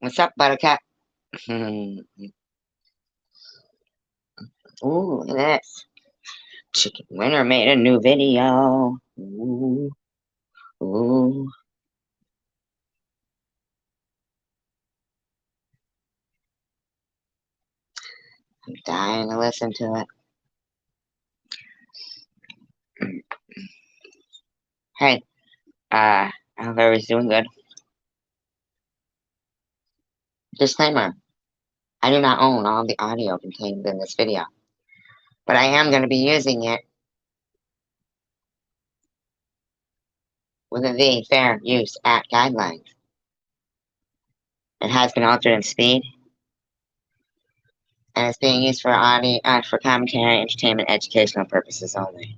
What's up, Buttercup? Ooh, look at this. Chicken Winner made a new video. Ooh, ooh. I'm dying to listen to it. Hey, I hope everybody's doing good. Disclaimer, I do not own all the audio contained in this video, but I am going to be using it within the Fair Use Act guidelines. It has been altered in speed, and it's being used for audio, for commentary, entertainment, educational purposes only.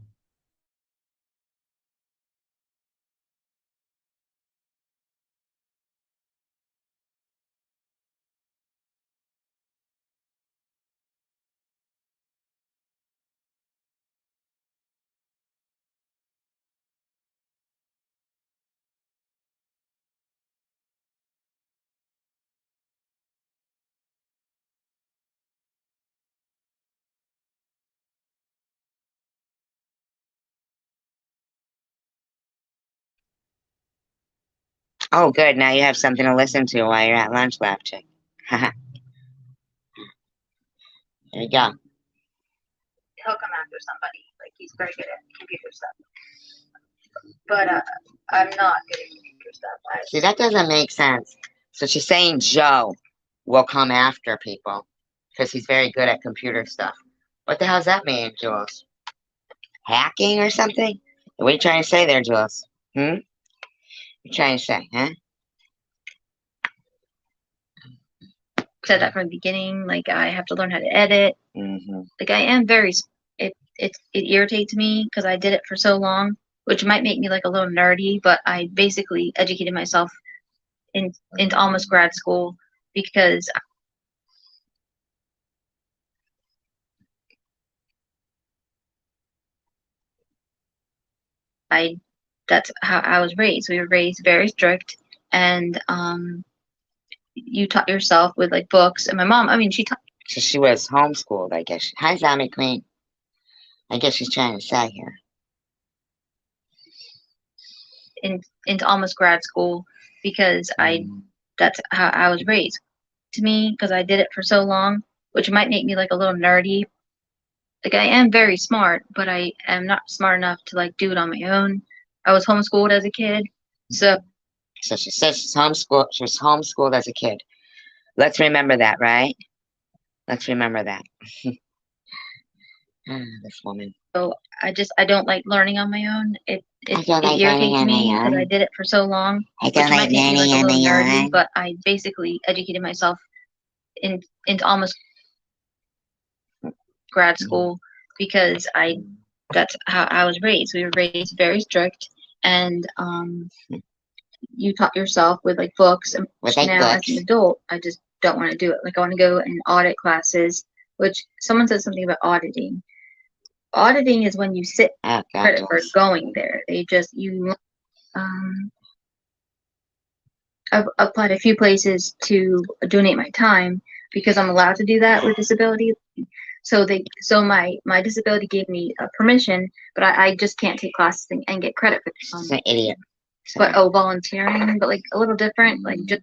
Oh, good. Now you have something to listen to while you're at lunch, Laugh Chick. Haha. There you go. He'll come after somebody. Like, he's very good at computer stuff. But I'm not good at computer stuff. See, that doesn't make sense. So she's saying Joe will come after people because he's very good at computer stuff. What the hell does that mean, Jules? Hacking or something? What are you trying to say there, Jules? What are you trying to say, huh? Said that from the beginning. Like, I have to learn how to edit. Like, I am very. It irritates me because I did it for so long, which might make me like a little nerdy. But I basically educated myself into almost grad school because that's how I was raised. We were raised very strict, and you taught yourself with like books. And my mom, I mean, she taught. So she was homeschooled, I guess. Hi, Zombie Queen. I guess she's trying to say here. Into almost grad school because that's how I was raised. To me, because I did it for so long, which might make me like a little nerdy. Like, I am very smart, but I am not smart enough to like do it on my own. I was homeschooled as a kid, so she says she's homeschooled. She was homeschooled as a kid. Let's remember that, right? Let's remember that. This woman. So I don't like learning on my own. It irritates me because I did it for so long. I don't like learning on my own. But I basically educated myself into almost grad school because that's how I was raised. We were raised very strict, and you taught yourself with like books. And now as an adult, I just don't want to do it. Like, I want to go in audit classes, which someone said something about auditing. Auditing is when you sit credit for going there. I've applied a few places to donate my time because I'm allowed to do that with disability. So my disability gave me permission, but I just can't take classes and get credit for them. She's an idiot. But volunteering, but like a little different, like just.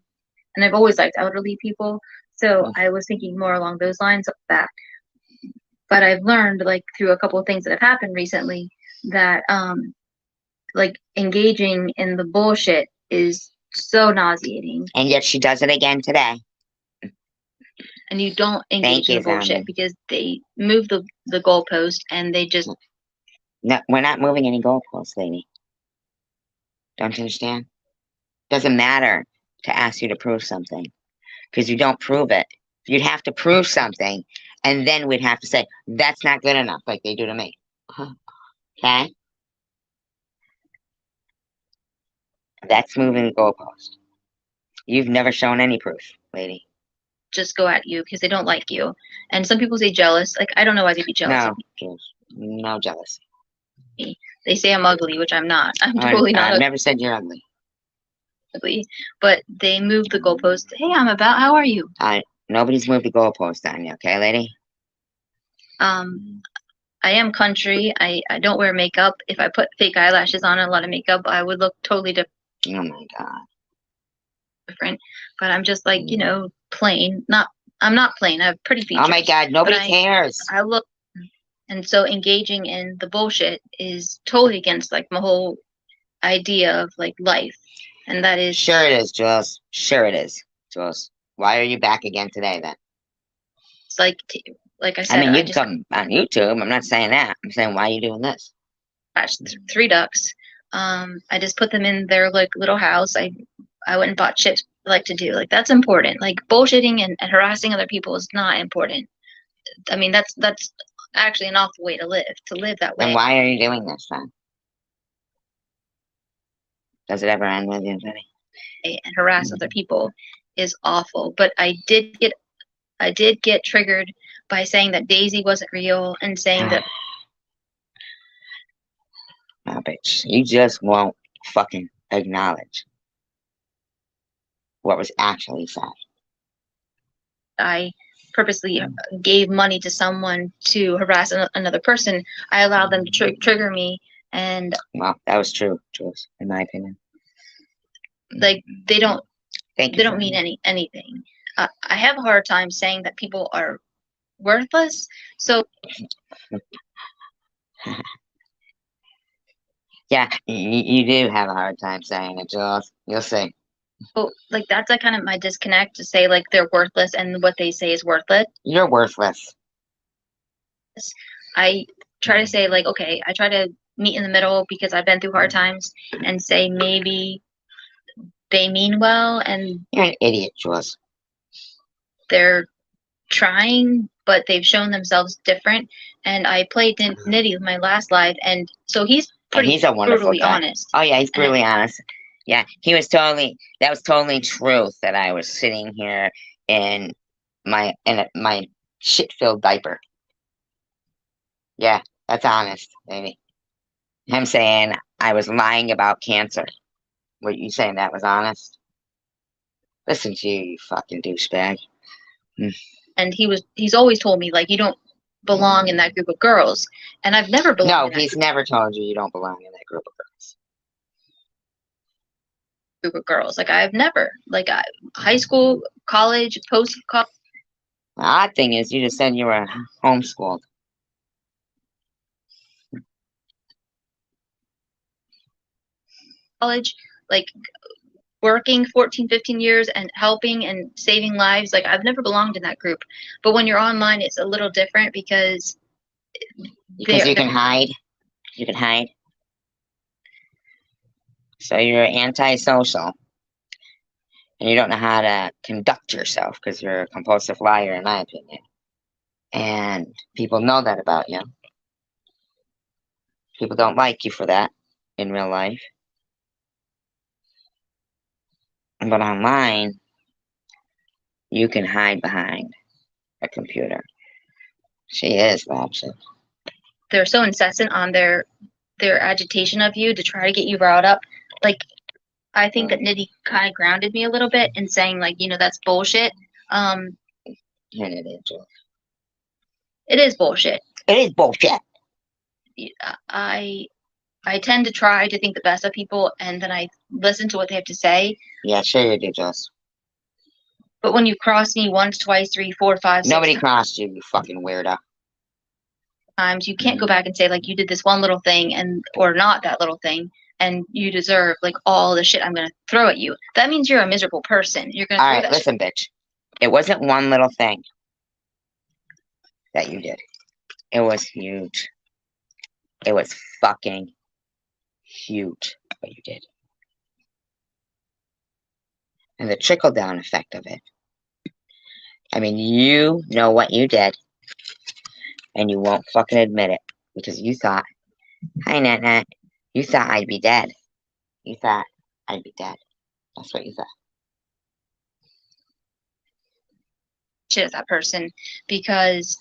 And I've always liked elderly people, so I was thinking more along those lines of that. But I've learned, like, through a couple of things that have happened recently, that like, engaging in the bullshit is so nauseating. And yet she does it again today. And you don't engage in the bullshit because they move the goalpost and they just. No, we're not moving any goalposts, lady. Don't you understand? Doesn't matter to ask you to prove something because you don't prove it. You'd have to prove something, and then we'd have to say that's not good enough, like they do to me. Okay? That's moving the goalpost. You've never shown any proof, lady. Just go at you because they don't like you. And some people say jealous. Like, I don't know why they'd be jealous. No jealousy. They say I'm ugly, which I'm not. I'm totally not. I've never said you're ugly. but they moved the goalpost. Hey, I'm about. How are you? Nobody's moved the goalpost on you, okay, lady? I am country. I don't wear makeup. If I put fake eyelashes on and a lot of makeup, I would look totally different. Oh my god. Different, but I'm just like, you know, plain. I'm not plain. I have pretty features. Oh my god, nobody cares. I look, and so engaging in the bullshit is totally against like my whole idea of like life, and that is. Sure it is, Jules. Sure it is, Jules. Why are you back again today then? It's like I said. I mean, you can come on YouTube. I'm not saying that. I'm saying, why are you doing this? 3 ducks. I just put them in their like little house. I went and bought chips. I like to do like that's important. Like bullshitting and harassing other people is not important. I mean, that's actually an awful way to live. To live that way. Then why are you doing this then? Does it ever end with you, Nitty? And harass other people is awful. But I did get triggered by saying that Daisy wasn't real and saying that. Oh, bitch, you just won't fucking acknowledge what was actually said. I purposely gave money to someone to harass another person. I allowed them to trigger me, and well, that was true, Jules, in my opinion. Like they don't mean anything. I have a hard time saying that people are worthless. So. Yeah, you do have a hard time saying it, Jules. You'll see. Well, like that's like kind of my disconnect to say like they're worthless and what they say is worthless. You're worthless. I try to say like, okay, I try to meet in the middle because I've been through hard times and say maybe they mean well and you're an idiot, Jules. They're trying, but they've shown themselves different. And I played Nitty with my last live, and so he's he's a wonderful guy. Honest. Oh yeah, he's brutally honest. Yeah, he was totally. That was totally truth. That I was sitting here in my shit-filled diaper. Yeah, that's honest, baby. Him saying I was lying about cancer. What you saying that was honest? Listen to you, you fucking douchebag. And he's always told me like you don't belong in that group of girls, and I've never belonged. No, he's never told you don't belong in that group of girls. Like I've never high school, college, post college. The odd thing is, you just said you were homeschooled. College, like working 14, 15 years and helping and saving lives. Like I've never belonged in that group. But when you're online, it's a little different because you can hide. You can hide. So you're antisocial. And you don't know how to conduct yourself because you're a compulsive liar, in my opinion. And people know that about you. People don't like you for that in real life. But online, you can hide behind a computer. She is that shit. They're so incessant on their agitation of you to try to get you riled up. Like, I think that Nitty kind of grounded me a little bit in saying, like, you know, that's bullshit. And it is. It is bullshit. It is bullshit. I tend to try to think the best of people, and then I listen to what they have to say. Yeah, sure you do, Joss. But when you cross me once, twice, 3, 4, 5, 6 nobody crossed you, you fucking weirdo. Times you can't go back and say like you did this one little thing or not that little thing, and you deserve like all the shit I'm gonna throw at you. That means you're a miserable person. You're gonna. All right, listen, bitch. It wasn't one little thing that you did. It was huge. It was fucking huge what you did. And the trickle-down effect of it. I mean, you know what you did. And you won't fucking admit it. Because you thought, hi, Nat. You thought I'd be dead. You thought I'd be dead. That's what you thought. Shit at that person because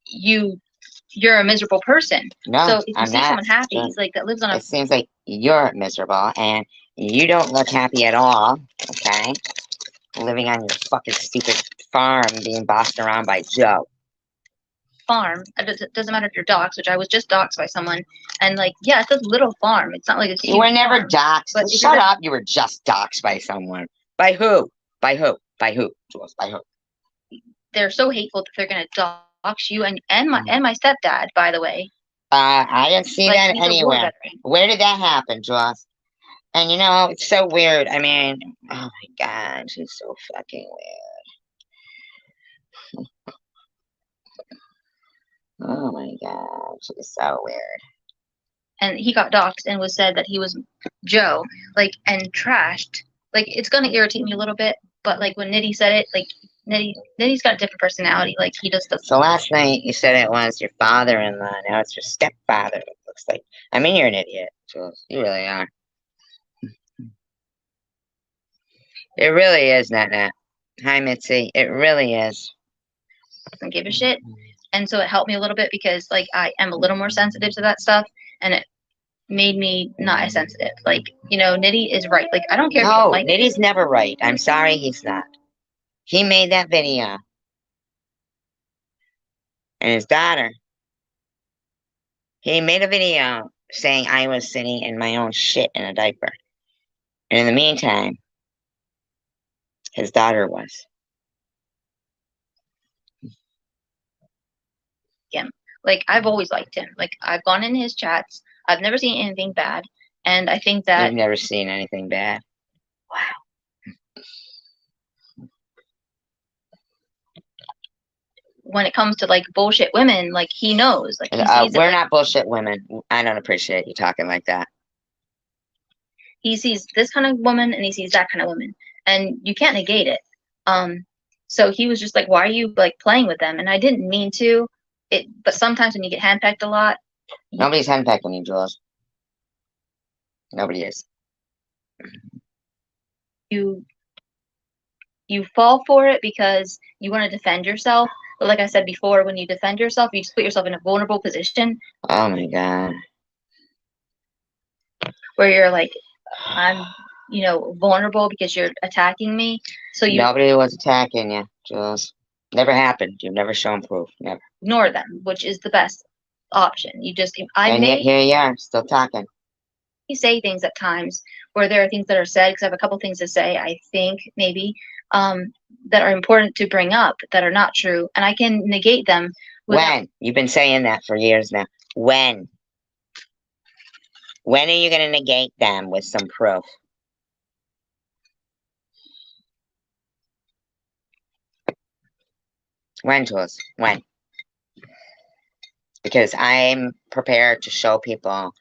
you're a miserable person. No, so if you I'm see not. someone happy, like that lives on a. It seems like you're miserable and You don't look happy at all, okay? Living on your fucking stupid farm, being bossed around by Joe. Farm. It doesn't matter if you're doxxed, which I was just doxxed by someone. And like, yeah, it's a little farm. It's not like it's. You were never doxxed. But Shut up. You were just doxxed by someone. By who? By who? By who? Jules, by who? They're so hateful that they're gonna dox you and my stepdad. By the way. I didn't see that anywhere. Where did that happen, Jules? And you know, it's so weird. I mean, oh my God, she's so fucking weird. Oh my God, she's so weird. And he got doxxed and was said that he was Joe, like, and trashed. Like, it's gonna irritate me a little bit, but like when Nitty said it, like Nitty's got a different personality. Like he just does. So last night you said it was your father-in-law. Now it's your stepfather. It looks like. I mean, you're an idiot, Jules. You really are. It really is, Nat. Hi, Mitzi. It really is. Doesn't give a shit. And so it helped me a little bit because like I am a little more sensitive to that stuff, and it made me not as sensitive. Like, you know, Nitty is right. Like, I don't care. No, like Nitty's never right. I'm sorry, he's not. He made that video. And his daughter. He made a video saying I was sitting in my own shit in a diaper. And in the meantime, his daughter was. Him. Like, I've always liked him. Like, I've gone in his chats. I've never seen anything bad. And I think that... You've never seen anything bad. Wow. When it comes to, like, bullshit women, like, he knows. Like, he sees we're not bullshit women. I don't appreciate you talking like that. He sees this kind of woman, and he sees that kind of woman. And you can't negate it. So he was just like, why are you, like, playing with them? And I didn't mean to. But sometimes when you get handpecked a lot... Nobody's handpecking you, Jules. Nobody is. You fall for it because you want to defend yourself. But like I said before, when you defend yourself, you just put yourself in a vulnerable position. Oh my God. Where you're like, I'm, you know, vulnerable because you're attacking me. So you... Nobody was attacking you, Jules. Never happened. You've never shown proof. Never. Ignore them, which is the best option. You just... Yet here you are, still talking. You say things at times where there are things that are said, because I have a couple things to say, I think, maybe, that are important to bring up that are not true, and I can negate them. When? You've been saying that for years now. When? When are you going to negate them with some proof? When, Jules? When? Because I'm prepared to show people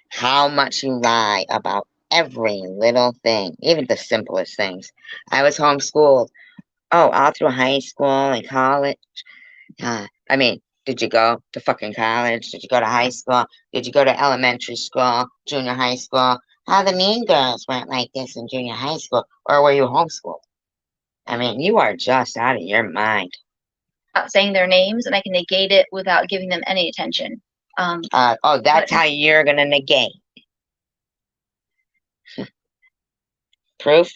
how much you lie about every little thing, even the simplest things. I was homeschooled, all through high school and college. I mean, did you go to fucking college? Did you go to high school? Did you go to elementary school, junior high school? How the mean girls weren't like this in junior high school, or were you homeschooled? I mean, you are just out of your mind. Saying their names, and I can negate it without giving them any attention. That's how you're gonna negate. Proof?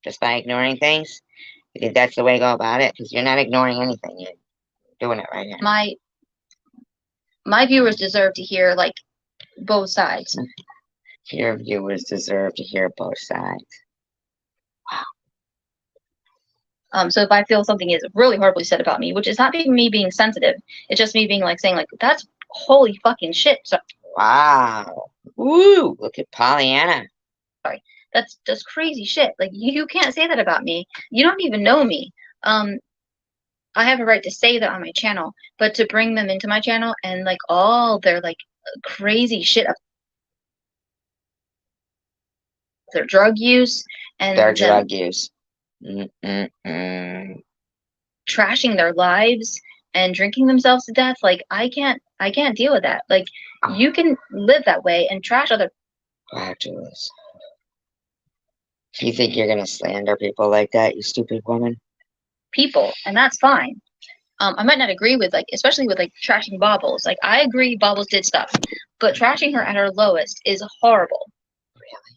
Just by ignoring things? You think that's the way to go about it? Because you're not ignoring anything. You're doing it right now. My viewers deserve to hear, like, both sides. Your viewers deserve to hear both sides. Wow. So if I feel something is really horribly said about me, which is not me being sensitive, it's just me being like saying like, that's holy fucking shit. So wow. Woo! Look at Pollyanna. Sorry. That's just crazy shit. Like, you can't say that about me. You don't even know me. I have a right to say that on my channel, but to bring them into my channel and like all their like crazy shit, their drug use and their drug use, trashing their lives and drinking themselves to death. Like, I can't deal with that. Like, you can live that way and trash other. Jules. You think you're gonna slander people like that, you stupid woman? People, and that's fine. I might not agree with, like, especially with like trashing Bobbles. Like, I agree Bobbles did stuff, but trashing her at her lowest is horrible. Really?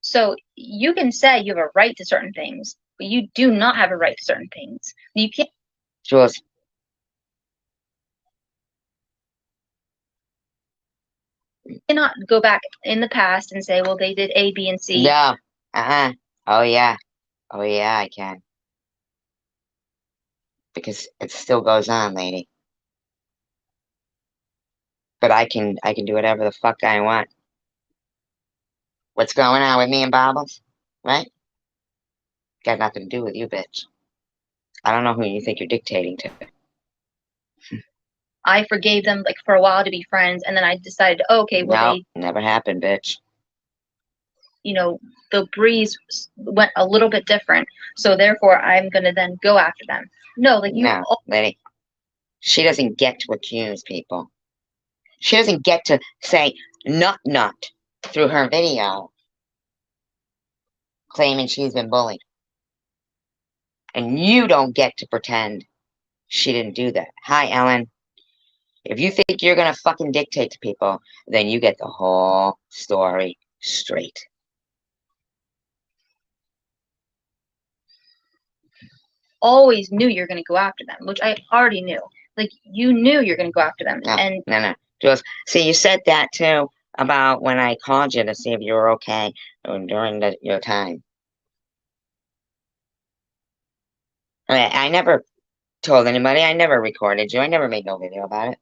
So you can say you have a right to certain things, but you do not have a right to certain things. You can't. Jules. Cannot go back in the past and say, well, they did A, B, and C. No. Oh, yeah. Oh, yeah, I can. Because it still goes on, lady. But I can do whatever the fuck I want. What's going on with me and Bobbles? Right? Got nothing to do with you, bitch. I don't know who you think you're dictating to. I forgave them like for a while to be friends, and then I decided, okay, well, no, never happened, bitch. You know, the breeze went a little bit different, so therefore I'm gonna then go after them. No, like you. No, lady. She doesn't get to accuse people. She doesn't get to say nut through her video, claiming she's been bullied. And you don't get to pretend she didn't do that. Hi, Ellen. If you think you're gonna fucking dictate to people, then you get the whole story straight. Always knew you're gonna go after them, which I already knew. Like you knew you're gonna go after them. No, and no. Jules, see, you said that too about when I called you to see if you were okay during your time. I never told anybody. I never recorded you. I never made no video about it.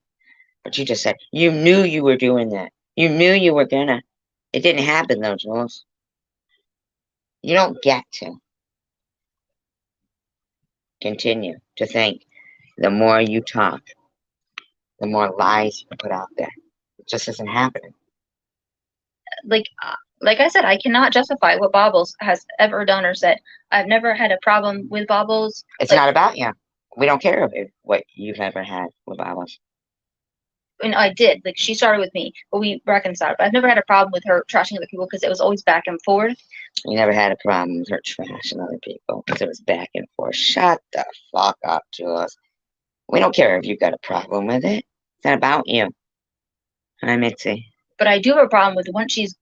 But you just said you knew you were doing that. You knew you were gonna. It didn't happen though, Jules. You don't get to continue to think the more you talk, the more lies you put out there. It just isn't happening. Like I said, I cannot justify what Bobbles has ever done or said. I've never had a problem with Bobbles. It's not about you. We don't care what you've ever had with Bobbles. And I did. Like she started with me, but we reconciled. But I've never had a problem with her trashing other people because it was always back and forth. You never had a problem with her trashing other people because it was back and forth. Shut the fuck up, Jules. We don't care if you got a problem with it. It's not about you. Hi, Mitzi. But I do have a problem with when she's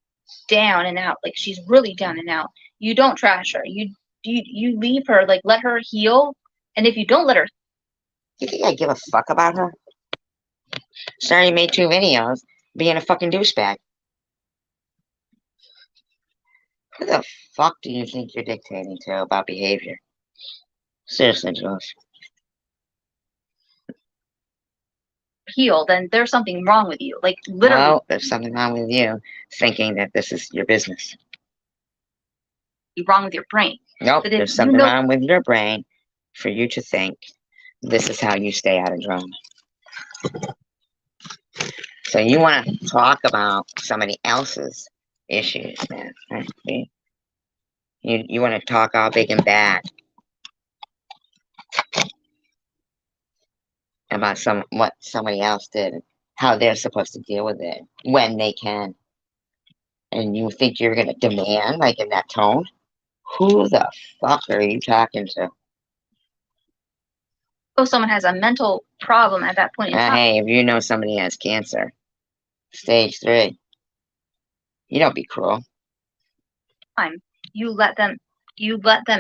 down and out. Like she's really down and out. You don't trash her. You leave her. Like let her heal. And if you don't let her, you think I give a fuck about her? Sorry, you made 2 videos being a fucking douchebag. Who the fuck do you think you're dictating to about behavior? Seriously, Jules. heal, then there's something wrong with you. Like literally. Well, there's something wrong with you thinking that this is your business. Wrong with your brain. Nope, there's something wrong with your brain for you to think this is how you stay out of drama. So you want to talk about somebody else's issues, man. Right? You want to talk all big and bad about what somebody else did, how they're supposed to deal with it when they can. And you think you're going to demand, like in that tone? Who the fuck are you talking to? If someone has a mental problem at that point in time. Hey, if you know somebody has cancer, stage 3, you don't be cruel. You let them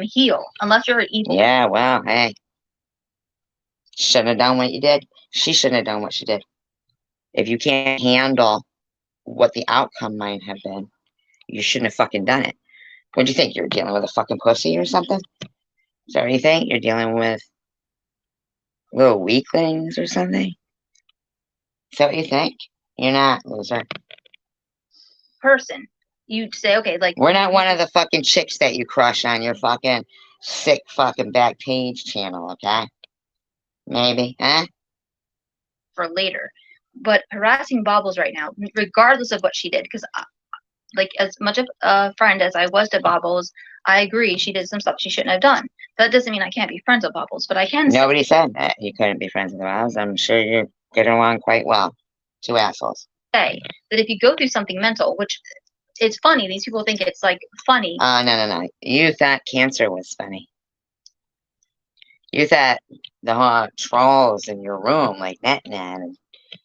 heal, unless you're evil. Yeah, well, hey. Shouldn't have done what you did. She shouldn't have done what she did. If you can't handle what the outcome might have been, you shouldn't have fucking done it. What do you think? You're dealing with a fucking pussy or something? Is that what you think? You're dealing with little weaklings or something? Is that what you think? You're not, loser. Person. You'd say, okay, like... We're not one of the fucking chicks that you crush on your fucking sick fucking back page channel, okay? Maybe, huh? For later. But harassing Bobbles right now, regardless of what she did, because like as much of a friend as I was to Bobbles, I agree she did some stuff she shouldn't have done. That doesn't mean I can't be friends with Bobbles, but I can. Nobody said that you couldn't be friends with Bobbles. I'm sure you're getting along quite well. 2 assholes. Say that if you go through something mental, which it's funny, these people think it's like funny. No. You thought cancer was funny. You thought the whole trolls in your room, like Nat and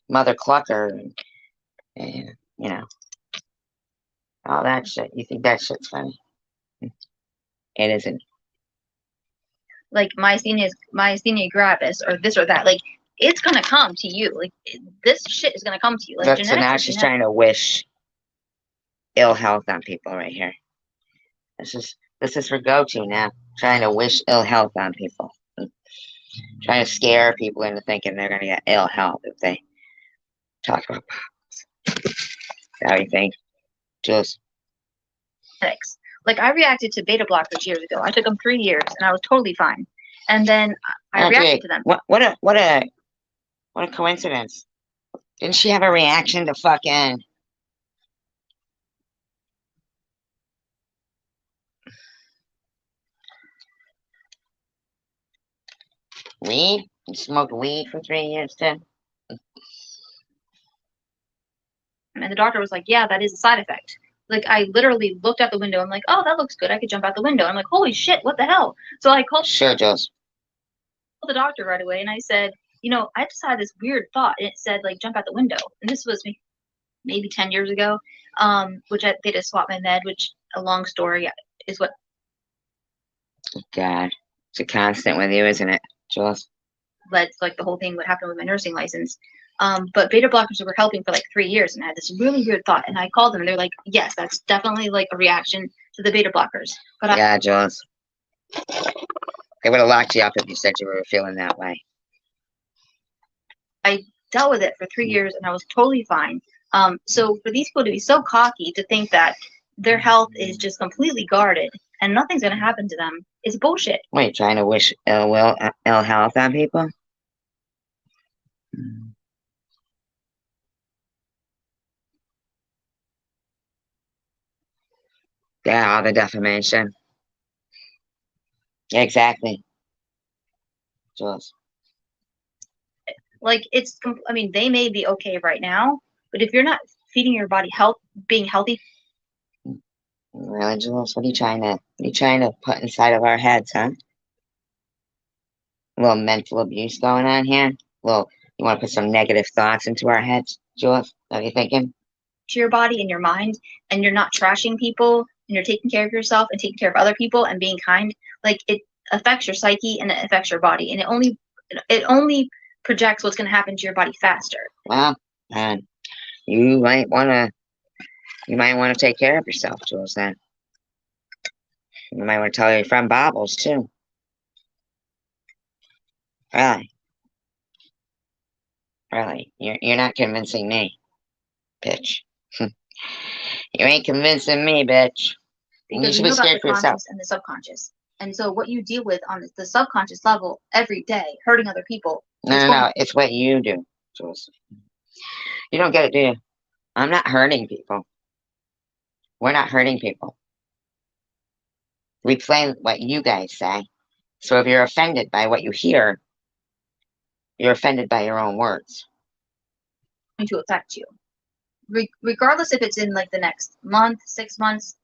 Mother Clucker, and you know. All that shit. You think that shit's funny? It isn't. Like myasthenia gravis or this or that. Like it's gonna come to you. Like this shit is gonna come to you. Like So now she's trying to wish ill health on people right here. This is for go-to now. Trying to wish ill health on people. Trying to scare people into thinking they're gonna get ill health if they talk about pops. How do you think, Jules? Like I reacted to beta blockers years ago. I took them 3 years and I was totally fine. And then I reacted to them. What a coincidence. Didn't she have a reaction to fucking weed? You smoked weed for 3 years too? And the doctor was like, yeah, that is a side effect. Like I literally looked out the window. I'm like, oh, that looks good. I could jump out the window. I'm like, holy shit, what the hell? So I called Jules. The doctor right away and I said, you know, I just had this weird thought and it said like jump out the window. And this was maybe 10 years ago. Which they just swapped my med, which a long story is what. God, it's a constant with you, isn't it, Jules? Led to like the whole thing what happened with my nursing license. But beta blockers were helping for like 3 years and I had this really weird thought and I called them and they're like, yes, that's definitely like a reaction to the beta blockers. But yeah, Jules. They would have locked you up if you said you were feeling that way. I dealt with it for 3 years and I was totally fine. So for these people to be so cocky to think that their health is just completely guarded and nothing's going to happen to them is bullshit. Wait, trying to wish ill health on people? Yeah, all the defamation. Exactly. Jules. Like I mean, they may be okay right now, but if you're not feeding your body being healthy. Really, Jules? What are you trying to put inside of our heads, huh? A little mental abuse going on here? You want to put some negative thoughts into our heads, Jules? What are you thinking? To your body and your mind, and you're not trashing people, and you're taking care of yourself and taking care of other people and being kind, like it affects your psyche and it affects your body, and it only projects what's going to happen to your body faster. Well, man, you might want to take care of yourself, Jules. Then you might want to tell your friend Bobbles too. Really, you're not convincing me, bitch. You ain't convincing me, bitch. Because you know about the conscious and the subconscious. And so what you deal with on the subconscious level every day, hurting other people. No, it's what you do, Jules. You don't get it, do you? I'm not hurting people. We're not hurting people. We play what you guys say. So if you're offended by what you hear, you're offended by your own words. Going to affect you. Regardless if it's in like the next month, 6 months,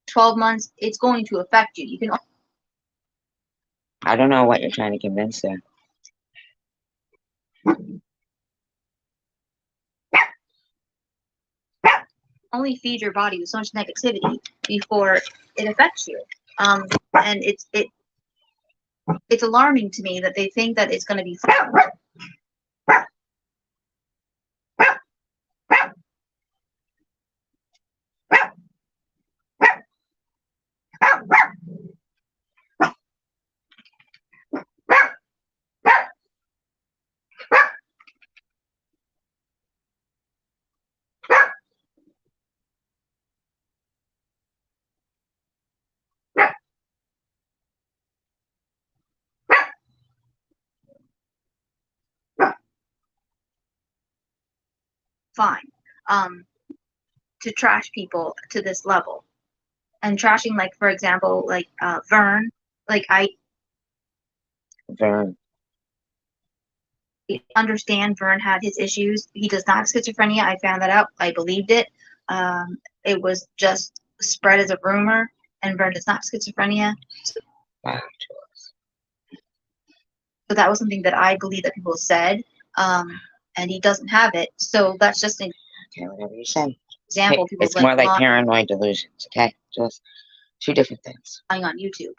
12 months, it's going to affect you. You can. I don't know what you're trying to convince them. Only feed your body with so much negativity before it affects you. And it's alarming to me that they think that it's going to be fun. Fine. To trash people to this level. And trashing, like, for example, like Vern, like Vern. I understand Vern had his issues. He does not have schizophrenia. I found that out. I believed it. It was just spread as a rumor, and Vern does not have schizophrenia. Wow. So that was something that I believe that people said, and he doesn't have it. So that's just okay, whatever you say. example, people it's more like paranoid delusions, okay? Just two different things. On YouTube.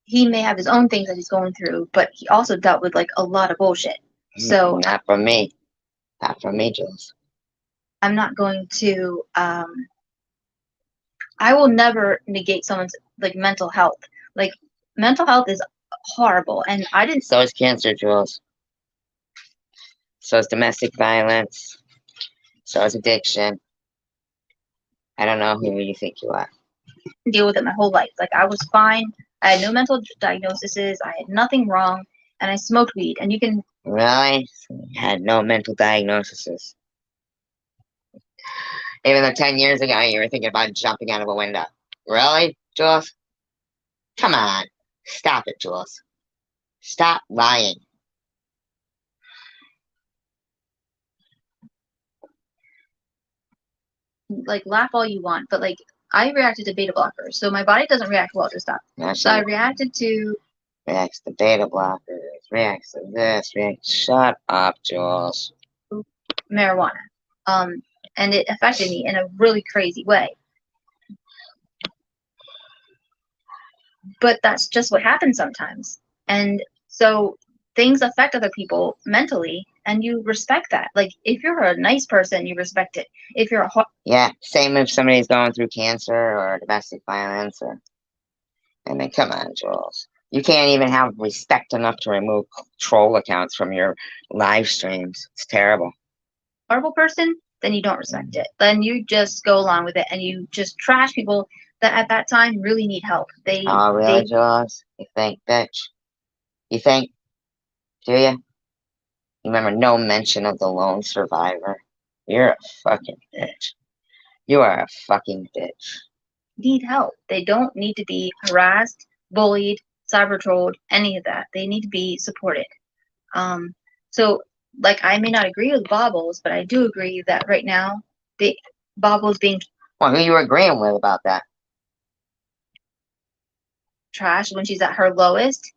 He may have his own things that he's going through, but he also dealt with like a lot of bullshit. So not from me. Not from me, Jules. I'm not going to I will never negate someone's like mental health. Like mental health is horrible, and I didn't. So is cancer, Jules. So is domestic violence. So is addiction. I don't know who you think you are. Deal with it my whole life. Like I was fine. I had no mental diagnoses. I had nothing wrong, and I smoked weed. And you can really had no mental diagnoses. Even though 10 years ago you were thinking about jumping out of a window. Really, Jules? Come on. Stop it, Jules. Stop lying. like laugh all you want, but like I reacted to beta blockers, so my body doesn't react well to stuff. So I reacted to reacts to beta blockers, reacts to this, shut up, Jules. Marijuana. And it affected me in a really crazy way. But that's just what happens sometimes. And so things affect other people mentally, and you respect that. Like if you're a nice person, you respect it. If you're a yeah, same if somebody's going through cancer or domestic violence, or I mean, come on, Jules. You can't even have respect enough to remove troll accounts from your live streams. It's terrible. Horrible person, then you don't respect it. Then you just go along with it, and you just trash people that at that time really need help. Oh, really, Jules? You think, bitch? You think? Do you? You remember no mention of the lone survivor? You're a fucking bitch. You are a fucking bitch. Need help. They don't need to be harassed, bullied, cyber trolled, any of that. They need to be supported. So like I may not agree with Bobbles, but I do agree that right now Bobbles being well, who you agreeing with about that? Trash when she's at her lowest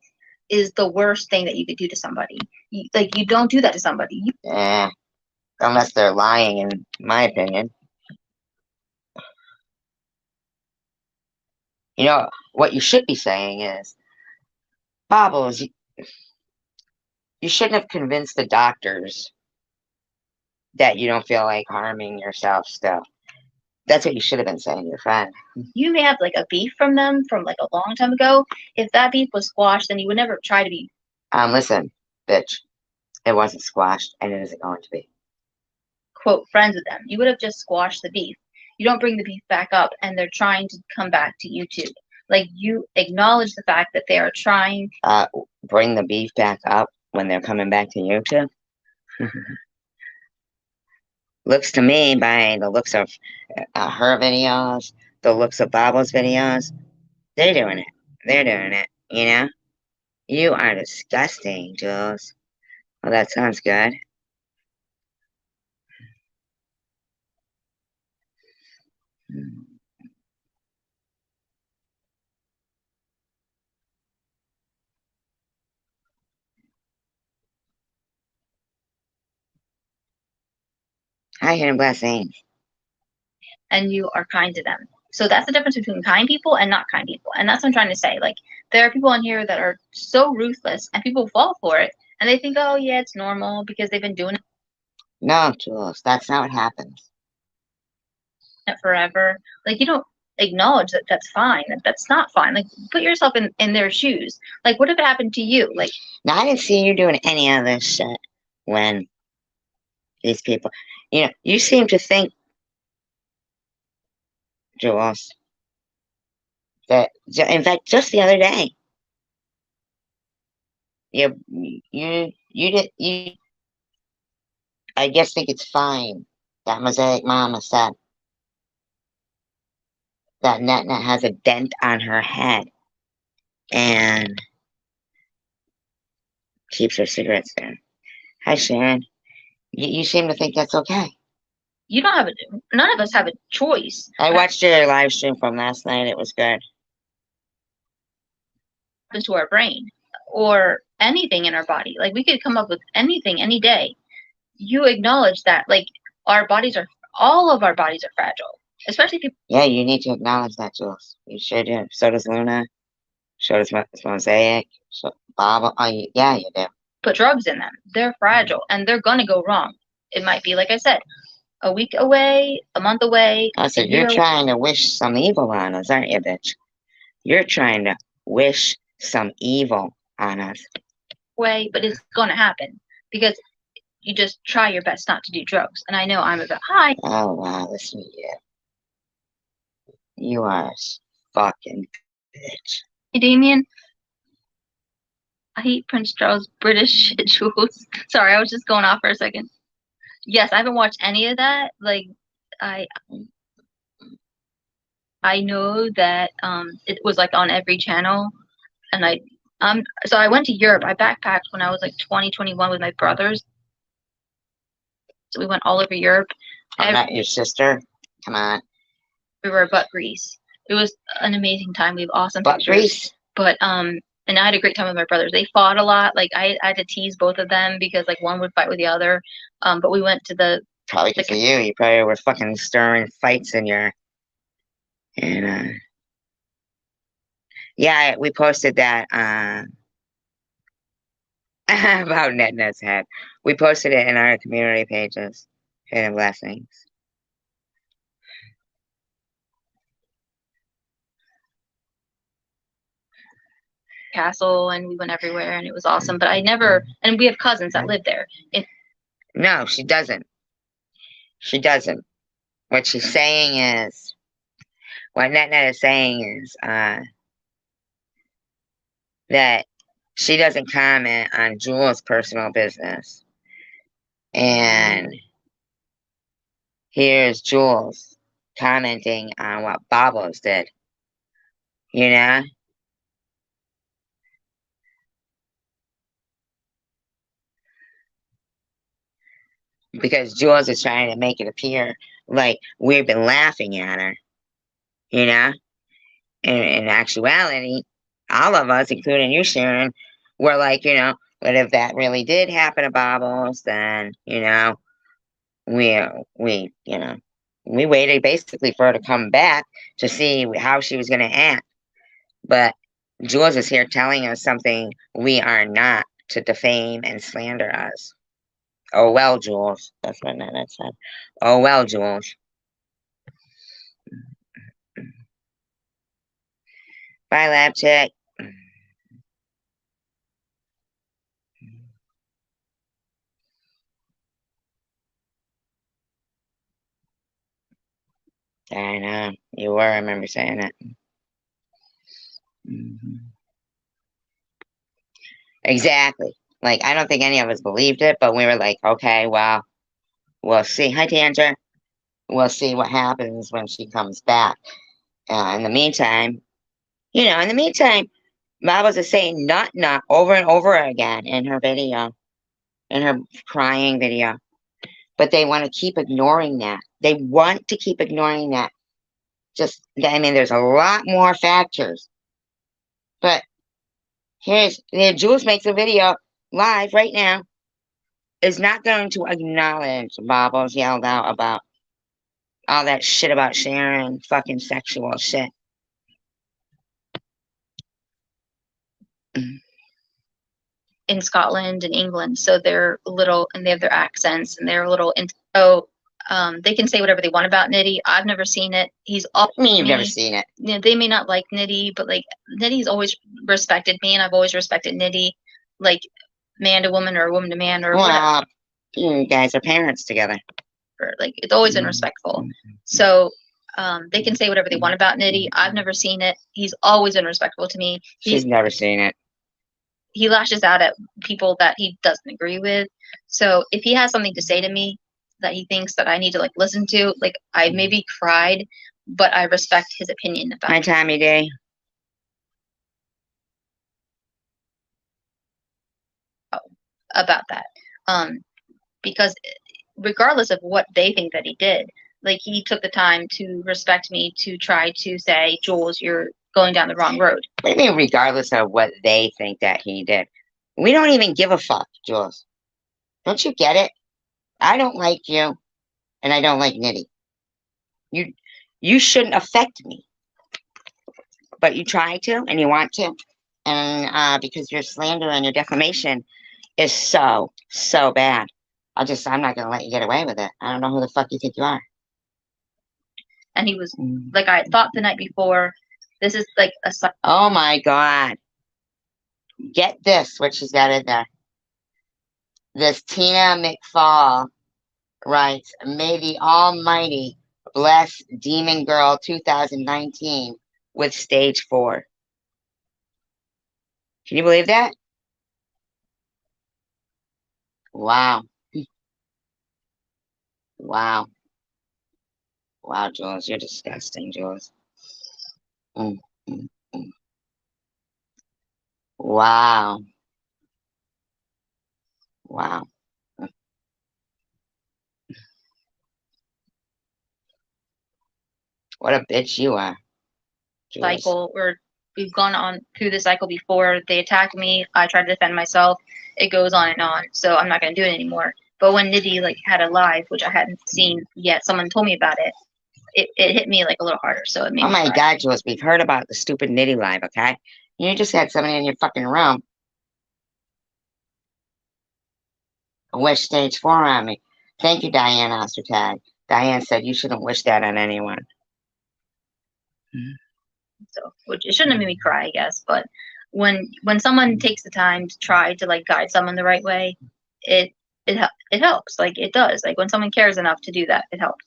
is the worst thing that you could do to somebody. You don't do that to somebody. Yeah, unless they're lying, in my opinion. You know, what you should be saying is, Bobbles, you shouldn't have convinced the doctors that you don't feel like harming yourself still. That's what you should have been saying to your friend. You may have like a beef from them from like a long time ago. If that beef was squashed, then you would never try to be. Listen, bitch, it wasn't squashed, and it isn't going to be. Quote, friends with them. You would have just squashed the beef. You don't bring the beef back up, and they're trying to come back to YouTube. Like you acknowledge the fact that they are trying. Bring the beef back up when they're coming back to YouTube. Looks to me, by the looks of her videos, the looks of Bobbles' videos, they're doing it. They're doing it, you know? You are disgusting, Jules. Well, that sounds good. Hi, Hidden Blessing. And you are kind to them. So that's the difference between kind people and not kind people. And that's what I'm trying to say. Like, there are people on here that are so ruthless, and people fall for it, and they think, oh, yeah, it's normal because they've been doing it. No, Jules, that's not what happens. Forever. Like, you don't acknowledge that that's fine. That's not fine. Like, put yourself in their shoes. Like, what if it happened to you? Like, now, I didn't see you doing any of this shit when these people, you know, you seem to think, Jules, that, in fact, just the other day, you I guess think it's fine that Mosaic Mama said that Netna has a dent on her head and keeps her cigarettes there. Hi, Sharon. You seem to think that's okay. You don't have none of us have a choice. I watched your live stream from last night. It was good. To our brain or anything in our body. Like we could come up with anything any day. You acknowledge that like our bodies are all of our bodies are fragile, especially people. Yeah, you need to acknowledge that, Jules. You sure do. So does Luna. So does Mosaic. So Bob. Oh, yeah, you do. Put drugs in them. They're fragile, and they're gonna go wrong. It might be, like I said, a week away, a month away. Oh, so you're trying to wish some evil on us, aren't you, bitch? You're trying to wish some evil on us. Way, but it's gonna happen because you just try your best not to do drugs. And I know I'm a bit high. Oh wow, listen to you. You are a fucking bitch. Hey, Damien. I hate Prince Charles British shit, Jules. Sorry, I was just going off for a second. Yes, I haven't watched any of that. Like, I know that it was like on every channel, and so I went to Europe. I backpacked when I was like 2021 with my brothers. So we went all over Europe. I'm not your sister. Come on. We were butt Greece. It was an amazing time. We have awesome butt pictures. Greece. But and I had a great time with my brothers. They fought a lot. Like I had to tease both of them because like one would fight with the other. But we went to the probably because of you. You probably were fucking stirring fights in your yeah, we posted that about NetNet's head. We posted it in our community pages. Hidden blessings. Castle, and we went everywhere, and it was awesome. But I never, and we have cousins that live there. No, she doesn't. She doesn't. What she's saying is, what NetNet is saying is that she doesn't comment on Jules' personal business. And here's Jules commenting on what Babos did. You know? Because Jules is trying to make it appear like we've been laughing at her. You know? In actuality, all of us, including you, Sharon, were like, you know, but if that really did happen to Bobbles, then, you know, we waited basically for her to come back to see how she was going to act. But Jules is here telling us something we are not, to defame and slander us. Oh, well, Jules. That's what Nana said. Oh, well, Jules. Bye, lab chick. I know. You were. I remember saying it. Exactly. Like, I don't think any of us believed it, but we were like, okay, well, we'll see. Hi, Tanger. We'll see what happens when she comes back. In the meantime, Bubbles is saying nut nut over and over again in her video, in her crying video. But they want to keep ignoring that. They want to keep ignoring that. I mean, there's a lot more factors. But Jules makes a video live right now, is not going to acknowledge Bubbles yelled out about all that shit about Sharon, fucking sexual shit. In Scotland and England, so they're little, and they have their accents, and they're a little. So they can say whatever they want about Nitty. I've never seen it. He's all me. You've never seen it. You know, they may not like Nitty, but like Nitty's always respected me, and I've always respected Nitty, like man to woman or woman to man or whatever. You guys are parents together. Or, like it's always been respectful. So they can say whatever they want about Nitty. I've never seen it. He's always been respectful to me. She's never seen it. He lashes out at people that he doesn't agree with. So if he has something to say to me that he thinks that I need to like listen to, like I maybe cried, but I respect his opinion about Hi, Tommy Day. About that. Because regardless of what they think that he did, like he took the time to respect me to try to say, Jules, you're going down the wrong road. What do you mean, regardless of what they think that he did? We don't even give a fuck, Jules. Don't you get it? I don't like you. And I don't like Nitty. You shouldn't affect me. But you try to, and you want to. And because your slander and your defamation is so bad. I'm not going to let you get away with it. I don't know who the fuck you think you are. And he was, like I thought the night before, this is like a... Oh my God. Get this, what she's got in there. This Tina McFall writes, may the Almighty bless Demon Girl 2019 with stage 4. Can you believe that? Wow. Wow. Wow, Jules, you're disgusting, Jules. Wow. Wow. What a bitch you are, Jules. Cycle where we've gone on through the cycle before. They attacked me. I tried to defend myself. It goes on and on. So I'm not going to do it anymore. But when Nitty like had a live, which I hadn't seen yet, someone told me about it. It hit me like a little harder. So it made oh my me God, Jules, we've heard about the stupid Nitty live, okay? You just had somebody in your fucking room wish stage 4 on me. Thank you, Diane Ostertag. Diane said you shouldn't wish that on anyone. So, which it shouldn't have made me cry, I guess. But when someone takes the time to try to like guide someone the right way, it helps. Like it does. Like when someone cares enough to do that, it helps.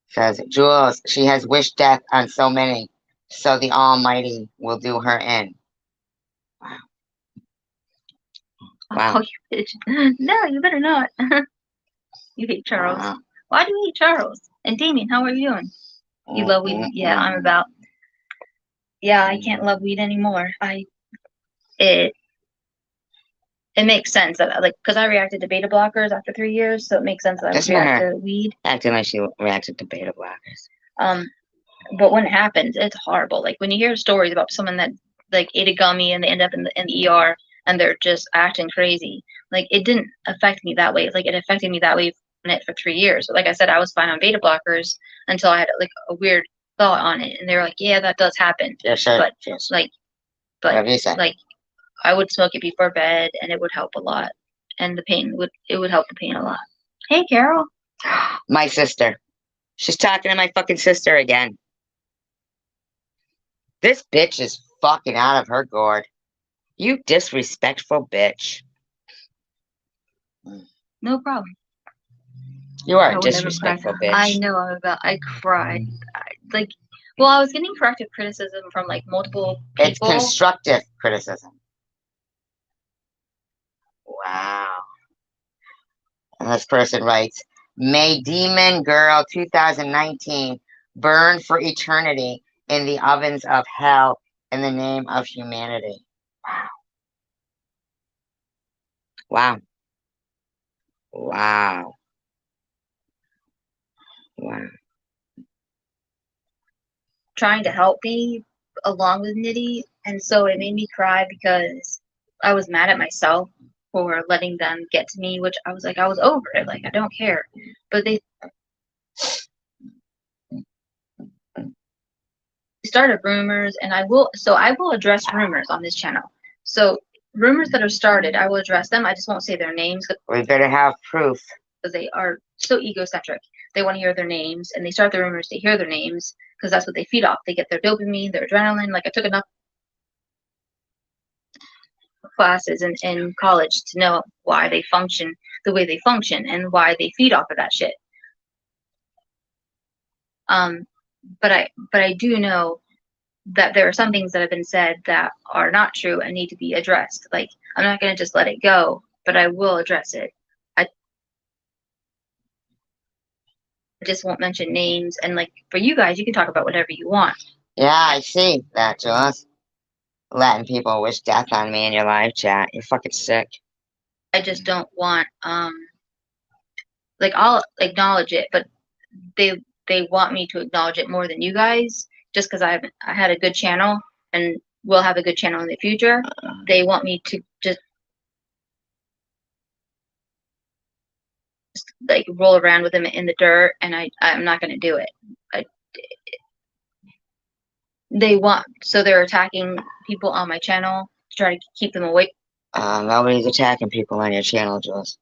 Says Jules, she has wished death on so many, so the Almighty will do her in. Wow. Wow. Oh, you bitch. No, you better not. You hate Charles. Wow. Why do you hate Charles? And Damien, how are you doing? You love weed? Yeah, I'm about. Yeah, I can't love weed anymore. It makes sense that like because I reacted to beta blockers after 3 years, so it makes sense that I would react to weed. Acting like she reacted to beta blockers. But when it happens, it's horrible. Like when you hear stories about someone that like ate a gummy and they end up in the ER and they're just acting crazy. Like it didn't affect me that way. Like it affected me that way for 3 years. But like I said, I was fine on beta blockers until I had like a weird thought on it, and they were like, "Yeah, that does happen." Yeah, sure. But yes. like I would smoke it before bed, and it would help a lot, and it would help the pain a lot. Hey, Carol. My sister. She's talking to my fucking sister again. This bitch is fucking out of her gourd. You disrespectful bitch. No problem. You are a disrespectful bitch. I know I cried. Well, I was getting corrective criticism from like multiple people. It's constructive criticism. Wow. And this person writes, may Demon Girl 2019 burn for eternity in the ovens of hell in the name of humanity. Wow. Wow. Wow. Wow. Trying to help me along with Nitty, and so it made me cry because I was mad at myself for letting them get to me, which I was over it. Like, I don't care. But they started rumors, and I will address rumors on this channel. So rumors that are started, I will address them. I just won't say their names. We better have proof. Because they are so egocentric. They want to hear their names, and they start the rumors to hear their names, because that's what they feed off. They get their dopamine, their adrenaline. Like, I took enough classes in college to know why they function the way they function and why they feed off of that shit. But I do know that there are some things that have been said that are not true and need to be addressed. Like, I'm not going to just let it go, but I will address it. I just won't mention names, and like for you guys, you can talk about whatever you want. Yeah, I see that, Jules. Letting people wish death on me in your live chat. You're fucking sick. I just don't want like, I'll acknowledge it, but they want me to acknowledge it more than you guys, just because I had a good channel and will have a good channel in the future. They want me to just like roll around with them in the dirt, and I'm not gonna do it. So they're attacking people on my channel to try to keep them away Nobody's attacking people on your channel, Jules.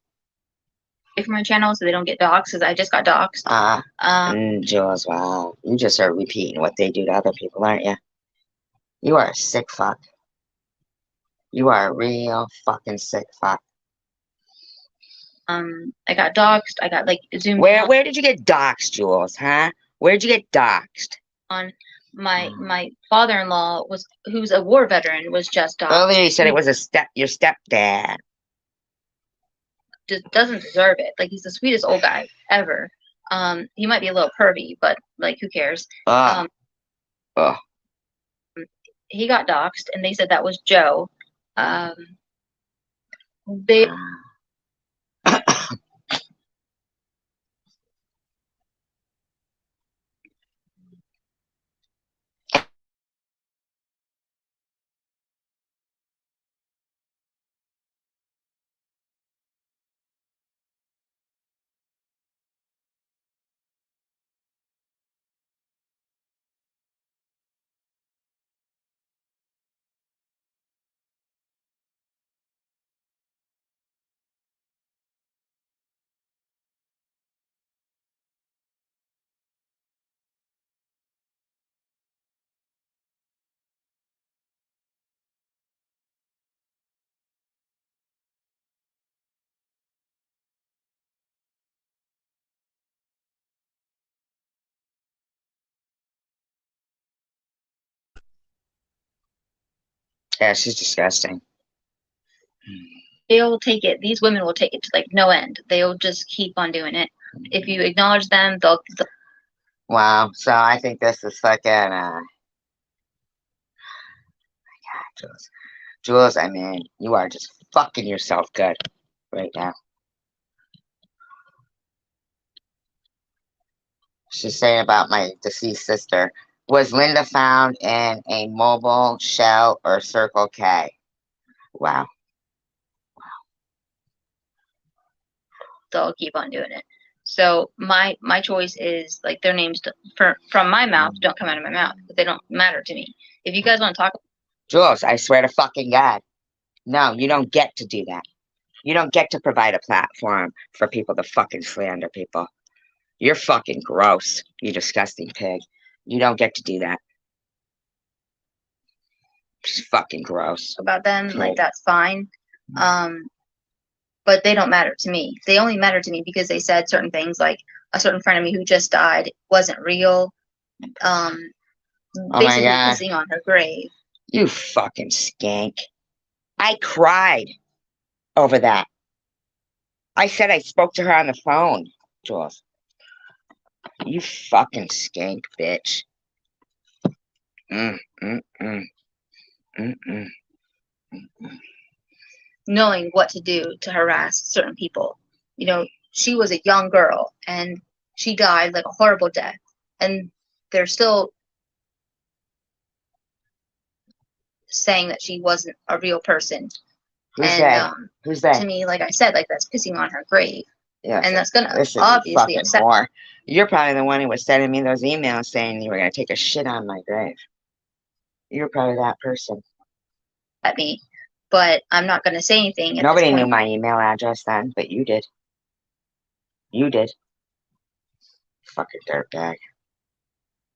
from my channel so they don't get doxxed, because I just got doxxed. Jules, wow. You just are repeating what they do to other people, aren't you? You are a sick fuck. You are a real fucking sick fuck. I got doxxed. I got like zoomed. Where did you get doxxed, Jules? Huh? Where did you get doxxed? On my father-in-law who's a war veteran was just doxxed. Earlier you said it was your stepdad. Just doesn't deserve it. Like, he's the sweetest old guy ever. He might be a little pervy, but like, who cares? He got doxxed, and they said that was Joe. They Yeah, she's disgusting. they'll take it. These women will take it to like no end. They'll just keep on doing it. If you acknowledge them, they'll Wow. So I think this is fucking. God, Jules. Jules, I mean, you are just fucking yourself good right now. She's saying about my deceased sister. Was Linda found in a mobile shell or Circle K? Wow. they'll keep on doing it. So my choice is, like, their names from my mouth don't come out of my mouth. They don't matter to me. If you guys want to talk, Jules, I swear to fucking God. No, you don't get to do that. You don't get to provide a platform for people to fucking slander people. You're fucking gross, you disgusting pig. You don't get to do that. It's fucking gross. about them, like, that's fine. But they don't matter to me. They only matter to me because they said certain things, like a certain friend of me who just died wasn't real. Oh Basically my God. pissing on her grave. You fucking skank. I cried over that. I said I spoke to her on the phone, Jules. You fucking skank, bitch. Knowing what to do to harass certain people. You know, she was a young girl and she died like a horrible death. And they're still saying that she wasn't a real person. Who's that? Who's that? To me, like I said, like, that's pissing on her grave. Yeah, and that's gonna obviously upset me. You're probably the one who was sending me those emails saying you were gonna take a shit on my grave. You're probably that person. At me, but I'm not gonna say anything. Nobody knew my email address then, but you did. You did. Fucking dirtbag.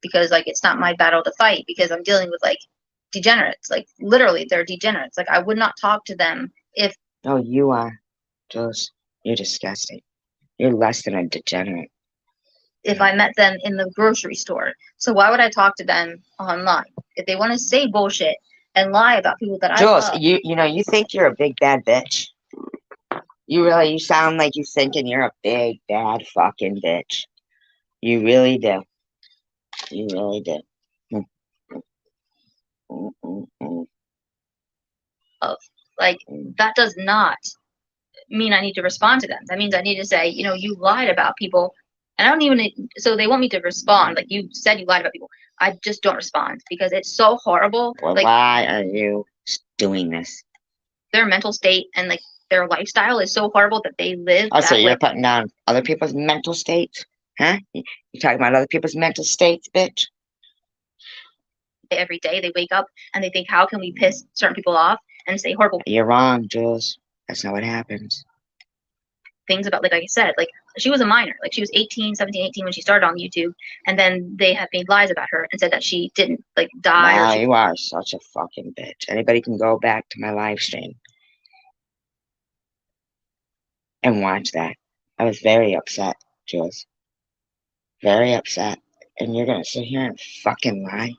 Because, like, it's not my battle to fight, because I'm dealing with, like, degenerates. Like, literally, they're degenerates. Like, I would not talk to them if. No, you are, Jules. You're disgusting. You're less than a degenerate. If I met them in the grocery store. So why would I talk to them online? If they want to say bullshit and lie about people that Jules, I love. you know, you think you're a big bad bitch. You sound like you're thinking you're a big bad fucking bitch. You really do. You really do. Like, that does not mean I need to respond to them. That means I need to say, you know, you lied about people. And I don't even, so they want me to respond. Like, you said you lied about people. I just don't respond because it's so horrible. Well, like, why are you doing this? Their mental state and, like, their lifestyle is so horrible that they live Oh, so that you're way putting down other people's mental states? Huh? You talking about other people's mental states, bitch? every day. They wake up and they think, how can we piss certain people off and say horrible You're wrong, Jules. That's not what happens. things about, like I said, like she was a minor, like she was 18, 17, 18 when she started on YouTube, and then they have made lies about her and said that she didn't like die. Wow, Or she, you are such a fucking bitch. Anybody can go back to my live stream and watch that. I was very upset, Jules. Very upset. And you're gonna sit here and fucking lie?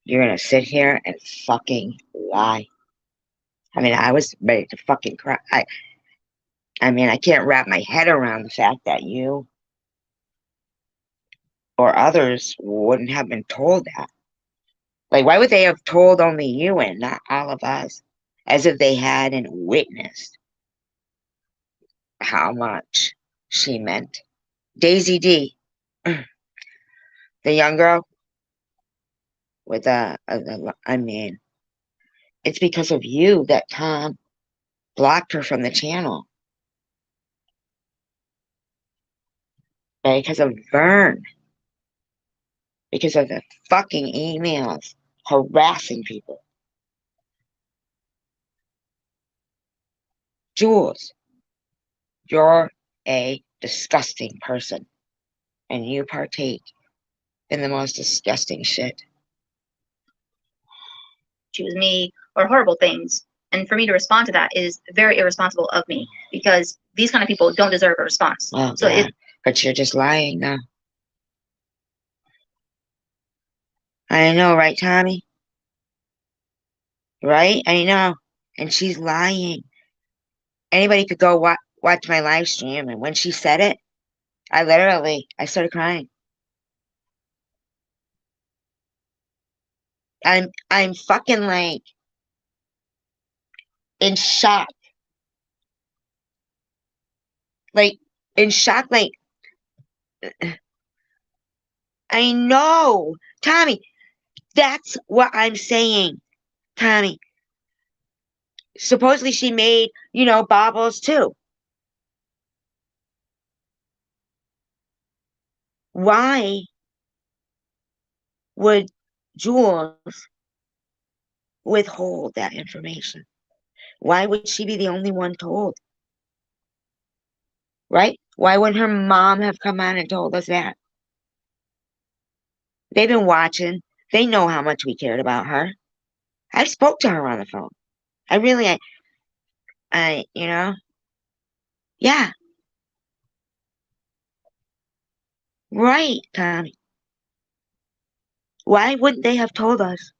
You're gonna sit here and fucking lie? I mean, I was ready to fucking cry. I mean, I can't wrap my head around the fact that you or others wouldn't have been told that. Like, why would they have told only you and not all of us? As if they hadn't witnessed how much she meant. Daisy D, the young girl with I mean, it's because of you that Tom blocked her from the channel. Because of Vern. Because of the fucking emails harassing people. Jules, you're a disgusting person. And you partake in the most disgusting shit. choose me or horrible things. And for me to respond to that is very irresponsible of me, because these kind of people don't deserve a response. Well, So yeah, but you're just lying now. I know, right, Tommy? Right? I know. And she's lying. Anybody could go watch my live stream, and when she said it, I started crying. I'm fucking like in shock. Like in shock, like I know. Tommy, that's what I'm saying. Tommy. Supposedly she made, baubles too. Why would Jules withhold that information? Why would she be the only one told? Right? Why wouldn't her mom have come on and told us that? They've been watching. They know how much we cared about her. I spoke to her on the phone. I really, yeah, right, Tommy. Why wouldn't they have told us?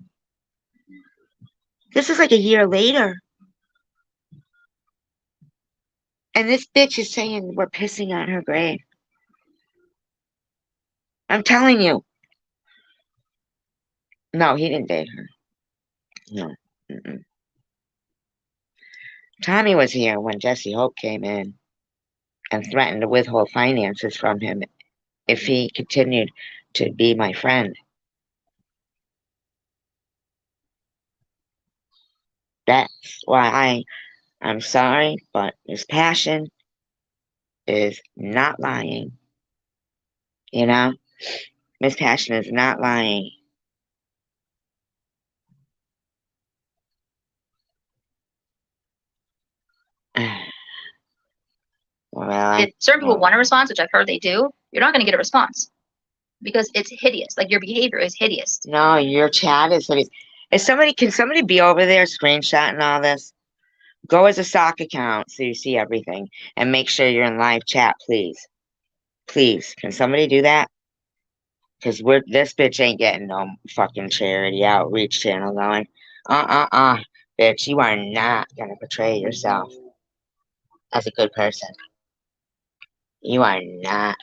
This is like a year later. And this bitch is saying we're pissing on her grave. I'm telling you. No, he didn't date her. No. Mm-mm. Tommy was here when Jesse Hope came in and threatened to withhold finances from him if he continued to be my friend. That's why I'm sorry, but Miss Passion is not lying. Miss Passion is not lying. Well, if certain people want a response, which I've heard they do, you're not going to get a response because it's hideous. Like your behavior is hideous. No, your chat is hideous. Can somebody be over there screenshotting all this? Go as a stock account so you see everything and make sure you're in live chat, please. Please, can somebody do that? Because this bitch ain't getting no fucking charity outreach channel going. Bitch, you are not gonna portray yourself as a good person. You are not.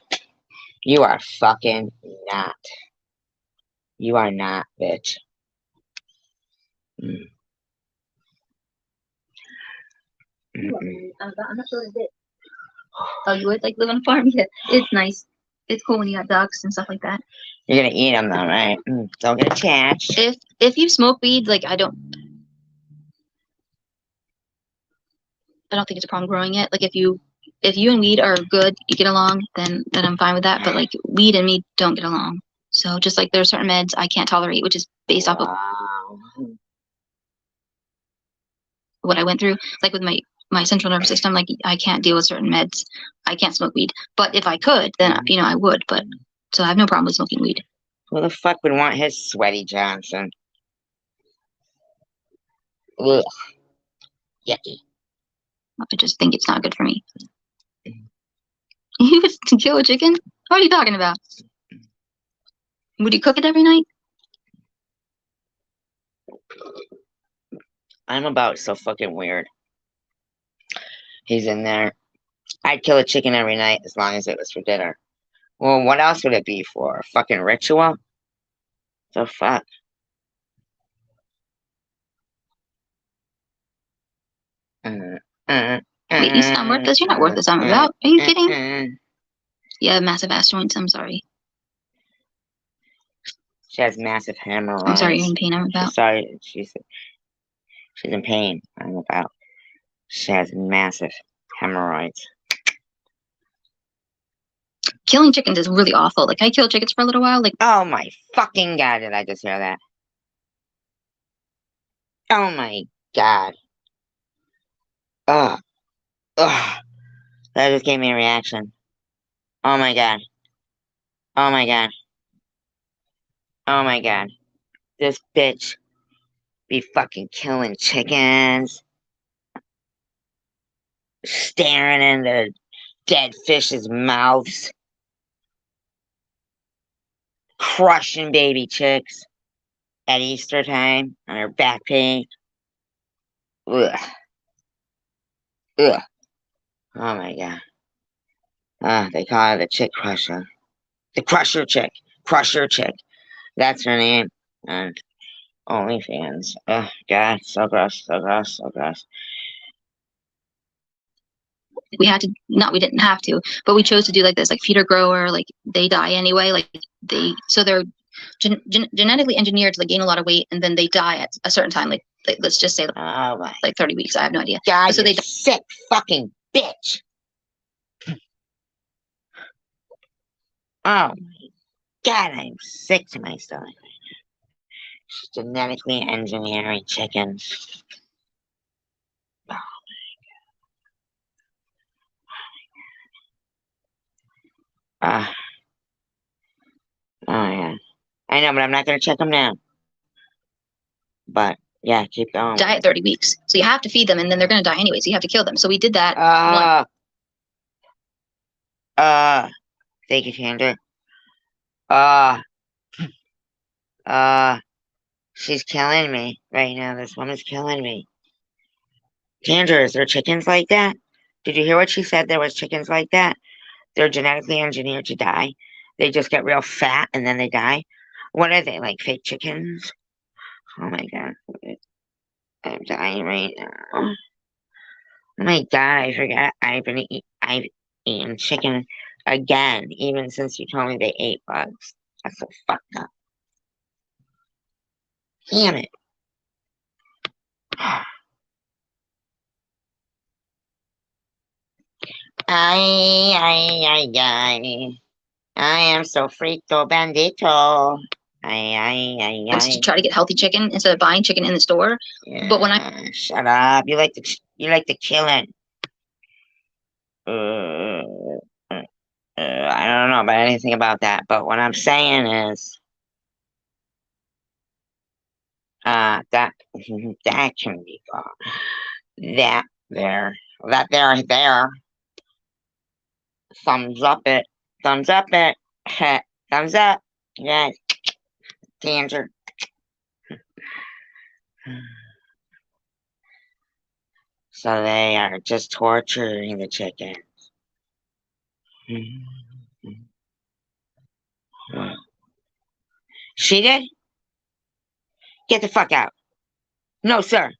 You are fucking not. You are not, bitch. Mm. I'm not sure I did. Oh, you would like live on a farm? Yeah, it's nice. It's cool when you got ducks and stuff like that. You're gonna eat them though, right? Don't get attached. If you smoke weed, like I don't. don't think it's a problem growing it. Like if you and weed are good, you get along, then I'm fine with that. But like weed and me don't get along. So just like there's certain meds I can't tolerate, which is based off of what I went through. Like with my central nervous system, like I can't deal with certain meds. I can't smoke weed. But if I could, then I would. But so I have no problem with smoking weed. Who the fuck would want his sweaty Johnson? Ugh. Yucky. I just think it's not good for me. You would kill a chicken? What are you talking about? Would you cook it every night? I'm about so fucking weird. He's in there. I'd kill a chicken every night as long as it was for dinner. Well, what else would it be for? A fucking ritual? The fuck? Wait, you sound worthless? You're not worthless, I'm about. Are you kidding? Yeah, massive ass joints, I'm sorry. She has massive hemorrhoids. I'm sorry, you're in pain, I'm about. She's sorry, she's in pain, I'm about. She has massive hemorrhoids. Killing chickens is really awful. Like, I killed chickens for a little while. Like, oh my fucking god, did I just hear that? Oh my god. Ugh. Ugh. That just gave me a reaction. Oh my god. Oh my god. Oh my god. This bitch be fucking killing chickens. Staring into dead fish's mouths. Crushing baby chicks at Easter time on her back page. Ugh. Ugh. Oh my god. They call her the chick crusher. The crusher chick. Crusher chick. That's her name. And OnlyFans. Oh god, so gross, so gross, so gross. We had to, we didn't have to, but we chose to do like this, like feeder grower, like they die anyway, like so they're genetically engineered to like gain a lot of weight, and then they die at a certain time, like let's just say like 30 weeks. I have no idea. God, so they sick fucking bitch. Oh my god, I'm sick to my stomach. She's genetically engineering chickens. Oh my god. Oh yeah. I know, but I'm not gonna check them now. But yeah, keep going. Die at 30 weeks. So you have to feed them, and then they're gonna die anyway, so you have to kill them. So we did that. Thank you, Tander. She's killing me right now. This woman's killing me. Tander, is there chickens like that? Did you hear what she said? There was chickens like that? They're genetically engineered to die. They just get real fat and then they die. What are they, like fake chickens? Oh my god. I'm dying right now. Oh my god, I forgot I've eaten chicken again, even since you told me they ate bugs. That's so fucked up. Damn it. I am so frito bandito. To try to get healthy chicken instead of buying chicken in the store. Yeah, but when shut up. You like to kill it. I don't know about anything about that, but what I'm saying is that can be gone. That there. Thumbs up it. Thumbs up it. Thumbs up. Yes. Danger. So they are just torturing the chickens. She did? Get the fuck out. No, sir.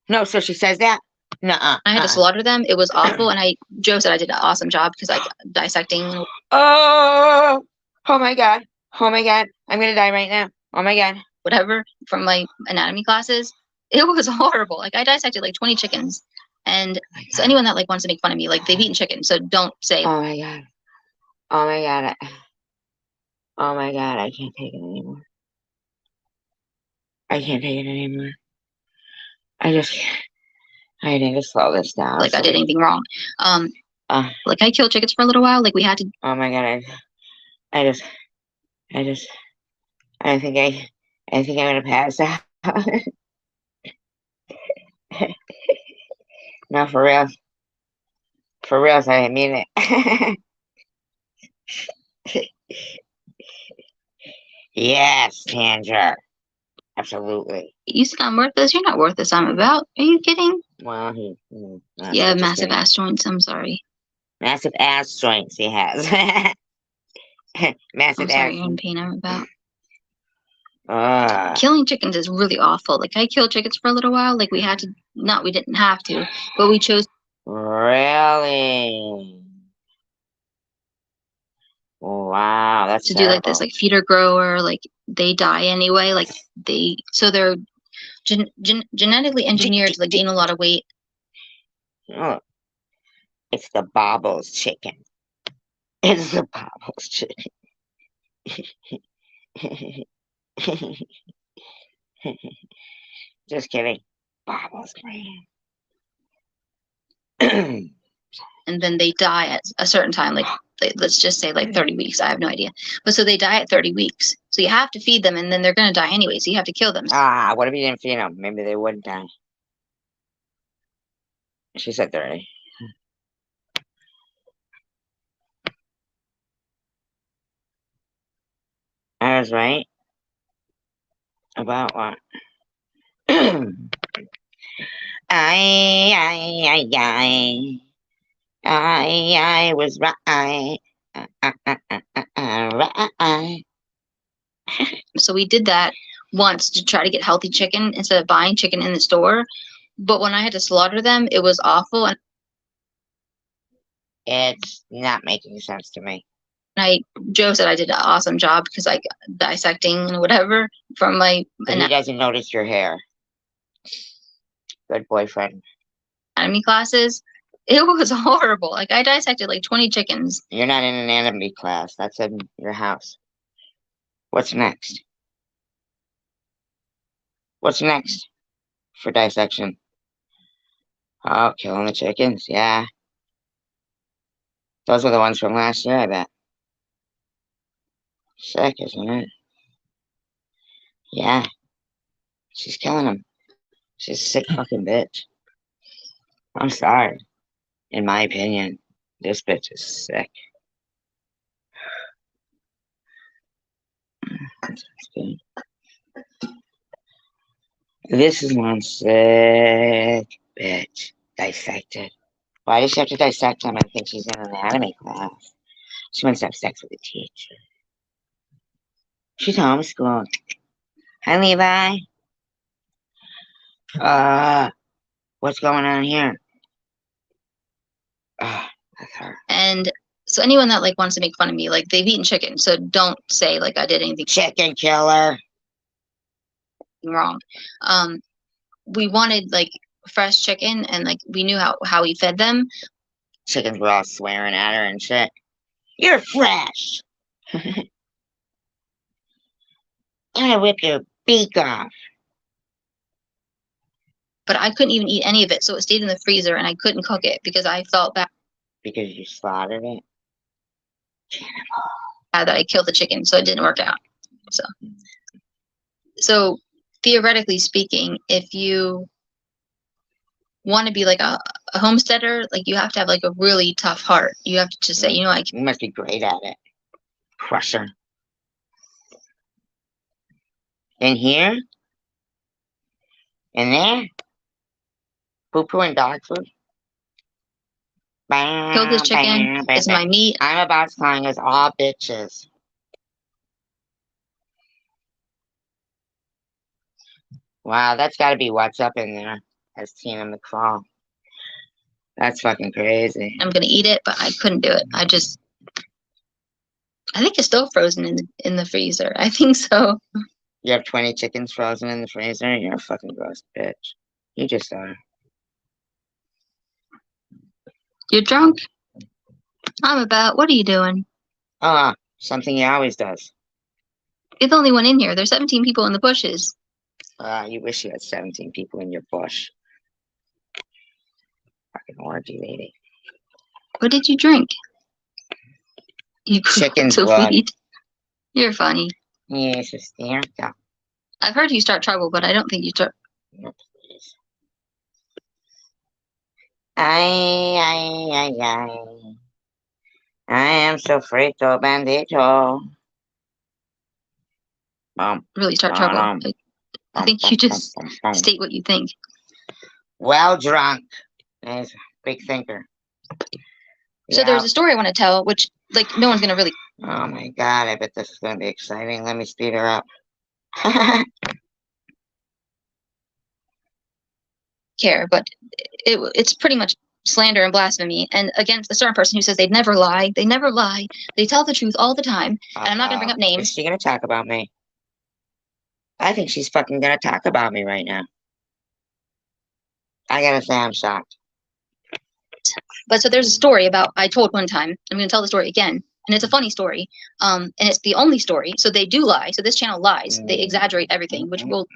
No, sir, she says that? Nuh-uh. I had to slaughter them. It was awful, and Joe said I did an awesome job because dissecting. Oh my god. Oh my god. I'm gonna die right now. Oh my god. Whatever from my anatomy classes. It was horrible. Like I dissected like 20 chickens. And so anyone that like wants to make fun of me, like they've eaten chicken, so don't say. Oh my god. Oh my god. Oh my god, I can't take it anymore. I can't take it anymore. I need to slow this down. Like I did anything wrong. Like I killed chickens for a little while. Like we had to. Oh my god, I think I'm gonna pass out. No, for real. For real, I mean it. Yes, Tanger. Absolutely. You think I'm worthless? You're not worthless. I'm about. Are you kidding? Well, yeah, massive ass joints. I'm sorry. Massive ass joints he has. Massive I'm sorry, ass. you're in pain. I'm about. Killing chickens is really awful. Like I killed chickens for a little while. Like we had to. Not we didn't have to, but we chose. Really? Wow, that's to terrible. do like this like feeder grower. Like they die anyway. Like they're genetically engineered to like gain a lot of weight. Oh, it's the Bobbles chicken. It's the Bobbles chicken. Just kidding. Bobbles brand. And then they die at a certain time, like let's just say like 30 weeks. I have no idea. But so they die at 30 weeks. So you have to feed them and then they're going to die anyway. So you have to kill them. What if you didn't feed them? Maybe they wouldn't die. She said 30. I was right. About what? I was right. Right. So we did that once to try to get healthy chicken instead of buying chicken in the store. But when I had to slaughter them, it was awful. And it's not making sense to me. Joe said I did an awesome job because I dissecting and whatever from my. But he doesn't notice your hair. Good boyfriend. Anatomy classes. It was horrible. Like I dissected like 20 chickens. You're not in an anatomy class. That's in your house. What's next? What's next for dissection? Oh, killing the chickens. Yeah. Those were the ones from last year, I bet. Sick, isn't it? Yeah. She's killing them. She's a sick fucking bitch. I'm sorry. In my opinion, this bitch is sick. This is one sick bitch. Dissected. Why does she have to dissect him? I think she's in an anatomy class. She wants to have sex with a teacher. She's homeschooled. Hi, Levi. What's going on here? That's her. And so anyone that like wants to make fun of me, like they've eaten chicken, so don't say like I did anything. Chicken killer. Wrong. We wanted like fresh chicken, and like we knew how we fed them. Chickens were all swearing at her and shit. You're fresh. I'm gonna rip your beak off. But I couldn't even eat any of it, so it stayed in the freezer, and I couldn't cook it because I felt bad. Because you slaughtered it? That I killed the chicken, so it didn't work out. So theoretically speaking, if you want to be like a homesteader, like you have to have like a really tough heart. You have to just say, you know, like you must be great at it. Crusher. In here? In there? Poo-poo and dog food? Kill this chicken. It's my meat. I'm about calling us all bitches. Wow, that's gotta be what's up in there. As Tina McFall. That's fucking crazy. I'm gonna eat it, but I couldn't do it. I think it's still frozen in the freezer. I think so. You have 20 chickens frozen in the freezer? You're a fucking gross bitch. You just are. You're drunk? I'm about. What are you doing? Something he always does. You're the only one in here. There's 17 people in the bushes. You wish you had 17 people in your bush. Fucking orgy lady. What did you drink? You Chicken's blood. Weed. You're funny. Yes, it's there. I've heard you start trouble, but I don't think you start. No, please. Ay. I am so frito bandito. Really start trouble. I think you just state what you think. Well drunk. He's a big thinker. So there's a story I want to tell, which, like, no one's going to really... Oh, my God. I bet this is going to be exciting. Let me speed her up. care, but it's pretty much slander and blasphemy, and against a certain person who says they'd never lie. They never lie. They tell the truth all the time, and I'm not going to bring up names. Is she going to talk about me? I think she's fucking going to talk about me right now. I gotta say, I'm shocked. But so there's a story about, I told one time, I'm going to tell the story again, and it's a funny story, and it's the only story, so they do lie. So this channel lies. They exaggerate everything, which will...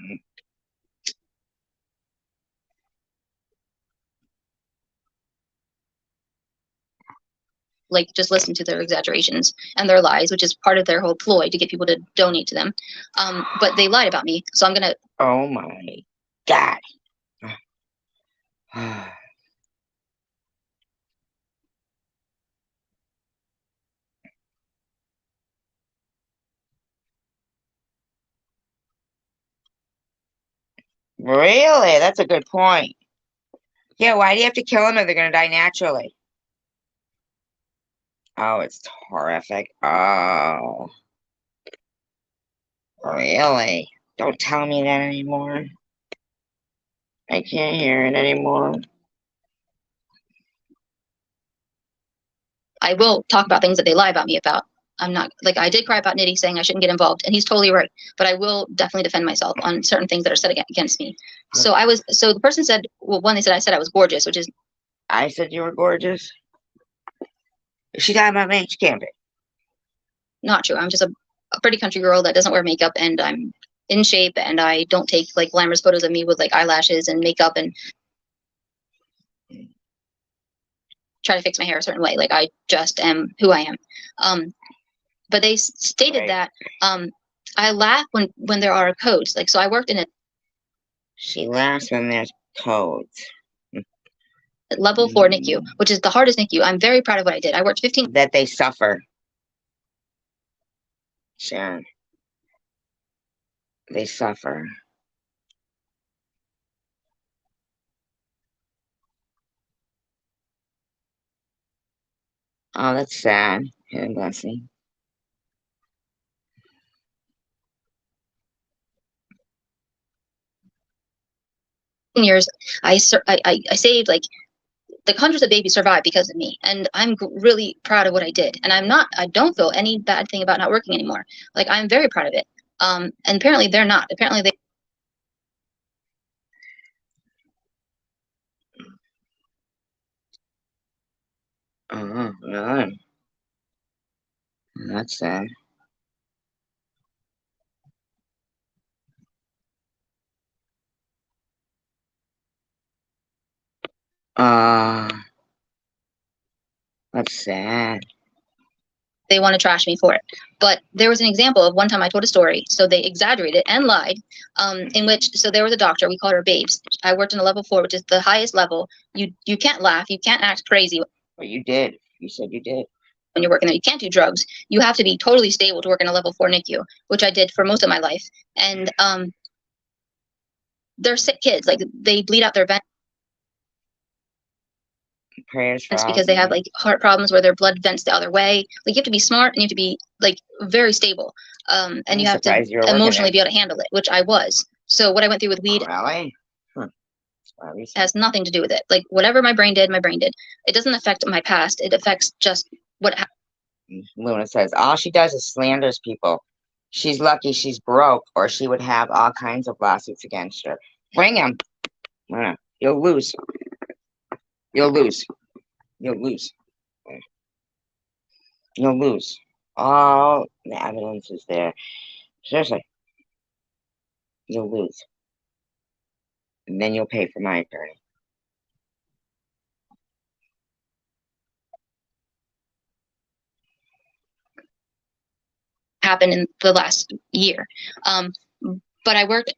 Like, just listen to their exaggerations and their lies, which is part of their whole ploy to get people to donate to them. But they lied about me, so I'm going to... Oh, my God. Really? That's a good point. Yeah, why do you have to kill them if they're going to die naturally? Oh, it's horrific. Oh. Really? Don't tell me that anymore. I can't hear it anymore. I will talk about things that they lie about me about. I'm not, like, I did cry about Nitty saying I shouldn't get involved, and he's totally right. But I will definitely defend myself on certain things that are said against me. So the person said, well, one, they said I said I was gorgeous, which is... I said you were gorgeous? Is she talking about me? She can't be. Not true. I'm just a pretty country girl that doesn't wear makeup, and I'm in shape, and I don't take, like, glamorous photos of me with, like, eyelashes and makeup and try to fix my hair a certain way. Like, I just am who I am. But they stated that I laugh when there are codes. Like, so I worked in a... She laughs when there's codes. Level 4 NICU, which is the hardest NICU. I'm very proud of what I did. I worked 15... That they suffer. Sharon. They suffer. Oh, that's sad. Hidden blessing. Years, I saved, like, the hundreds of babies survived because of me, and I'm really proud of what I did. And I don't feel any bad thing about not working anymore. Like, I'm very proud of it. And apparently they're not. Apparently they... Oh, really? That's sad. That's sad. They want to trash me for it. But there was an example of one time I told a story, so they exaggerated and lied, in which, so there was a doctor, we called her Babes. I worked in a level 4, which is the highest level. You can't laugh, you can't act crazy. But you did. You said you did. When you're working there, you can't do drugs. You have to be totally stable to work in a level 4 NICU, which I did for most of my life. And they're sick kids, like, they bleed out their vents. Prayers for because they have, like, heart problems where their blood vents the other way. Like, you have to be smart, and you have to be, like, very stable. And you have to emotionally be able to handle it, which I was. So what I went through with weed has nothing to do with it. Like, whatever my brain did, it doesn't affect my past. It affects just what happened. Luna says all she does is slanders people. She's lucky she's broke, or she would have all kinds of lawsuits against her. Bring him. You'll lose. You'll lose. You'll lose. You'll lose. All the evidence is there. Seriously, you'll lose. And then you'll pay for my attorney. Happened in the last year. But I worked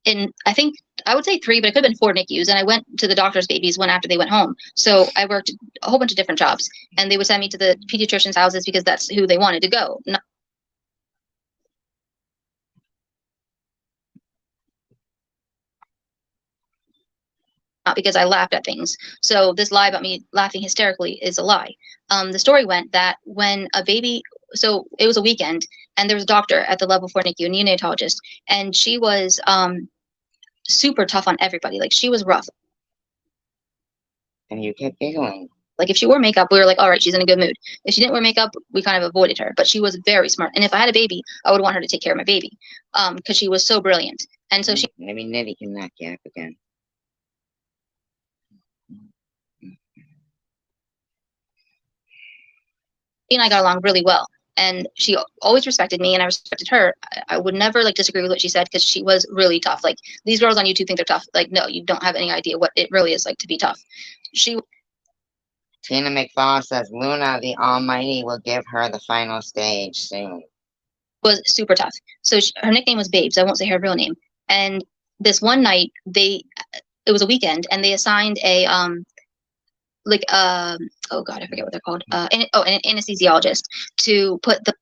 in, I think, I would say 3, but it could have been 4 NICUs. And I went to the doctor's babies one after they went home. So I worked a whole bunch of different jobs. And they would send me to the pediatrician's houses because that's who they wanted to go. Not because I laughed at things. So this lie about me laughing hysterically is a lie. The story went that when a baby, so it was a weekend, and there was a doctor at the level 4 NICU, a neonatologist, and she was super tough on everybody. Like, she was rough. And you kept giggling. Like, if she wore makeup, we were like, all right, she's in a good mood. If she didn't wear makeup, we kind of avoided her. But she was very smart. And if I had a baby, I would want her to take care of my baby, because she was so brilliant. And so she. Maybe Nitty can knock you up again. And I got along really well, and she always respected me, and I respected her. I would never like disagree with what she said because she was really tough. Like, these girls on YouTube think they're tough. Like, no, you don't have any idea what it really is like to be tough. She. Tina McFall says Luna the Almighty will give her the final stage soon. Was super tough. So her nickname was Babes. I won't say her real name. And this one night, it was a weekend, and they assigned a oh god, I forget what they're called. An anesthesiologist to put the.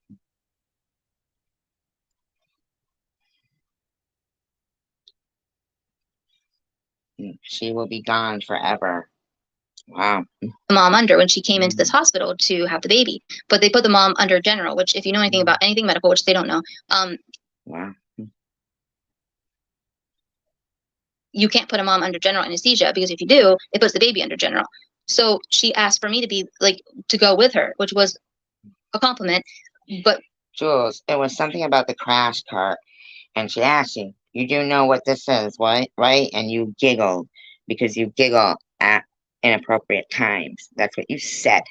She will be gone forever. Wow. Mom under when she came into this hospital to have the baby, but they put the mom under general, which, if you know anything about anything medical, which they don't know, wow. You can't put a mom under general anesthesia, because if you do, it puts the baby under general. So she asked for me to be to go with her, which was a compliment. But Jules, it was something about the crash cart, and she asked you do know what this is, right? And you giggled because you giggle at inappropriate times. That's what you said.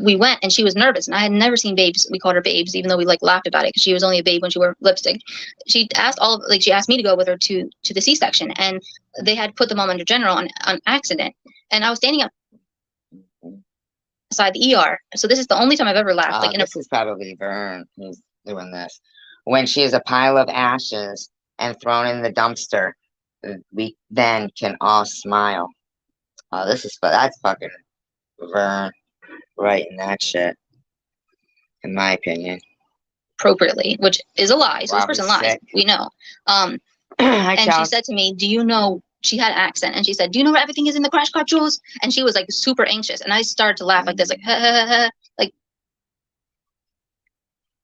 We went, and she was nervous, and I had never seen Babes. We called her Babes, even though we laughed about it because she was only a babe when she wore lipstick. She asked she asked me to go with her to the C-section, and they had put the mom under general on accident, and I was standing up beside the ER. So this is the only time I've ever laughed. This is probably Vern who's doing this. When she is a pile of ashes and thrown in the dumpster, we then can all smile. Oh, that's fucking Vern writing that shit, in my opinion. Appropriately, which is a lie. So this person lies. We know. And she said to me, do you know, she had an accent, and she said, do you know where everything is in the crash cart, Jules? And she was super anxious, and I started to laugh like this, like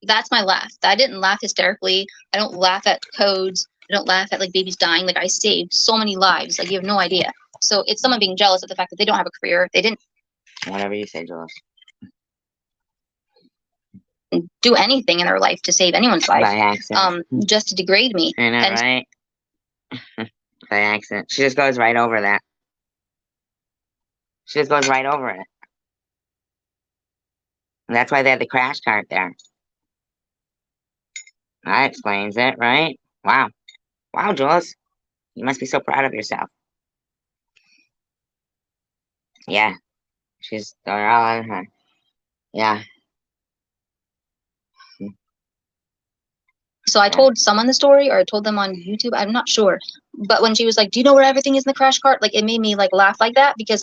that's my laugh. I didn't laugh hysterically. I don't laugh at codes. I don't laugh at babies dying. I saved so many lives. You have no idea. So it's someone being jealous of the fact that they don't have a career. They didn't. Whatever you say, Jules. Do anything in their life to save anyone's life. By accident. Just to degrade me. I know, right? By accident. She just goes right over that. She just goes right over it. And that's why they had the crash cart there. That explains it, right? Wow. Wow, Jules. You must be so proud of yourself. Yeah. They're all on her. Yeah. So I told someone the story, or I told them on YouTube. I'm not sure. But when she was like, do you know where everything is in the crash cart? It made me laugh like that, because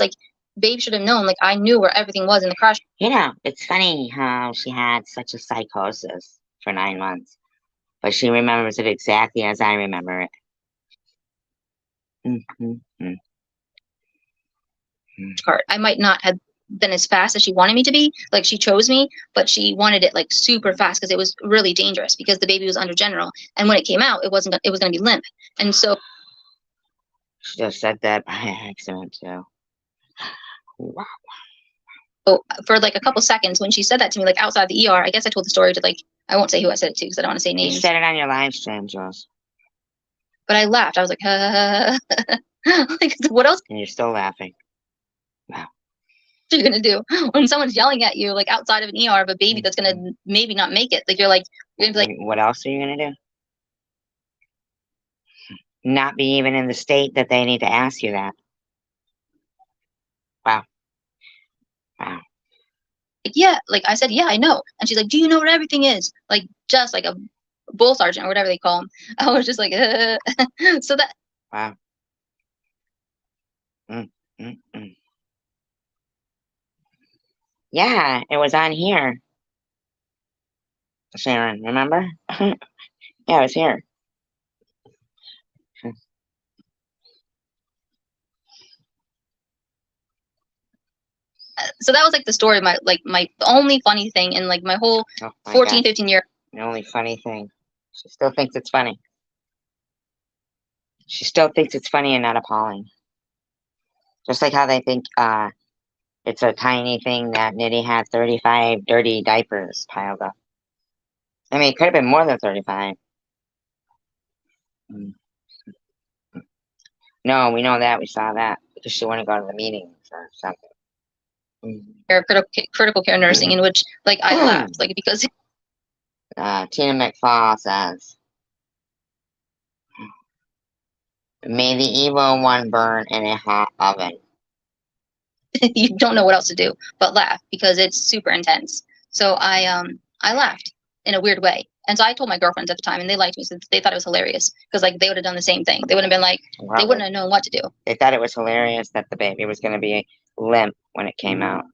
Babe should have known. I knew where everything was in the crash. It's funny how she had such a psychosis for 9 months, but she remembers it exactly as I remember it. Cart. I might not have been as fast as she wanted me to be. She chose me, but she wanted it super fast because it was really dangerous, because the baby was under general, and when it came out, it was going to be limp. And so she just said that by accident too. Wow. So for a couple seconds, when she said that to me, outside the ER, I guess I told the story to I won't say who I said it to because I don't want to say names. You said it on your live stream, Jules. But I laughed. I was like, ha, ha, ha. Like, what else And you're still laughing. are you gonna do when someone's yelling at you, like outside of an ER of a baby that's gonna maybe not make it? Like, you're gonna be like, what else are you gonna do? Not be even in the state that they need to ask you that. Wow. Wow. yeah, like I said, yeah, I know. And she's like, do you know what everything is? Like, just like a bull sergeant or whatever they call him. I was just like, so that. Wow. Yeah, it was on here. Sharon, remember? Yeah, it was here. So that was like the story of my the only funny thing in like my whole 14, 15 years. The only funny thing. She still thinks it's funny. She still thinks it's funny and not appalling. Just like how they think it's a tiny thing that Nitty had 35 dirty diapers piled up. I mean, it could have been more than 35. No, we know that. We saw that because she wanted to go to the meetings or something. Critical care nursing, in which like I laughed like because Tina McFall says, "May the evil one burn in a hot oven." you don't know what else to do but laugh because it's super intense. So I laughed in a weird way. And so I told my girlfriends at the time, and they liked me, so they thought it was hilarious because like they would have done the same thing. They wouldn't have been like, they wouldn't have known what to do. They thought it was hilarious that the baby was going to be limp when it came out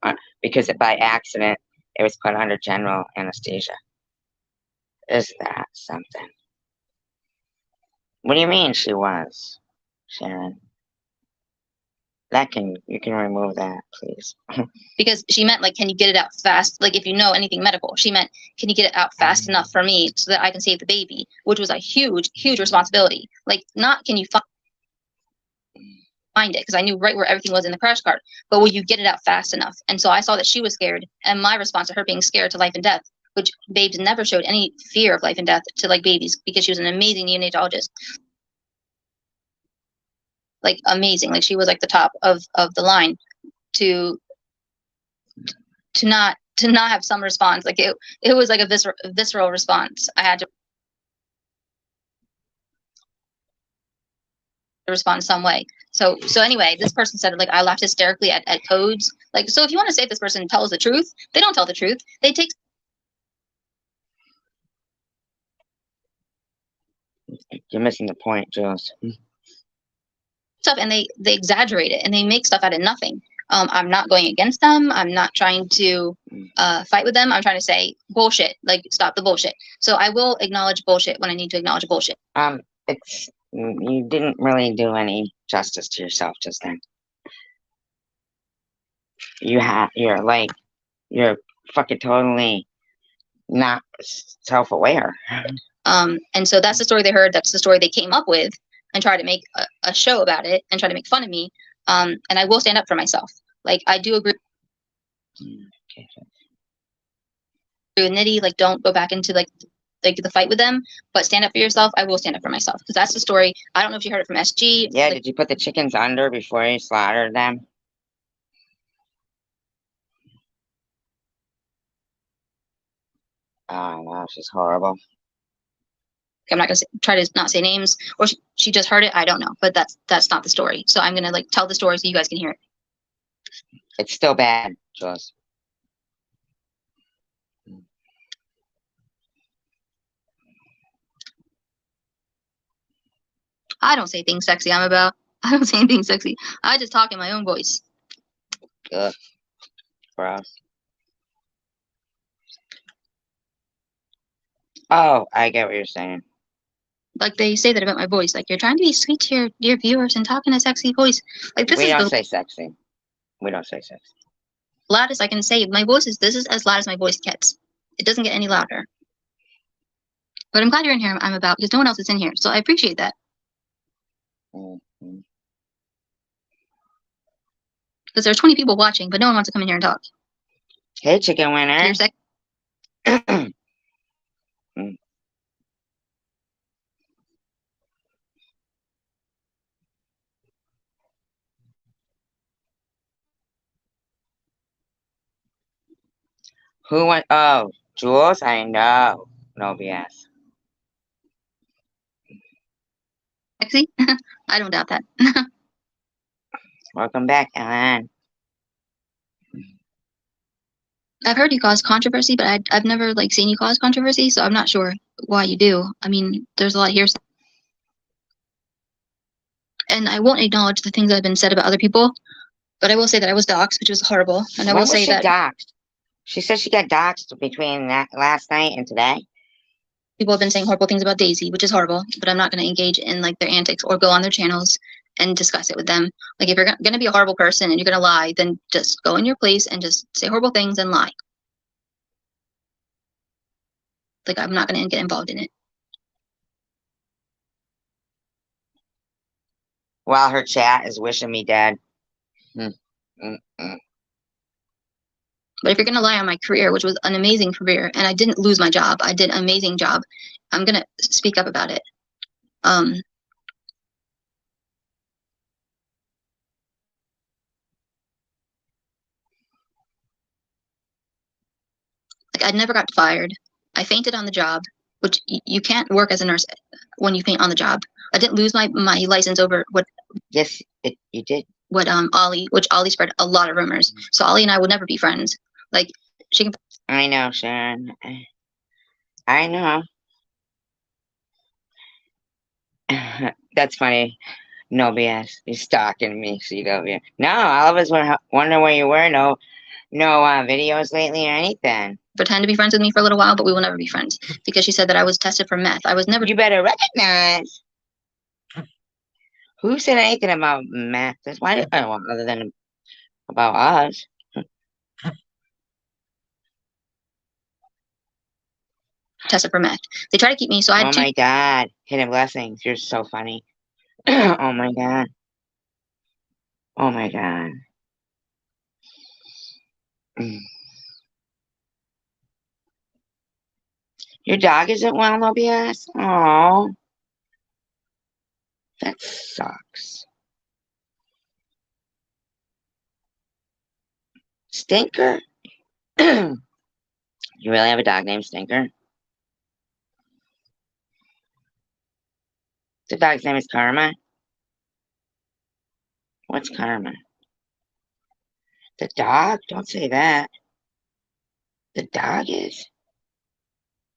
because by accident it was put under general anesthesia. Is that something? What do you mean she was, Sharon? You can remove that, please. Because she meant like, can you get it out fast? Like, if you know anything medical, she meant, can you get it out fast enough for me so that I can save the baby? Which was a huge, huge responsibility. Like, not can you find it, because I knew right where everything was in the crash cart, but will you get it out fast enough? And so I saw that she was scared, and my response to her being scared to life and death, which babes never showed any fear of life and death to like babies because she was an amazing neonatologist. Like amazing, like she was like the top of the line to not have some response. Like it was like a visceral response. I had to respond some way. So anyway, this person said like I laughed hysterically at codes. Like, so if you want to say if this person tells the truth, they don't tell the truth. They take You're missing the point, Jules. stuff and they exaggerate it and they make stuff out of nothing. I'm not going against them. I'm not trying to fight with them. I'm trying to say bullshit, like stop the bullshit. So I will acknowledge bullshit when I need to acknowledge bullshit. You didn't really do any justice to yourself just then. You're fucking totally not self-aware. And so that's the story they heard. That's the story they came up with and try to make a show about it and try to make fun of me. And I will stand up for myself. Like, I do agree with Nitty, like, don't go back into like the fight with them, but stand up for yourself. I will stand up for myself because that's the story. I don't know if you heard it from SG. Yeah, did you put the chickens under before you slaughtered them? Oh, no, she's horrible. I'm not gonna try to not say names, or she just heard it. I don't know, but that's not the story. So I'm gonna like tell the story so you guys can hear it. It's still bad, Jules. I don't say things sexy. I don't say anything sexy. I just talk in my own voice. Ugh. Gross. Oh, I get what you're saying. Like they say that about my voice. Like, you're trying to be sweet to your viewers and talk in a sexy voice. Like, this we is don't say sexy. We don't say sexy. Loudest I can say. My voice is, this is as loud as my voice gets. It doesn't get any louder. But I'm glad you're in here. I'm about, because no one else is in here. So I appreciate that. Because there's 20 people watching, but no one wants to come in here and talk. Hey, chicken winner. Who went? Oh, Jules? I know. No BS. Sexy? I don't doubt that. Welcome back, Ellen. I've heard you cause controversy, but I've never like seen you cause controversy, so I'm not sure why you do. I mean, there's a lot here, and I won't acknowledge the things that have been said about other people, but I will say that I was doxxed, which was horrible, and I will say that doxxed? She said she got doxxed between that last night and today. People have been saying horrible things about Daisy, which is horrible, but I'm not going to engage in like their antics or go on their channels and discuss it with them. Like if you're going to be a horrible person and you're going to lie, then just go in your place and just say horrible things and lie. Like I'm not going to get involved in it. While her chat is wishing me dead. But if you're going to lie on my career, which was an amazing career, and I didn't lose my job, I did an amazing job, I'm going to speak up about it. Like I never got fired. I fainted on the job, which you can't work as a nurse when you faint on the job. I didn't lose my license over what. Yes, you did. What Ollie spread a lot of rumors. So Ollie and I would never be friends. Like she can. I know, Sharon. I know. That's funny. No BS. You're stalking me, CW. No, all of us were wondering where you were. No videos lately or anything. Pretend to be friends with me for a little while, but we will never be friends because she said that I was tested for meth. I was never. You better recognize. Who said anything about meth? That's why other than about us. Tested for meth. They try to keep me, so I had Oh my God. Hidden blessings. You're so funny. Oh my God. Oh my God. Your dog isn't well, no BS? Oh. That sucks. Stinker? You really have a dog named Stinker? The dog's name is Karma? What's Karma? The dog? Don't say that. The dog is?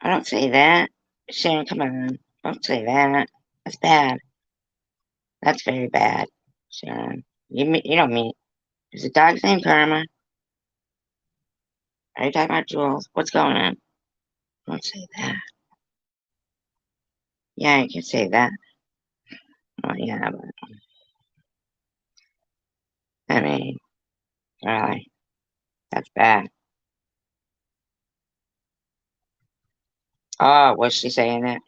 I don't say that. Sharon, come on. Don't say that. That's bad. That's very bad, Sharon. You don't mean... Is the dog's name Karma? Are you talking about Jules? What's going on? Don't say that. Yeah, you can say that. Oh, yeah, but... I mean... Really? That's bad. Oh, was she saying that?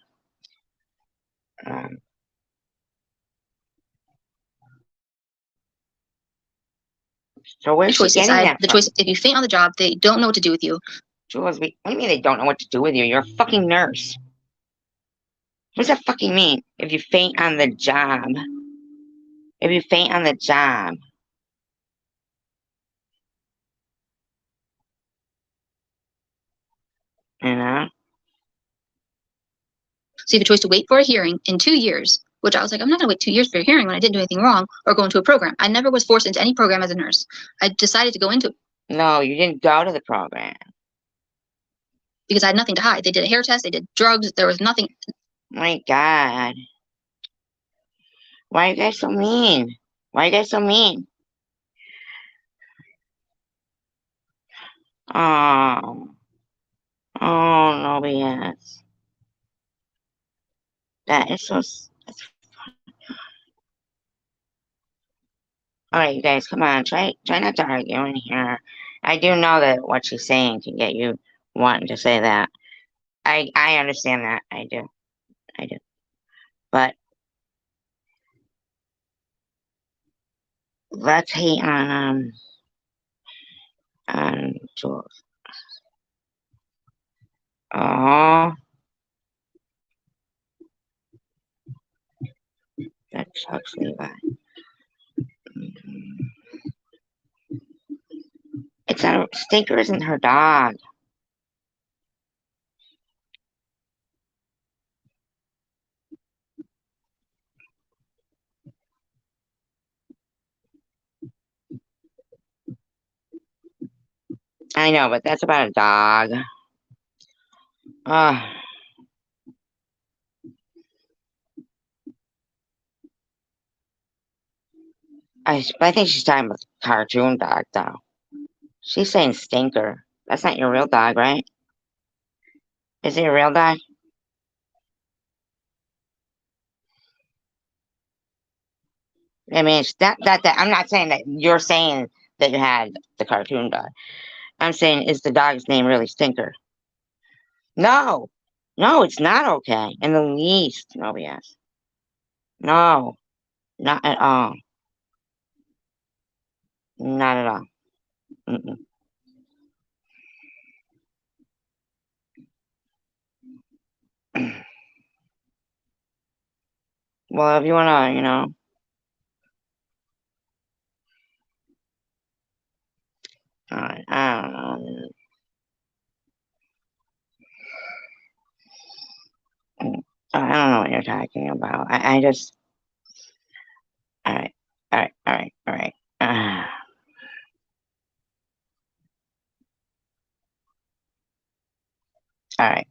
So where's she getting that from? choice, if you faint on the job, they don't know what to do with you. Jules, what do you mean they don't know what to do with you? You're a fucking nurse. What does that fucking mean? If you faint on the job. If you faint on the job. You know? So you have a choice to wait for a hearing in 2 years, which I was like, I'm not going to wait 2 years for a hearing when I didn't do anything wrong, or go into a program. I never was forced into any program as a nurse. I decided to go into it. No, you didn't go to the program. Because I had nothing to hide. They did a hair test. They did drugs. There was nothing. My God. Why are you guys so mean? Why are you guys so mean? Oh. Oh, no BS. That is so... Alright, you guys, come on. Try not to argue in here. I do know that what she's saying can get you wanting to say that. I understand that. I do. But let's hate on Jules. Oh, that sucks, Levi. It's not Stinker isn't her dog. I know, but that's about a dog. Uh, I think she's talking about the cartoon dog, though. She's saying stinker. That's not your real dog, right? Is it your real dog? I mean, it's that. I'm not saying that you're saying that you had the cartoon dog. I'm saying, is the dog's name really Stinker? No. No, it's not okay. In the least. No, yes. No. Not at all. Not at all. Mm-mm. Well, if you wanna, I don't know. I don't know what you're talking about. I just, all right, all right, all right, all right. All right.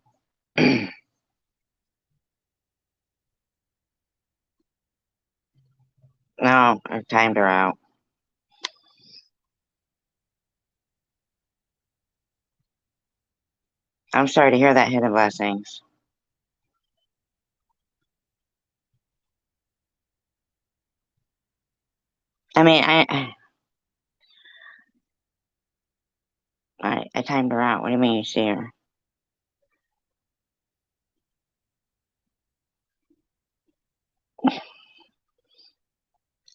No, I've timed her out. I'm sorry to hear that, Hidden Blessings. I mean, I timed her out. What do you mean you see her?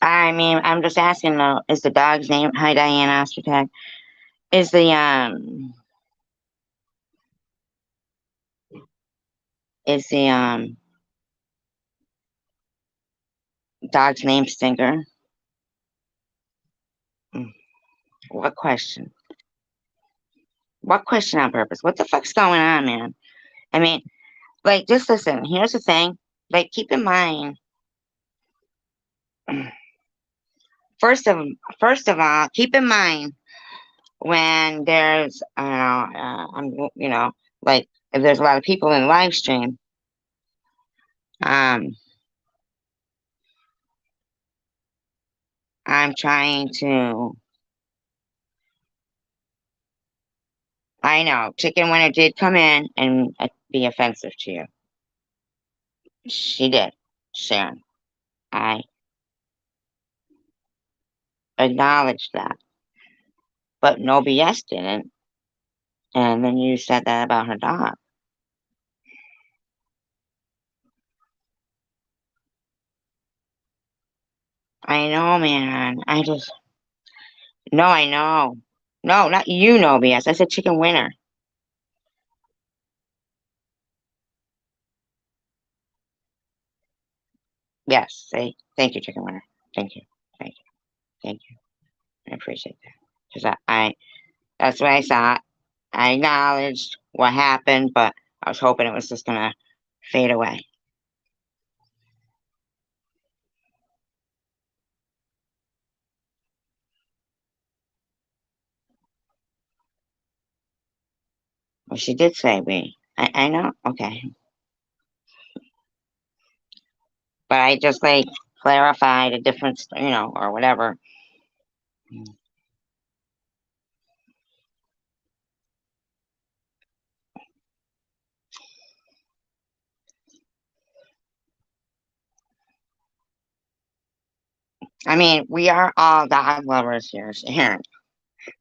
I mean, I'm just asking though, is the dog's name, hi Diane Ostertag, is the dog's name Stinker? Mm, what question? What question on purpose? What the fuck's going on, man? I mean, like, just listen, here's the thing. Like, keep in mind, first of first of all, keep in mind when there's like if there's a lot of people in the live stream, um I'm trying to I know Chicken Winner did come in and be offensive to you. She did, Sharon. I acknowledge that. But no BS didn't. And then you said that about her dog. I know, man. No, I know. No, not you know BS. I said Chicken Winner. Yes, say thank you, Chicken Winner. Thank you. Thank you. Thank you. I appreciate that. Because that's what I thought. I acknowledged what happened, but I was hoping it was just gonna fade away. Well, she did say we. I know. Okay. But I just like clarified a difference, or whatever. I mean, we are all dog lovers here.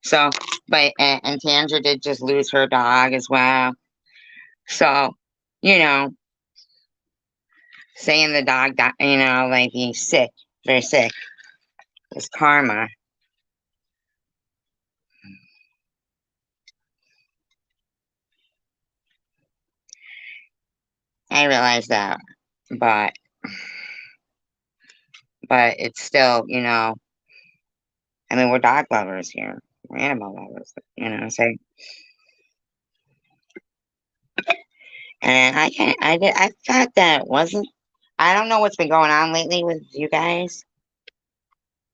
So, but and Tandra did just lose her dog as well. So, you know, saying the dog, like he's sick, very sick, is karma. I realize that, but it's still, I mean, we're dog lovers here, we're animal lovers, So, and I thought that it wasn't. I don't know what's been going on lately with you guys.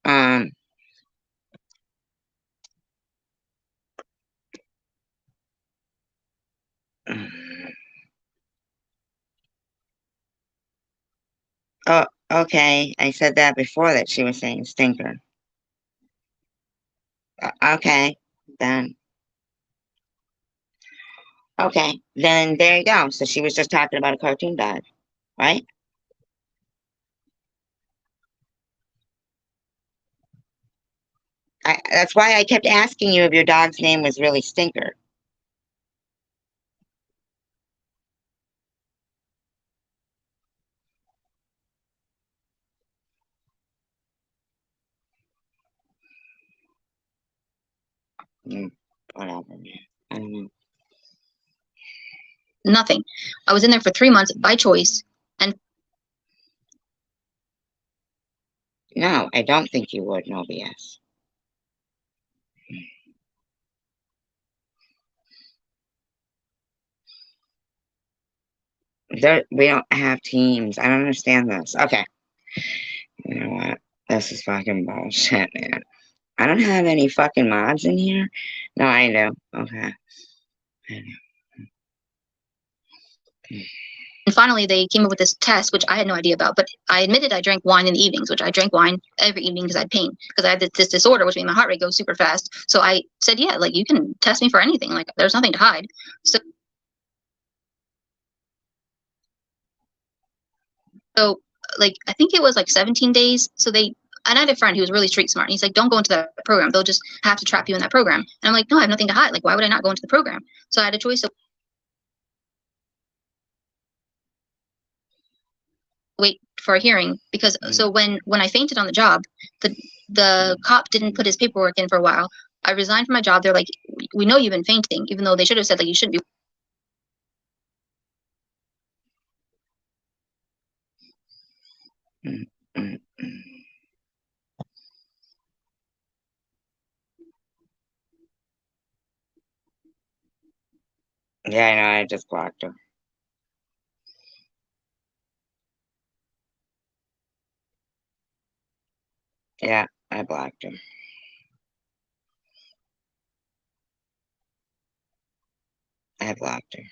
Um, Oh, okay. I said that before that she was saying stinker. Okay, then. Okay, then there you go. So she was just talking about a cartoon dog, right? That's why I kept asking you if your dog's name was really Stinker. Whatever, man. I don't know. Nothing. I was in there for 3 months by choice, and No, I don't think you would. No BS. We don't have teams. I don't understand this. Okay. You know what? This is fucking bullshit, man. I don't have any fucking mods in here. No, I do. Okay. I do. finally they came up with this test, which I had no idea about. But I admitted I drank wine in the evenings, which I drank wine every evening because I had pain, because I had this disorder, which made my heart rate go super fast. So I said, yeah, like you can test me for anything. Like there's nothing to hide. So like I think it was like 17 days. So and I had a friend who was really street smart. And he's like, don't go into that program. They'll just have to trap you in that program. And I'm like, no, I have nothing to hide. Like, why would I not go into the program? So I had a choice of wait for a hearing, because so when I fainted on the job, the cop didn't put his paperwork in for a while. I resigned from my job. They're like, we know you've been fainting, even though they should have said like you shouldn't be. Yeah, I know. I just blocked her. Yeah, I blocked her. I blocked her.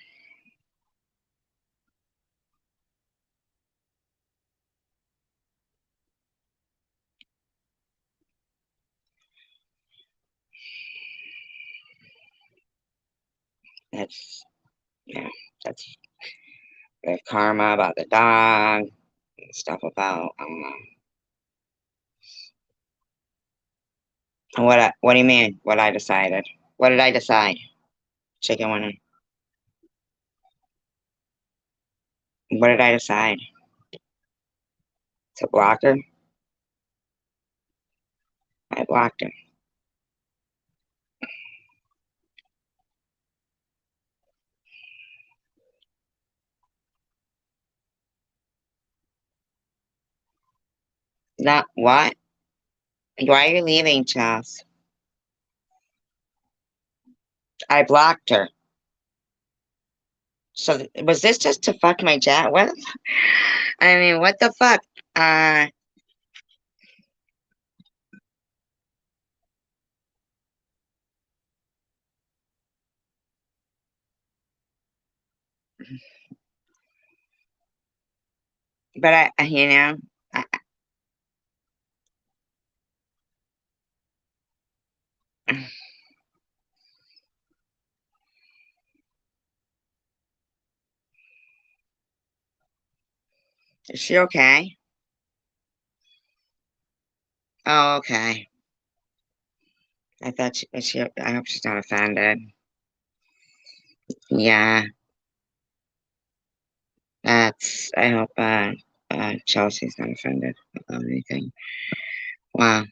That's, yeah, that's the karma about the dog, stuff about, what do you mean? What I decided? What did I decide? Chicken winner. What did I decide? To block her? I blocked her. Not what? Why are you leaving, Charles? I blocked her. So was this just to fuck my chat? What? I mean, what the fuck? Uh, but I, is she okay? Oh, okay. I thought I hope she's not offended. Yeah, I hope, Chelsea's not offended about anything. Wow.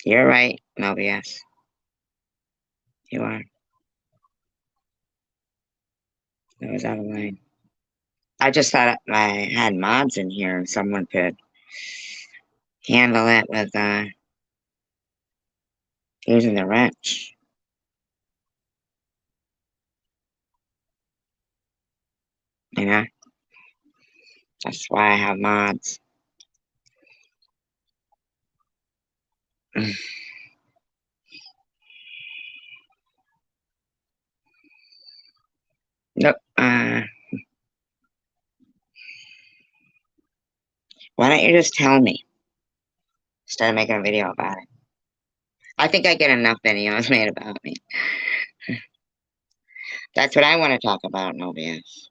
You're right, no BS. You are. That was out of line. I just thought I had mods in here and someone could handle it with, using the wrench. You know? That's why I have mods. Nope. Why don't you just tell me instead of making a video about it? I think I get enough videos made about me. That's what I want to talk about, no BS.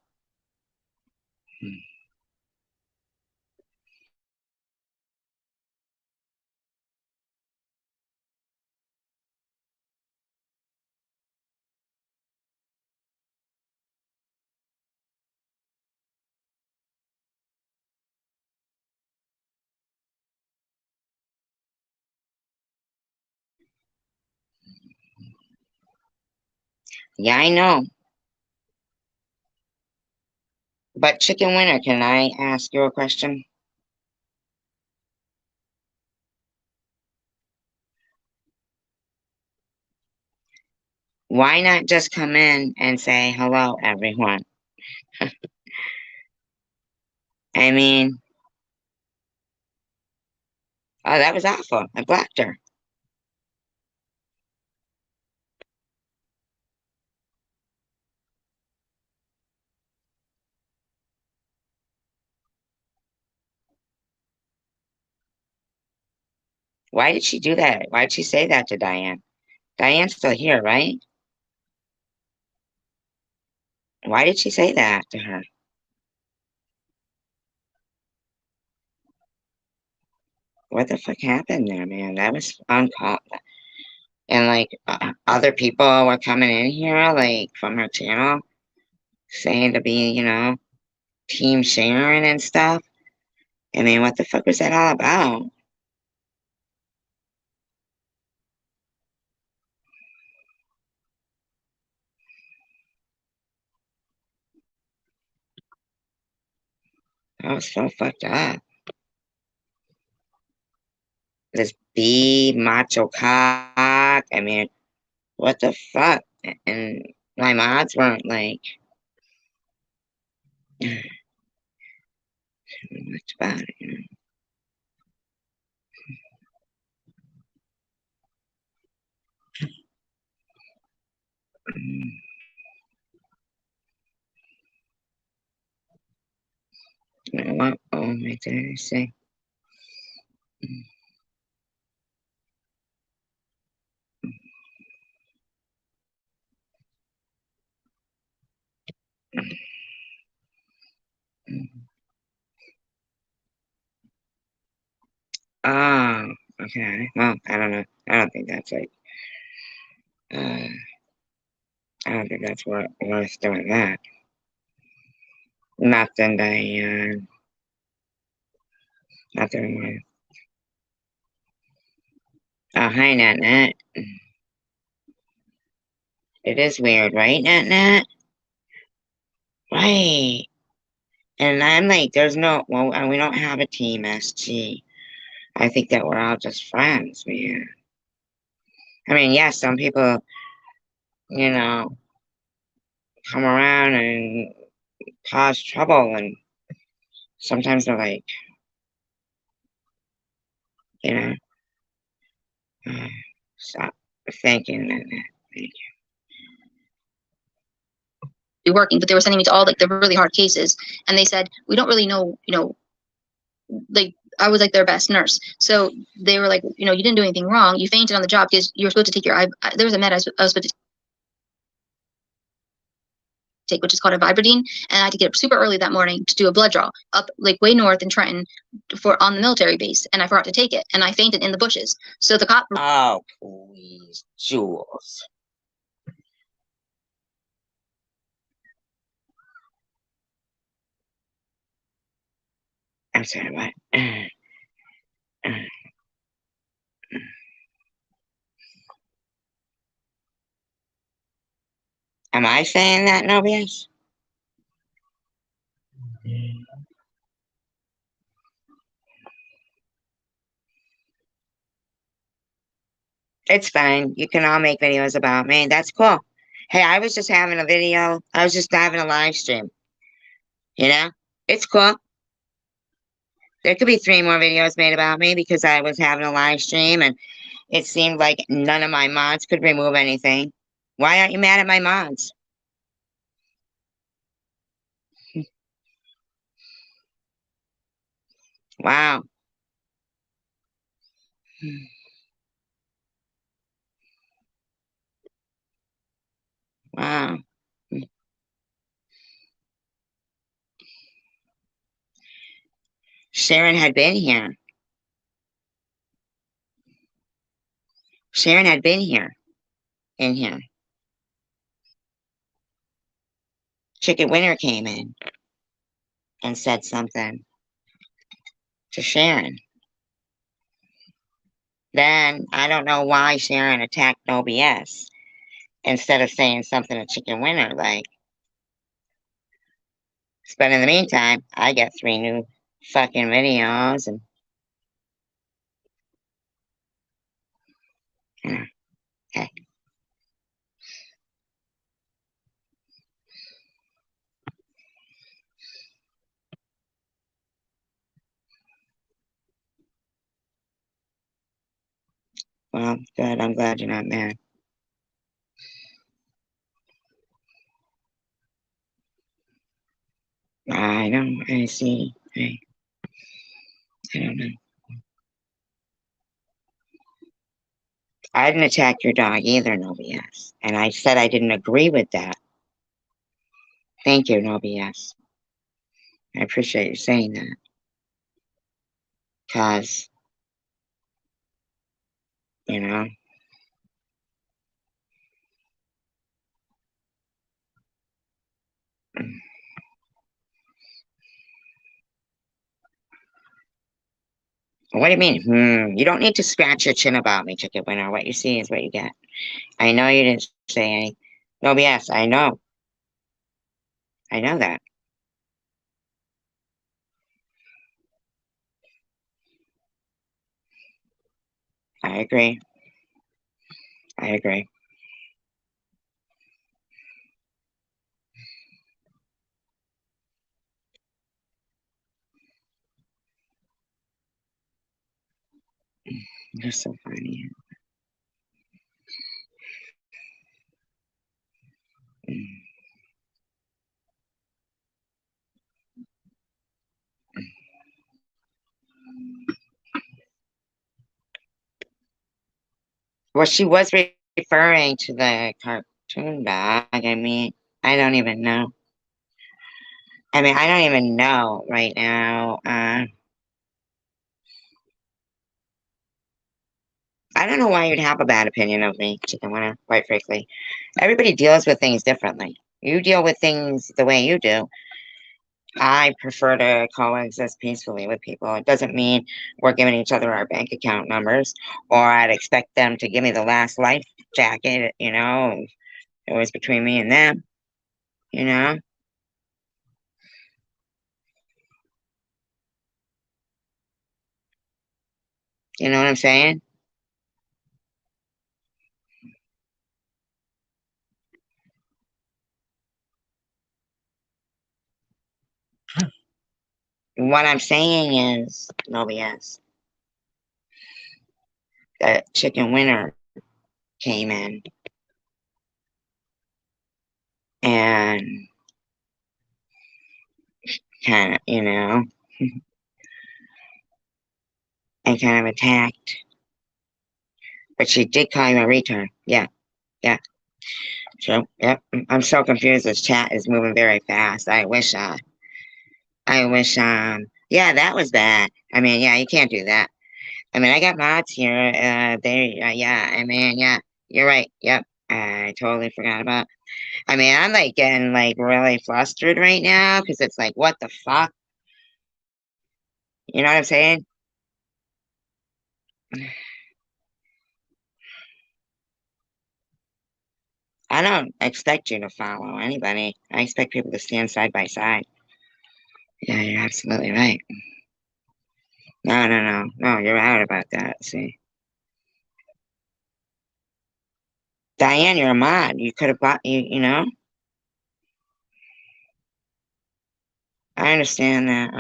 Yeah, I know. But Chicken Winner, can I ask you a question? Why not just come in and say, hello, everyone? I mean, oh, that was awful. I blocked her. Why did she do that? Why did she say that to Diane? Diane's still here, right? Why did she say that to her? What the fuck happened there, man? That was uncalled. And like other people were coming in here, like from her channel, saying to be, Team Sharon and stuff. I mean, what the fuck was that all about? That was so fucked up. This B macho cock. I mean, what the fuck? And my mods weren't like much about it. What? Oh, my did I say? Oh, okay. Well, I don't know. I don't think that's like, I don't think that's worth doing that. Nothing, Diane. Nothing. Oh, hi, Nat Nat. It is weird, right, Nat Nat? Right. And I'm like, there's no, well, and we don't have a team SG. I think that we're all just friends, man. I mean, yes, some people, you know, come around and cause trouble, and sometimes they're like, you know, stop. Thank you, Nat Nat. Thank you. Be working, but they were sending me to all like the really hard cases, and they said we don't really know, like I was like their best nurse, so they were like, you didn't do anything wrong, you fainted on the job because you were supposed to take your there was a med I was supposed to take, which is called a Vibradine, and I had to get up super early that morning to do a blood draw up like way north in Trenton on the military base, and I forgot to take it, and I fainted in the bushes. So the cop. Oh, please, Jules. I'm sorry, what? Am I saying that, Nobius? It's fine. You can all make videos about me. That's cool. Hey, I was just having a video. I was just having a live stream. It's cool. There could be 3 more videos made about me because I was having a live stream and It seemed like none of my mods could remove anything. Why aren't you mad at my mods? Wow. Wow. Sharon had been here. Sharon had been here, in here. Chicken Winter came in and said something to Sharon. Then, I don't know why Sharon attacked No BS instead of saying something to Chicken Winter, like, but in the meantime, I get 3 new fucking videos and okay. Well, good. I'm glad you're not mad. I know. I see. I don't know. I didn't attack your dog either, No BS. And I said I didn't agree with that. Thank you, No BS. I appreciate you saying that. Because, you know, what do you mean? You don't need to scratch your chin about me, Chicken Winner. What you see is what you get. I know you didn't say any. No BS. I know. I know that. I agree. I agree. You're so funny. Well, she was referring to the cartoon dog. I mean, I don't even know. I mean, I don't even know right now. I don't know why you'd have a bad opinion of me, Chicken Winner, quite frankly. Everybody deals with things differently. You deal with things the way you do. I prefer to coexist peacefully with people. It doesn't mean we're giving each other our bank account numbers, or I'd expect them to give me the last life jacket, you know. It was between me and them, you know. You know what I'm saying? What I'm saying is, no BS, that Chicken Winner came in and kind of, you know, and kind of attacked. But she did call you a retard. Yeah, yeah. So, yep. I'm so confused. This chat is moving very fast. Yeah, that was bad. I mean, yeah, you can't do that. I mean, I got mods here. Yeah, I mean, yeah, you're right. Yep. I totally forgot about. I mean, I'm like getting like really flustered right now because it's like, what the fuck? You know what I'm saying? I don't expect you to follow anybody. I expect people to stand side by side. Yeah, you're absolutely right. No, no, no, no, you're right about that. See, Diane, you're a mod. You could have bought you know. I understand that.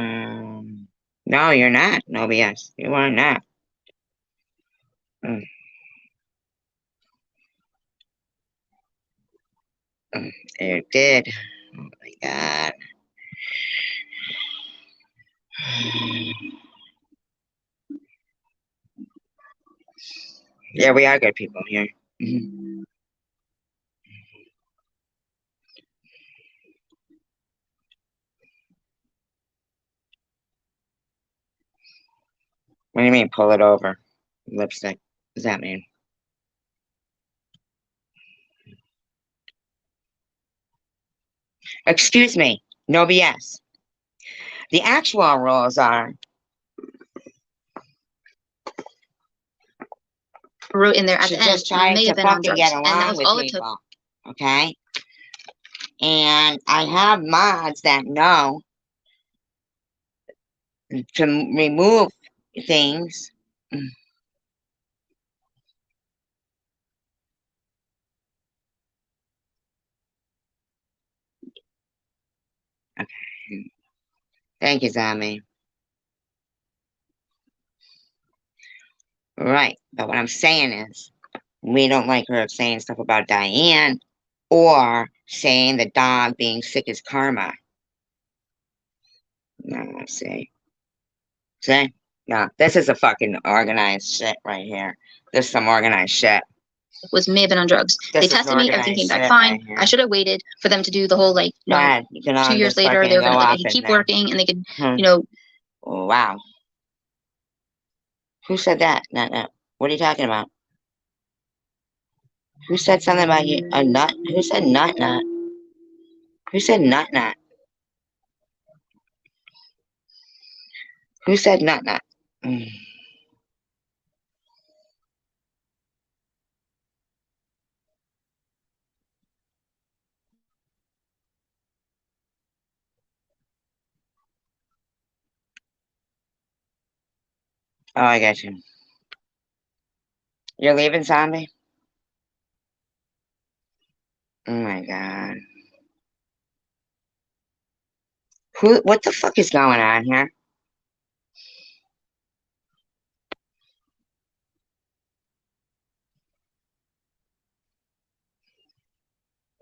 No, you're not. No BS. You are not. Mm. It did. Oh my God. Yeah, we are good people here. What do you mean, pull it over? Lipstick. What does that mean? Excuse me. No BS. The actual rules are wrote in there at she's the end, just trying may to have been on fucking drugs, get and that along was with all it took. people. Okay? And I have mods that know to remove things. Okay. Thank you, Zombie. Right. But what I'm saying is, we don't like her saying stuff about Diane or saying the dog being sick is karma. No, see. See? No, this is a fucking organized shit right here. This is some organized shit. Was may have been on drugs. They tested me, everything came back fine. Right, I should have waited for them to do the whole, like, you know, 2 years later they were gonna, like, I could keep working and they could, you know. Oh, wow. Who said that? No. What are you talking about? Who said something about you? A nut? Who said nut? Who said nut? Who said nut? Mm. Oh, I got you. You're leaving, Zombie? Oh my God. What the fuck is going on here?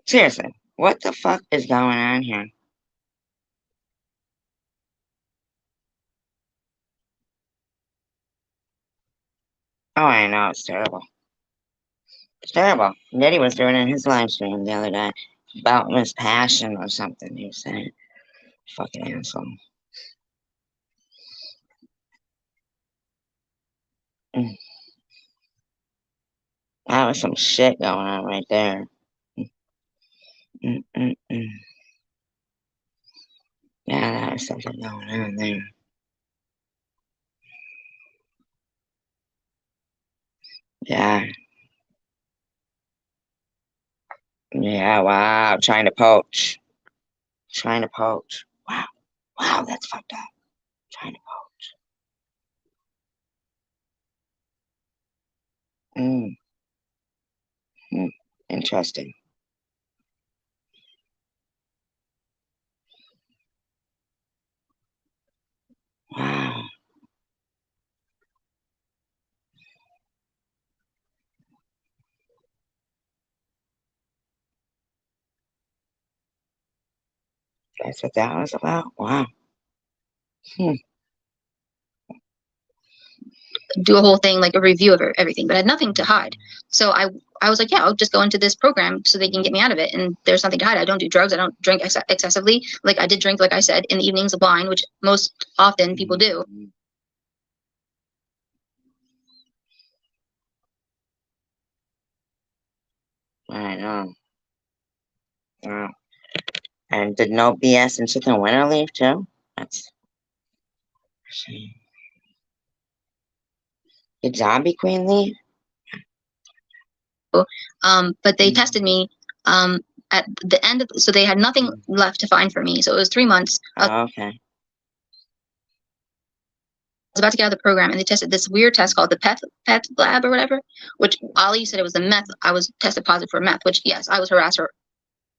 Seriously, what the fuck is going on here? Oh, I know, it's terrible. It's terrible. Nitty was doing it in his live stream the other day about Miss Passion or something. He was saying, fucking asshole. Mm. That was some shit going on right there. Mm. Yeah, that was something going on there. Yeah. Yeah, wow. Trying to poach. Wow. Wow, that's fucked up. Trying to poach. Mm. Interesting. Wow. That's what that was about? Wow. Do a whole thing, like a review of everything, but I had nothing to hide. So I was like, yeah, I'll just go into this program so they can get me out of it. And there's nothing to hide. I don't do drugs. I don't drink excessively. Like, I did drink, like I said, in the evenings, of wine, which most often people do. I know. Wow. And did no BS and chicken winter leave too? That's shame. Did Zombie Queen leave? But they tested me at the end of, so they had nothing left to find for me. So it was 3 months. Oh, okay. I was about to get out of the program, and they tested this weird test called the PET lab or whatever, which Ali said it was the meth. I was tested positive for meth, which, yes, I was harassed for.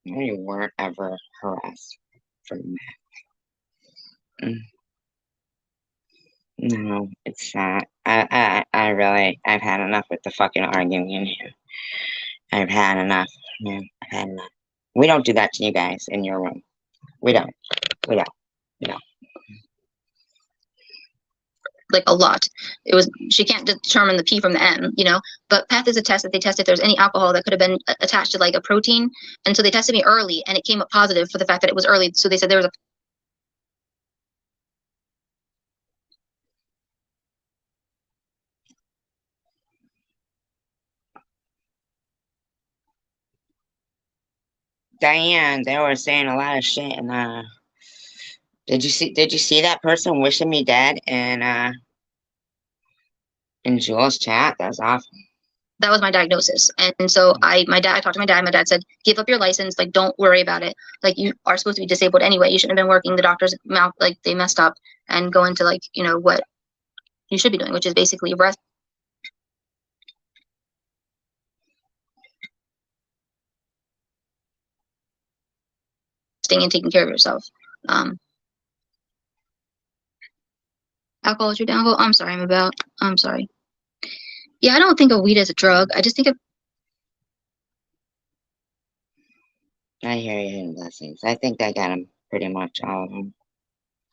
No, you weren't ever harassed for meth. No, it's not. I really, I've had enough with the fucking arguing in here. I've had enough, man. I've had enough. We don't do that to you guys in your room. We don't. We don't. We don't. Like a lot. She can't determine the P from the M, you know, but PEth is a test that they test if there's any alcohol that could have been attached to like a protein. And so they tested me early and it came up positive for the fact that it was early. So they said there was a Diane, they were saying a lot of shit and did you see that person wishing me dead in Jules' chat? That was awful. That was my diagnosis. And so I talked to my dad. My dad said, give up your license. Like, don't worry about it. Like, you are supposed to be disabled anyway. You shouldn't have been working the doctor's mouth. Like, they messed up and go into, like, you know, what you should be doing, which is basically resting and taking care of yourself. Alcohol is your downfall. I'm sorry. Yeah, I don't think of weed as a drug. I just think of. I hear you in blessings. I think I got them pretty much, all of them.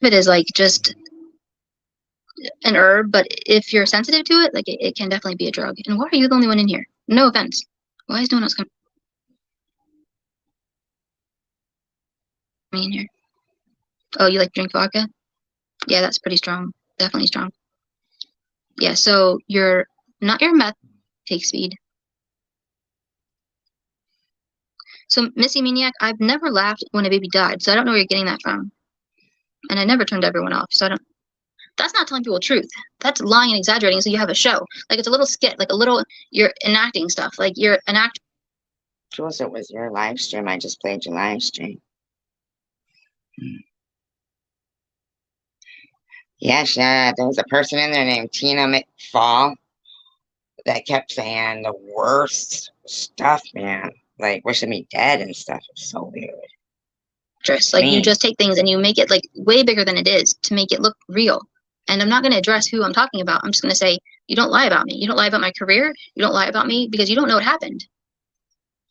It is like just an herb, but if you're sensitive to it, like it can definitely be a drug. And why are you the only one in here? No offense. Why is no one else coming in here? Oh, you like drink vodka? Yeah, that's pretty strong. Definitely strong. Yeah, so your meth takes speed. So Missy Maniac, I've never laughed when a baby died, so I don't know where you're getting that from. And I never turned everyone off, so I don't. That's not telling people the truth. That's lying and exaggerating. So you have a show, like it's a little skit, like a little. You're enacting stuff, like you're an actor. Jules, it was your live stream. I just played your live stream. Yes, yeah, there was a person in there named Tina McFall that kept saying the worst stuff, man. Like wishing me dead and stuff. It's so weird. Like you just take things and you make it like way bigger than it is to make it look real. And I'm not going to address who I'm talking about. I'm just going to say, you don't lie about me. You don't lie about my career. You don't lie about me because you don't know what happened.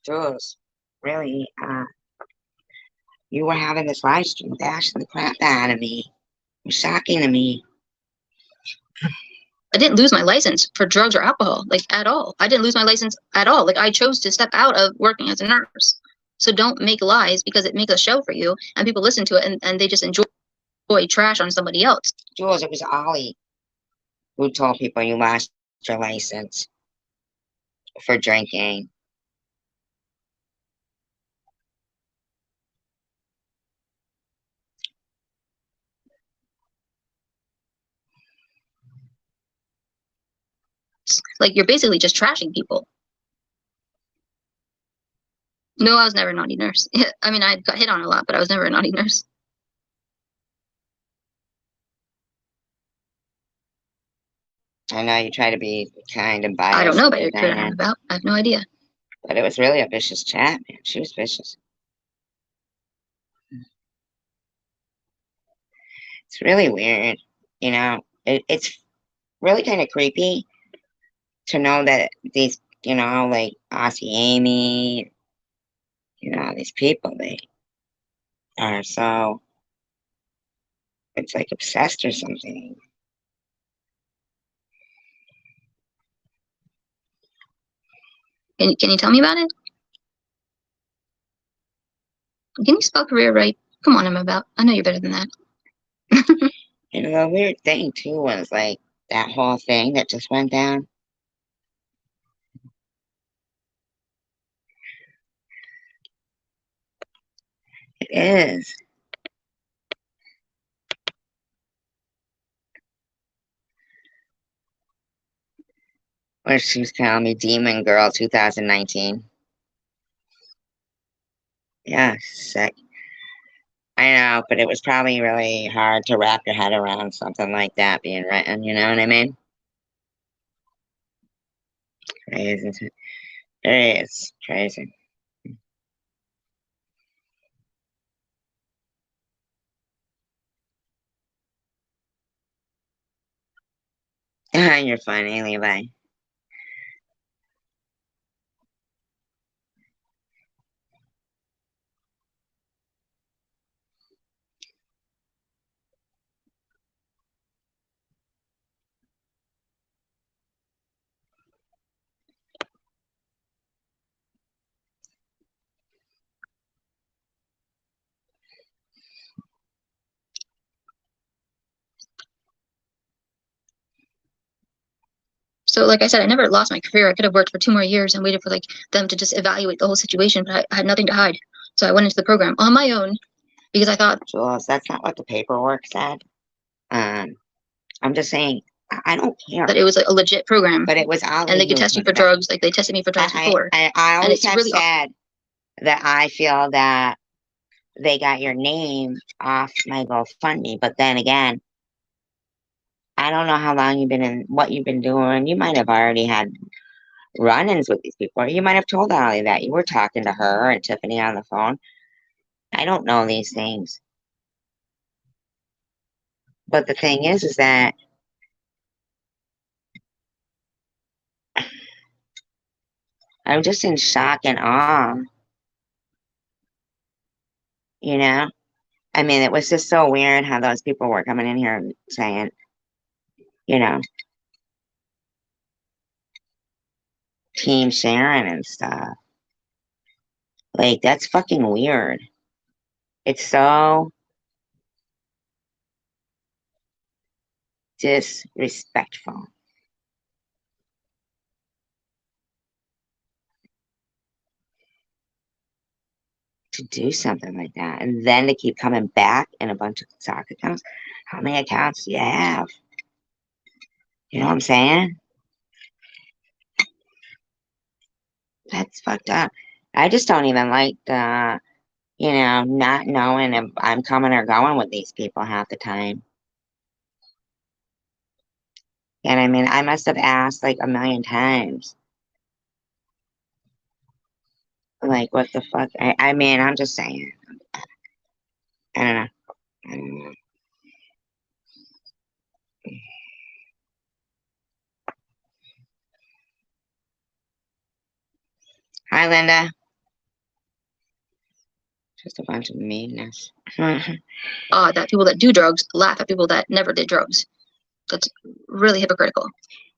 Jules, really, you were having this live stream bashing the crap out of me. It was shocking to me. I didn't lose my license for drugs or alcohol, like at all. I didn't lose my license at all. Like I chose to step out of working as a nurse. So don't make lies because it makes a show for you and people listen to it and they just enjoy trash on somebody else. Jules, it was Ollie who told people you lost your license for drinking. Like you're basically just trashing people. No, I was never a naughty nurse. I mean, I got hit on a lot, but I was never a naughty nurse. I know you try to be kind and biased. I don't know about your Twitter about. I have no idea. But it was really a vicious chat, man. She was vicious. It's really weird, you know. It's really kind of creepy to know that these, you know, like Aussie Amy, you know, these people, they are so, it's like obsessed or something. Can you tell me about it? Can you spell career right? Come on, I'm about. I know you're better than that. You know, the weird thing too was like that whole thing that just went down. It is. Where she was calling me Demon Girl 2019. Yeah, sick. I know, but it was probably really hard to wrap your head around something like that being written, you know what I mean? Crazy. It is crazy. You're funny, Levi. So, like I said, I never lost my career. I could have worked for 2 more years and waited for like them to just evaluate the whole situation, but I had nothing to hide. So I went into the program on my own because I thought, Jules, that's not what the paperwork said. I'm just saying, I don't care. That it was like a legit program. But it was all and they could test you for drugs. Like they tested me for drugs before. I always have really said that I feel that they got your name off my GoFundMe, but then again, I don't know how long you've been in, what you've been doing. You might have already had run-ins with these people. Or you might have told Ollie that you were talking to her and Tiffany on the phone. I don't know these things. But the thing is that I'm just in shock and awe. You know? I mean, it was just so weird how those people were coming in here and saying, you know, Team Sharon and stuff. Like, that's fucking weird. It's so disrespectful. To do something like that. And then to keep coming back in a bunch of stock accounts. How many accounts do you have? You know what I'm saying? That's fucked up. I just don't even like the, you know, not knowing if I'm coming or going with these people half the time. And I mean, I must have asked like a million times. Like, what the fuck? I mean, I'm just saying. I don't know. I don't know. Hi, Linda. Just a bunch of meanness. that people that do drugs laugh at people that never did drugs. That's really hypocritical.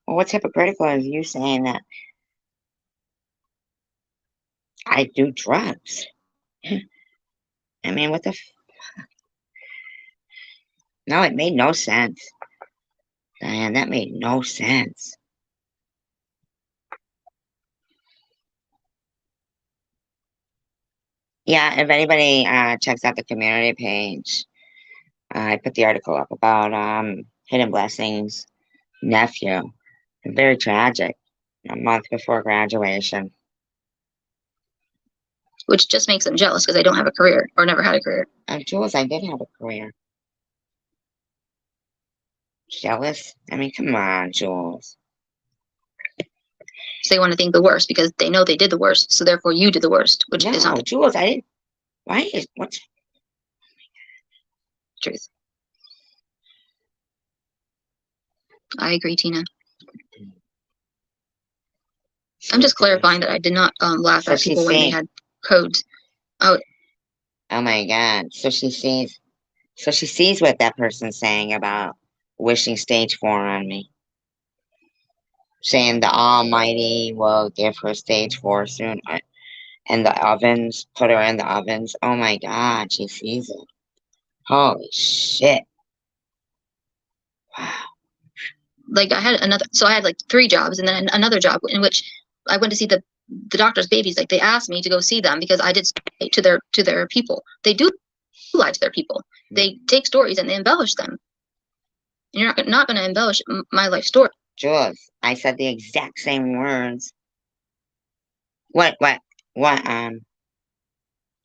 Well, what's hypocritical is you saying that I do drugs. I mean, what the No, it made no sense. Diane, that made no sense. Yeah, if anybody checks out the community page, I put the article up about Hidden Blessings' nephew. Very tragic. A month before graduation. Which just makes them jealous because they don't have a career or never had a career. Jules, I did have a career. Jealous? I mean, come on, Jules. So they want to think the worst because they know they did the worst. So therefore you did the worst, which is not. Jules, I didn't. What's truth? I agree, Tina. I'm just clarifying that I did not laugh at people when they had codes. Oh my God. So she sees what that person's saying about wishing stage 4 on me. Saying the Almighty will give her stage 4 soon. And the ovens, put her in the ovens. Oh my God, she sees it. Holy shit. Wow. Like I had like 3 jobs and then another job in which I went to see the doctor's babies. Like they asked me to go see them because I did to their people. They do lie to their people. They take stories and they embellish them. And you're not going to embellish my life story. Jules, I said the exact same words. What,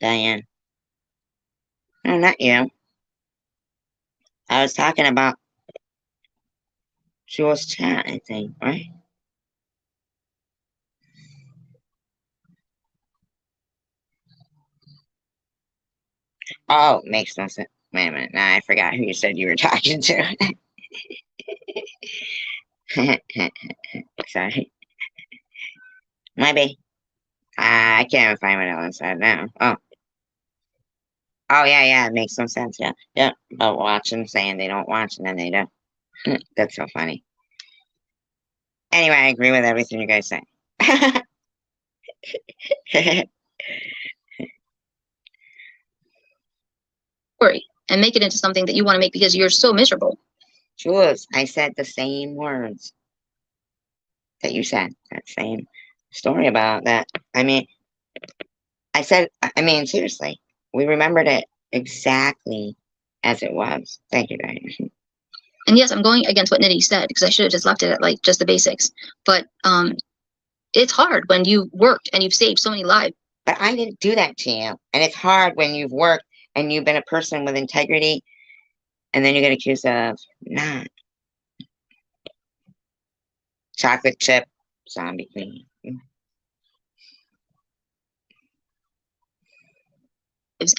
Diane? No, not you. I was talking about Jules' chat, I think, right? Oh, makes no sense. Wait a minute. Now I forgot who you said you were talking to. Sorry. Maybe. I can't even find what Ellen said now. Oh. Oh, yeah, it makes no sense. Yeah. Yeah. About watching, saying they don't watch, and then they do. That's so funny. Anyway, I agree with everything you guys say. Story and make it into something that you want to make because you're so miserable. Jules, I said the same words. that you said, that same story about that. I mean, seriously, we remembered it exactly as it was. Thank you, Diane. And yes, I'm going against what Nitty said because I should have just left it at like just the basics. But it's hard when you've worked and you've saved so many lives. But I didn't do that to you. And it's hard when you've worked and you've been a person with integrity and then you get accused of not. Chocolate chip zombie queen.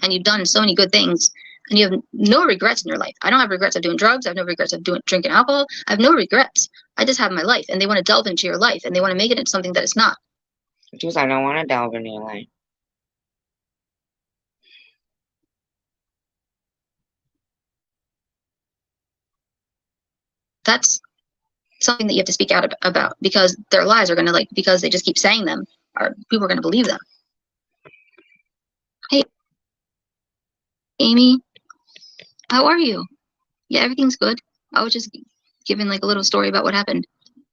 And you've done so many good things and you have no regrets in your life. I don't have regrets of doing drugs. I have no regrets of drinking alcohol. I have no regrets. I just have my life, and they want to delve into your life and they want to make it into something that it's not. Because I don't want to delve into your life. That's something that you have to speak out about because their lies are going to because they just keep saying them, people are going to believe them. Hey, Amy, how are you? Yeah, everything's good. I was just giving like a little story about what happened.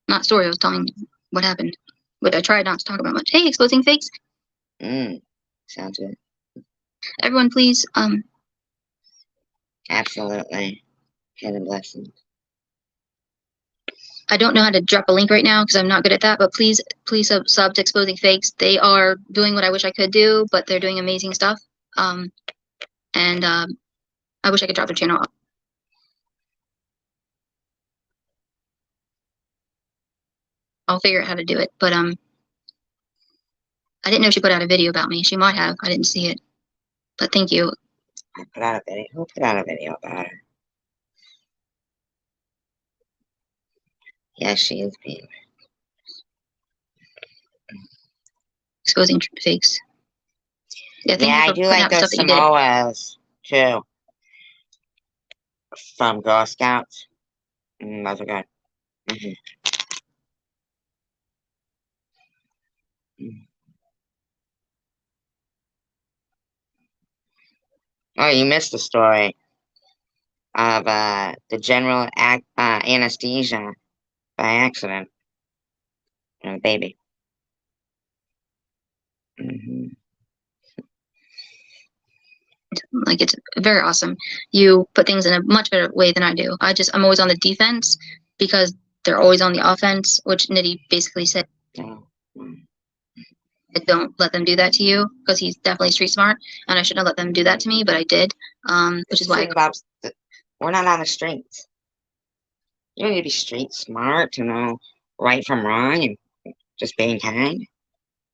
Not story, I was telling what happened. But I tried not to talk about much. Hey, exposing fakes. Sounds good. Everyone, please, Absolutely. Heaven blessings. I don't know how to drop a link right now because I'm not good at that, but please sub to Exposing Fakes. They are doing what I wish I could do, but they're doing amazing stuff. I wish I could drop their channel. I'll figure out how to do it, but I didn't know she put out a video about me. She might have. I didn't see it, but thank you. I put out a video. Who put out a video about her? Yes, she is being Exposing Fakes. Yeah, I do like those Samoas too. From Girl Scouts. Those are good. Oh, you missed the story of the general anesthesia by accident on a baby. Like, it's very awesome. You put things in a much better way than I do. I'm always on the defense because they're always on the offense, which Nitty basically said. Don't let them do that to you because he's definitely street smart, and I shouldn't have let them do that to me, but I did. Which is why we're not on the streets. You don't need to be street smart to know right from wrong and just being kind.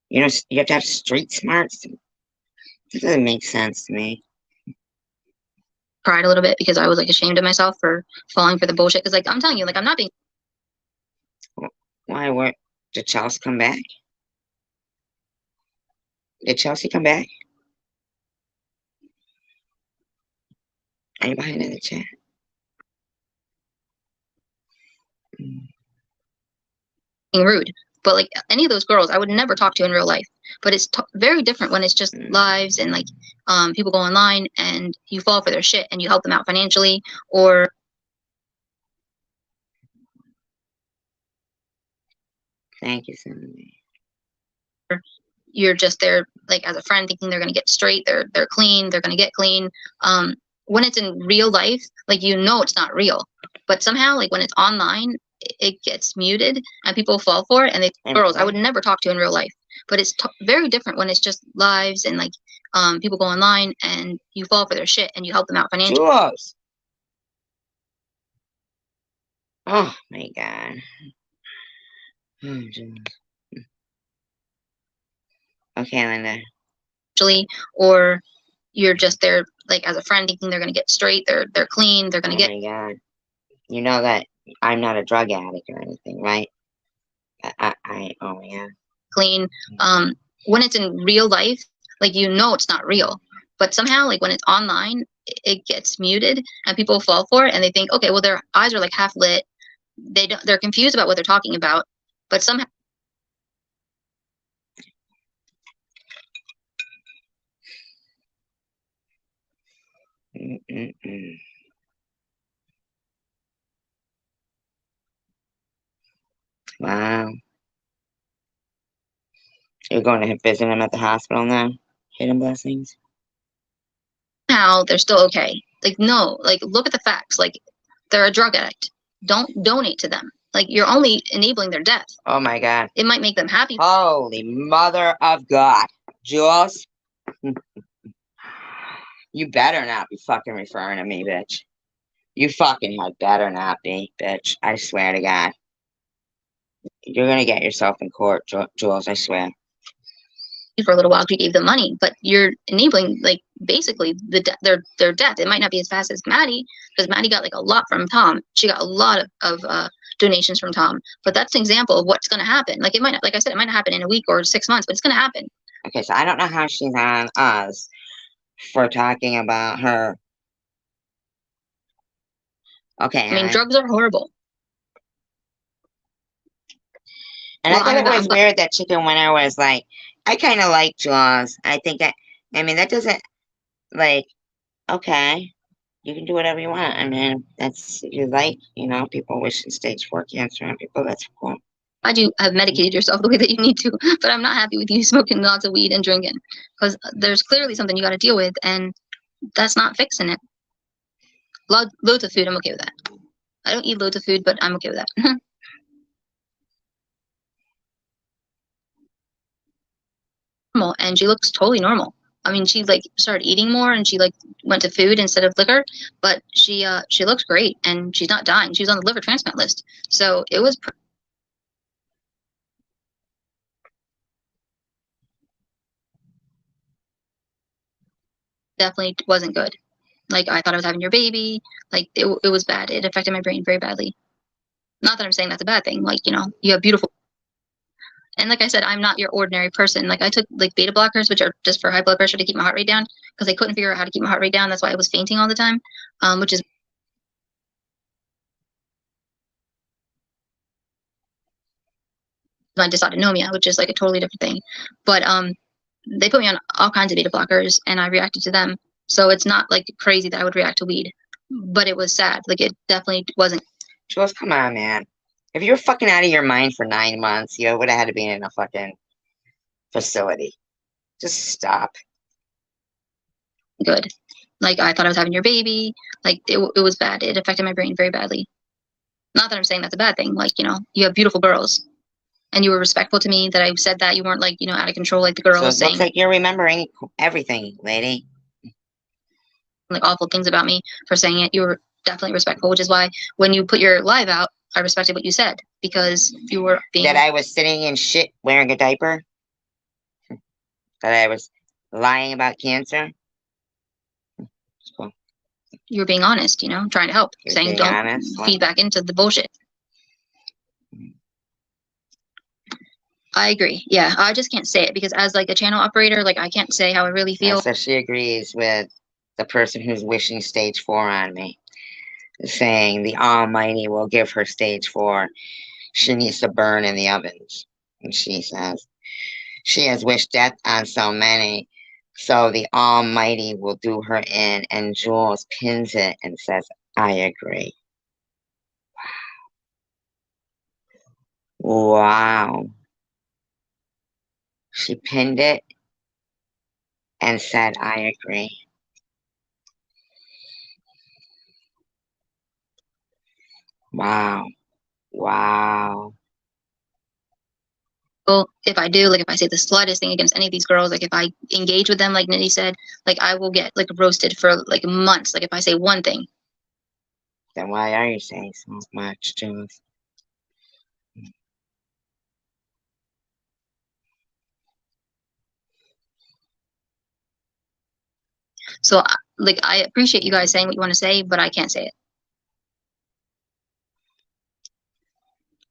You know, you have to have street smarts. It doesn't make sense to me. Cried a little bit because I was like ashamed of myself for falling for the bullshit. Because like I'm telling you, like I'm not being. Why? What? Did Chelsea come back? Did Chelsea come back? Anybody in the chat? Rude, but like any of those girls, I would never talk to in real life. But it's very different when it's just lives and like people go online and you fall for their shit and you help them out financially or. Thank you, Cindy. You're just there like as a friend thinking they're gonna get straight, they're clean, they're gonna get clean. When it's in real life, like it's not real. But somehow, like when it's online, it gets muted and people fall for it. And girls, I would never talk to in real life. But it's very different when it's just lives and like people go online and you fall for their shit and you help them out financially. Jules. Oh my God. Oh, Jules. Okay, Linda. Or you're just there like as a friend thinking they're gonna get straight, they're clean, they're gonna get. Oh my God. You know that I'm not a drug addict or anything, right? Oh my God. Clean. When it's in real life, like it's not real. But somehow, like when it's online, it gets muted and people fall for it and they think, okay, well their eyes are like half lit. They're confused about what they're talking about, but somehow. Wow. You're going to visit him at the hospital now? Hidden blessings? How they're still okay. Like, no, like, look at the facts. Like, they're a drug addict. Don't donate to them. Like, you're only enabling their death. Oh my God. It might make them happy. Holy mother of God. Jules? You better not be fucking referring to me, bitch. You fucking had better not be, bitch. I swear to God. You're gonna get yourself in court, Jules, I swear. For a little while, you gave them money, but you're enabling, like, basically their death. It might not be as fast as Maddie, because Maddie got like a lot from Tom. She got a lot of donations from Tom, but that's an example of what's going to happen. Like, it might not, like I said, it might not happen in a week or 6 months, but it's going to happen. Okay, so I don't know how she's on us for talking about her. Okay. I mean, drugs are horrible. And well, I thought it was weird that Chicken Winner was like, I kind of like Jaws. I think that, I mean, that doesn't, like, okay, you can do whatever you want. I mean, that's, you like, you know, people wishing stage 4 cancer on people. That's cool. I do have medicated yourself the way that you need to, but I'm not happy with you smoking lots of weed and drinking, because there's clearly something you got to deal with, and that's not fixing it. Loads of food, I'm okay with that. I don't eat loads of food, but I'm okay with that. Normal, and she looks totally normal. I mean, she like started eating more, and she like went to food instead of liquor. But she looks great, and she's not dying. She was on the liver transplant list, so it was definitely wasn't good. Like, I thought I was having your baby. Like, it was bad. It affected my brain very badly. Not that I'm saying that's a bad thing. Like, you know, you have beautiful. And like I said, I'm not your ordinary person. Like, I took like beta blockers, which are just for high blood pressure to keep my heart rate down, because I couldn't figure out how to keep my heart rate down. That's why I was fainting all the time, which is my dysautonomia, which is like a totally different thing. But they put me on all kinds of beta blockers, and I reacted to them. So it's not like crazy that I would react to weed, but it was sad. Like, it definitely wasn't. Jules, come on, man. If you were fucking out of your mind for 9 months, you would have had to be in a fucking facility. Just stop. Good. Like, I thought I was having your baby. Like, it was bad. It affected my brain very badly. Not that I'm saying that's a bad thing. Like, you know, you have beautiful girls, and you were respectful to me that I said that. You weren't like, you know, out of control like the girls. So it looks like you're remembering everything, lady. Like, awful things about me for saying it. You were definitely respectful, which is why when you put your live out, I respected what you said, because you were being. That I was sitting in shit wearing a diaper? That I was lying about cancer? Cool. You were being honest, you know, trying to help, saying don't feed back into the bullshit. I agree. Yeah, I just can't say it, because as like a channel operator, like, I can't say how I really feel. So she agrees with the person who's wishing stage 4 on me, saying the Almighty will give her stage 4. She needs to burn in the ovens. And she says, she has wished death on so many, so the Almighty will do her in. And Jules pins it and says, I agree. Wow. Wow. She pinned it and said, I agree. Wow. Wow. Well, if I do, like, if I say the slightest thing against any of these girls, like, if I engage with them, like Nitty said, like, I will get, like, roasted for, like, months. Like, if I say one thing. Then why are you saying so much, Jules? So, like, I appreciate you guys saying what you want to say, but I can't say it.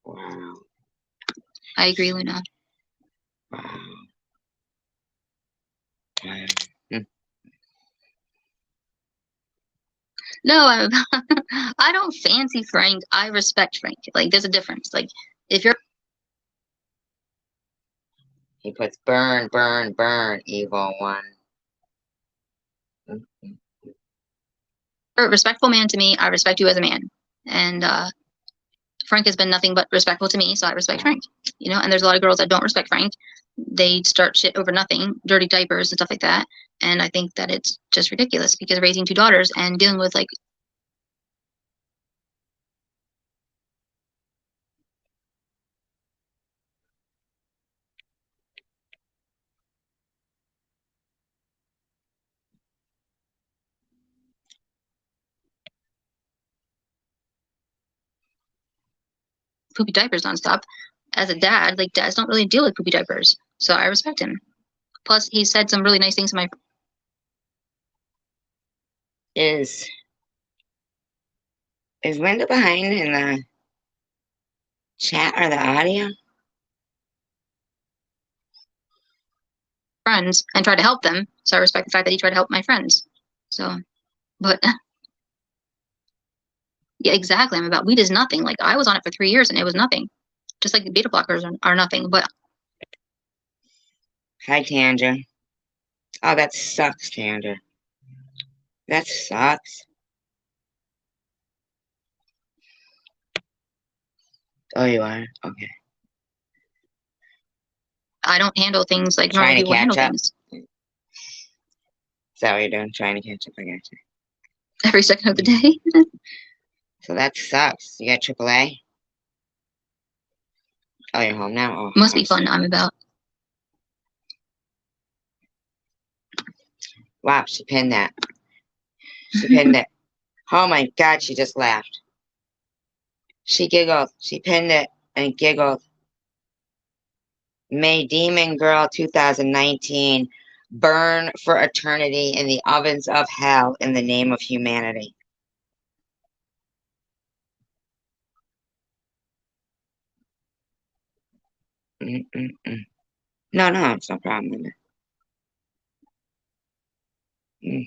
Wow. I agree, Luna. Wow. No, I don't fancy Frank. I respect Frank. Like, there's a difference. Like, if you're. He puts burn, burn, burn, evil one. You're a respectful man to me. I respect you as a man. And Frank has been nothing but respectful to me, so I respect Frank. You know, and there's a lot of girls that don't respect Frank, they start shit over nothing, dirty diapers and stuff like that. And I think that it's just ridiculous because raising two daughters and dealing with like poopy diapers nonstop. As a dad, like dads don't really deal with poopy diapers, so I respect him. Plus, he said some really nice things to my. Is Linda behind in the chat or the audio? Friends and try to help them, so I respect the fact that he tried to help my friends. So, but yeah, exactly. I'm about weed is nothing. Like I was on it for 3 years and it was nothing. Just like the beta blockers are nothing. But Hi, Tandra. Oh, that sucks, Tandra. That sucks. Oh, you are? Okay. I don't handle things like normal people handle things. Is that what you're doing? Trying to catch up? I got you. Every second of the day. So that sucks. You got AAA? Oh, you're home now? Oh, Must be fun. I'm about. Wow, she pinned that. She pinned it. Oh my God, she just laughed. She giggled. She pinned it and giggled. May Demon Girl 2019 burn for eternity in the ovens of hell in the name of humanity. Mm-mm-mm. No, it's no problem. Mm-mm.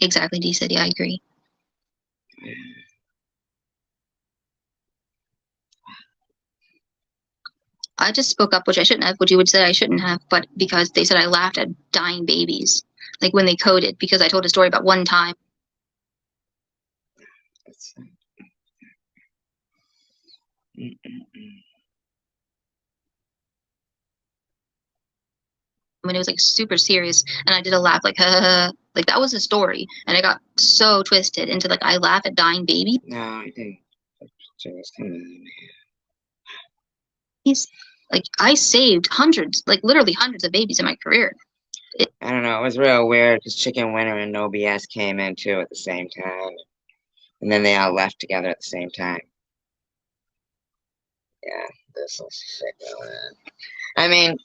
Exactly, D said. Yeah, I agree. I just spoke up, which I shouldn't have, which you would say I shouldn't have, but because they said I laughed at dying babies, like when they coded, because I told a story about one time. When it was like super serious, and I did a laugh, like, like that was a story, and I got so twisted into like I laugh at dying babies. No, I didn't. Like I saved hundreds, like literally hundreds of babies in my career. I don't know. It was real weird because Chicken Winter and No BS came in too at the same time, and then they all left together at the same time. Yeah, this is shit going on. I mean,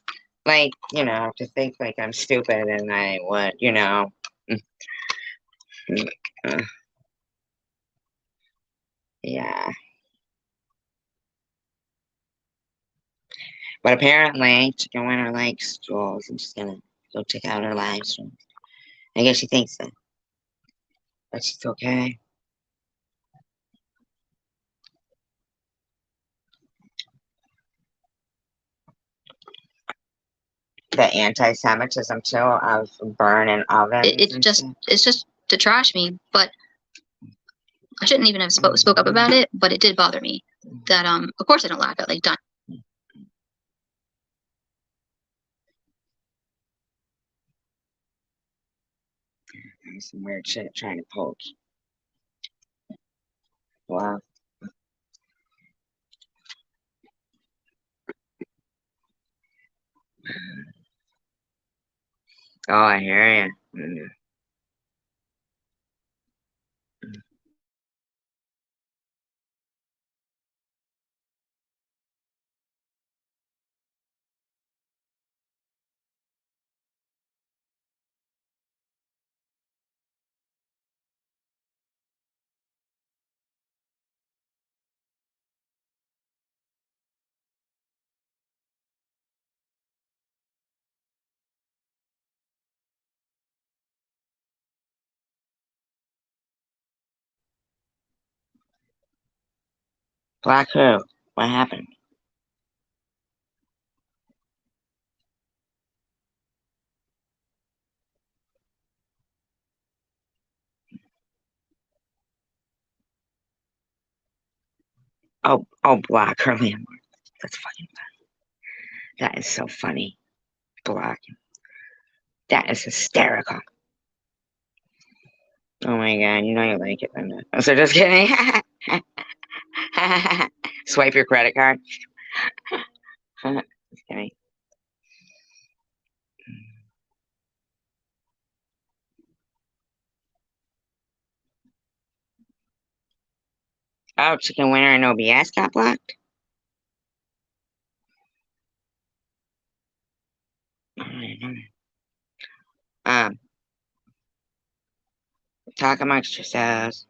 like, you know, to think like I'm stupid and I would, you know. Yeah. But apparently, Chicken Winter likes Jules. I'm just gonna go check out her live stream. I guess she thinks that. But she's okay. The anti-Semitism too of burning ovens. It's just to trash me, but I shouldn't even have spoke up about it, but it did bother me that of course I don't laugh at like done. Some weird shit trying to poke. Wow. Oh, I hear you. Black who? What happened? I'll block her landlord. That's fucking funny. That is so funny. Block. That is hysterical. Oh my god, you know you like it, Linda. So just kidding. Swipe your credit card. Just kidding. Oh, chicken winner and OBS got blocked. Talk amongst yourselves.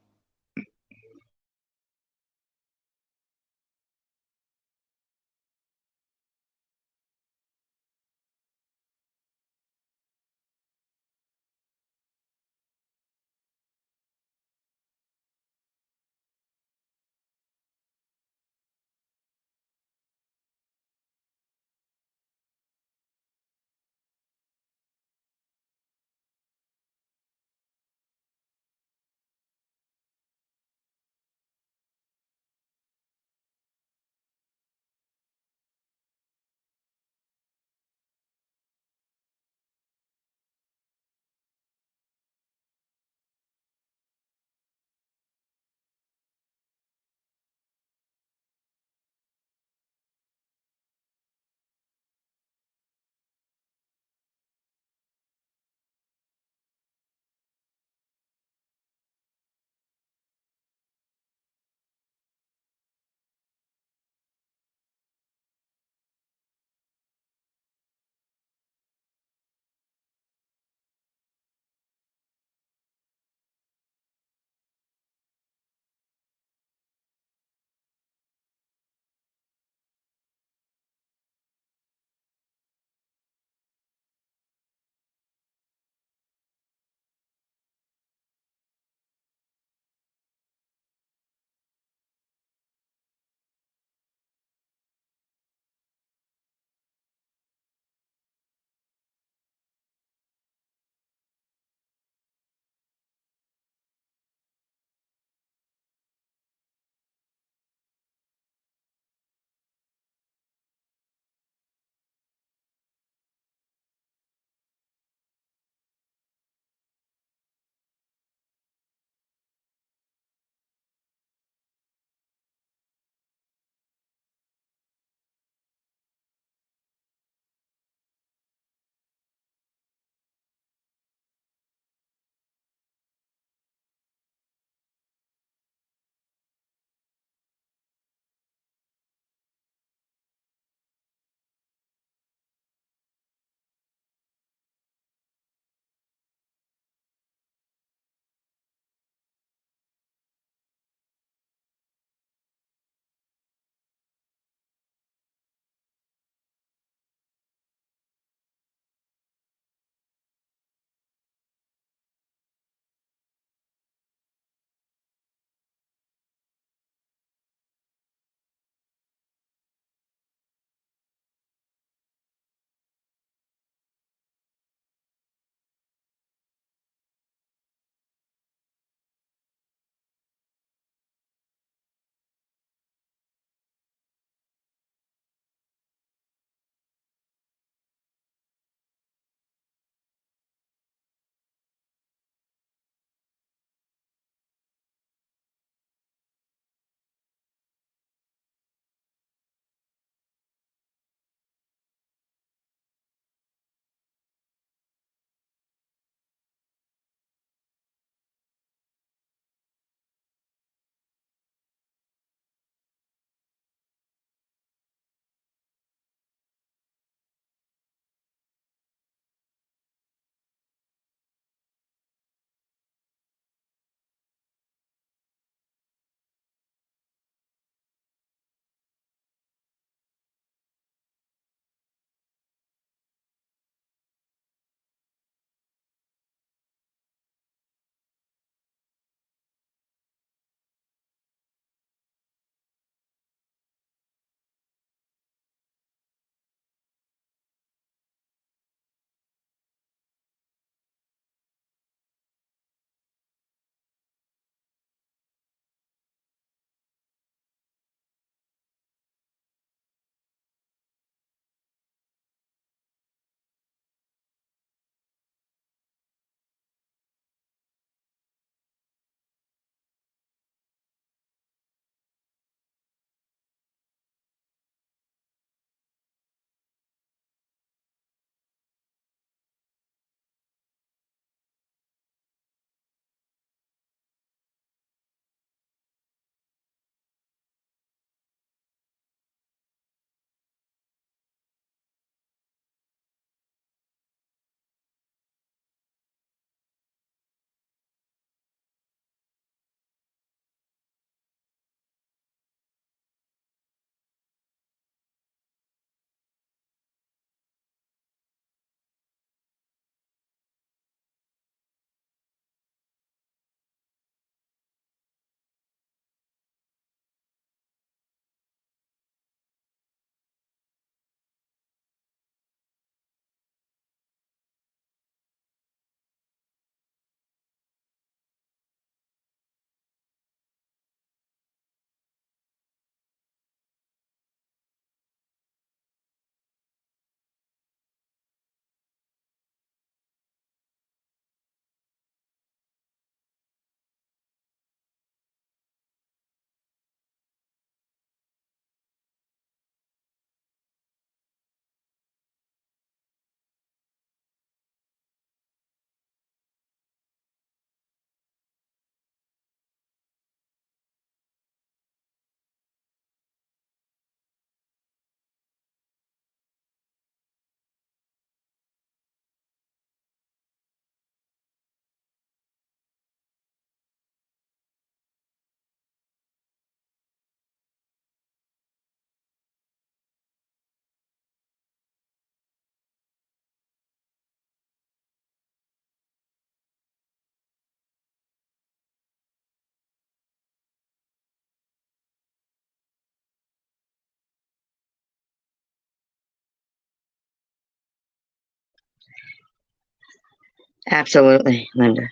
Absolutely, Linda.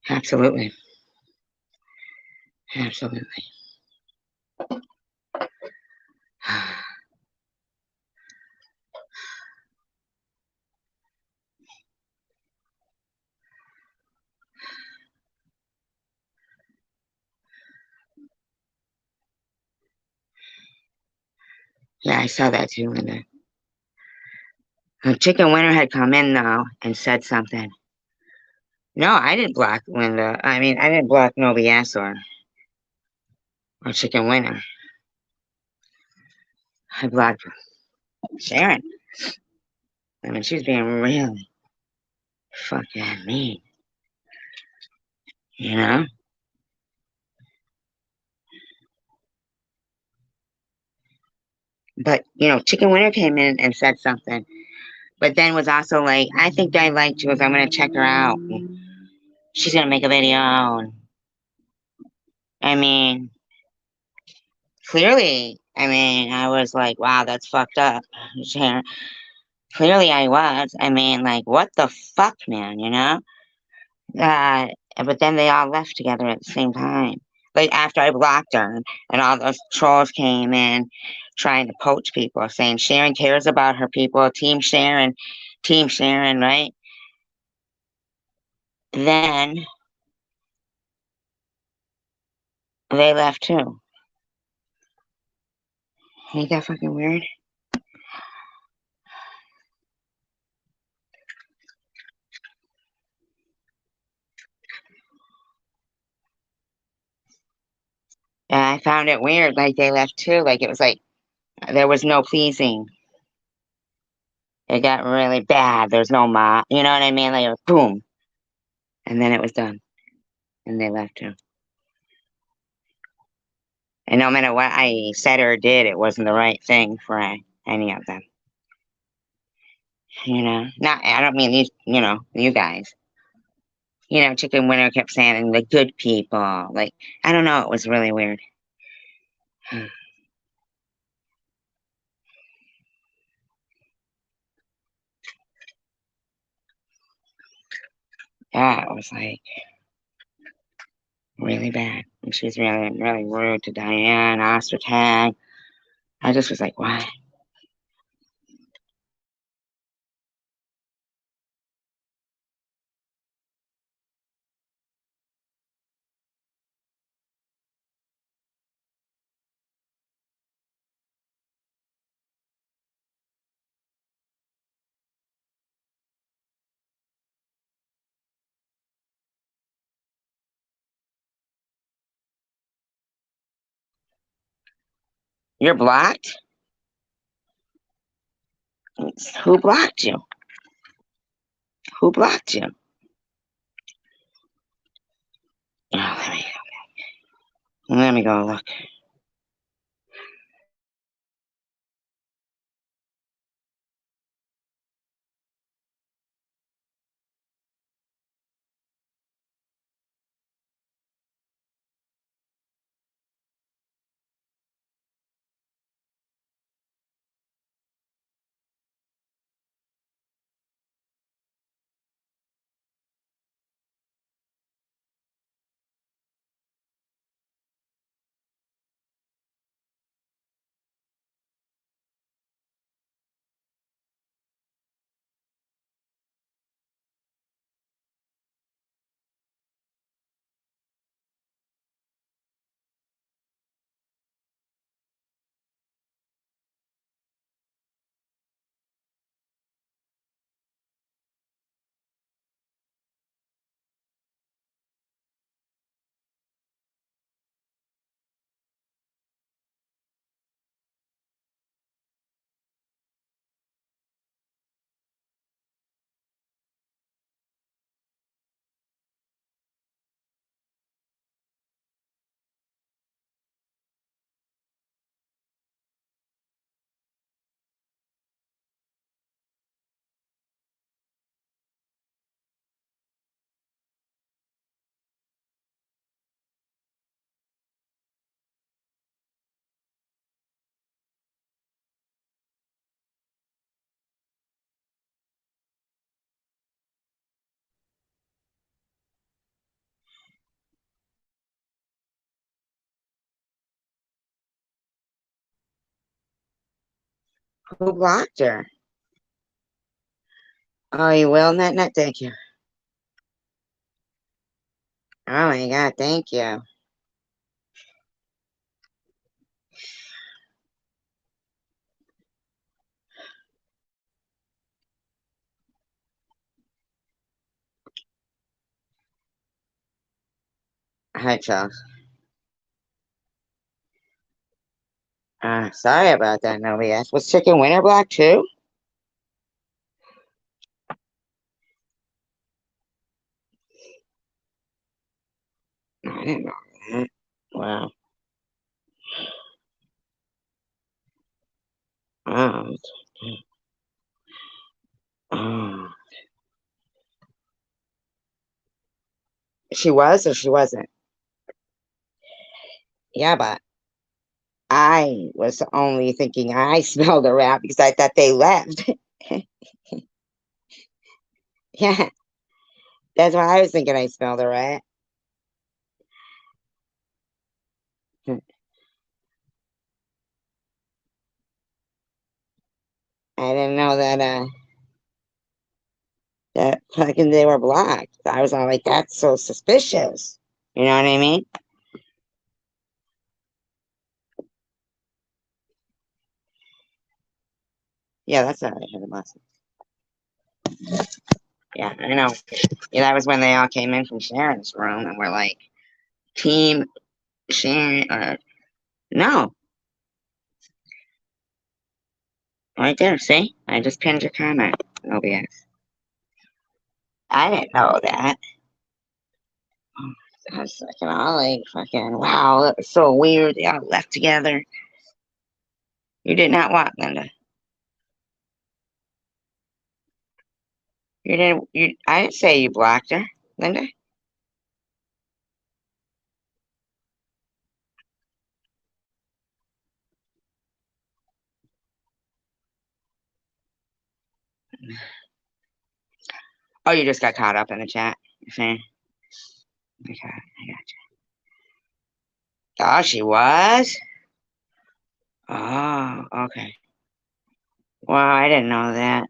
Absolutely. Absolutely. Yeah, I saw that too, Linda. Chicken Winter had come in though and said something. No, I didn't block Linda. I mean, I didn't block No BS or Chicken Winter. I blocked Sharon. I mean, she was being really fucking mean, you know? But, Chicken Winter came in and said something, but then was also like, I think I like Jules. I'm going to check her out. She's going to make a video. I mean, clearly, I was like, wow, that's fucked up. Sharon. Clearly I was. I mean, like, what the fuck, man, Uh, but then they all left together at the same time. Like after I blocked her, and all those trolls came in trying to poach people, saying Sharon cares about her people, Team Sharon, right? Then they left too. Ain't that fucking weird? And I found it weird, like they left too. Like it was like there was no pleasing. It got really bad. There's no you know what I mean? Like it was boom, and then it was done, and they left too. And no matter what I said or did, it wasn't the right thing for any of them. Not, I don't mean these, you guys. Chicken Winter kept saying the good people. Like, I don't know, it was really weird. Yeah, it was like really bad. And she was really, really rude to Diane, asked her tag. I just was like, what? You're blocked? Who blocked you? Who blocked you? Oh, let me go look. Who blocked her? Oh, you will, Net? Thank you. Oh my God, thank you. Hi, Charles. Sorry about that, nobody asked. Was Chicken Winter blocked too? I didn't know that. Wow. Oh. Oh. She was or she wasn't? Yeah, but I was only thinking I smelled a rat because I thought they left. Yeah, that's why I was thinking I smelled a rat. I didn't know that fucking they were blocked. I was all like, that's so suspicious. You know what I mean? Yeah, that's all right. Had a blessing. Yeah, I know. Yeah, that was when they all came in from Sharon's room and were like, Team Sharon. No, right there. See, I just pinned your comment. OBS. I didn't know that. I was fucking all like, fucking, wow, that was so weird. They all left together. You did not what, Linda? You didn't. I didn't say you blocked her, Linda. Oh, you just got caught up in the chat. You're saying? Okay, I got you. Oh, she was. Oh, okay. Well, I didn't know that.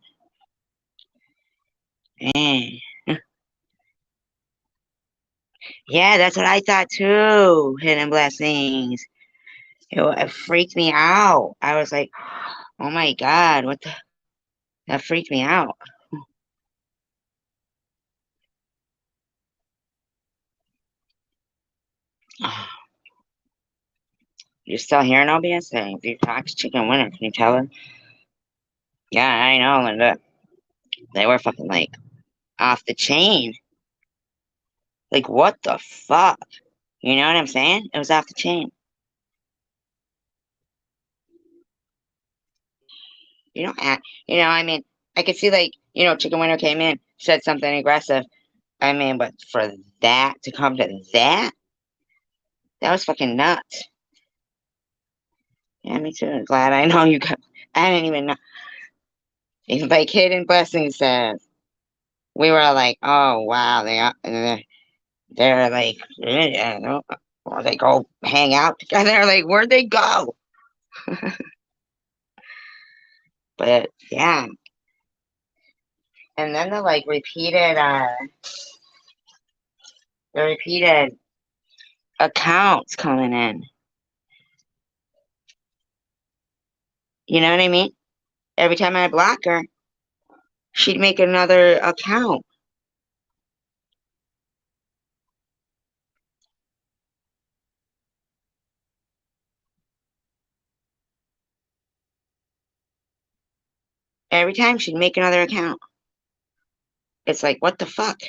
Man. Yeah, that's what I thought too. Hidden blessings. It freaked me out. I was like, oh my God, what the? That freaked me out. You're still hearing OBS saying, if you talk to Chicken Winter, can you tell her? Yeah, I know, Linda. They were fucking like off the chain. Like, what the fuck? You know what I'm saying? It was off the chain. You know, I mean, I could see like, Chicken Winter came in, said something aggressive. I mean, but for that to come to that was fucking nuts. Yeah, me too. I'm glad I know you got. I didn't even know. Even like Hidden Blessing says, we were like, oh wow, they're like, yeah, no, or they go hang out together. Like, where'd they go? But yeah, and then the repeated accounts coming in. You know what I mean? Every time I block her, she'd make another account. Every time she'd make another account. It's like, what the fuck?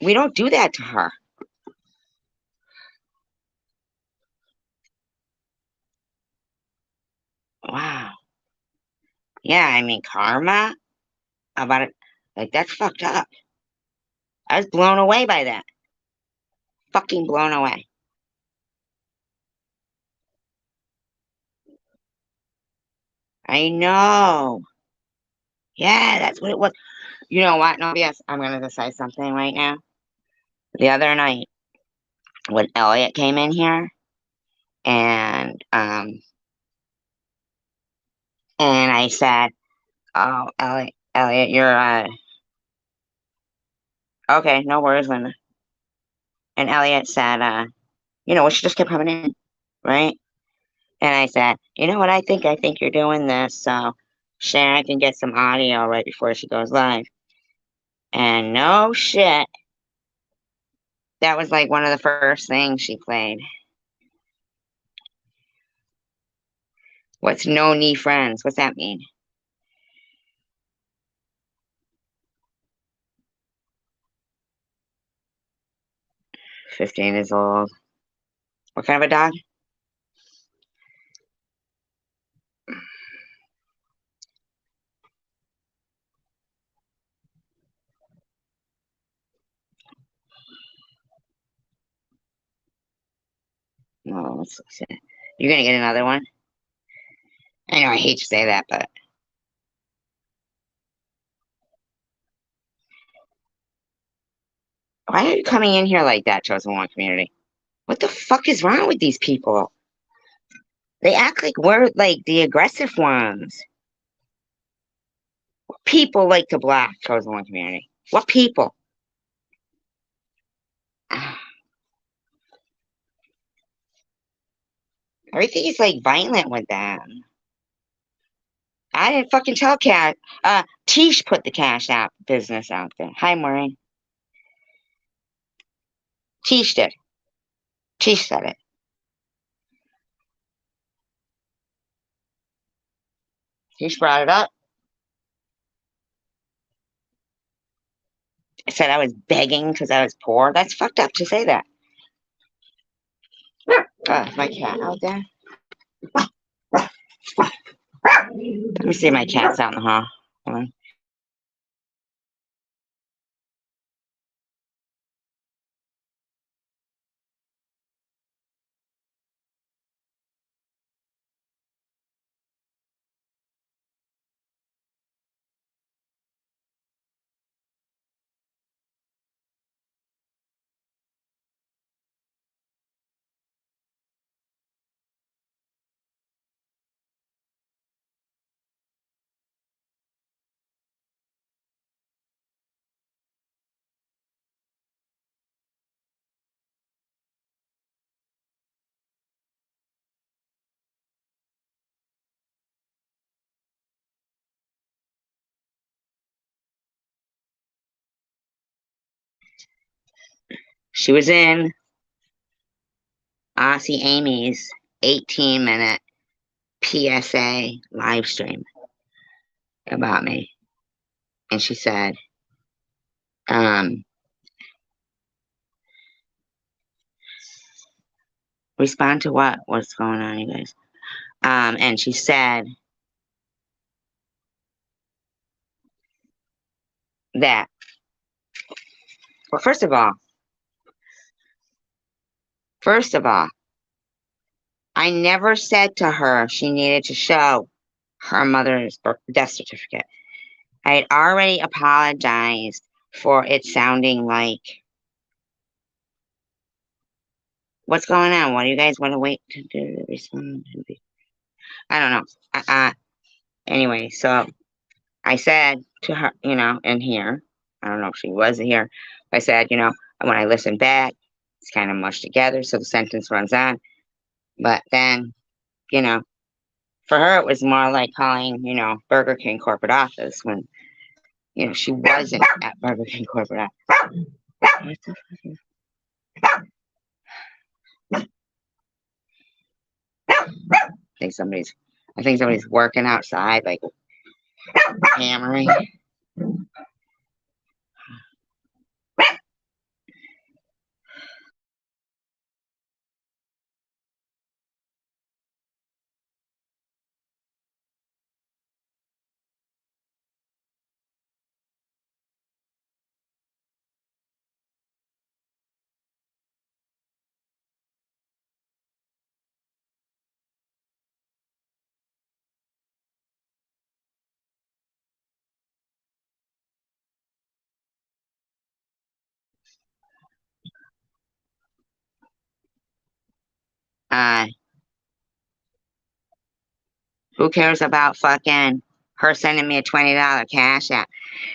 We don't do that to her. Wow. Yeah, I mean, karma about it. Like, that's fucked up. I was blown away by that. Fucking blown away. I know. Yeah, that's what it was. You know what? No, yes, I'm gonna decide something right now. The other night, when Elliot came in here, and And I said, "Oh, Elliot, you're okay, no worries, Linda." And Elliot said, we should just keep coming in, right? And I said, "You know what? I think you're doing this so Sharon can get some audio right before she goes live." And no shit, that was like one of the first things she played. What's no knee friends? What's that mean? "15 is old." What kind of a dog? No, let's see. You're gonna get another one? I know I hate to say that, but why are you coming in here like that, Chosen One community? What the fuck is wrong with these people? They act like we're like the aggressive ones. What people like to block, Chosen One community? What people? Everything is like violent with them. I didn't fucking tell Cat. Tish put the cash out business out there. Hi, Maureen. Tish did. Tish said it. Tish brought it up. I said I was begging because I was poor. That's fucked up to say that. My cat out there. Let me see, my cat's out in the hall. Hold on. She was in Aussie Amy's 18-minute PSA live stream about me. And she said, respond to what? What's going on, you guys? And she said that, well, first of all, I never said to her she needed to show her mother's death certificate. I had already apologized for it sounding like, what's going on? What do you guys want to wait to do? Respond? I don't know. Anyway, so I said to her, in here, I don't know if she was here. I said, when I listen back, it's kind of mushed together, so the sentence runs on. But then, you know, for her, it was more like calling, Burger King corporate office when, she wasn't at Burger King corporate office. What the fuck is- I think somebody's working outside, like hammering. Uh, Who cares about fucking her sending me a $20 cash app?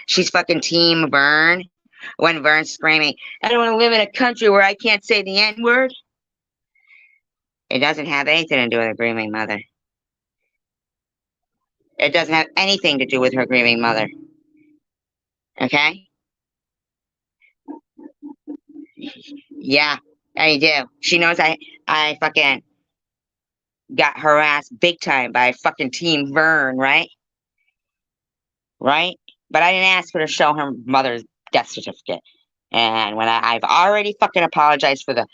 She's fucking Team Vern. When Vern's screaming, I don't want to live in a country where I can't say the N-word. It doesn't have anything to do with her grieving mother. It doesn't have anything to do with her grieving mother. Okay? Yeah, I do. She knows I fucking got harassed big time by fucking Team Vern, right? Right? But I didn't ask her to show her mother's death certificate. And when I've already fucking apologized for the,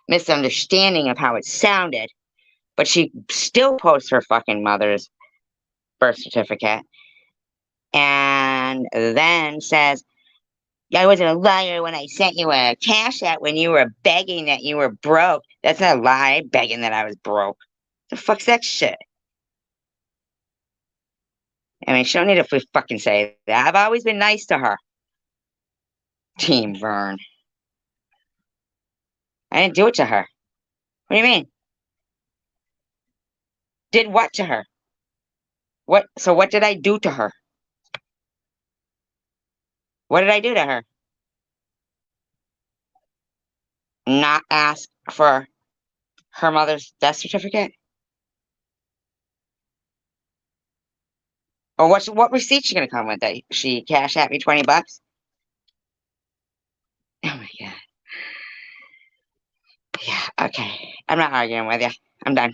misunderstanding of how it sounded, but she still posts her fucking mother's birth certificate and then says, I wasn't a liar when I sent you a cash app when you were begging that you were broke. That's not a lie, begging that I was broke. The fuck's that shit? I mean, she don't need to fucking say that. I've always been nice to her. Team Vern. I didn't do it to her. What do you mean? Did what to her? What? So what did I do to her? What did I do to her? Not ask for her mother's death certificate? Or what receipt she gonna come with? That she cash at me $20? Oh my god. Yeah, okay. I'm not arguing with you. I'm done.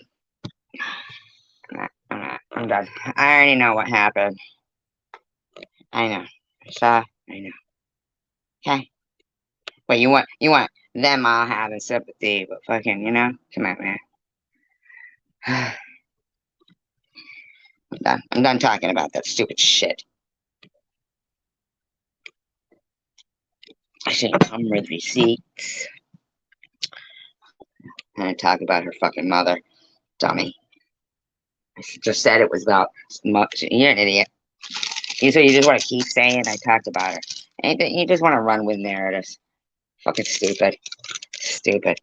I'm done. I already know what happened. I know. I know. Okay. Wait, you want them all having sympathy, but fucking, come on, man. I'm done. I'm done talking about that stupid shit. I should come with receipts. And talk about her fucking mother. Dummy. I just said it was about you're an idiot. You just want to keep saying I talked about her. You just want to run with narratives. Fucking stupid. Stupid.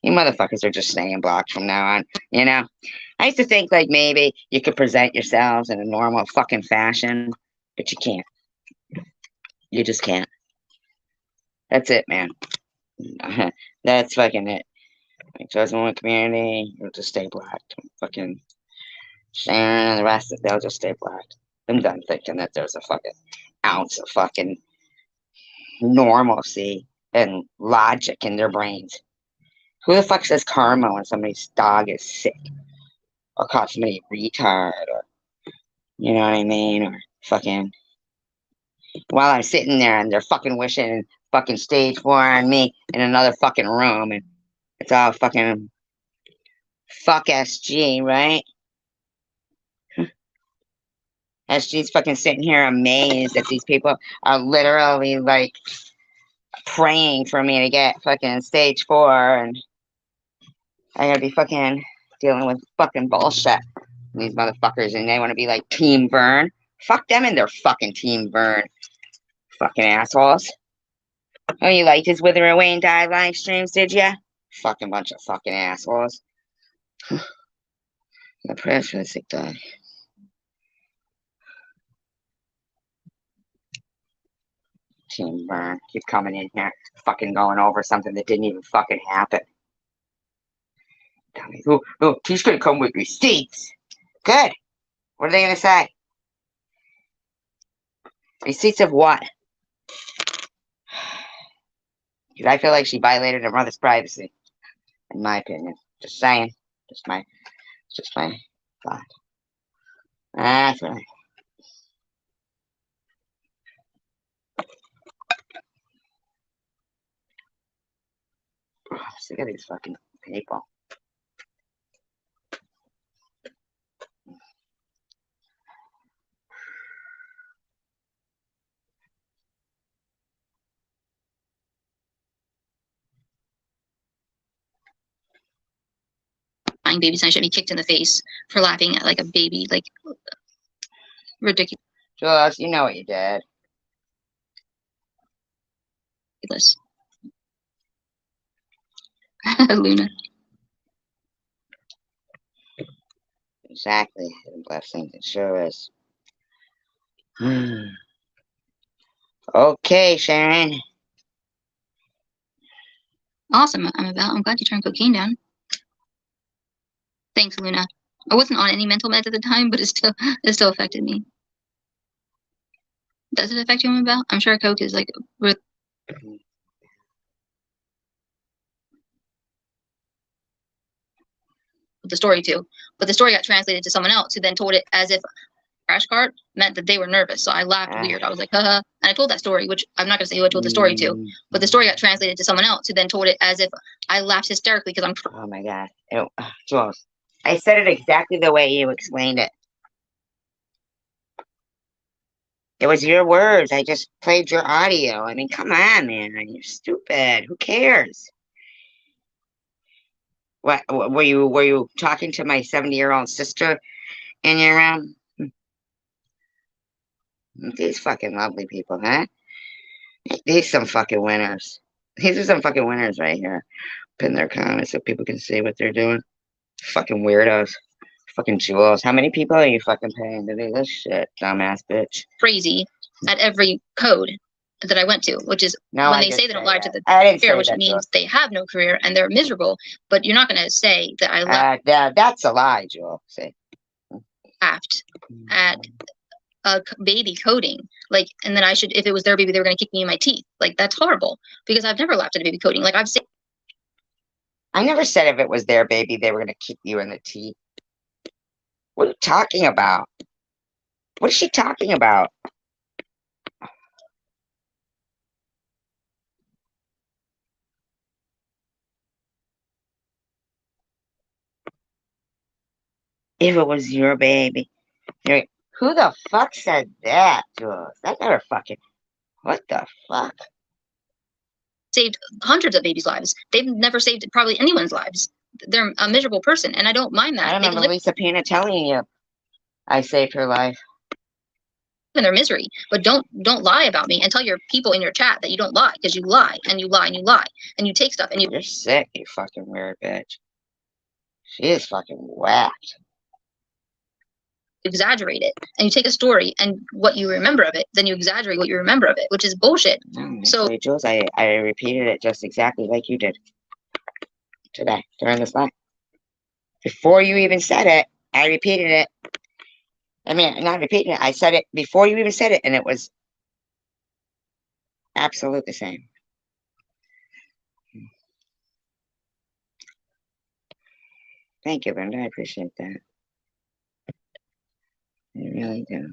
You motherfuckers are just staying blocked from now on. I used to think like maybe you could present yourselves in a normal fucking fashion, but you can't. You just can't. That's it, man. That's fucking it. Like, chosen one community, you'll just stay blocked. Fucking Sharon and the rest, they'll just stay blocked. I'm done thinking that there's a fucking ounce of fucking normalcy and logic in their brains. Who the fuck says karma when somebody's dog is sick? Or caught somebody retard, or you know what I mean? Or fucking while I'm sitting there and they're fucking wishing fucking stage 4 on me in another fucking room, and it's all fucking fuck SG, right? SG's fucking sitting here amazed that these people are literally like praying for me to get fucking stage 4, and I gotta be fucking dealing with fucking bullshit. These motherfuckers, and they want to be like Team Vern. Fuck them and their fucking Team Vern. Fucking assholes. Oh, you liked his Wither Away and Die live streams, did ya? Fucking bunch of fucking assholes. The prayers for the sick dog. Team Vern. Keep coming in here, fucking going over something that didn't even fucking happen. Dummy. Oh, he's gonna come with receipts. Good. What are they gonna say? Receipts of what? Because I feel like she violated her mother's privacy, in my opinion. Just saying. Just my thought. That's right. Sick of these fucking people. Babies, and I should be kicked in the face for laughing at like a baby, like ridiculous. Jules, you know what you did. Luna. Exactly. Blessings. It sure is. Okay, Sharon. Awesome. I'm glad you turned cocaine down. Thanks, Luna. I wasn't on any mental meds at the time, but it still affected me. Does it affect you, Amabel? I'm sure coke is like with the story too, but the story got translated to someone else who then told it as if crash cart meant that they were nervous. So I laughed weird. I was like, haha. And I told that story, which I'm not going to say who I told the story to, but the story got translated to someone else who then told it as if I laughed hysterically because I'm. Oh my God. Jules, I said it exactly the way you explained it. It was your words. I just played your audio. I mean, come on, man. You're stupid. Who cares? What were you talking to my 70-year-old sister in your room? These fucking lovely people, huh? These some fucking winners. These are some fucking winners right here. Pin their comments so people can see what they're doing. Fucking weirdos. Fucking Jules. How many people are you fucking paying to do this shit, dumbass bitch? Crazy at every code that I went to, which is when they say they don't lie to the career, which means they have no career and they're miserable. But you're not going to say that I laughed. That's a lie, Jules. See? Laughed at a baby coding, like, and then I should, if it was their baby, they were going to kick me in my teeth. Like, that's horrible because I've never laughed at a baby coding. Like, I never said if it was their baby, they were going to kick you in the teeth. What are you talking about? What is she talking about? If it was your baby. Who the fuck said that, Jules? That never fucking... What the fuck? Saved hundreds of babies' lives. They've never saved probably anyone's lives. They're a miserable person, and I don't mind that. I remember Lisa Pina telling you I saved her life. In their misery, but don't lie about me and tell your people in your chat that you don't lie, because you lie and you lie and you lie and you take stuff and you're sick, you fucking weird bitch. She is fucking whacked. Exaggerate it, and you take a story and what you remember of it, then you exaggerate what you remember of it, which is bullshit. So Jules, I repeated it just exactly like you did today during this live. Before you even said it, I repeated it. I mean, not repeating it. I said it before you even said it, and it was absolutely the same. Thank you, Brenda. I appreciate that. I really do.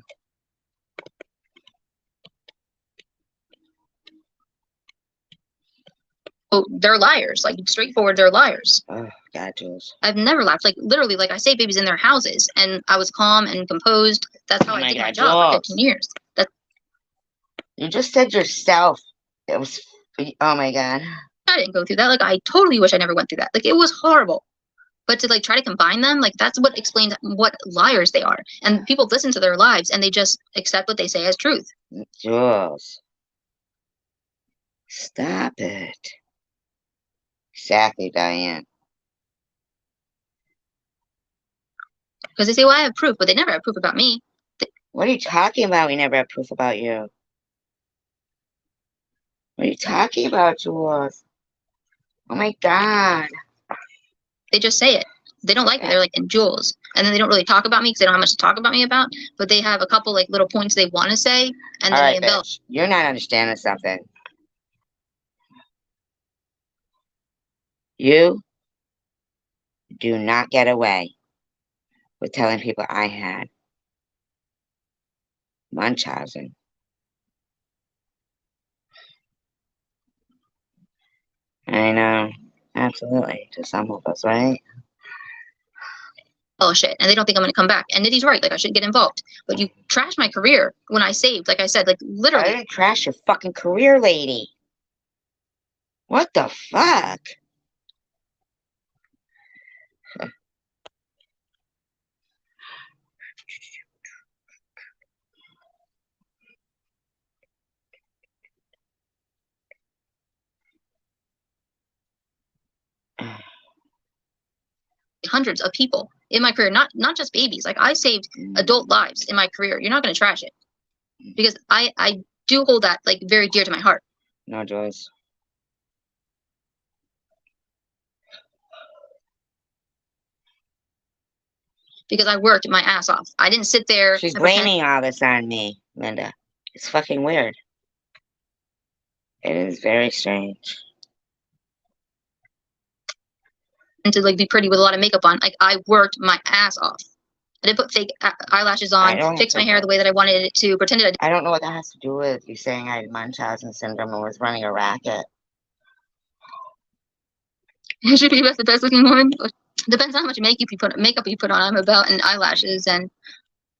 Oh, they're liars. Like, straightforward, they're liars. Oh, God, Jules. I've never laughed. Like, literally, like, I saved babies in their houses, and I was calm and composed. That's how I did my job for 15 years. You just said yourself. It was... Oh, my God. I didn't go through that. Like, I totally wish I never went through that. Like, it was horrible. But to, like, try to combine them, like, that's what explains what liars they are. And people listen to their lives, and they just accept what they say as truth. Jules. Stop it. Exactly, Diane. Because they say, well, I have proof, but they never have proof about me. What are you talking about? We never have proof about you. What are you talking about, Jules? Oh, my God. They just say it. They don't like me. They're like, and Jules. And then they don't really talk about me because they don't have much to talk about me about. But they have a couple, like, little points they want to say, and then they embellish. You're not understanding something. You do not get away with telling people I had Munchausen. I know. Absolutely. To some of us, right? Oh, shit. And they don't think I'm going to come back. And Nitty's right. Like, I shouldn't get involved. But you trashed my career when I saved. Like I said, like, literally. I didn't trash your fucking career, lady. What the fuck? Hundreds of people in my career, not just babies. Like I saved adult lives in my career. You're not going to trash it because I do hold that like very dear to my heart. No, Joyce. Because I worked my ass off. I didn't sit there. She's blaming all this on me, Linda. It's fucking weird. It is very strange. And to like be pretty with a lot of makeup on. Like I worked my ass off. I didn't put fake eyelashes on, fix my hair the way that I wanted it to, pretended I don't know what that has to do with you saying I had Munchausen syndrome and was running a racket. Should be the best looking woman. Depends on how much makeup you put on. I'm about and eyelashes and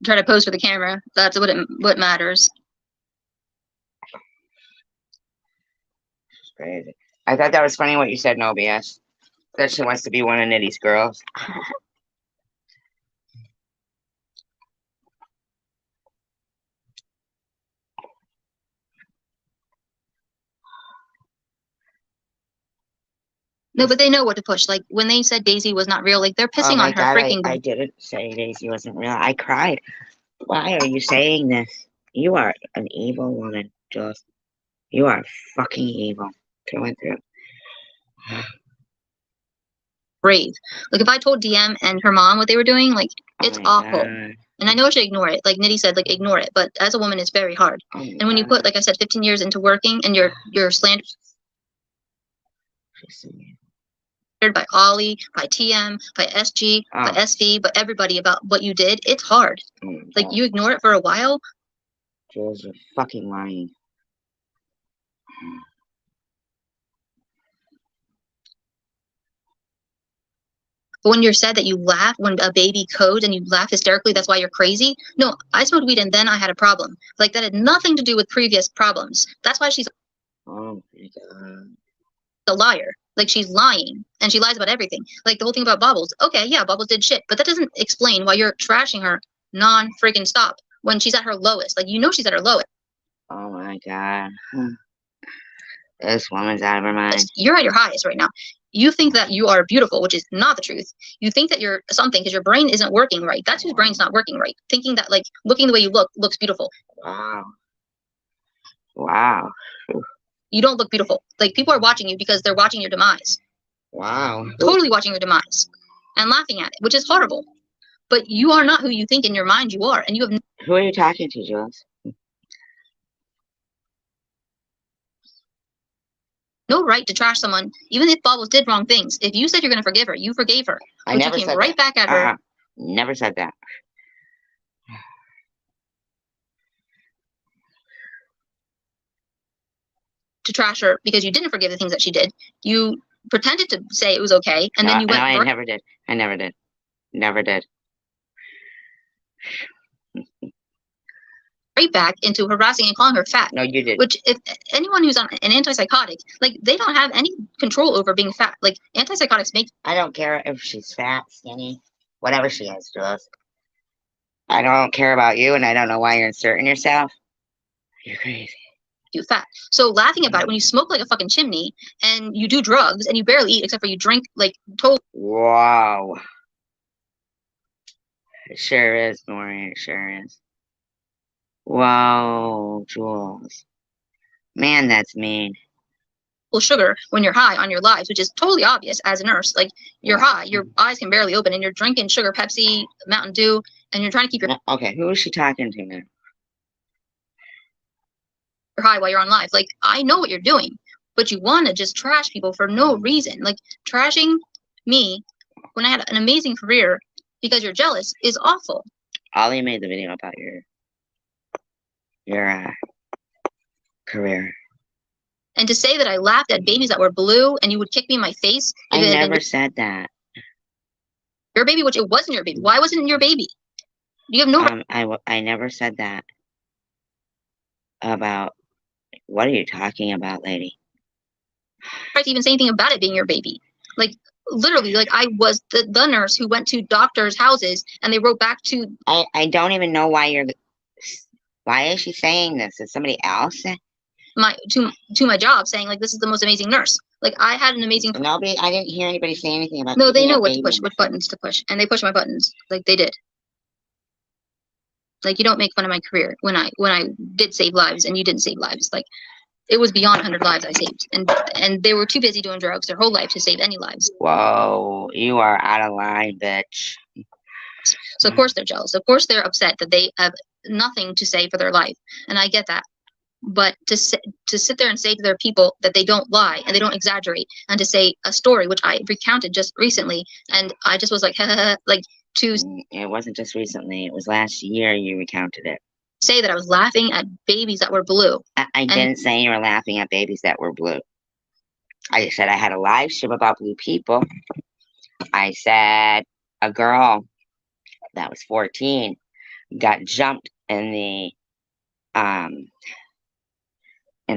try to pose for the camera. That's what matters. Crazy. I thought that was funny what you said, no BS. That she wants to be one of Nitty's girls. No, but they know what to push. Like when they said Daisy was not real, like they're pissing on her freaking. I didn't say Daisy wasn't real. I cried. Why are you saying this? You are an evil woman, Jules. You are fucking evil through and through. Brave. Like if I told DM and her mom what they were doing, like it's awful. God. And I know I should ignore it. Like Nitty said, like ignore it. But as a woman, it's very hard. And when you put, like I said, 15 years into working and you're slandered by Ollie, by TM, by SG, by SV, by everybody about what you did, it's hard. Like you ignore it for a while. Jules, you're fucking lying. But when you're sad that you laugh when a baby codes and you laugh hysterically, that's why you're crazy. No, I smoked weed and then I had a problem. Like that had nothing to do with previous problems. That's why she's oh my God. A liar. Like she's lying and she lies about everything. Like the whole thing about Bubbles. Okay, yeah, Bubbles did shit, but that doesn't explain why you're trashing her non-freaking stop when she's at her lowest. Like you know she's at her lowest. Oh my God. This woman's out of her mind. You're at your highest right now. You think that you are beautiful, which is not the truth. You think that you're something because your brain isn't working right. That's whose brain's not working right. Thinking that like looking the way you looks beautiful. Wow. Wow. You don't look beautiful. Like people are watching you because they're watching your demise. Wow. Totally watching your demise and laughing at it, which is horrible. But you are not who you think in your mind you are, and you have. Who are you talking to, Jules? No right to trash someone, even if Bubbles did wrong things. If you said you're going to forgive her, you forgave her. I never you came said right that. back at her. Never said that. To trash her because you didn't forgive the things that she did. You pretended to say it was okay, and then you went. No, I never did. I never did. Never did. Right back into harassing and calling her fat. No, you did. Which, if anyone who's on an antipsychotic, like they don't have any control over being fat. Like antipsychotics make. I don't care if she's fat, skinny, whatever she is, Jules. I don't care about you, and I don't know why you're inserting yourself. You're crazy. You fat. So laughing about it when you smoke like a fucking chimney and you do drugs and you barely eat except for you drink like total. Wow. It sure is, Maureen. It sure is. Wow, Jules. Man, that's mean. Sugar when you're high on your lives, which is totally obvious as a nurse. Like you're high, your eyes can barely open, and you're drinking sugar, Pepsi, Mountain Dew, and you're trying to keep your. Okay, who is she talking to now? High while you're on live. Like I know what you're doing, but you want to just trash people for no reason. Like trashing me when I had an amazing career because you're jealous is awful. Ollie made the video about your career. And to say that I laughed at babies that were blue and you would kick me in my face. I never said that. Your baby, which it wasn't your baby. Why wasn't it your baby? You have no. I never said that. About what are you talking about, lady? Right to even say anything about it being your baby. Like literally, like I was the nurse who went to doctors' houses and they wrote back to. I don't even know why you're. Why is she saying this? Is somebody else? to my job saying like this is the most amazing nurse. Like I had an amazing. Nobody, I didn't hear anybody say anything about. No, they know what to push, what buttons to push, and they push my buttons like they did. Like you don't make fun of my career when I did save lives and you didn't save lives. Like it was beyond 100 lives I saved, and they were too busy doing drugs their whole life to save any lives. Whoa, you are out of line, bitch. So of course they're jealous. Of course they're upset that they have nothing to say for their life, and I get that. But to sit there and say to their people that they don't lie and they don't exaggerate, and to say a story which I recounted just recently, and I just was like, like to. It wasn't just recently. It was last year you recounted it. Say that I was laughing at babies that were blue. I didn't say you were laughing at babies that were blue. I said I had a live stream about blue people. I said a girl that was 14 got jumped in the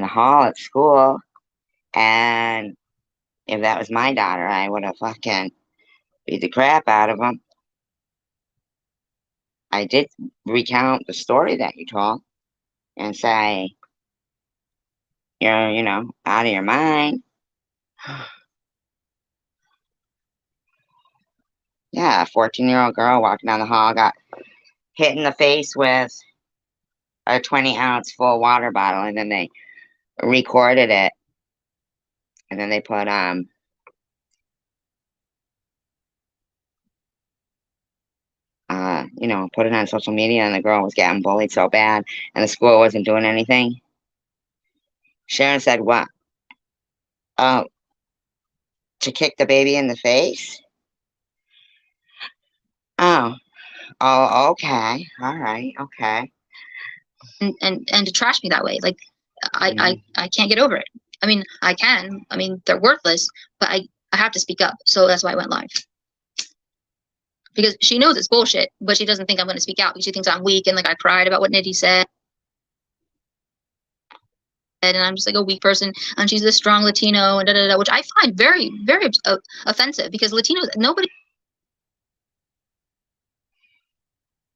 hall at school, and if that was my daughter, I would have fucking beat the crap out of them. I did recount the story that you told and say you're, out of your mind. Yeah, a 14-year-old girl walking down the hall got hit in the face with a 20-ounce full water bottle, and then they recorded it, and then they put put it on social media, and the girl was getting bullied so bad, and the school wasn't doing anything. Sharon said, what? Oh, to kick the baby in the face? Oh, okay. All right, okay. And to trash me that way, like I can't get over it. I mean, I can. I mean, they're worthless, but I have to speak up. So that's why I went live. Because she knows it's bullshit, but she doesn't think I'm going to speak out because she thinks I'm weak and like I cried about what Nitty said. And I'm just like a weak person, and she's this strong Latino, and which I find very, very offensive because Latinos, nobody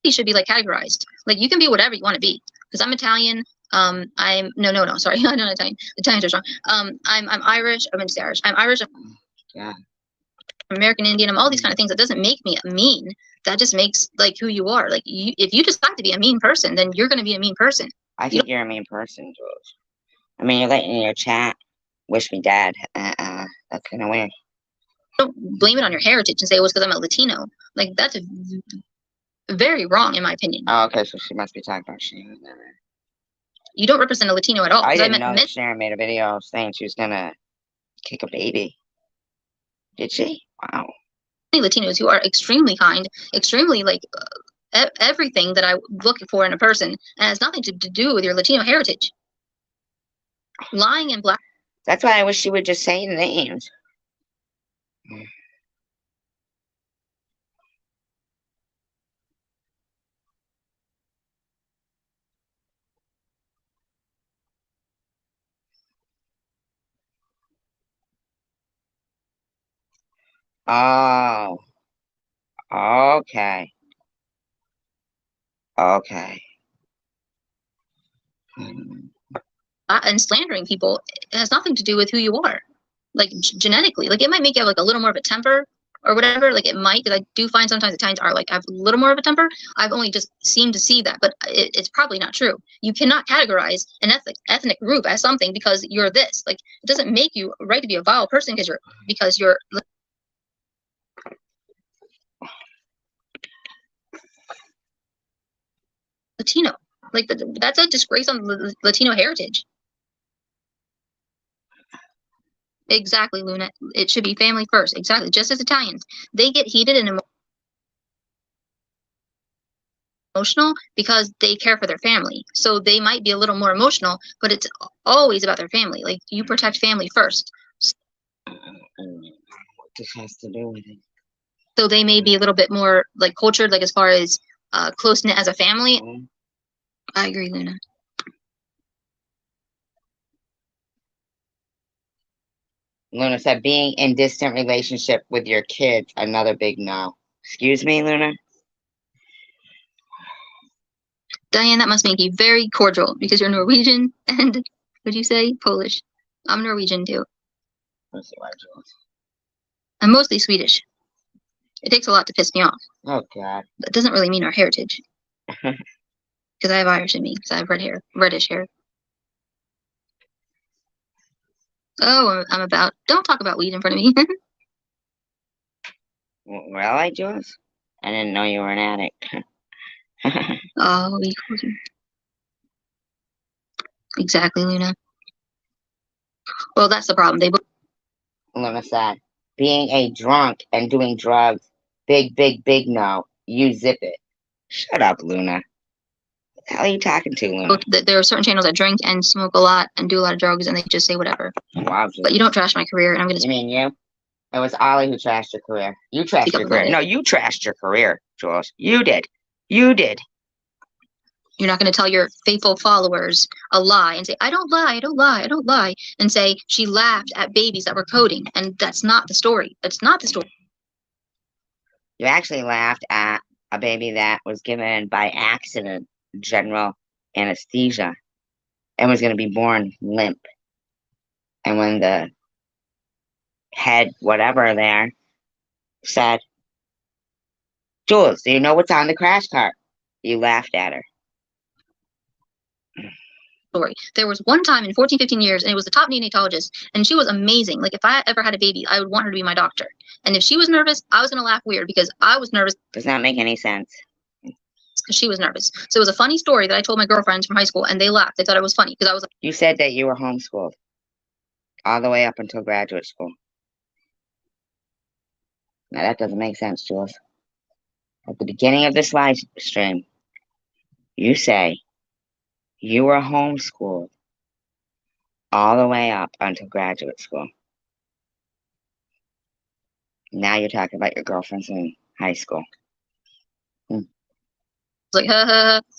should be like categorized. Like you can be whatever you want to be. Because I'm Italian. I'm no, sorry, I'm not Italian. Italians are strong. I'm Irish. I'm Irish. I'm Irish. Yeah. American Indian. I'm all these kind of things. That doesn't make me mean. That just makes like who you are. Like if you decide to be a mean person, then you're going to be a mean person. I think you're a mean person, George. I mean, you're letting in your chat wish me dead. That's kind of weird. Don't blame it on your heritage and say it was because I'm a Latino. Like that's very wrong in my opinion. Oh, okay, so she must be talking about Sharon. You don't represent a Latino at all. I didn't know that Sharon made a video saying she was gonna kick a baby. Did she? Wow. Latinos who are extremely kind, extremely like everything that I look for in a person, and it has nothing to do with your Latino heritage. Lying and black. That's why I wish she would just say the names. Oh. Okay. Okay. And slandering people, it has nothing to do with who you are, like genetically. Like it might make you have like a little more of a temper or whatever. Like it might, because I do find sometimes Italians are like have a little more of a temper. I've only just seemed to see that, but it's probably not true. You cannot categorize an ethnic group as something because you're this. Like it doesn't make you right to be a vile person because you're Latino. Like that's a disgrace on Latino heritage. Exactly, Luna. It should be family first. Exactly. Just as Italians, they get heated and emotional because they care for their family. So they might be a little more emotional, but it's always about their family. Like you protect family first. What this has to do with it? So they may be a little bit more like cultured, like as far as close knit as a family. I agree, Luna. Luna said, being in distant relationship with your kids, another big no. Excuse me, Luna? Diane, that must make you very cordial because you're Norwegian and Would you say Polish? I'm Norwegian too. Let's see why, Jules. I'm mostly Swedish. It takes a lot to piss me off. Oh God. That doesn't really mean our heritage. Because I have Irish in me. Because I have reddish hair. Oh, I'm about. Don't talk about weed in front of me. Really, Jules? I didn't know you were an addict. Oh, exactly, Luna. Well, that's the problem. Luna said, being a drunk and doing drugs, big, big, big no. You zip it. Shut up, Luna. What the hell are you talking to, Luna? There are certain channels that drink and smoke a lot and do a lot of drugs, and they just say whatever. Wow, but you don't trash my career, and I'm gonna. You mean you? It was Ollie who trashed your career. You trashed your career. No, you trashed your career, Jules. You did. You did. You're not going to tell your faithful followers a lie and say, I don't lie, I don't lie, I don't lie, and say she laughed at babies that were coding, and that's not the story. That's not the story. You actually laughed at a baby that was given by accident general anesthesia and was going to be born limp. And when the head whatever there said, Jules, do you know what's on the crash cart? You laughed at her. Story. There was one time in 14, 15 years, and it was the top neonatologist, and she was amazing. Like, if I ever had a baby, I would want her to be my doctor. And if she was nervous, I was going to laugh weird because I was nervous. Does not make any sense. Because she was nervous. So it was a funny story that I told my girlfriends from high school, and they laughed. They thought it was funny because I was like, you said that you were homeschooled all the way up until graduate school. Now that doesn't make sense, Jules. At the beginning of this live stream, you say you were homeschooled all the way up until graduate school. Now you're talking about your girlfriends in high school. Like,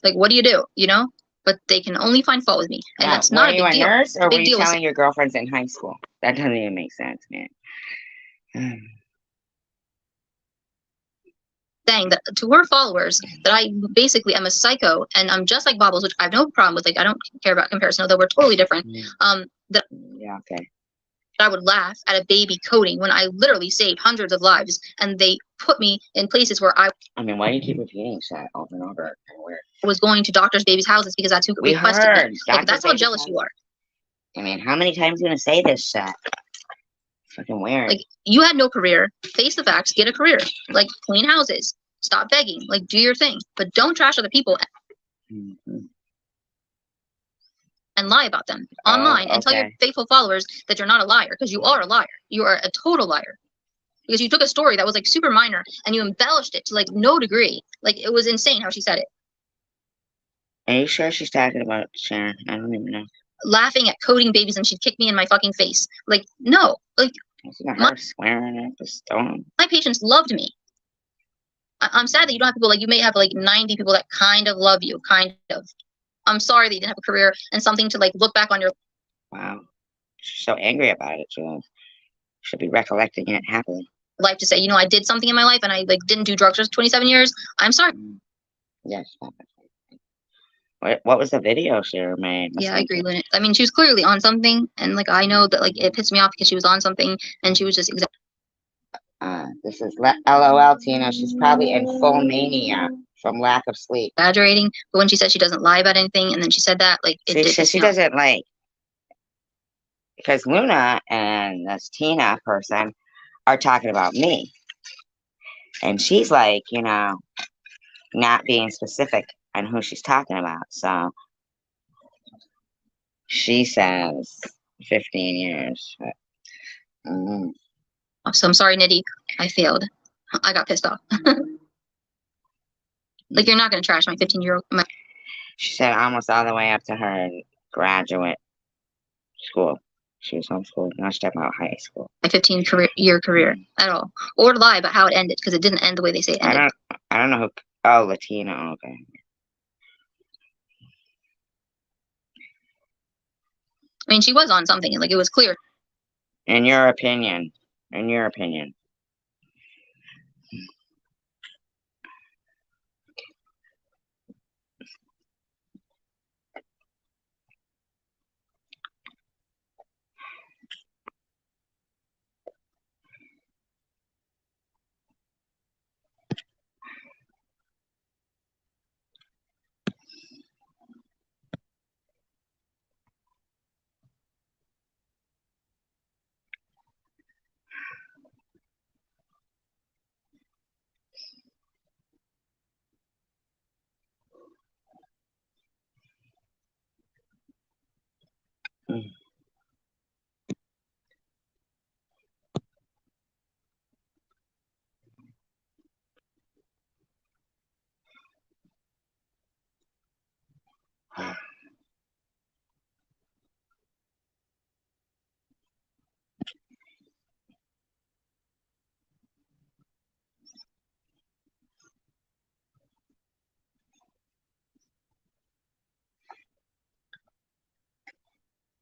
like, what do you do? You know? But they can only find fault with me, and that's not a big deal. Were you a nurse, or were you telling your girlfriends in high school? That doesn't even make sense, man. Saying that to her followers that I basically am a psycho and I'm just like Bobbles, which I have no problem with. Like, I don't care about comparison, although we're totally different. Yeah, okay. I would laugh at a baby coding when I literally saved hundreds of lives, and they put me in places where I mean, why do you keep repeating that over and over? Weird. Was going to doctors' babies' houses because that's who requested me. Like, that's how jealous you are. I mean, how many times are you gonna say this shit? Fucking weird. Like, you had no career. Face the facts. Get a career. Like, clean houses. Stop begging. Like, do your thing. But don't trash other people. And lie about them online and tell your faithful followers that you're not a liar, because you are a liar. You are a total liar. Because you took a story that was like super minor and you embellished it to like no degree. Like, it was insane how she said it. Are you sure she's talking about Sharon? I don't even know. Laughing at coding babies and she'd kick me in my fucking face. Like, no. Like, her swearing at the stone. My patients loved me. I'm sad that you don't have people like, you may have like 90 people that kind of love you, kind of. I'm sorry that you didn't have a career and something to like look back on your. Wow. She's so angry about it, Jules. Should be recollecting it happily. Life to say, you know, I did something in my life and I like didn't do drugs for 27 years. I'm sorry. Yes. What was the video she made? Yeah, I agree with it. I mean, she was clearly on something, and like I know that like it pissed me off because she was on something and she was just this is LOL Tina. She's probably in full mania from lack of sleep. Exaggerating, but when she said she doesn't lie about anything, and then she said that, like, she doesn't like, because Luna and this Tina person are talking about me, and she's like, you know, not being specific on who she's talking about. So she says 15 years. So I'm sorry, Nitty. I failed. I got pissed off. Like, you're not going to trash my 15-year-old. She said almost all the way up to her graduate school. She was homeschooled. Now she's talking about high school. My 15-year career at all. Or lie about how it ended, because it didn't end the way they say it ended. I don't know who. Oh, Latino. Okay. I mean, she was on something, and like it was clear. In your opinion. In your opinion.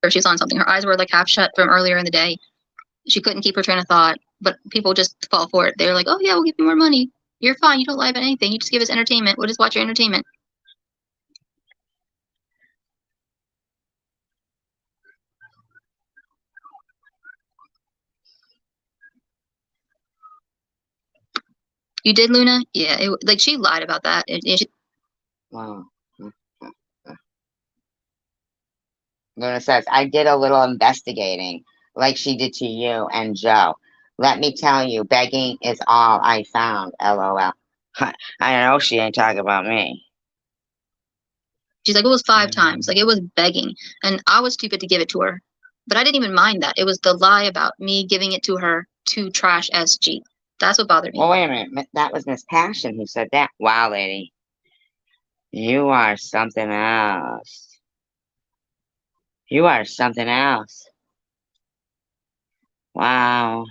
she was on something. Her eyes were like half shut from earlier in the day. She couldn't keep her train of thought, but people just fall for it. They're like, oh yeah, we'll give you more money. You're fine. You don't lie about anything. You just give us entertainment. We'll just watch your entertainment. You did, Luna? Yeah, like she lied about that. Wow. Luna says, I did a little investigating, like she did to you and Joe. Let me tell you, begging is all I found. LOL. I know she ain't talking about me. She's like, it was 5 times. Like, it was begging. And I was stupid to give it to her. But I didn't even mind that. It was the lie about me giving it to her to trash SG. That's what bothered me. Well, wait a minute. That was Miss Passion who said that. Wow, lady. You are something else. You are something else. Wow.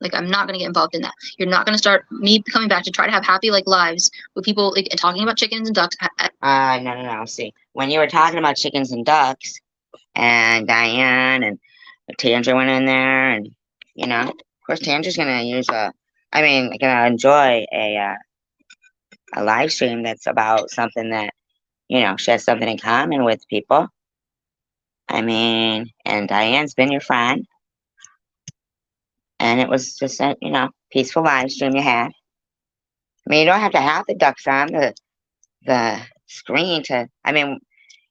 Like, I'm not going to get involved in that. You're not going to start me coming back to try to have happy, like, lives with people, like, talking about chickens and ducks. No. See, when you were talking about chickens and ducks, and Diane and Tandra went in there, and, you know, of course, Tandra's going to use going to enjoy a live stream that's about something that, you know, she has something in common with people. I mean, and Diane's been your friend. And it was just a, you know, peaceful live stream you had. I mean, you don't have to have the ducks on the screen to, I mean,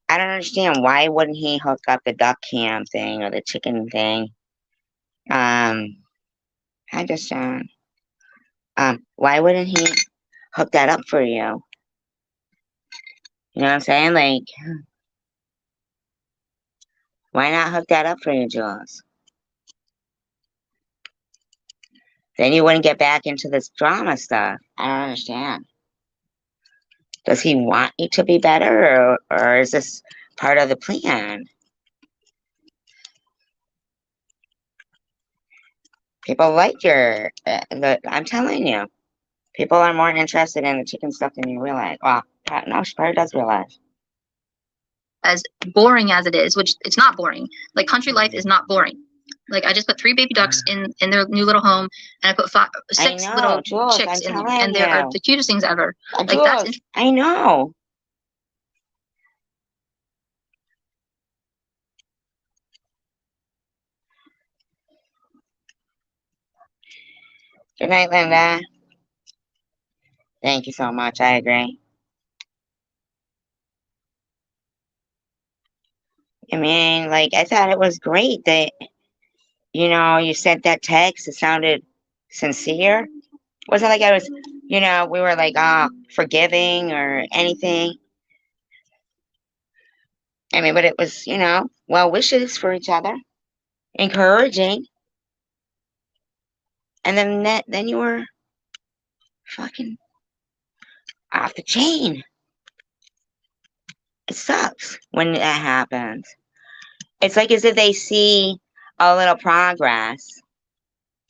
I don't understand, why wouldn't he hook up the duck cam thing or the chicken thing? I just, why wouldn't he hook that up for you? You know what I'm saying? Like, why not hook that up for you, Jules? Then you wouldn't get back into this drama stuff. I don't understand. Does he want you to be better, or is this part of the plan? People like your, I'm telling you, people are more interested in the chicken stuff than you realize. Well, no, she probably does realize. As boring as it is, which it's not boring. Like, country life is not boring. Like, I just put 3 baby ducks in their new little home, and I put 6 little Jules, chicks in them, and they are the cutest things ever. Like, Jules, that's I know. Good night, Linda. Thank you so much. I agree. I mean, like, I thought it was great that, you know, you sent that text. It sounded sincere. It wasn't like I was, you know, we were like, forgiving or anything. I mean, but it was, you know, well wishes for each other, encouraging. And then you were fucking off the chain. It sucks when that happens. It's like as if they see a little progress.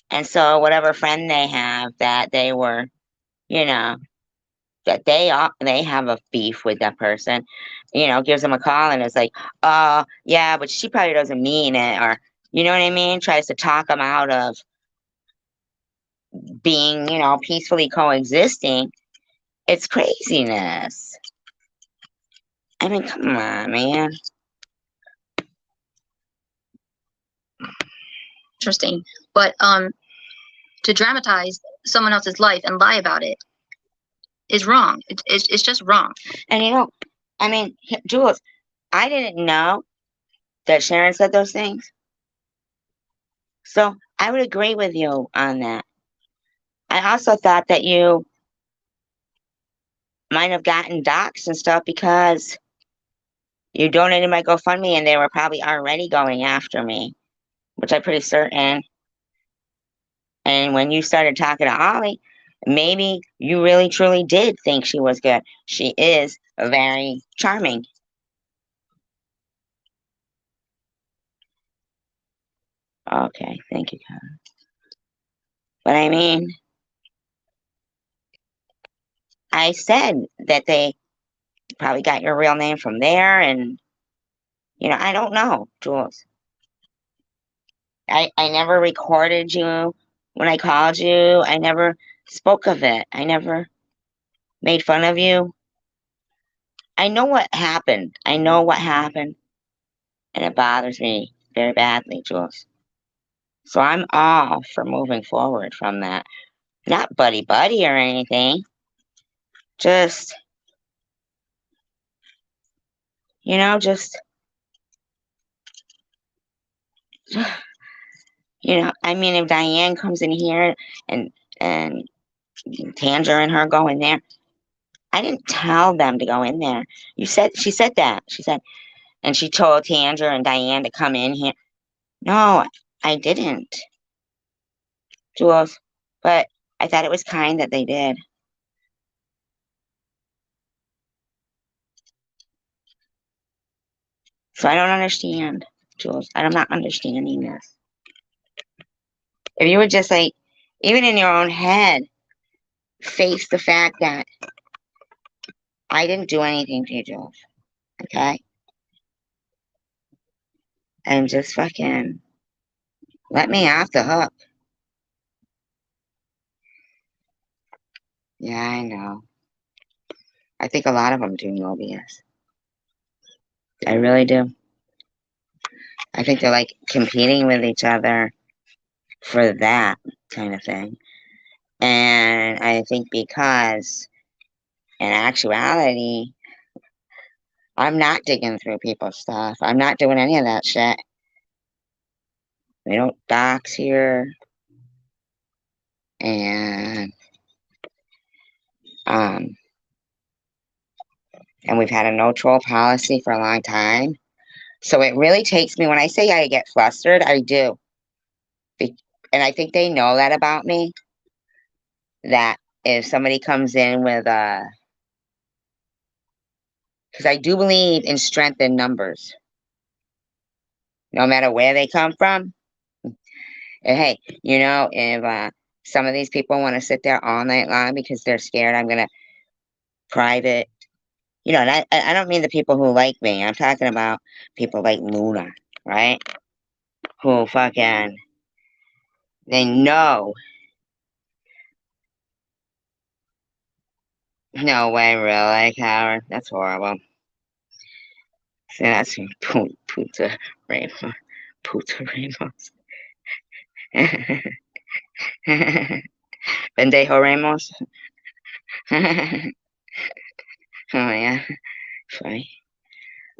And so whatever friend they have that they were, you know, that they have a beef with that person, you know, gives them a call and is like, oh, yeah, but she probably doesn't mean it. Or, you know what I mean? Tries to talk them out of being, you know, peacefully coexisting. It's craziness. I mean, come on, man. Interesting. But to dramatize someone else's life and lie about it is wrong. It's just wrong. And, you know, I mean, Jules, I didn't know that Sharon said those things. So I would agree with you on that. I also thought that you might have gotten doxxed and stuff because you donated my GoFundMe and they were probably already going after me, which I'm pretty certain. And when you started talking to Ollie, maybe you really truly did think she was good. She is very charming. Okay, thank you, Kevin. But I mean, I said that they probably got your real name from there, and, you know, I don't know, Jules. I never recorded you when I called you. I never spoke of it. I never made fun of you. I know what happened. I know what happened. And it bothers me very badly, Jules. So I'm all for moving forward from that. Not buddy-buddy or anything. Just, you know, just, you know, I mean, if Diane comes in here and Tanger and her go in there, I didn't tell them to go in there. She said that. She said, and she told Tanger and Diane to come in here. No, I didn't, Jules. But I thought it was kind that they did. So I don't understand, Jules. I'm not understanding this. If you would just like, even in your own head, face the fact that I didn't do anything to you, Jules. Okay? And just fucking let me off the hook. Yeah, I know. I think a lot of them do know BS. I really do. I think they're like competing with each other for that kind of thing. And I think because in actuality, I'm not digging through people's stuff. I'm not doing any of that shit. We don't dox here. And and we've had a no troll policy for a long time. So it really takes me, when I say I get flustered, I do. And I think they know that about me. That if somebody comes in with because I do believe in strength in numbers. No matter where they come from. And hey, you know, if some of these people want to sit there all night long because they're scared I'm going to private, you know, and I don't mean the people who like me. I'm talking about people like Luna, right? Who fucking, they know. No way, really, Howard. That's horrible. See, that's Puta Ramos. Puta Ramos. Pendejo Ramos. Oh, yeah. Funny.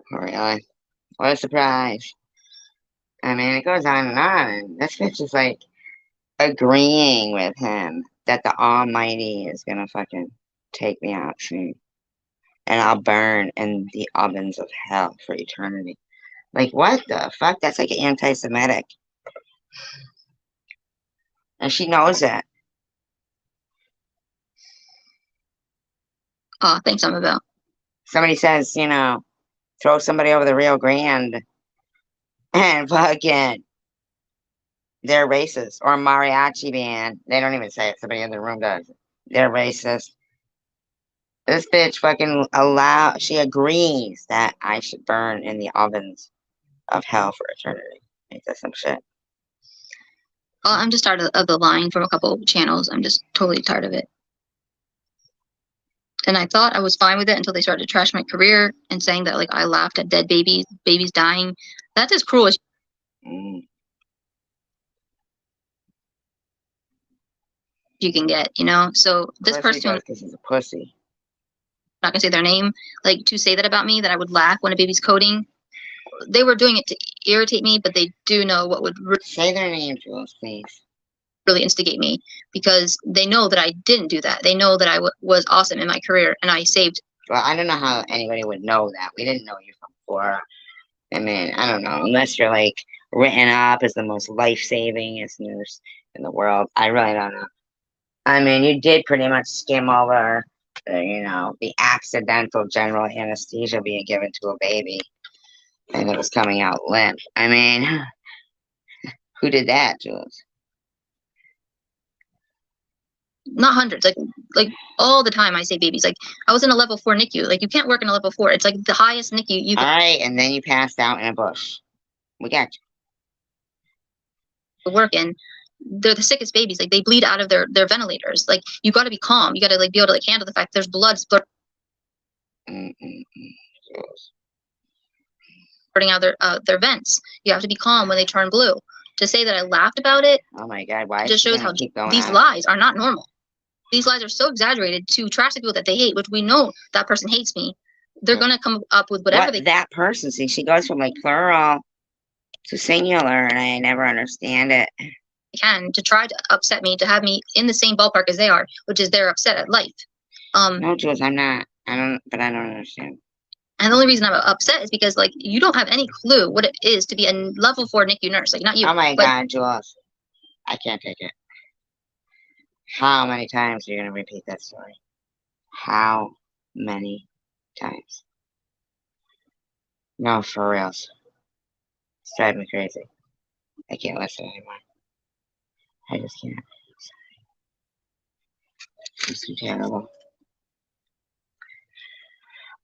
Really. What a surprise. I mean, it goes on and on. And this bitch is like agreeing with him that the Almighty is gonna fucking take me out soon. And I'll burn in the ovens of hell for eternity. Like, what the fuck? That's like anti-Semitic. And she knows that. Oh, thanks, I'm about. Somebody says, you know, throw somebody over the Rio Grande and fucking they're racist. Or mariachi band. They don't even say it. Somebody in the room does. They're racist. This bitch fucking she agrees that I should burn in the ovens of hell for eternity. Ain't that some shit? Oh, I'm just tired of the lying from a couple of channels. I'm just totally tired of it. And I thought I was fine with it until they started to trash my career and saying that, like, I laughed at dead babies dying. That's as cruel as you can get, you know? So this person, because he's a pussy. I'm not gonna say their name, like, to say that about me, that I would laugh when a baby's coding. They were doing it to irritate me, but they do know what would say their name, Jules, please. Really instigate me, because they know that I didn't do that. They know that I was awesome in my career and I saved. Well, I don't know how anybody would know that. We didn't know you from before. I mean, I don't know, unless you're like written up as the most life-savingest nurse in the world. I really don't know. I mean, you did pretty much skim over, you know, the accidental general anesthesia being given to a baby, and it was coming out limp. I mean, who did that, Jules? not hundreds, like all the time I say babies. Like I was in a level 4 NICU. Like you can't work in a level 4. It's like the highest NICU you can. All right, and then you passed out in a bush. We got you. Work in. They're the sickest babies. Like they bleed out of their ventilators. Like you got to be calm. You got to like be able to like handle the fact there's blood splurting out their vents. You have to be calm when they turn blue. To say that I laughed about it, oh my God, why? Just shows how these lies are not normal. These lies are so exaggerated to attract people that they hate, which we know that person hates me. They're gonna come up with whatever that person. See, she goes from like plural to singular, and I never understand it. Can to try to upset me, to have me in the same ballpark as they are, which is they're upset at life. No, Jules, I'm not. I don't understand. And the only reason I'm upset is because, like, you don't have any clue what it is to be a level 4 NICU nurse. Like, not you. Oh my God, Jules. I can't take it. How many times are you going to repeat that story? How many times? No, for reals. It's driving me crazy. I can't listen anymore. I just can't. It's too terrible.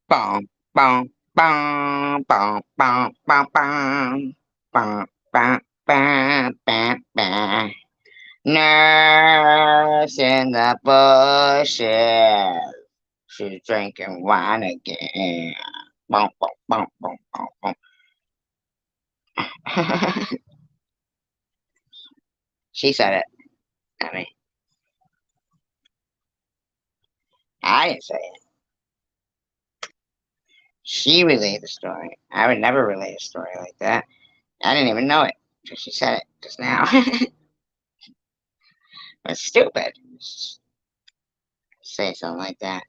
Boom, boom. Bum, bum, bum, bum, bum, bum, bum, bum, bum, bum. Nurse in the bushes. She's drinking wine again. Bum, bum, bum, bum, bum, bum. She said it. I mean, I didn't say it. She relayed the story. I would never relay a story like that. I didn't even know it. She said it just now. It's stupid. Say something like that.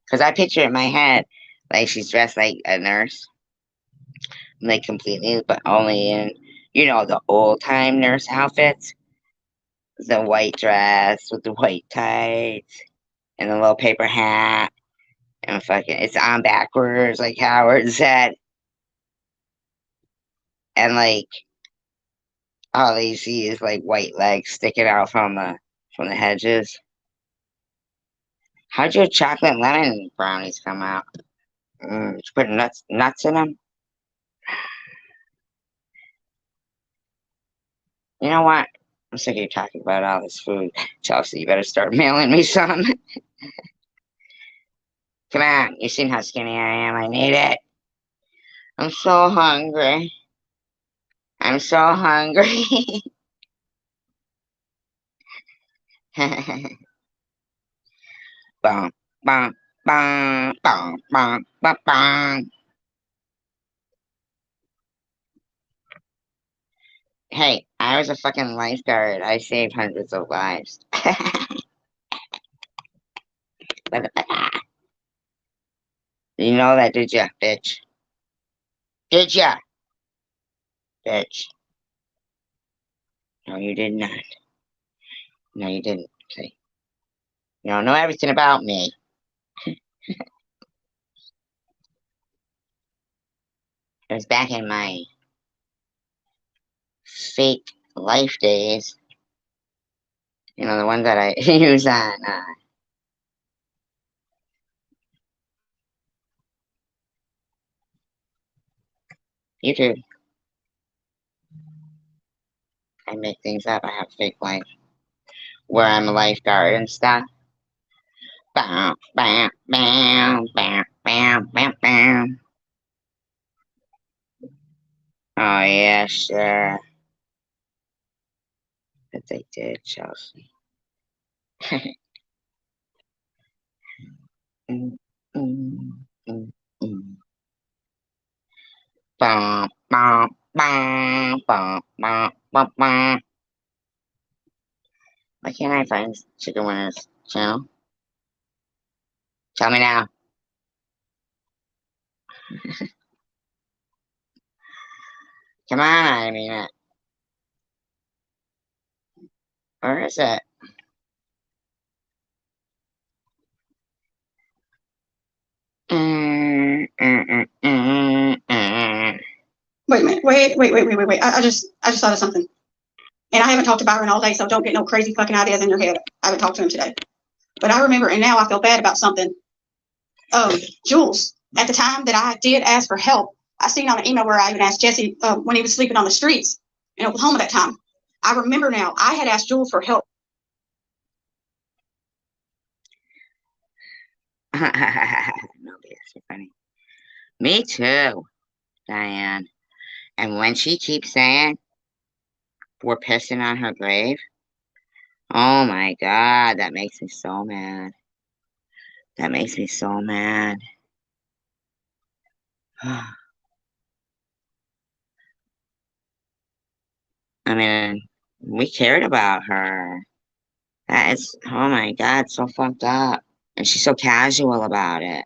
Because I picture it in my head, like she's dressed like a nurse. Like completely, but only in, the old-time nurse outfits. The white dress with the white tights and the little paper hat. And fucking, it's on backwards, like Howard said. And like, all you see is like white legs sticking out from the hedges. How'd your chocolate lemon brownies come out? Did you put nuts in them? You know what? I'm sick of you talking about all this food. Chelsea, you better start mailing me some. Come on, you seen how skinny I am. I need it. I'm so hungry. I'm so hungry. Bum, bum, bum, bum, bum, bum, bum. Hey, I was a fucking lifeguard. I saved hundreds of lives. You know that, did ya, bitch? Did ya? Bitch. No, you did not. No, you didn't. See? You don't know everything about me. It was back in my fake life days. The ones that I use on YouTube. I make things up. I have fake life where I'm a lifeguard and stuff. Bam, bam, bam, bam, bam, bam, bam. Oh yeah, sure. But they did, Chelsea. Mm, mm, mm, mm. Bum, bum, bum, bum, bum, bum, bum. Why can't I find Chicken Winners channel? Tell me now. Come on, I mean it. Where is it? Wait a minute. Wait. I just thought of something. And I haven't talked to Byron all day, so don't get no crazy fucking ideas in your head. I haven't talked to him today. But I remember, and now I feel bad about something. Jules, at the time that I did ask for help, I seen on an email where I even asked Jesse when he was sleeping on the streets in Oklahoma that time. I remember now, I had asked Jules for help. No, that's funny. Me too, Diane. And when she keeps saying we're pissing on her grave, oh my God, that makes me so mad. That makes me so mad. I mean, we cared about her. That is, oh my God, so fucked up. And she's so casual about it.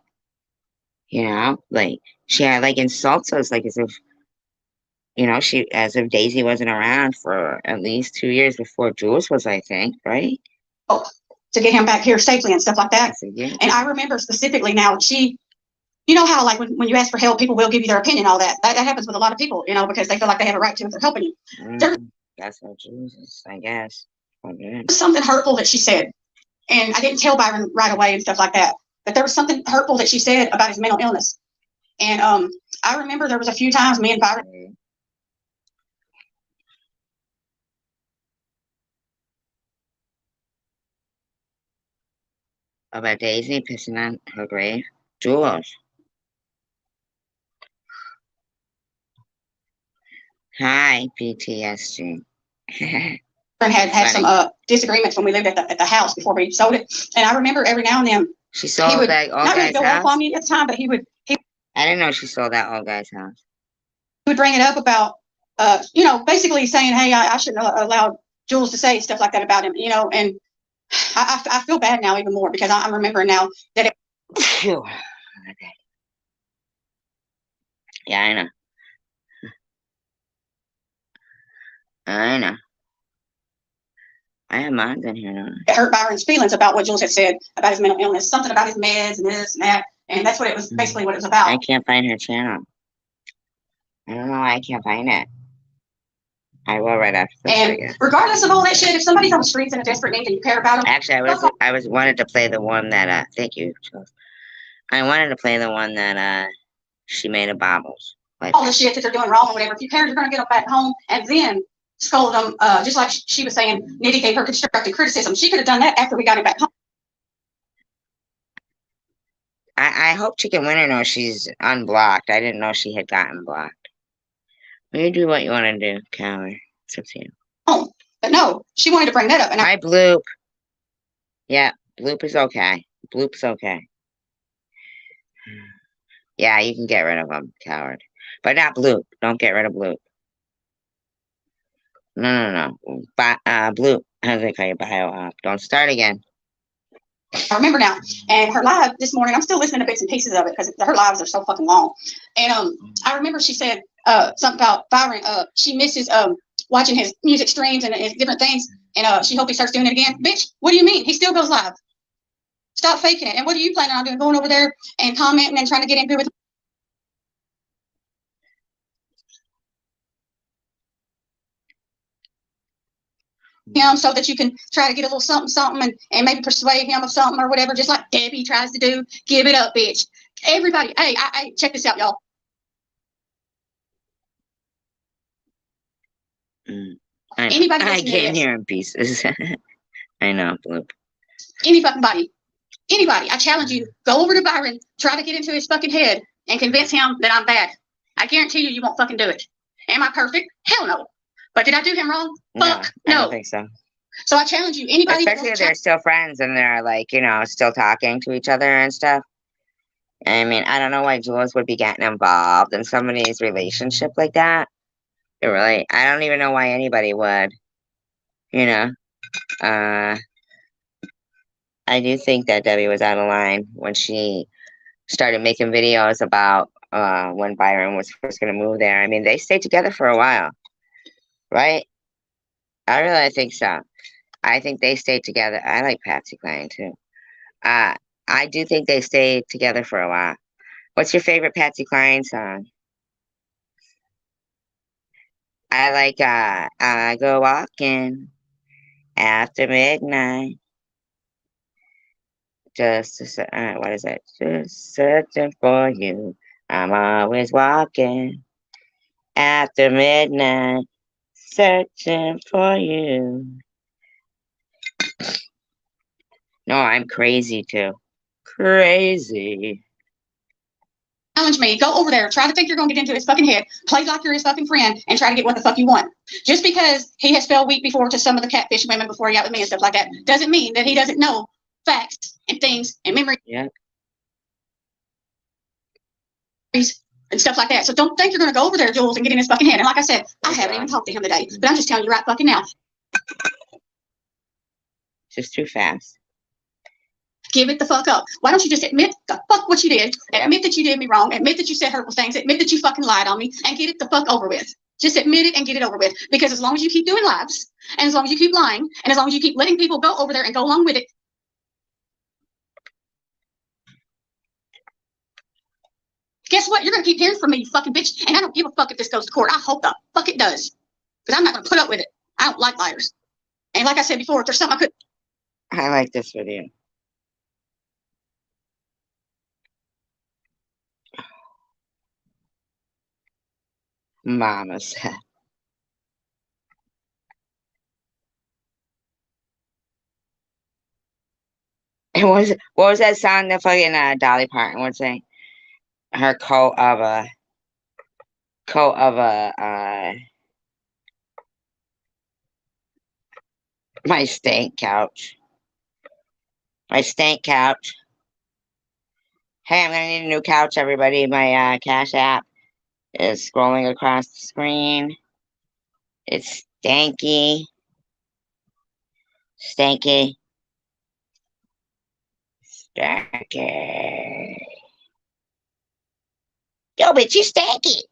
You know, like she had like insults us like as if, you know, as if Daisy wasn't around for at least 2 years before Jules was, I think, right? Oh, to get him back here safely and stuff like that. And I remember specifically now, you know how like when you ask for help, people will give you their opinion, all that. That happens with a lot of people, you know, because they feel like they have a right to if they're helping you. That's what Jesus, I guess. There's something hurtful that she said, and I didn't tell Byron right away and stuff like that. But there was something hurtful that she said about his mental illness, and I remember there was a few times me and Byron. About Daisy pissing on her grave? Jules. Hi, PTSD. had some disagreements when we lived at the house before we sold it. And I remember every now and then she sold that old not guy's really go house? off on me at the time, but he I didn't know she sold that old guy's house. He would bring it up about you know, basically saying, hey, I shouldn't have allowed Jules to say stuff like that about him, you know, and I feel bad now even more because I'm remembering now that okay. Yeah, I know. I know. I have mine in here now. It hurt Byron's feelings about what Jules had said about his mental illness, something about his meds and this and that, and that's what it was basically what it was about. I can't find her channel. I don't know why I can't find it. I will right after this. And regardless of all that shit, if somebody's on the streets in a desperate need and you care about them, actually, I wanted to play the one that thank you, Jules. I wanted to play the one that she made of Bobbles. Like all the shit that they're doing wrong or whatever. If your parents are going to get them back home and then scold them, just like she was saying, Nitty gave her constructive criticism. She could have done that after we got him back home. I hope Chicken Winner knows she's unblocked. I didn't know she had gotten blocked. You do what you want to do, coward. It's up to you. Oh, but no, she wanted to bring that up. And hi, Bloop. Yeah, Bloop is okay. Bloop's okay. Yeah, you can get rid of him, coward. But not Bloop. Don't get rid of Bloop. No. Bloop. How do they call you? Bio off. Don't start again. I remember now. And her live this morning, I'm still listening to bits and pieces of it because her lives are so fucking long. And I remember she said something about Byron. She misses watching his music streams and his different things. And she hopes he starts doing it again. Bitch, what do you mean? He still goes live. Stop faking it. And what are you planning on doing? Going over there and commenting and trying to get in good with him so that you can try to get a little something and maybe persuade him of something or whatever, just like Debbie tries to do. Give it up, bitch. Everybody, hey, check this out, y'all. Anybody I came here in pieces. I know, Bloop. Any fucking body. Anybody, I challenge you, go over to Byron, try to get into his fucking head and convince him that I'm bad. I guarantee you won't fucking do it. Am I perfect? Hell no. But did I do him wrong? Fuck no. I don't think so. So I challenge you, anybody. Especially if they're still friends and they're like, you know, still talking to each other and stuff. I mean, I don't know why Jules would be getting involved in somebody's relationship like that. It really, I don't even know why anybody would. You know, I do think that Debbie was out of line when she started making videos about when Byron was first going to move there. I mean, they stayed together for a while, right? I really think so. I think they stayed together. I like Patsy Cline too. I do think they stayed together for a while. What's your favorite Patsy Cline song? I go walking after midnight. What is it? Just searching for you. I'm always walking after midnight, searching for you. No, I'm crazy too. Crazy. Challenge me. Go over there. Try to think you're going to get into his fucking head. Play like you're his fucking friend and try to get what the fuck you want. Just because he has fell weak before to some of the catfish women before he got with me and stuff like that doesn't mean that he doesn't know facts and things and memories. Yeah. And stuff like that. So don't think you're going to go over there, Jules, and get in his fucking head. And like I said, I haven't even talked to him today, but I'm just telling you right fucking now. Just too fast. Give it the fuck up. Why don't you just admit the fuck what you did? Admit that you did me wrong. Admit that you said hurtful things. Admit that you fucking lied on me and get it the fuck over with. Just admit it and get it over with. Because as long as you keep doing lies, and as long as you keep lying, and as long as you keep letting people go over there and go along with it, guess what? You're going to keep hearing from me, you fucking bitch. And I don't give a fuck if this goes to court. I hope the fuck it does. Because I'm not going to put up with it. I don't like liars. And like I said before, if there's something I could... I like this video. Mama said. And what was that song that fucking Dolly Parton was saying? Her coat of a my stank couch. My stank couch. Hey, I'm gonna need a new couch, everybody. My Cash App is scrolling across the screen. It's stanky. Stanky. Stanky. Yo, bitch, you stanky.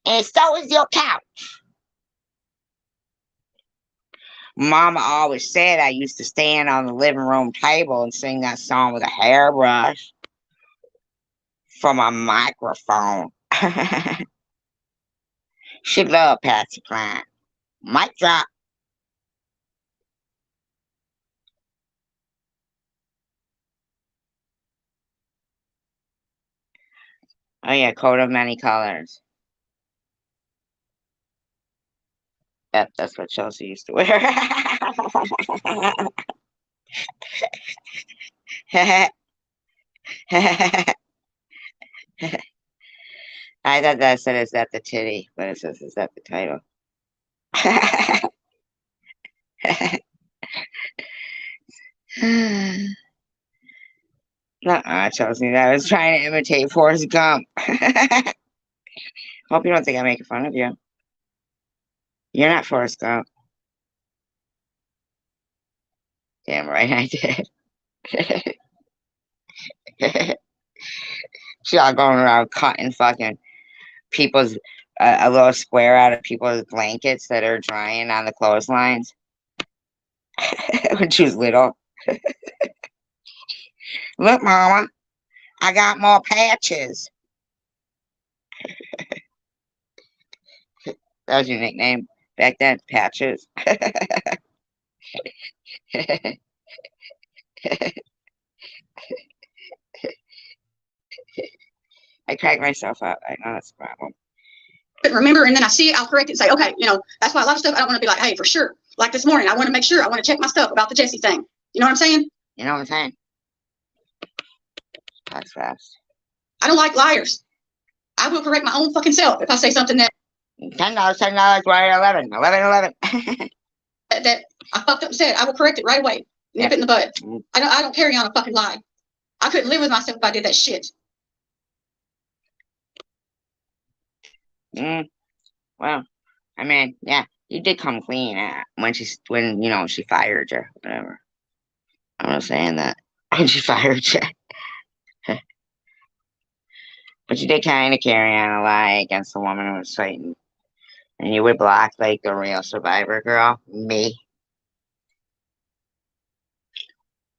And so is your couch. Mama always said I used to stand on the living room table and sing that song with a hairbrush from a microphone. She loved Patsy Cline. Mic drop. Oh yeah, coat of many colors. Yep, that's what Chelsea used to wear. I thought that said, is that the titty? But it says, is that the title? Chelsea, I was trying to imitate Forrest Gump. Hope you don't think I'm making fun of you. You're not Forrest Gump. Damn right I did. She's all going around cutting fucking people's a little square out of people's blankets that are drying on the clotheslines when she was little. Look, Mama, I got more patches. That was your nickname back then, Patches. I crack myself up. I know that's a problem. But remember, and then I see it, I'll correct it and say, okay, that's why a lot of stuff I don't want to be like, hey, for sure. Like this morning, I want to make sure, I want to check my stuff about the Jesse thing. You know what I'm saying? You know what I'm saying? That's fast. I don't like liars. I will correct my own fucking self if I say something that $10, right? 11. that I fucked up and said. I will correct it right away. Nip it in the bud. I don't carry on a fucking lie. I couldn't live with myself if I did that shit. Well, I mean, yeah, you did come clean when she fired you, whatever. I'm not saying that when she fired you. But you did kind of carry on a lie against the woman who was fighting. And you would block like the real survivor girl, me.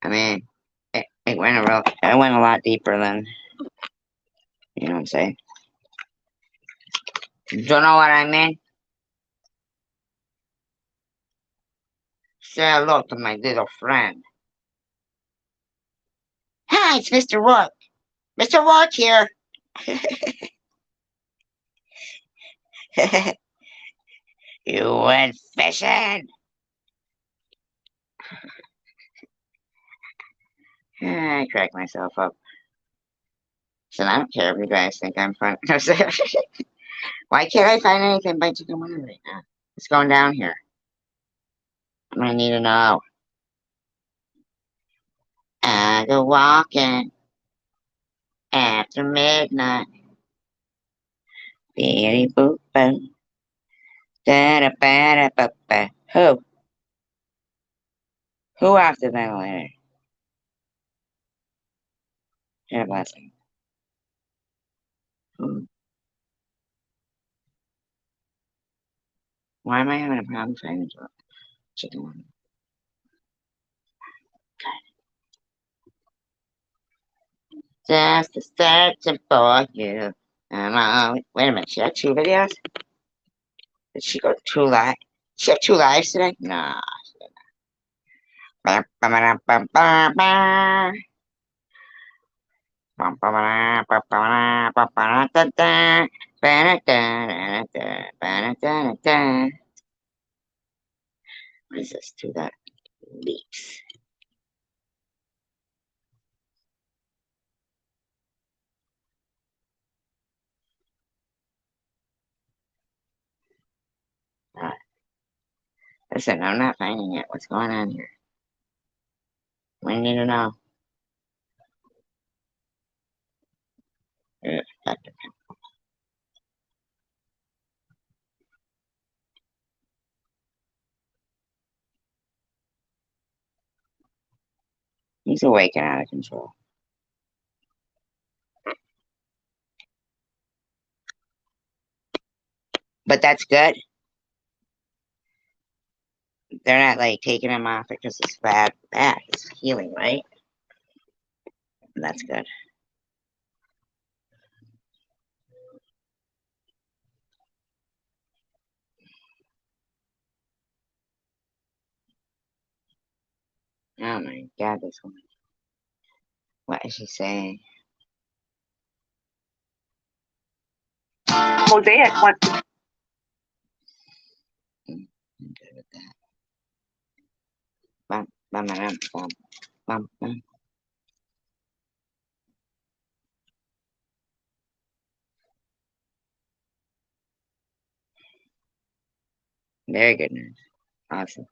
I mean, it went a lot deeper than, you know what I'm saying? Don't know what I mean? Say hello to my little friend. Hi, it's Mr. Rourke. Mr. Rourke here. You went fishing. I crack myself up. So I don't care if you guys think I'm funny. Why can't I find anything by Chicken Wonder right now? What's going down here? I'm gonna need to know. I go walking after midnight. Beady boop boop. Da da ba da ba ba. Who? Who off the ventilator? God bless him. Who? Why am I having a problem finding Chicken Wonder? Just a searching for you. Wait a minute, she had 2 videos? Did she go 2 live? She have 2 lives today? Nah. What is this? To that leaks. Alright. Listen, I'm not finding it. What's going on here? We need to know. He's awake and out of control. But that's good. They're not like taking him off because it's bad. It's healing, right? That's good. Oh my God, this woman. What is she saying? Mosaic wants. I'm good with that. Bum, bum, bum, bum, bum, bum. Very good news. Awesome.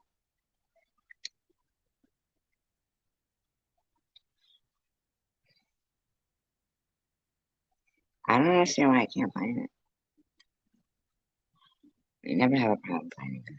I don't understand why I can't find it. I never have a problem finding it.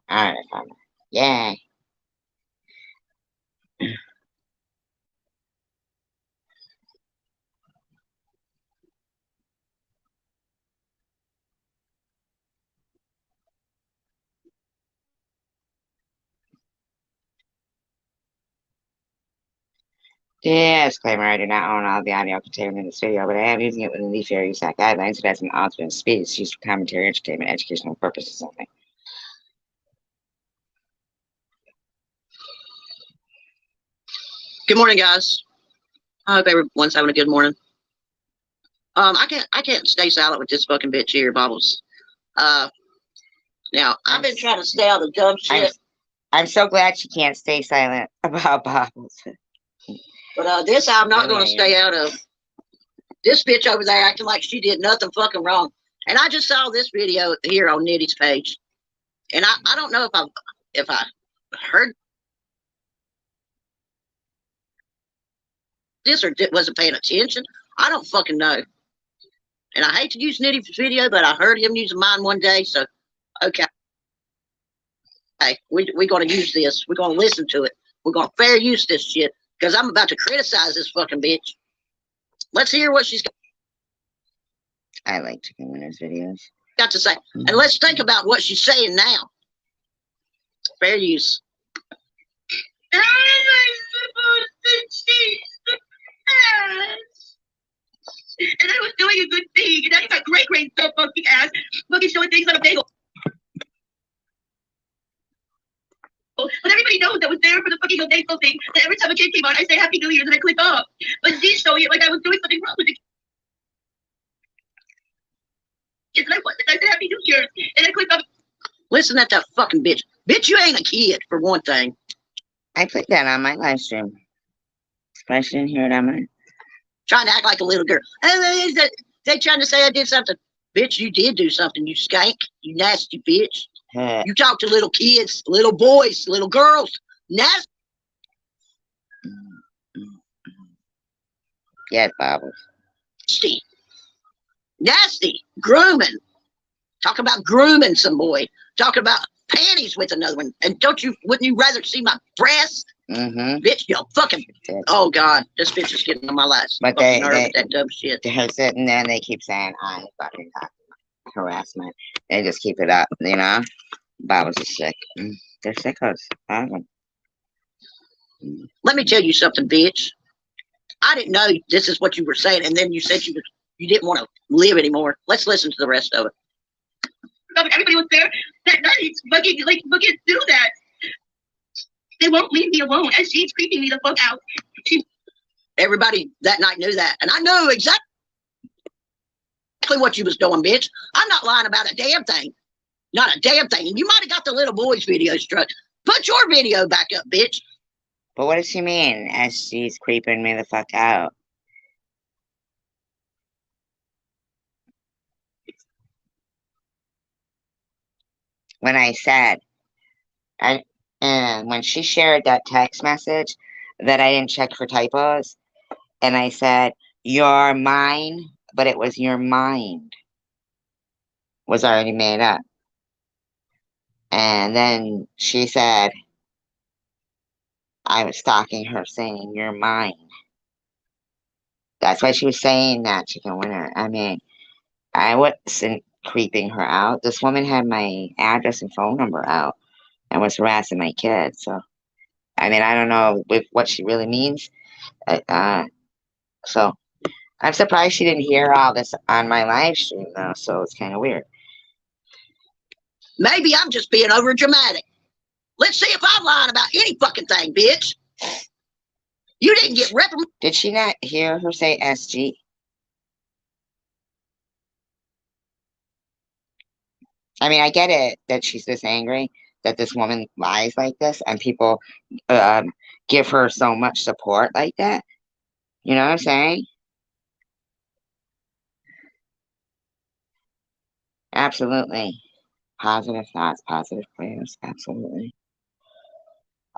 Alright, I found it. Yay. Disclaimer, I do not own all the audio contained in this video, but I am using it within the fair use act guidelines. It has an alternate speed. It's used for commentary, entertainment, educational purposes only. Good morning, guys. I hope everyone's having a good morning. I can't stay silent with this fucking bitch here, Bobbles. Now I've been trying to stay out of dumb shit. I'm so glad she can't stay silent about Bobbles. But this I'm not going to stay out of. This bitch over there acting like she did nothing fucking wrong. And I just saw this video here on Nitty's page, and I don't know if I heard. this or wasn't paying attention. I don't fucking know. And I hate to use Nitty's video, but I heard him using mine one day, so okay. Hey, we're gonna use this. We're gonna listen to it. We're gonna fair use this shit because I'm about to criticize this fucking bitch. Let's hear what she's I like Chicken Winner's videos. got to say, and let's think about what she's saying now. Fair use. How am I supposed to cheat? And I was doing a good thing, and now you got great stuff, fucking ass. Fucking showing things on a bagel. But everybody knows I was there for the fucking bagel thing. And every time a kid came on, I say Happy New Year, and I click off. But she's showing it like I was doing something wrong with it. And I wasn't. I said Happy New Year, and I click off. Listen at that fucking bitch. Bitch, you ain't a kid, for one thing. I put that on my live stream. But I shouldn't hear it on mine. Trying to act like a little girl. They trying to say I did something. Bitch, you did do something, you skank. You nasty bitch. You talk to little kids, little boys, little girls. Nasty. Yes, Bobbles. Nasty. Grooming. Talk about grooming some boy. Talking about panties with another one. And wouldn't you rather see my breasts? Bitch, you fucking. Oh God, this bitch is getting on my last. But with that dumb shit. They're sitting there and they keep saying, I fucking got harassment. They just keep it up, you know? Bobbles is sick. They're sickos. Let me tell you something, bitch. I didn't know this is what you were saying, and then you said you didn't want to live anymore. Let's listen to the rest of it. Everybody was there that night. Fucking do that. They won't leave me alone, and she's creeping me the fuck out. Everybody that night knew that, and I knew exactly what you was doing, bitch. I'm not lying about a damn thing. Not a damn thing. And you might have got the little boy's video struck. Put your video back up, bitch. But what does she mean as she's creeping me the fuck out? When I said, when she shared that text message that I didn't check for typos, and I said, "You're mine," but it was "your mind," was already made up. And then she said, I was stalking her saying, "You're mine." That's why she was saying that, Chicken Winner. I mean, I wasn't creeping her out. This woman had my address and phone number out and was harassing my kids. So, I mean, I don't know what she really means. So, I'm surprised she didn't hear all this on my live stream, though. So, it's kind of weird. Maybe I'm just being over dramatic. Let's see if I'm lying about any fucking thing, bitch. You didn't get reprimanded. Did she not hear her say SG? I mean, I get it that she's this angry that this woman lies like this and people give her so much support like that. You know what I'm saying? Absolutely. Positive thoughts, positive prayers. Absolutely.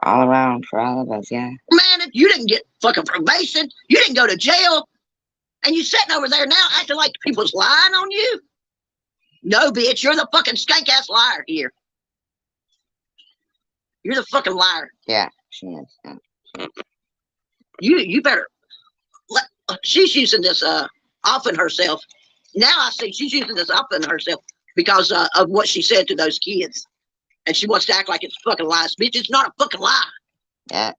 All around for all of us, yeah. Man, you didn't get fucking probation. You didn't go to jail. And you sitting over there now acting like people's lying on you. No, bitch, you're the fucking skank-ass liar here. You're the fucking liar. Yeah, she is. Yeah. You better. She's using this offing herself. Now I see she's using this offing herself because of what she said to those kids. And she wants to act like it's fucking lies. Bitch, it's not a fucking lie. Yeah.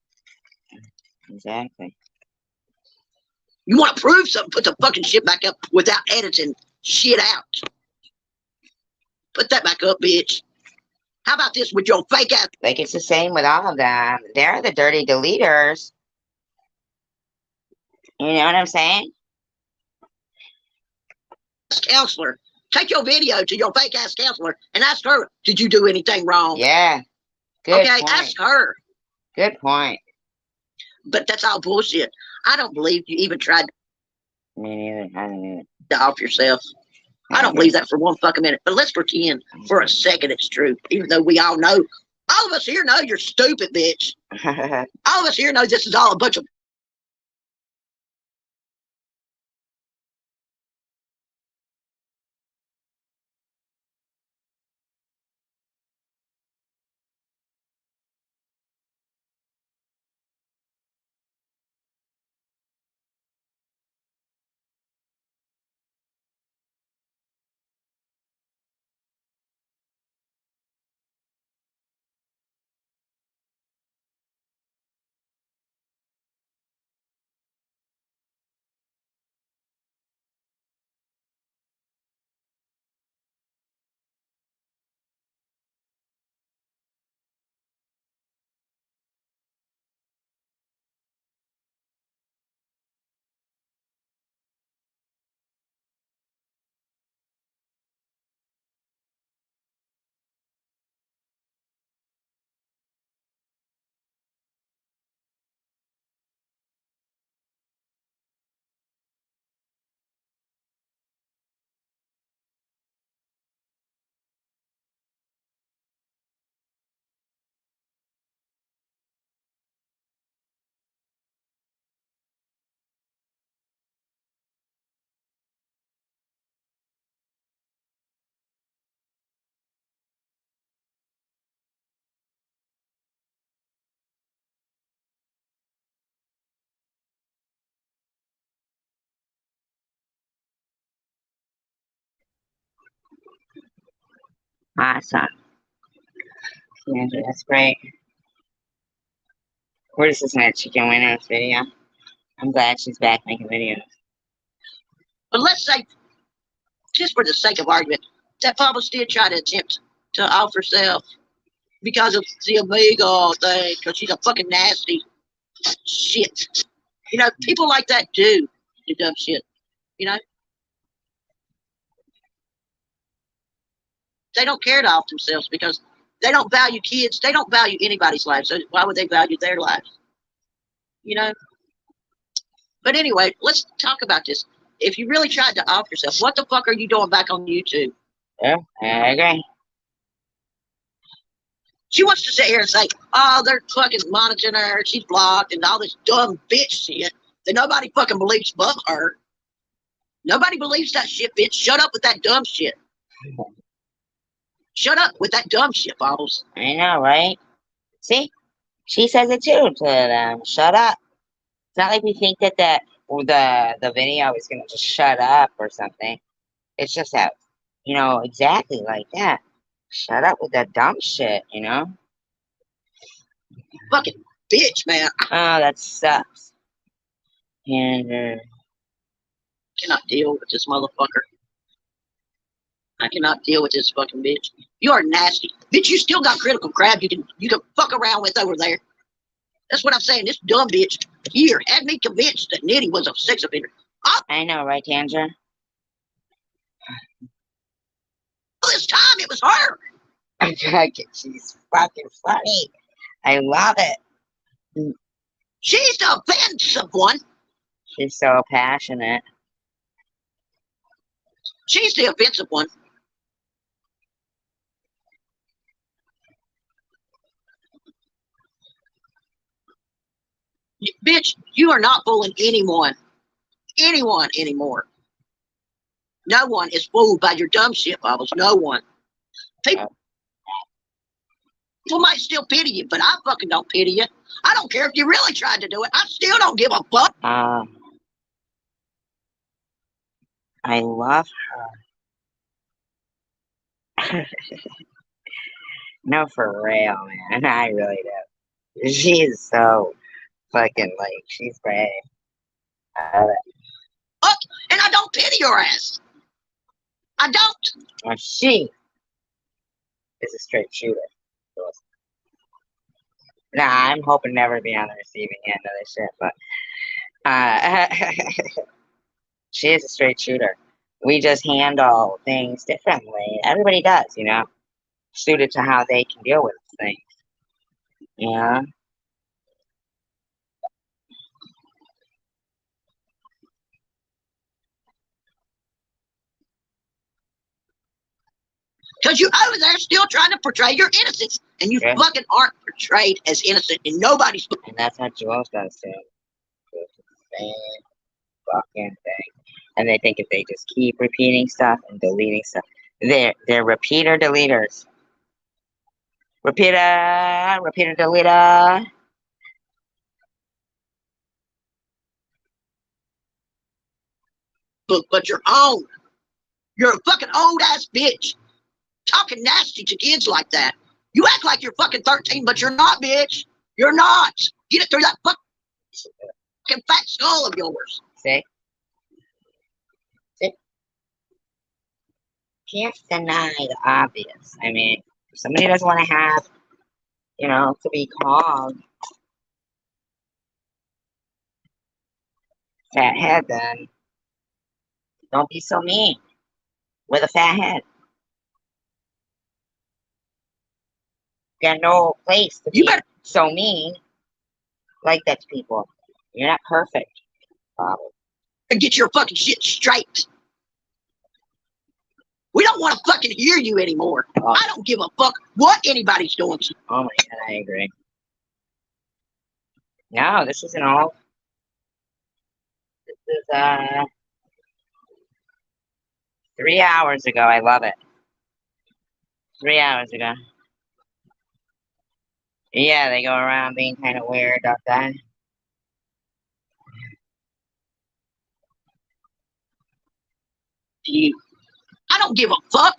Exactly. You want to prove something, put the fucking shit back up without editing shit out. Put that back up, bitch. How about this with your fake ass? Like, it's the same with all of them. They're the dirty deleters. You know what I'm saying? Counselor. Take your video to your fake ass counselor and ask her, did you do anything wrong? Yeah. Good okay, point. ask her. Good point. But that's all bullshit. I don't believe you even tried Me neither. I don't either. to off yourself. I don't believe that for one fucking minute. But let's pretend for a second it's true. Even though we all know, all of us here know you're stupid, bitch. All of us here know this is all a bunch of Awesome. Andrew, that's great. We're just listening to Chicken Winner's video. I'm glad she's back making videos. But let's say, just for the sake of argument, that Pablo still tried to attempt to off herself because of the amigo thing, because she's a fucking nasty shit. You know, people like that do dumb shit. You know, they don't care to off themselves because they don't value kids. They don't value anybody's life. So why would they value their lives? You know. But anyway, let's talk about this. If you really tried to off yourself, what the fuck are you doing back on YouTube? Yeah, I agree. She wants to sit here and say, oh, they're fucking monitoring her, she's blocked, and all this dumb bitch shit that nobody fucking believes but her. Nobody believes that shit, bitch. Shut up with that dumb shit. Shut up with that dumb shit, Bobbles. I know, right? See? She says it too to them. Shut up. It's not like we think that the video is going to just shut up or something. It's just that, you know, exactly like that. Shut up with that dumb shit, you know? Fucking bitch, man. Oh, that sucks. And, Cannot deal with this motherfucker. I cannot deal with this fucking bitch. You are nasty. Bitch, you still got critical crab you can fuck around with over there. That's what I'm saying. This dumb bitch here had me convinced that Nitty was a sex offender. I know, right, Tandra? All this time it was her. She's fucking funny. I love it. She's the offensive one. She's so passionate. She's the offensive one. Bitch, you are not fooling anyone. Anyone anymore. No one is fooled by your dumb shit, Bubbles. No one. People might still pity you, but I fucking don't pity you. I don't care if you really tried to do it. I still don't give a fuck. I love her. No, for real, man. I really do. She is so fucking, like, she's great. Fuck, and I don't pity your ass. I don't. Well, she is a straight shooter. Nah, I'm hoping never to be on the receiving end of this shit, but she is a straight shooter. We just handle things differently. Everybody does, you know, suited to how they can deal with things. Yeah. Because you over there still trying to portray your innocence. And you fucking aren't portrayed as innocent. And nobody's. And that's what Jules does too. It's the same fucking thing. And they think if they just keep repeating stuff and deleting stuff, they're repeater deleters. Repeater, deleter. But you're old. You're a fucking old ass bitch. Talking nasty to kids like that. You act like you're fucking 13, but you're not, bitch. You're not. Get it through that fucking fat skull of yours. See? Can't deny the obvious. I mean, if somebody doesn't want to have, you know, to be called fat head, then don't be so mean with a fat head. You got no place to be so mean like that to people. You're not perfect, probably. And get your fucking shit straight. We don't want to fucking hear you anymore. Oh. I don't give a fuck what anybody's doing. Oh my god, I agree. No, this isn't all. This is 3 hours ago. I love it. 3 hours ago. Yeah, they go around being kind of weird about that. I don't give a fuck.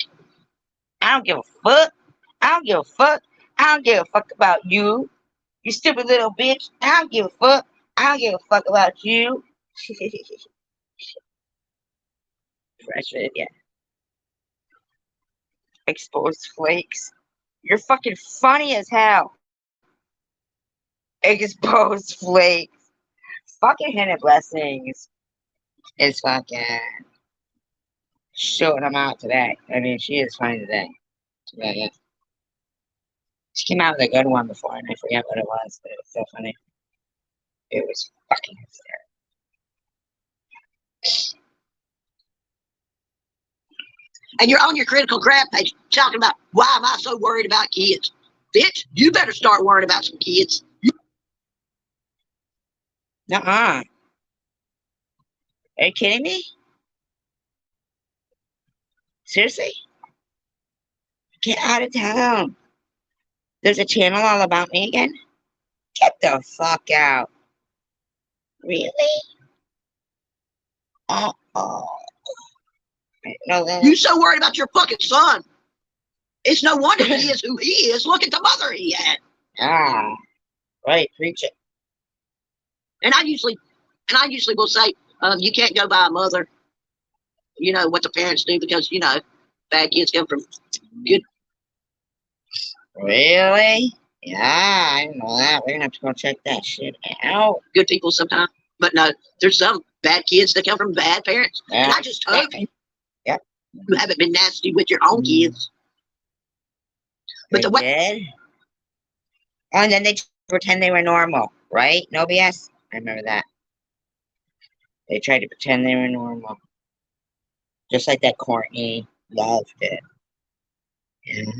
I I don't give a fuck. I don't give a fuck. I don't give a fuck about you. You stupid little bitch. I don't give a fuck. I don't give a fuck about you. Frustrated, yeah. Exposed flakes. You're fucking funny as hell. Exposed flakes. Fucking Hidden Blessings is fucking showing them out today. I mean, she is funny today. Yeah, yeah. She came out with a good one before, and I forget what it was, but it was so funny. It was fucking hysterical. And you're on your critical crap page talking about, why am I so worried about kids? Bitch, you better start worrying about some kids. Nuh-uh. Are you kidding me? Seriously? Get out of town. There's a channel all about me again? Get the fuck out. Really? Uh-oh. No, You so worried about your fucking son. It's no wonder he is who he is. Look at the mother he had. Ah, right, preach it. And I usually will say, you can't go by a mother. You know what the parents do, because you know bad kids come from good. Really? Yeah, I didn't know that. We're gonna have to go check that shit out. Good people sometimes, but no, there's some bad kids that come from bad parents. Yeah. And I just hope Yeah. you haven't been nasty with your own kids. But They did? Oh, and then they pretend they were normal, right? No BS. I remember that. They tried to pretend they were normal. Just like that Courtney Love did. Yeah.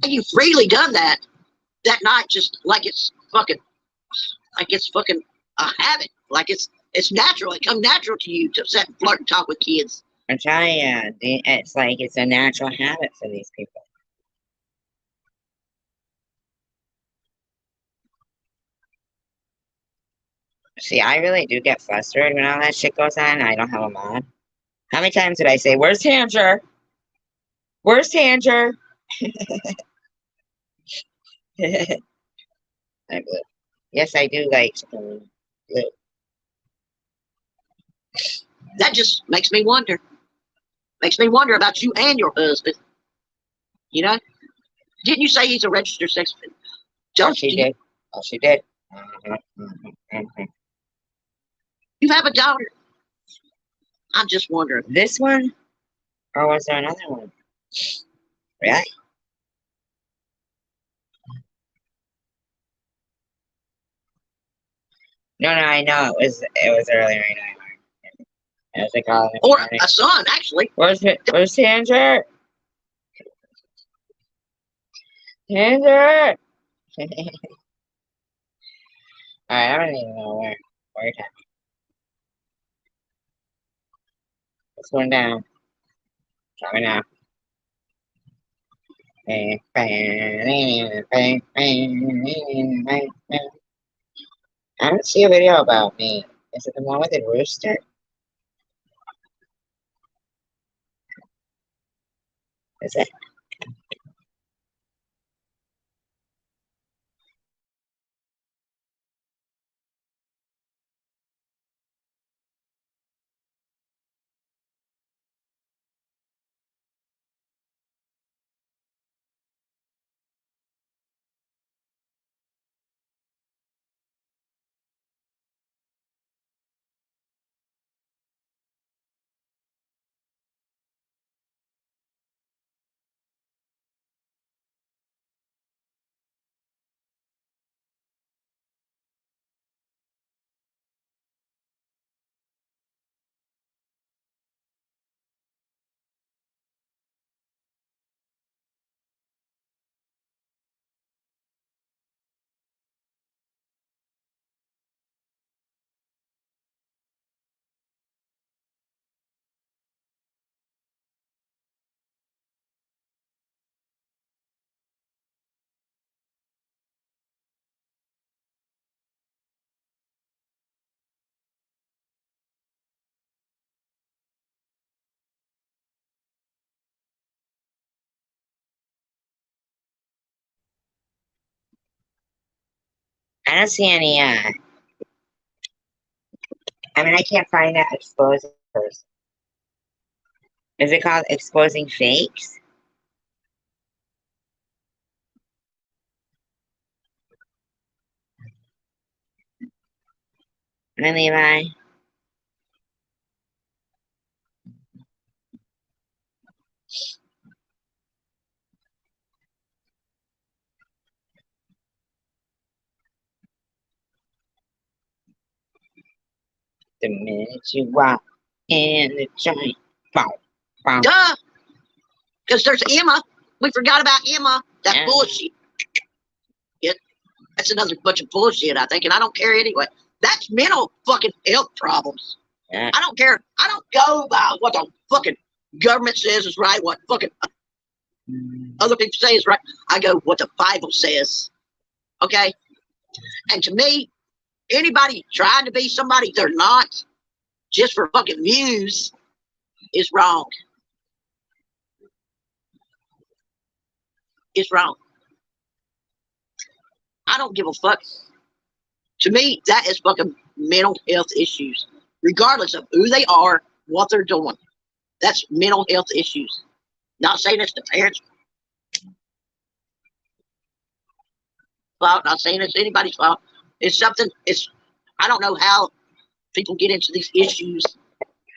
you've really done that night, just like it's fucking a habit. Like it's natural. It comes natural to you to sit and flirt and talk with kids. I'm telling you, it's like it's a natural habit for these people. See, I really do get frustrated when all that shit goes on and I don't have a mom. How many times did I say, where's Tanger? Where's Tanger? I blue. Yes, I do like blue. That just makes me wonder. Makes me wonder about you and your husband. You know? Didn't you say he's a registered sex offender? Oh, she did. Oh, she did. You have a daughter. I'm just wondering. This one? Or was there another one? Really? No, I know it was earlier. I know. I was like, oh, Or a son, actually. Where's Tanger? Tanger! Alright, I don't even know where it's at. It's going down. Coming now. I don't see a video about me. Is it the one with the rooster? Is it? I don't see any, I mean, I can't find that exposing person. Is it called exposing fakes? And Levi? The minute you walk in the joint. Bow, bow. Duh! Because there's Emma. We forgot about Emma. That Yeah. bullshit. That's another bunch of bullshit, I think, and I don't care anyway. That's mental fucking health problems. Yeah. I don't care. I don't go by what the fucking government says is right, what fucking other people say is right. I go what the Bible says. Okay? And to me, anybody trying to be somebody they're not, just for fucking views, is wrong. It's wrong. I don't give a fuck. To me, that is fucking mental health issues, regardless of who they are, what they're doing. That's mental health issues. Not saying it's the parents' fault, not saying it's anybody's fault. It's something, I don't know how people get into these issues,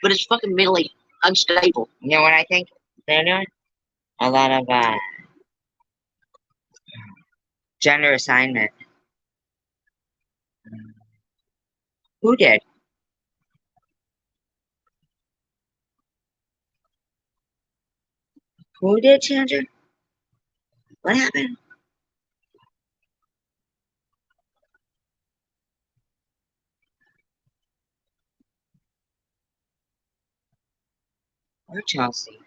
but it's fucking mentally unstable. You know what I think they're doing? A lot of gender assignment. Who did? Who did, Chandra? What happened? Or Chelsea?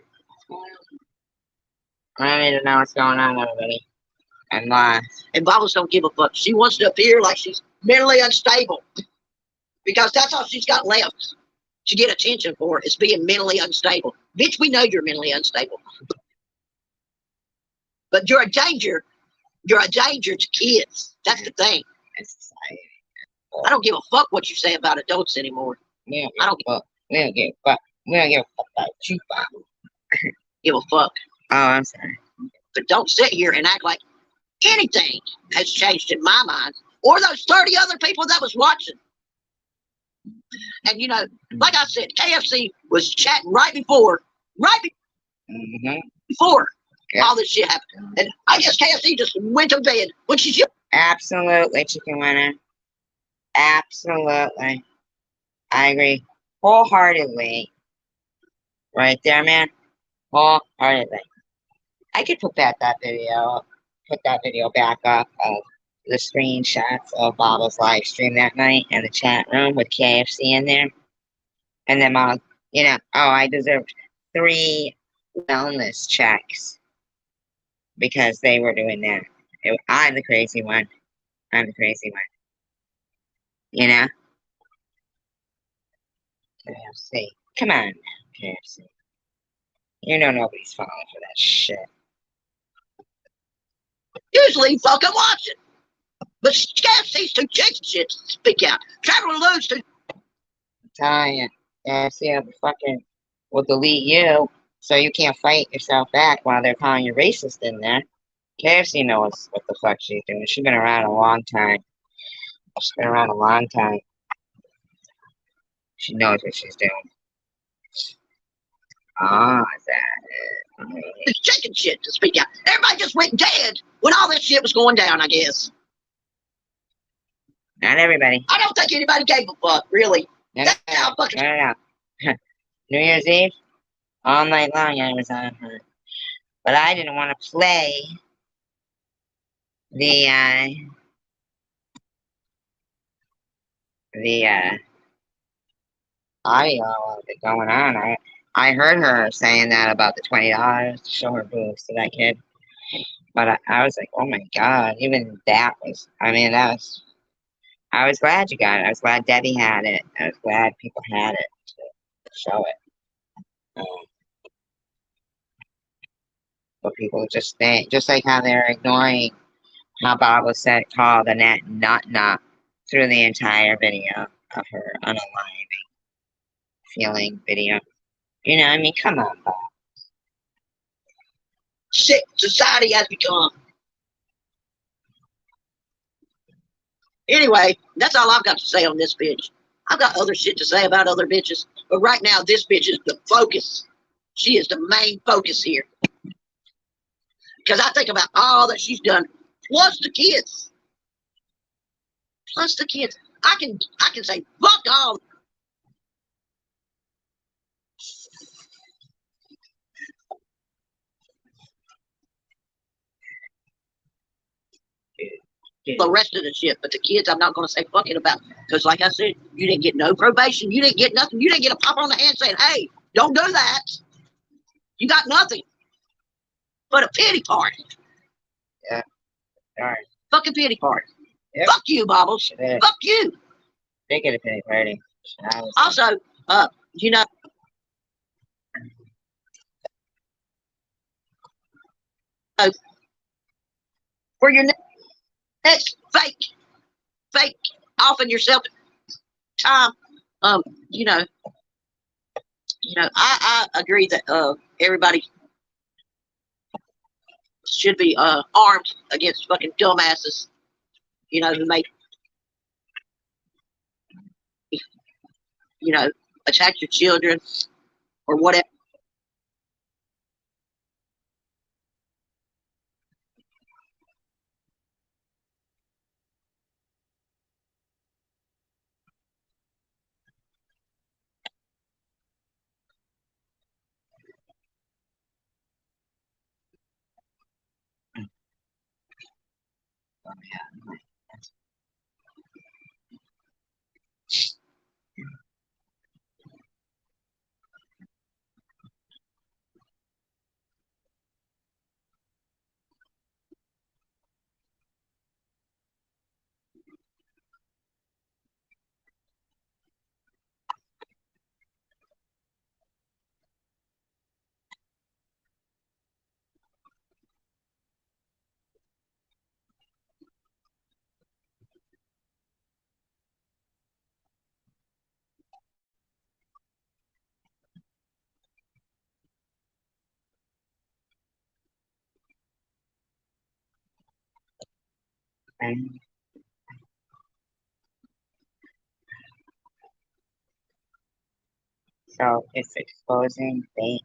I don't even know what's going on, everybody. I'm lost. And Bibles don't give a fuck. She wants to appear like she's mentally unstable because that's all she's got left to get attention for is being mentally unstable. Bitch, we know you're mentally unstable. But you're a danger. You're a danger to kids. That's the thing. I don't give a fuck what you say about adults anymore. I don't give a fuck. We don't give a fuck. We don't give a fuck about you, Bob. Give a fuck. Oh, I'm sorry. But don't sit here and act like anything has changed in my mind or those 30 other people that was watching. And you know, like I said, KFC was chatting right before all this shit happened. And I guess KFC just went to bed when she should. Absolutely, chicken winner. Absolutely. I agree wholeheartedly. Right there, man. Wholeheartedly. I could put that video back up of the screenshots of Bob's live stream that night in the chat room with KFC in there. And then I'll, I deserved 3 wellness checks because they were doing that. I'm the crazy one. I'm the crazy one. You know? KFC. Come on, KFC. You know nobody's falling for that shit. Usually fucking watching. But KFC's too chicken shit to speak out. Traveling Lou's too. I'm telling you, KFC will delete you so you can't fight yourself back while they're calling you racist in there. KFC knows what the fuck she's doing. She's been around a long time. She's been around a long time. She knows what she's doing. Is that it? It's chicken shit to speak out. Everybody just went dead when all this shit was going down, I guess. Not everybody. I don't think anybody gave a fuck, really. No. New Year's Eve, all night long I was on her. But I didn't want to play the audio of it going on. I heard her saying that about the $20 to show her boobs to that kid. But I was like, oh my God, even that was, I was glad you got it. I was glad Debbie had it. I was glad people had it to show it. But people just think, just like how they're ignoring how Bob was said called the net not through the entire video of her unaliving feeling video. You know, I mean, come on, Bob. Sick society has become. Anyway, that's all I've got to say on this bitch. I've got other shit to say about other bitches, but right now this bitch is the focus. She is the main focus here. Because I think about all that she's done, plus the kids. Plus the kids. I can say, fuck all. The rest of the shit, but the kids I'm not going to say fucking about, because like I said, you didn't get no probation, you didn't get nothing, you didn't get a pop on the hand saying, hey, don't do that. You got nothing but a pity party. Yeah. All right. Fucking pity party. Yep. Fuck you, Bobbles. Fuck you. They get a pity party. Also, you know, for your next fake offing yourself time, you know, I agree that everybody should be armed against fucking dumbasses, you know, who make, you know, attack your children or whatever. And so it's exposing things.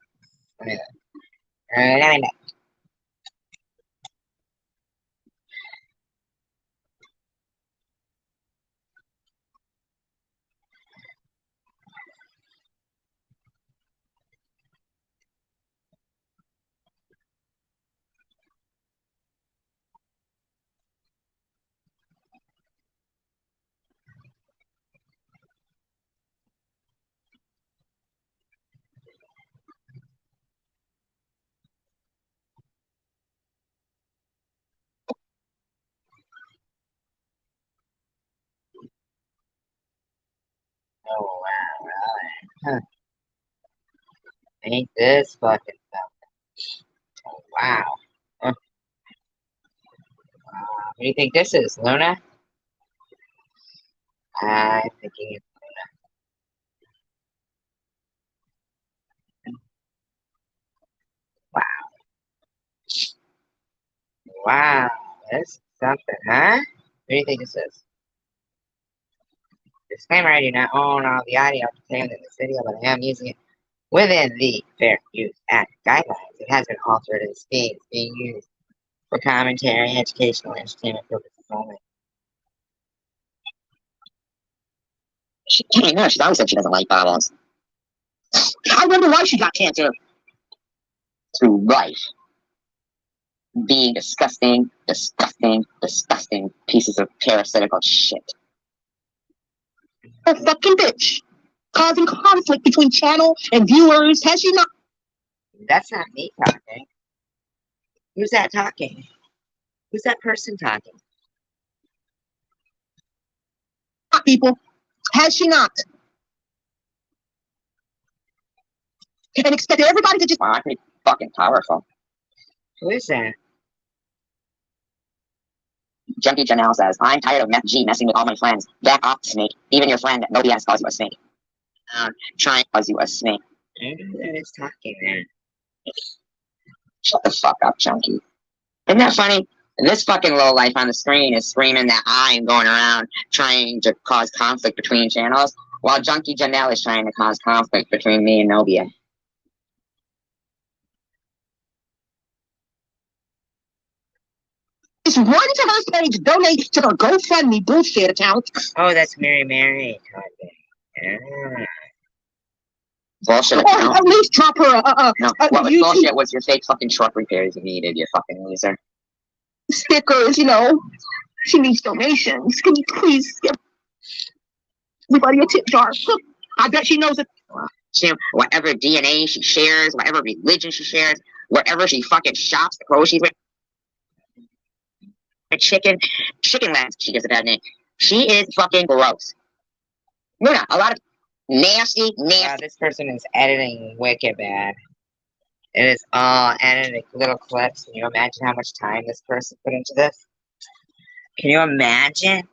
Oh wow, really? Huh. Ain't this fucking something? Oh wow. Huh. What do you think this is, Luna? I'm thinking it's wow. Wow, this is something, huh? What do you think this is? Disclaimer, I do not own all the audio contained in this video, but I am using it within the Fair Use Act guidelines. It has been altered and being used for commentary, educational, and entertainment purposes only. She's always said she doesn't like bobbles. I wonder why she got cancer. Through life. Being disgusting pieces of parasitical shit. A fucking bitch. Causing conflict between channel and viewers, has she not? That's not me talking. Who's that talking? Who's that person talking? People. Has she not? And expect everybody to just. Wow, I'm pretty fucking powerful. Who is that? Junkie Janelle says, I'm tired of G messing with all my friends. Back off, snake. Even your friend, nobody has calls you a snake. Trying to cause you a snake. I don't know that it's talking there. Shut the fuck up, Junkie. Isn't that funny? This fucking lowlife on the screen is screaming that I'm going around trying to cause conflict between channels, while Junkie Janelle is trying to cause conflict between me and Novia. Just run to her page, donate to her GoFundMe bullshit account. Oh, that's Mary. Yeah. Bullshit Or account. at least drop her No, what was bullshit was your fake fucking truck repairs you needed, you fucking loser. stickers, you know. She needs donations. Can you please give everybody a tip jar? I bet she knows it. Whatever DNA she shares, whatever religion she shares, wherever she fucking shops, the clothes she's wearing. Chicken legs, she gives a bad name. She is fucking gross. Luna, a lot of nasty. Wow, this person is editing wicked bad. It is all edited little clips. Can you imagine how much time this person put into this? Can you imagine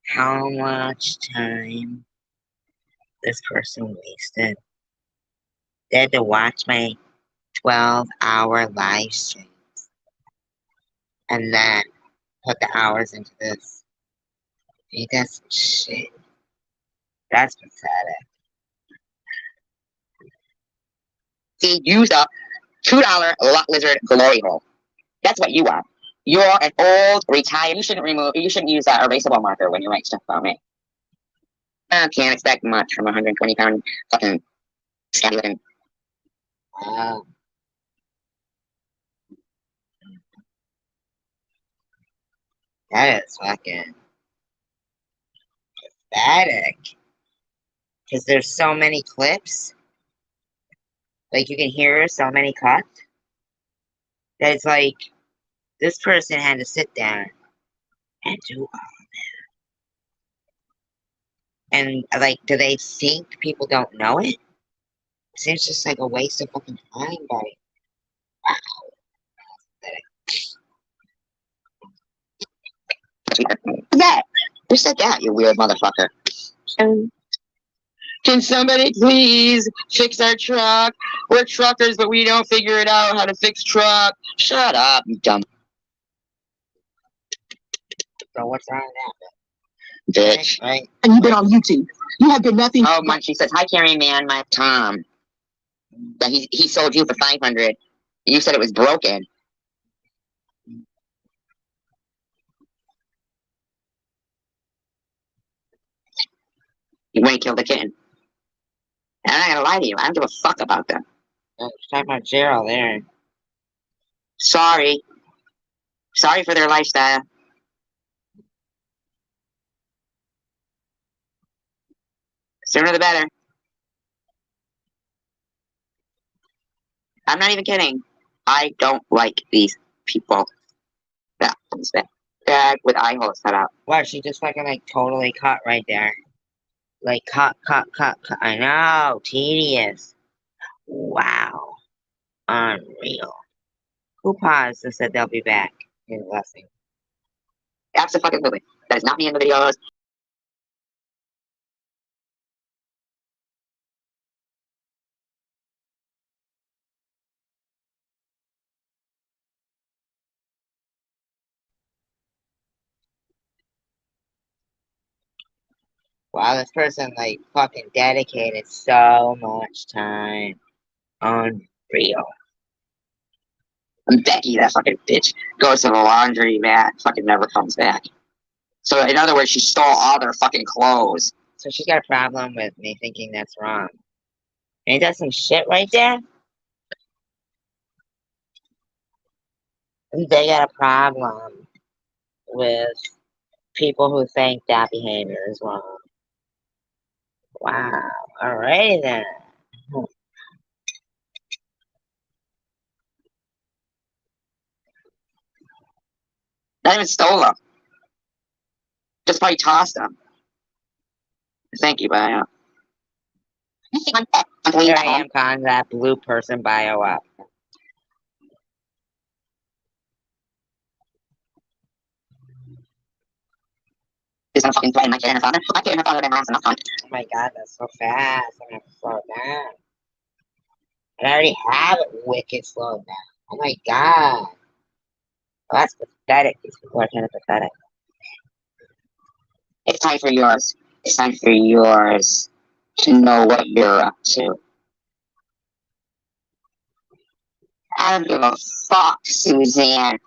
how much time this person wasted? They had to watch my 12-hour live streams and then put the hours into this. Ain't that some shit? That's pathetic. See, use a $2 lot lizard glory hole. That's what you are. You're an old, retired. You shouldn't use that erasable marker when you write stuff about me. I can't expect much from a 120-pound fucking skeleton. Wow. That is fucking pathetic. Because there's so many clips. Like, you can hear so many cuts. That it's like, this person had to sit down and do all that. And, like, do they think people don't know it? It seems just like a waste of fucking time, buddy. Wow. That. Who said that, you weird motherfucker? Can somebody please fix our truck? We're truckers, but we don't figure it out how to fix truck. Shut up, you dumb. So what's wrong with that? Bitch. Right? And you've been on YouTube. You have been nothing. Oh, my, she says, hi, carrying man, my Tom. That he sold you for $500. You said it was broken. When he killed the kitten. And I'm not gonna lie to you, I don't give a fuck about them. Talking about Gerald there. Sorry. Sorry for their lifestyle. Sooner the better. I'm not even kidding. I don't like these people. That one's bag with eye holes cut out. Wow, she just fucking like totally cut right there. Like cut. I know, tedious. Wow. Unreal. Who paused and said they'll be back? In blessing. Absolutely. That is not me in the videos. Wow, this person like fucking dedicated so much time. Unreal. And Becky, that fucking bitch, goes to the laundry mat, fucking never comes back. So in other words, she stole all their fucking clothes. So she's got a problem with me thinking that's wrong. Ain't that some shit right there? They got a problem with people who think that behavior is wrong. Wow. Alrighty then. Not even stole them. Just probably tossed them. Thank you, bio. Here I am calling that blue person bio up. She's gonna fucking threaten my kid and her father. My kid and her father have been around enough time. Oh my god, that's so fast. I'm gonna have to slow it down. And I already have it wicked slowed down. Oh my god. Well, that's pathetic. These people are kind of pathetic. It's time for yours. It's time for yours to know what you're up to. I don't give a fuck, Suzanne.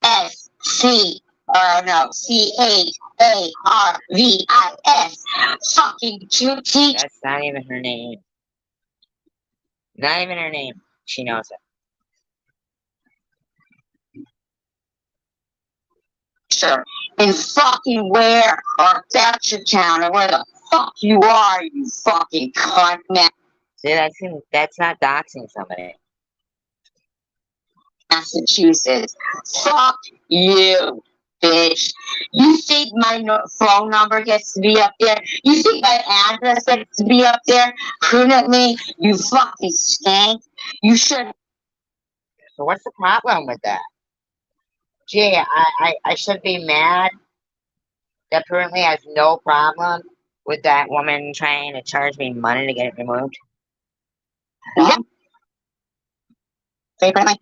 Charvis. Fucking QT. That's not even her name. Not even her name. She knows it. Sure. And fucking where? Or that's your town, or where the fuck you are, you fucking cunt, man. See, that's not doxing somebody. Massachusetts. Fuck you, bitch. You think my phone number gets to be up there? You think my address gets to be up there? Permanently? You fucking skank. You should. So what's the problem with that? Gee, I should be mad that apparently has no problem with that woman trying to charge me money to get it removed. Yeah. So apparently,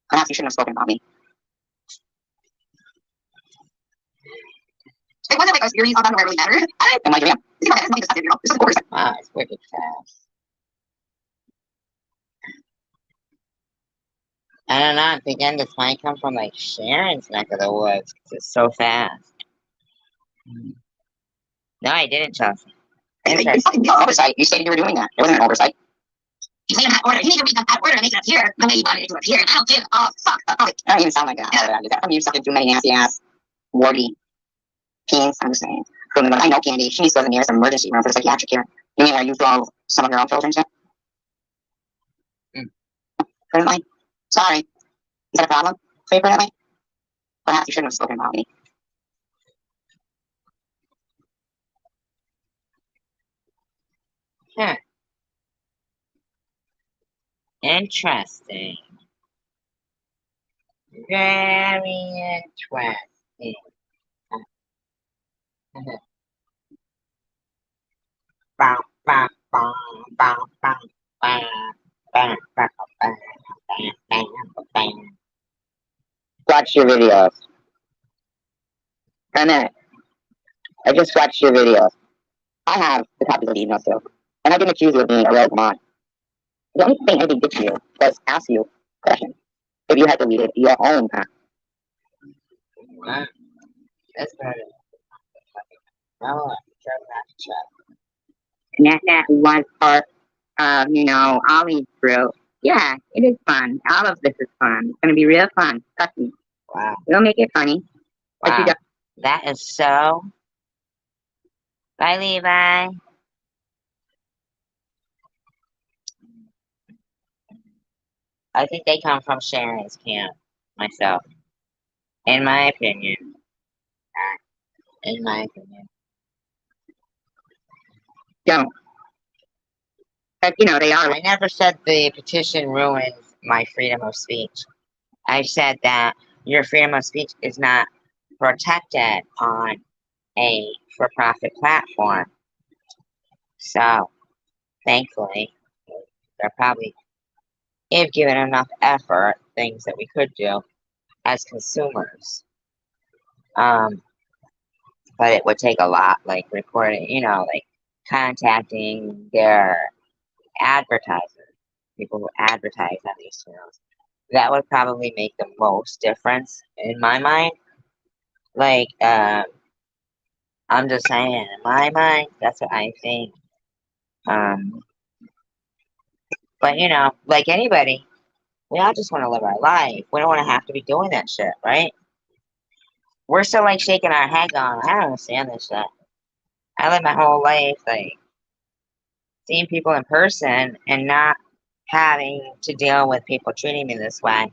perhaps you shouldn't have spoken about me. It wasn't like a series on where it really mattered. I'm like, yeah, this is money just girl. This is oversight. Wow, it's wicked fast. I don't know. I'm thinking this might come from like Sharon's neck of the woods because it's so fast. No, I didn't, Chelsea. Interesting. Oversight. You stated you were doing that. It wasn't an oversight. You made that order. You need to read that order to make it appear the way you wanted it to appear. I don't give a fuck. I don't even sound like that. Is that from you sucking too many nasty ass, warty peens? I'm just saying. I know Candy. She needs to go to the nearest emergency room for psychiatric care. You mean where you throw some of your own children to? Couldn't I? Sorry. Is that a problem? Apparently? Perhaps you shouldn't have spoken about me. Huh. Interesting. Very interesting. Bam, bam, bam, bam, bam, bam, bam, bam, bam, bam, bam. Watch your videos. For a minute. I just watched your videos. I have the copies of the emails too. And I didn't accuse you of being a rogue mod. The only thing I did to you was ask you questions. If you had deleted your own path. Wow. That's better. And that one part of, Ollie's through. Yeah, it is fun. All of this is fun. It's going to be real fun. Trust me. Wow. We'll make it funny. Wow. That is so. Bye, Levi. I think they come from Sharon's camp, myself. In my opinion. In my opinion. Don't. But, they are. I never said the petition ruins my freedom of speech. I said that your freedom of speech is not protected on a for-profit platform. So, thankfully, they're probably, if given enough effort, things that we could do as consumers. But it would take a lot, like recording, like contacting their advertisers, people who advertise on these channels. That would probably make the most difference in my mind. Like, I'm just saying, in my mind, that's what I think. But like anybody, we all just want to live our life. We don't want to have to be doing that shit, right? We're still like shaking our head going, I don't understand this shit. I live my whole life like seeing people in person and not having to deal with people treating me this way.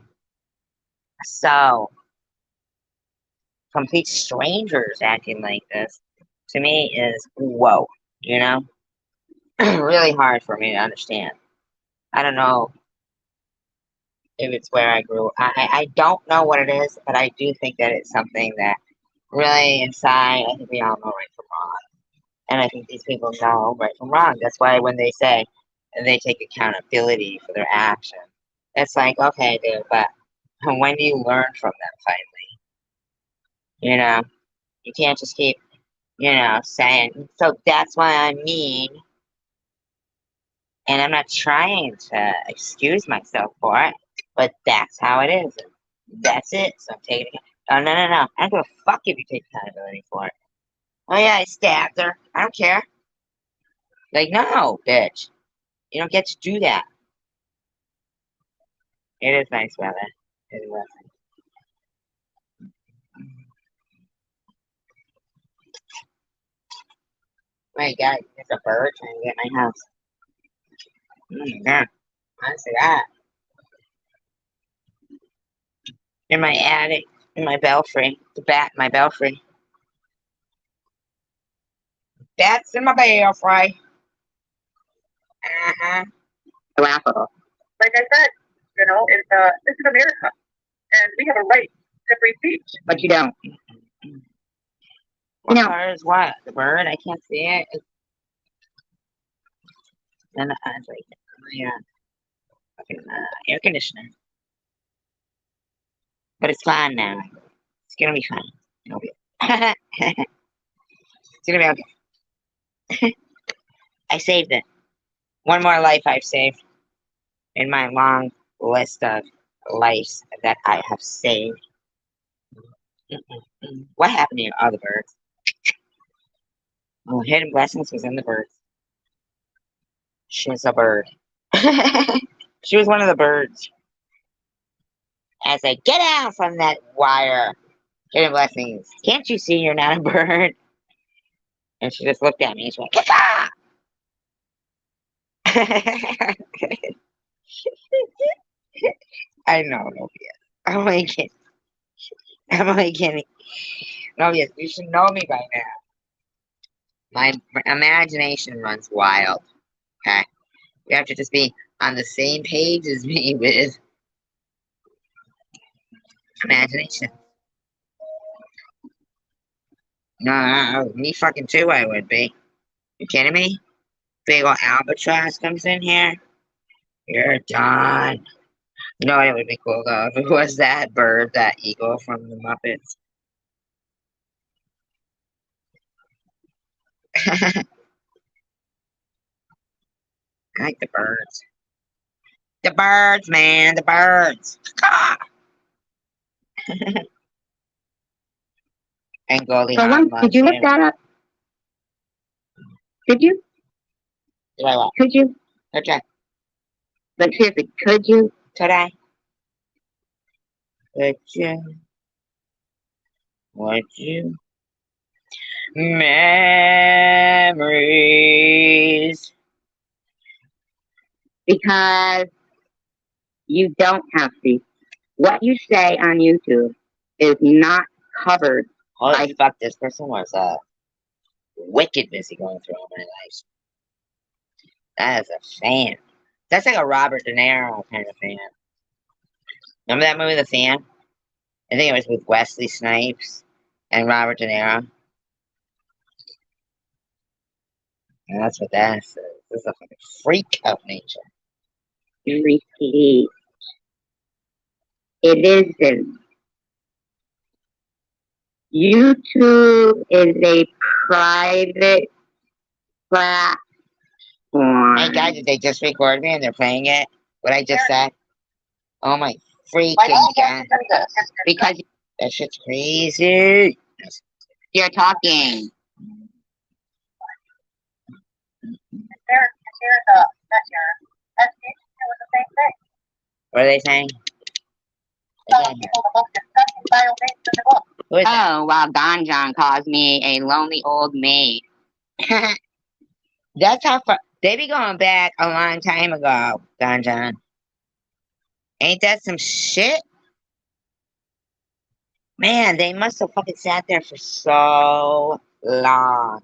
So, complete strangers acting like this, to me, is whoa, really hard for me to understand. I don't know if it's where I grew. I don't know what it is, but I do think that it's something that really inside, I think we all know right from wrong. And I think these people know right from wrong. That's why when they say they take accountability for their action, it's like, okay, dude, but when do you learn from them finally? You know, you can't just keep, saying, so that's why I'm mean. And I'm not trying to excuse myself for it, but that's how it is. That's it. So I'm taking it. Oh, no. I don't give a fuck if you take accountability for it. Oh, yeah, I stabbed her. I don't care. Like, no, bitch. You don't get to do that. It is nice weather. It is lovely. My God, there's a bird trying to get my house. Yeah, I see that. In my attic, in my belfry, the bat in my belfry. Bats in my belfry. Uh-huh. Laughable. Like I said, this is America, and we have a right to free speech. But you don't. What color is what? The bird? I can't see it. It's in the fucking air conditioner. But it's fine now. It's gonna be fine. It'll be it's gonna be okay. I saved it. One more life I've saved in my long list of lives that I have saved. What happened to you? Oh, the birds. Oh, hidden blessings was in the birds. She was a bird. She was one of the birds. I was like, get out from that wire. Hidden blessings. Can't you see you're not a bird? And she just looked at me and she went, Kaka! I know, no yes. I'm only kidding. I'm only kidding. No, yes, you should know me by now. My imagination runs wild. Okay? You have to just be on the same page as me with imagination. No, me fucking too, I would be. You kidding me? Big ol' albatross comes in here. You're done. You know it would be cool though if it was that bird, that eagle from the Muppets. I like the birds. The birds, man, the birds. And Goldie Hawn loves Did you look that up? Did you? Did I what? Could you? Okay. But seriously, could you? Today. Would you? Would you? Memories. Because you don't have to. What you say on YouTube is not covered. Holy fuck, this person was wicked busy going through all my life. That is a fan. That's like a Robert De Niro kind of fan. Remember that movie, The Fan? I think it was with Wesley Snipes and Robert De Niro. And that's what that is. This is a fucking freak of nature. Freaky. It isn't. YouTube is a private platform. Hey guys, did they just record me and they're playing it? What I just said? Oh my freaking god. Because that shit's crazy. You're talking. What are they saying? Who is that? Oh, well, Don John calls me a lonely old maid. That's how far they be going back a long time ago, Don John. Ain't that some shit? Man, they must have fucking sat there for so long.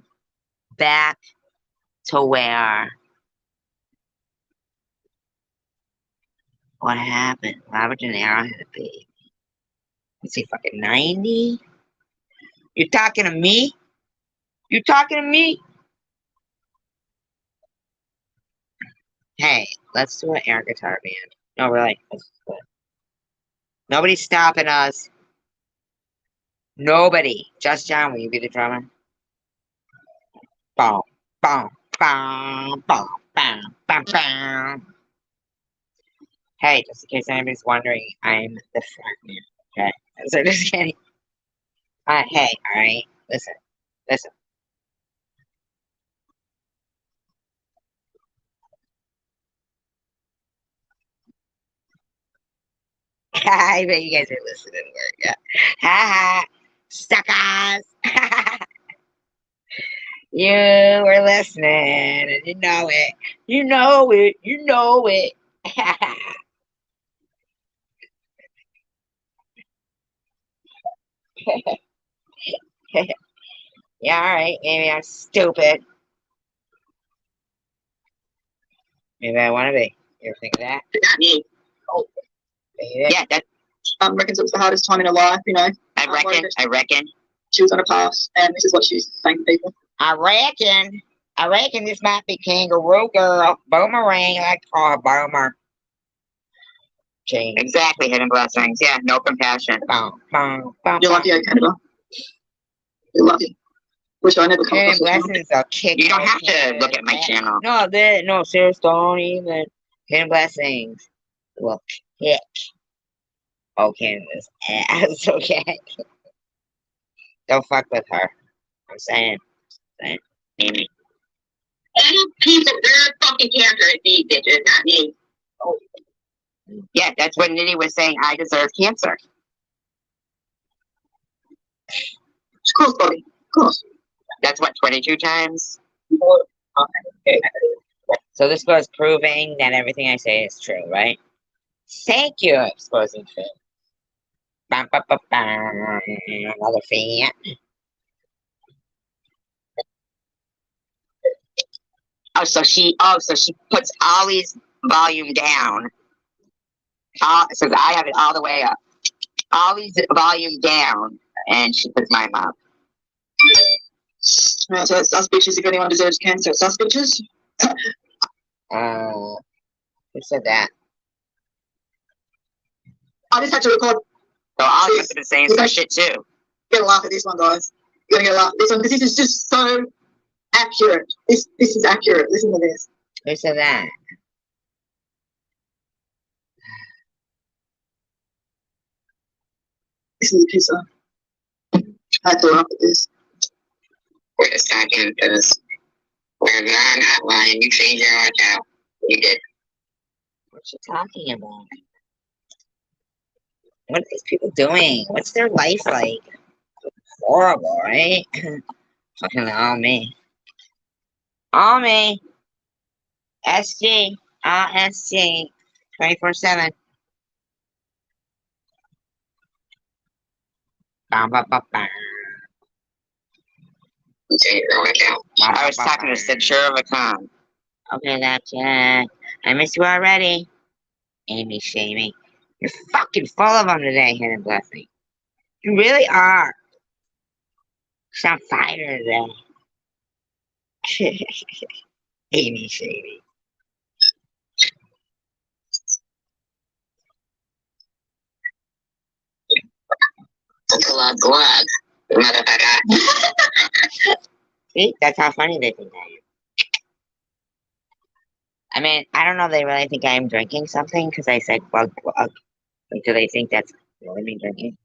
Back to where? What happened? Robert De Niro had a baby. Was he fucking 90? You talking to me? You talking to me? Hey, let's do an air guitar band. No, really. Let's do it. Nobody's stopping us. Nobody. Just John, will you be the drummer? Boom, boom, boom, boom, boom, boom, boom. Hey, just in case anybody's wondering, I'm the front man. Okay? So just kidding. Hey, alright? Listen. Listen. I bet you guys are listening to work. Yeah. Ha ha. Suckers. You were listening and you know it. You know it. You know it. Yeah, alright. Maybe I'm stupid. Maybe I want to be. You ever think of that? Not me. Yeah, that. Reckons it was the hardest time in her life, you know. I reckon. She was on a pass, and this is what she's saying to people. I reckon this might be Kangaroo Girl. Boomerang, I like to call her Boomer. Change. Exactly, hidden blessings. Yeah, no compassion. Boom, boom, boom, You're lucky, Canada. You're lucky. Wish I never come hidden across this one. blessings will kick. You don't have to look at my channel. No, serious, don't even. Hidden blessings will kick. Okay, this ass, okay? Don't fuck with her. I'm saying. Amy. Any piece of dirt fucking character is me, bitches, not me. Oh. Yeah, that's what Nitty was saying. I deserve cancer. It's close, buddy. Close. That's what, 22 times? Okay. So this was proving that everything I say is true, right? Thank you, exposing fit. Bam, bam, bam, bam. Another fan. So she puts Ollie's volume down. So I have it all the way up. Ollie's volume down, and she puts mine up. Right, so it's suspicious if anyone deserves cancer. It's suspicious? Who said that? I just had to record. So Ollie must have been saying some shit too. Get a laugh at this one, guys. You're gonna get a laugh at this one because this is just so accurate. This is accurate. Listen to this. Who said that? This is a pisser. I had to laugh at this. Wait a second, because we're not lying. You changed your account. You did. What's she talking about? What are these people doing? What's their life like? Horrible, right? Fucking all me. All me. SG. SG. 24/7. Bam, bam, bam, bam. I was talking to Censure of a Con. Okay, that's it. I miss you already. Amy Shamey. You're fucking full of them today, Hidden Blessing. You really are. You're on fire today. Amy Shamey. Glug, motherfucker. See, that's how funny they think I am. I mean, I don't know if they really think I'm drinking something because I said glug. Like, do they think that's really me drinking?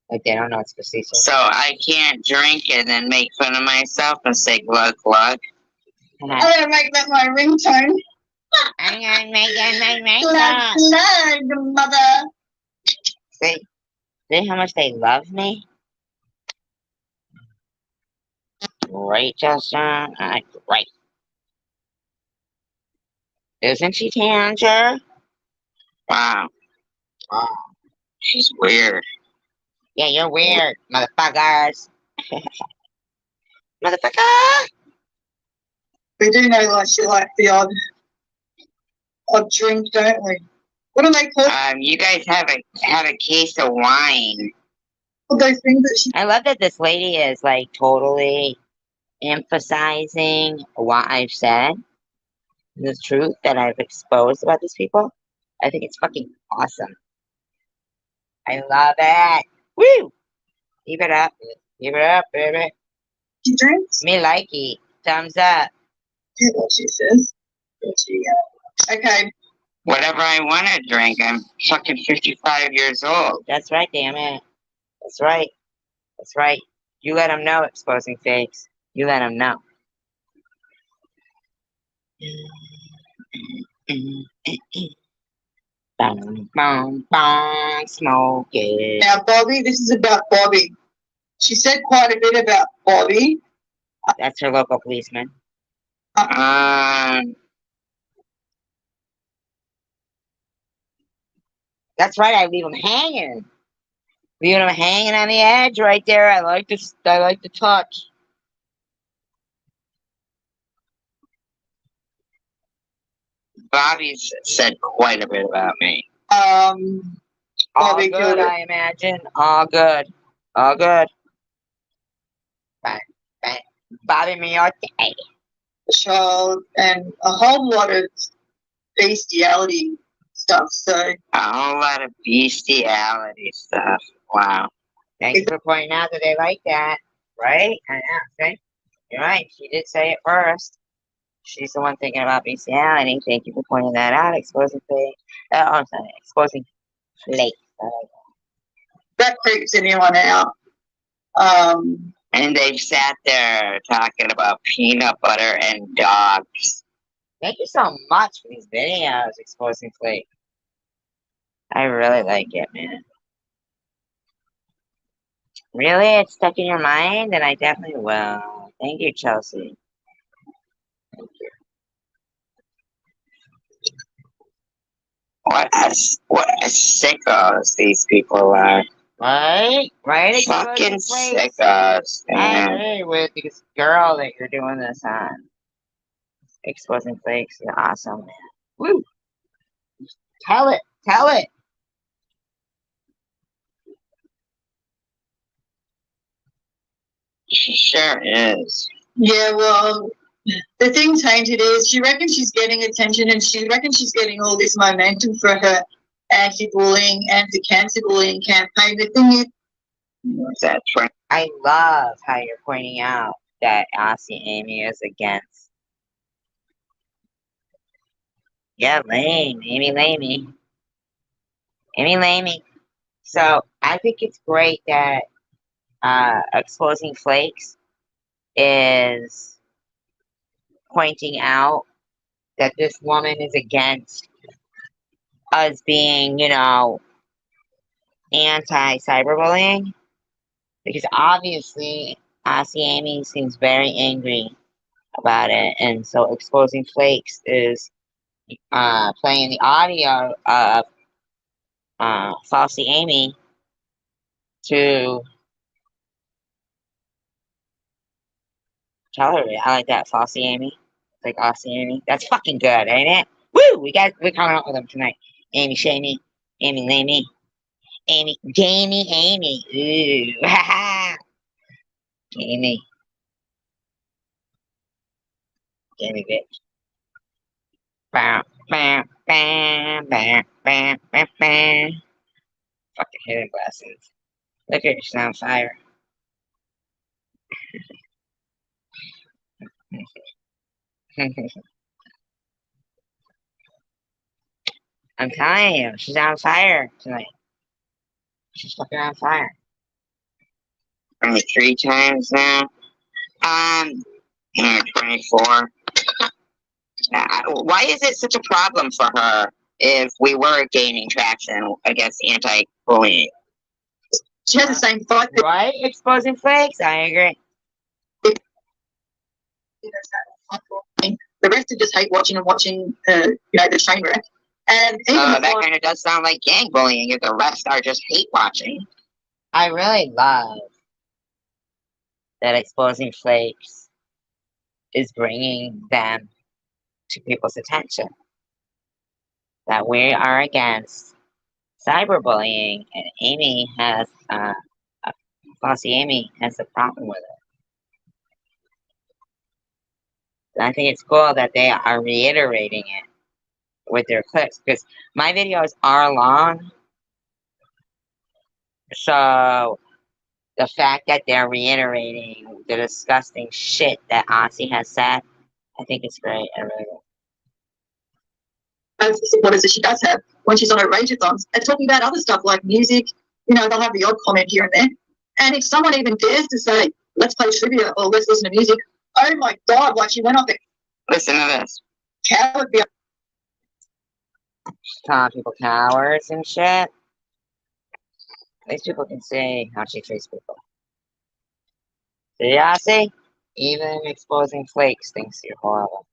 Like, they don't know it's facetious. So I can't drink and then make fun of myself and say glug. I'm gonna make that my ringtone. I'm gonna make it my ringtone. Glug, mother. See how much they love me? Great, Justin. Great. Isn't she, Tanger? Wow. She's weird. Yeah, you're weird, motherfuckers. Motherfucker! We do know like shit like the odd drink, don't we? What do they call? You guys have a case of wine. those things that she I love that this lady is like totally emphasizing what I've said, the truth that I've exposed about these people. I think it's fucking awesome. I love it. Woo! Keep it up. Keep it up, baby. drinks. Me likey. Thumbs up. Yeah, what she says. What she, okay. Whatever I want to drink. I'm fucking 55 years old. That's right, damn it. That's right. That's right. You let them know, exposing fakes. You let them know. Bong, bong, bong, smoke it. Now, Bobby, this is about Bobby. She said quite a bit about Bobby. That's her local policeman. That's right, I leave them hanging. Leaving them hanging on the edge right there. I like to touch. Bobby's said quite a bit about me. All Bobby good, I imagine. All good. All good. Bye. Bye. Bobby Miotti. child and a whole lot of bestiality stuff. So A whole lot of bestiality stuff. Wow. Thanks for pointing out that they like that. Right? I know. Okay. You're right. She did say it first. She's the one thinking about bestiality. Thank you for pointing that out. Exposing fake. I'm sorry. Exposing flake. that creeps anyone out. And they've sat there talking about peanut butter and dogs. Thank you so much for these videos, exposing flake. I really like it, man. Really? It's stuck in your mind? Then I definitely will. Thank you, Chelsea. Thank you. What a sickos these people are. Right? Right? Fucking sickos. I agree with this girl that you're doing this on. Exposing flakes is awesome, man. Woo! Tell it. Tell it. She sure is. Yeah, well, the thing tainted is she reckons she's getting attention and she reckons she's getting all this momentum for her anti-bullying, anti-cancer bullying campaign. The thing is, what's that? I love how you're pointing out that Aussie Amy is against. Yeah, lame. Amy Lamey. Amy Lamey. So I think it's great that Exposing Flakes is pointing out that this woman is against us being, anti-cyberbullying. Because obviously, Aussie Amy seems very angry about it. And so Exposing Flakes is playing the audio of Falsy Amy to tell her, I like that, Falsy Amy. Like Aussie Amy. That's fucking good, ain't it? Woo! We're coming out with them tonight. Amy Shamey. Amy Lamey. Amy. Jamie Amy. Ooh. Ha ha. Amy. Jamie bitch. Bam. Bam. Bam. Bam. Bam. Bam. Bam. Fucking hidden glasses. Look at her, she's on fire. I'm telling you, she's on fire tonight. She's fucking on fire. Only 3 times now. 24. Why is it such a problem for her if we were gaining traction against anti-bullying? she has the same thought. Right? Exposing flakes? I agree. The rest of just hate watching and watching, the train wreck. And that kind of does sound like gang bullying if the rest are just hate watching. I really love that Exposing Flakes is bringing them to people's attention. That we are against cyberbullying, and Amy has a Bossy Amy has a problem with it. And I think it's cool that they are reiterating it with their clips, because my videos are long. So the fact that they're reiterating the disgusting shit that Aussie has said, I think it's great. I really do. What is it she does have when she's on her rage-a-thons and talking about other stuff like music, you know, they'll have the odd comment here and there. And if someone even dares to say, let's play trivia or let's listen to music, oh my God, like she went off it. Listen to this. Coward be Calling people cowards and shit. These people can see how she treats people. See, Aussie? Even exposing flakes thinks you're horrible.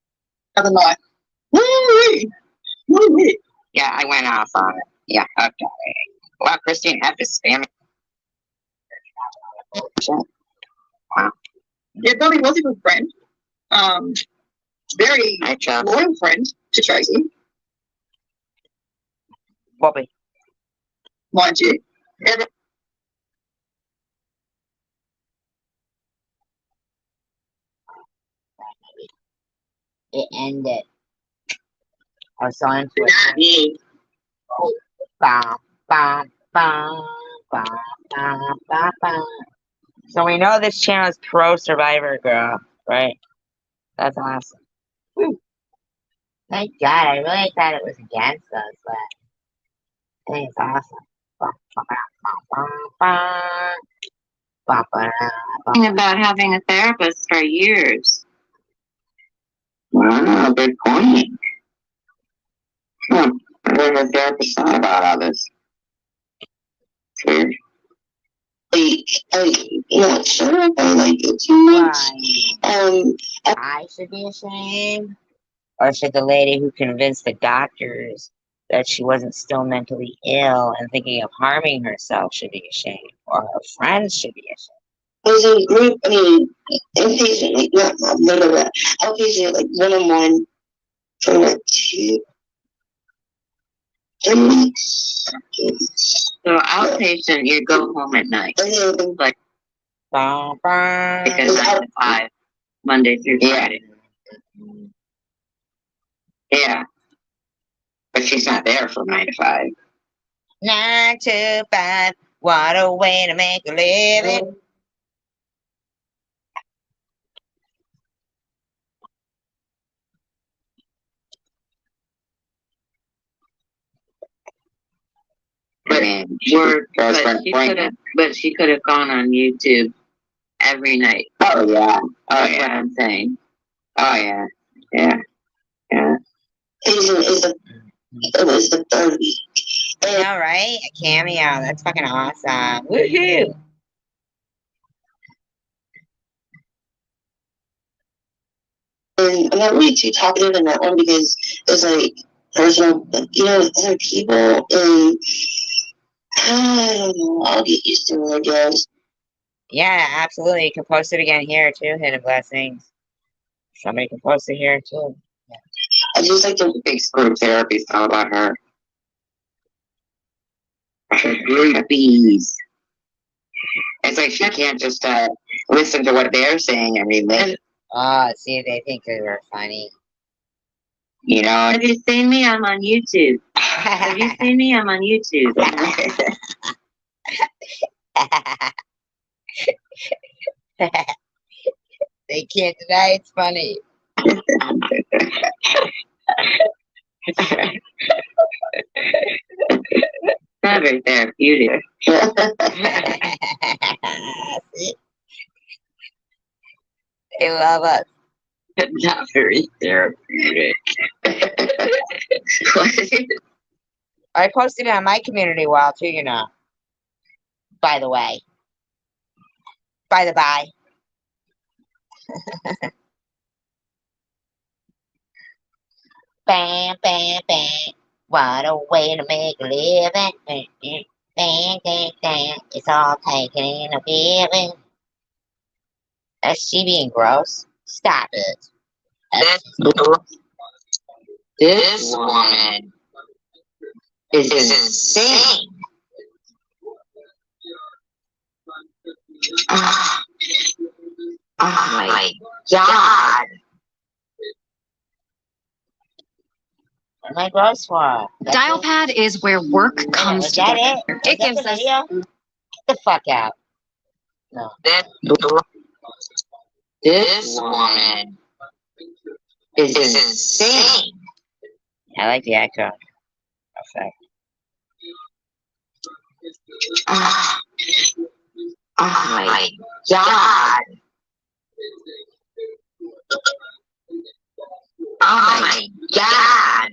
other night. Woo-wee! Woo-wee! Yeah, I went off on it. Yeah, okay. Wow, Christine F is spamming. Wow. Yeah, Bobby was a good friend. Very Hi, Chuck. loyal friend to Tracy, Bobby. mind you. Ever It ended. I was so into it. Ba, ba, ba, ba, ba, ba, ba. So we know this channel is pro Survivor Girl, right? That's awesome. Woo. Thank God, I really thought it was against us, but I think it's awesome. Ba, ba, ba, ba, ba, ba, ba, ba. About having a therapist for years. Wow, good point. Huh. I wonder what therapist thought about all this. It's weird. You know, sure, if I like it too much. I should be ashamed? Or should the lady who convinced the doctors that she wasn't still mentally ill and thinking of harming herself should be ashamed? Or her friends should be ashamed? I was in group, I mean, inpatient, like, not literally, outpatient, like, one-on-one for, like, 3 weeks. So outpatient, you go home at night. Like, Because I'm at 5, Monday through Friday. Yeah. But she's not there from 9 to 5. 9 to 5. What a way to make a living. But she could have gone on YouTube every night. Oh, yeah. Oh, That's yeah. what I'm saying. Oh, yeah. Yeah. Yeah. it was the 3rd week. All right, a cameo. That's fucking awesome. Woohoo! And I'm not really too talkative in that one because there's like personal, you know, other people, and I don't know, I'll get used to it, I guess. Yeah, absolutely. You can post it again here too, Hidden Blessings. Somebody can post it here too. I just like to Big group therapy is all about her. Groupies. It's like she can't just listen to what they're saying and relate. See, they think they're funny. You know? Have you seen me? I'm on YouTube. Have you seen me? I'm on YouTube. They can't deny it's funny. Not very therapeutic. They love us. Not very therapeutic. I posted it on my community wall too, you know. By the way. By the by. Bam, bam, bam. What a way to make a living. Bang, bang, bang. It's all taken in a feeling. Is she being gross? Stop it. This woman is insane. Oh, my God. What am I gross for? Dial pad is where work comes Was that together. it? It Was gives that the us video? Get the fuck out. No. This woman is insane. I like the echo effect. Oh, my God. Oh my God.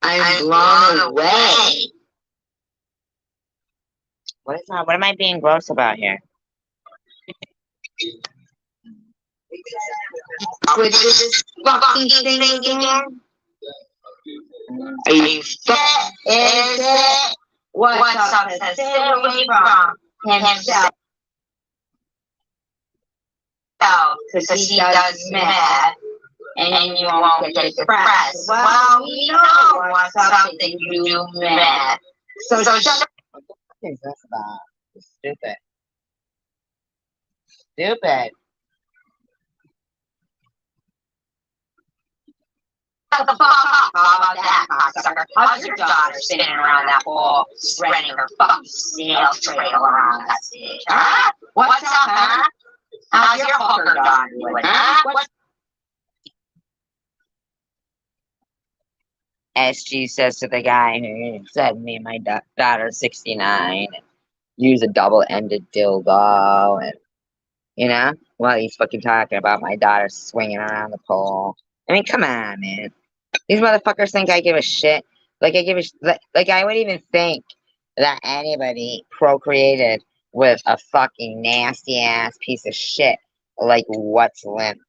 I'm blown away. What am I being gross about here? With this fucking thing again? Are you fat? Is it? What's up? Stay away from himself. Because he does mad. And you won't get depressed. Well, we know what's up that you do mad. So shut What the fuck is this about? It's stupid. Stupid. the fuck up. How about that, cocksucker? How's your daughter spinning around that pole, spreading her fucking snail trail around that stage? Huh? What's up, huh? How's your hooker dog doing, huh? SG says to the guy who said me and my daughter's 69 and use a double-ended dildo and, you know, while he's fucking talking about my daughter swinging around the pole. I mean, come on, man. These motherfuckers think I give a shit. Like I would even think that anybody procreated with a fucking nasty ass piece of shit like what's Lynn.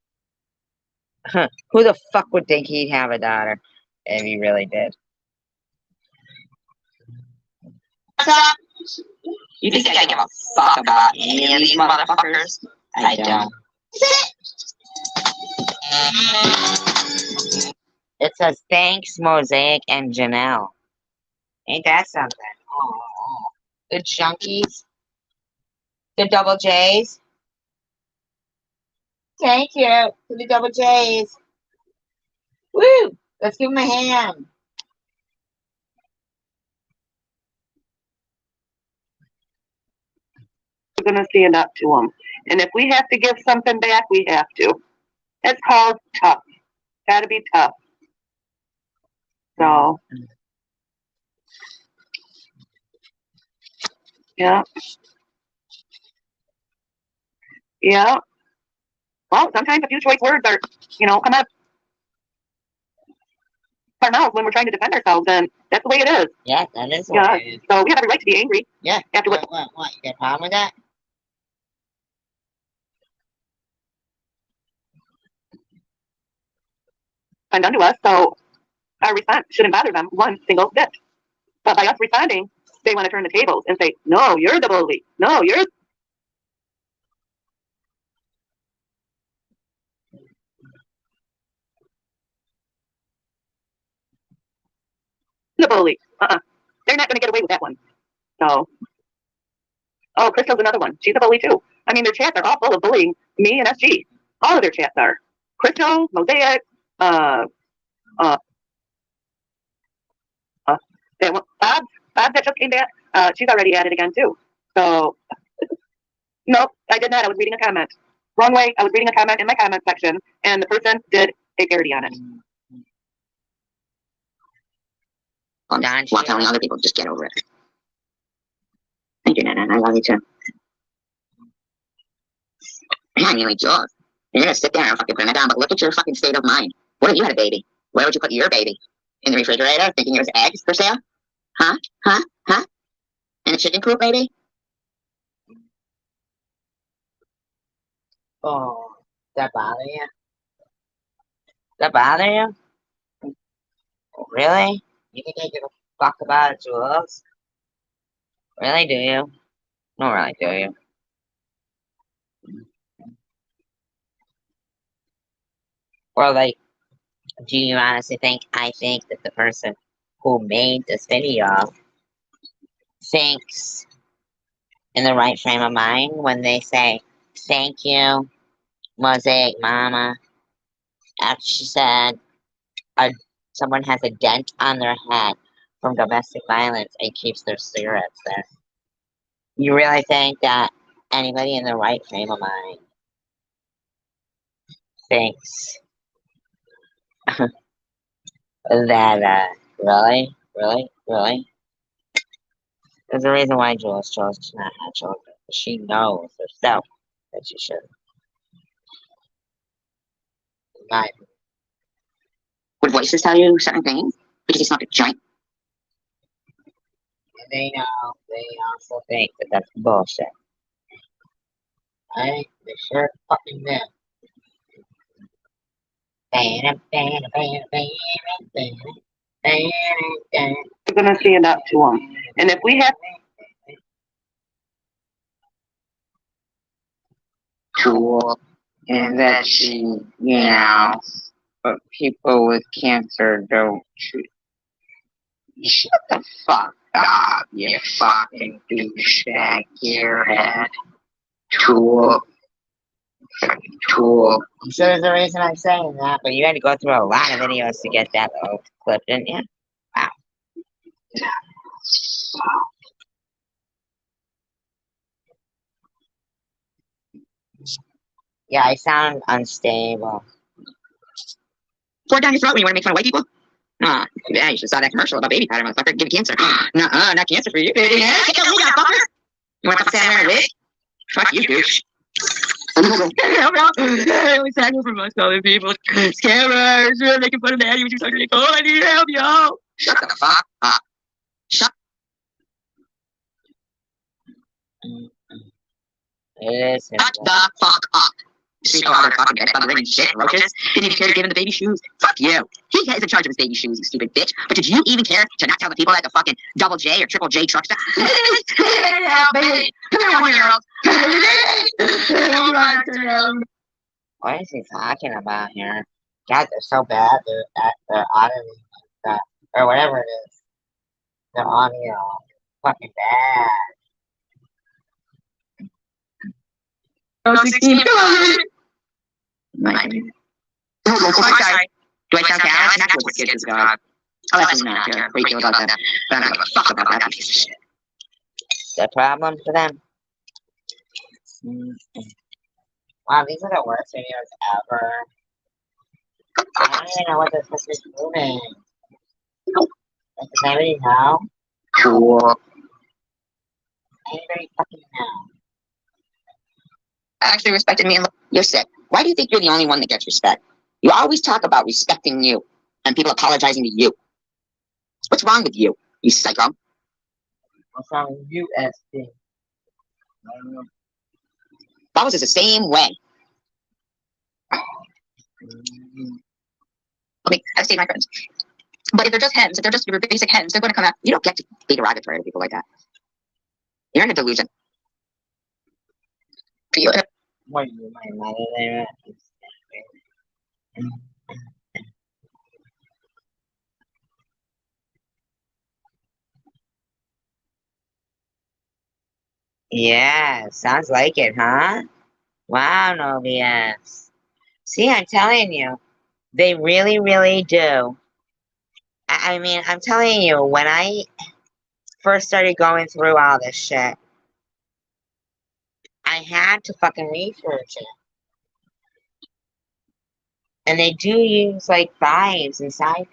Huh. Who the fuck would think he'd have a daughter if he really did? What's up? You think I give a fuck about any of these motherfuckers? I don't. It says thanks, Mosaic and Janelle. Ain't that something? Oh, the junkies, the double J's. Thank you for the double J's. Woo! Let's give him a hand. We're going to stand up to them. And if we have to give something back, we have to. It's called tough. Gotta be tough. So, yeah. Yeah. Well, sometimes a few choice words are, come out of our mouths when we're trying to defend ourselves, and that's the way it is. Yeah, that is Yeah. what it is. So we have every right to be angry. Yeah. After what? What? You got a problem with that? Done to us, so our response shouldn't bother them one single bit. But by us responding, they want to turn the tables and say, no, you're the bully. No, you're the bully. They're not going to get away with that one. So, oh, Crystal's another one. She's a bully too. I mean, their chats are all full of bullying me and SG. All of their chats are. Crystal, Mosaic, that one, Bob that just came back. She's already at it again too. So, no, I did not. I was reading a comment. Wrong way. I was reading a comment in my comment section, and the person did a parody on it. While telling other people, just get over it. Thank you, Nana. I love you too. Man, you jaws. You're gonna sit there and fucking put it down, but look at your fucking state of mind. What if you had a baby? Where would you put your baby? In the refrigerator, thinking it was eggs for sale? Huh? Huh? Huh? In a chicken coop, maybe? Oh, that bother you? That bother you? Really? You think I give a fuck about it, Jules? Really, do you? No, really, do you? Or like, Do you honestly think I think that the person who made this video thinks in the right frame of mind when they say, thank you, Mosaic Mama, after she said someone has a dent on their head from domestic violence and keeps their cigarettes there? You really think that anybody in the right frame of mind thinks that, really? There's a reason why Jules chose to not have children. She knows herself that she should. But Would voices tell you certain things? Because you smoke a joint? they know, they also think that that's bullshit. Right? They sure fucking do. We're gonna stand up to them. And if we have Tool, and that she, but people with cancer don't treat. Shut the fuck up, you fucking douchebag gearhead. Tool. I'm sure there's a reason I'm saying that, but you had to go through a lot of videos to get that little clip, didn't you? Wow. Yeah, I sound unstable. Pour it down your throat when you want to make fun of white people? Yeah, you should have saw that commercial about baby powder, motherfucker. Give you cancer. Nuh-uh, not cancer for you, baby. Yeah, you want to say I'm wearing a wig? Fuck you, douche. I always hang from most other people. Scammers, you're making fun of Maddie when she's talking to me. Oh, I need help, yo. Shut the fuck up. Shut. Listen. Shut the fuck up. See how they're fucking bed bugging and shit, roaches? Didn't even care to give him the baby shoes. Fuck you. He is in charge of his baby shoes, you stupid bitch. But did you even care to not tell the people at the fucking double J or triple J truck stop? What is he talking about here? God, they're so bad. They're auditing that, or whatever it is. Their audio fucking bad. Oh, 16. My sorry. Do I sound bad? Not towards kids as a dog. I'll let them know. They're a great deal about them. But I'm not gonna fuck about that piece of shit. The problem for them. Wow, these are the worst videos ever. I don't even know what they're supposed to be doing. Like, does anybody know? Cool. Anybody fucking know? Actually respected me and you're sick. Why do you think you're the only one that gets respect? You always talk about respecting you and people apologizing to you. What's wrong with you, you psycho? What's wrong with you, SD? Bubbles is the same way. Okay, I've seen my friends. But if they're just hens, if they're just your basic hens, they're going to come out. You don't get to be derogatory to people like that. You're in a delusion. You, What are you, my mother there? Yeah, sounds like it, huh? Wow, no BS. See, I'm telling you, they really, really do. I mean, I'm telling you, when I first started going through all this shit, I had to fucking research it. And they do use, like, vibes inside.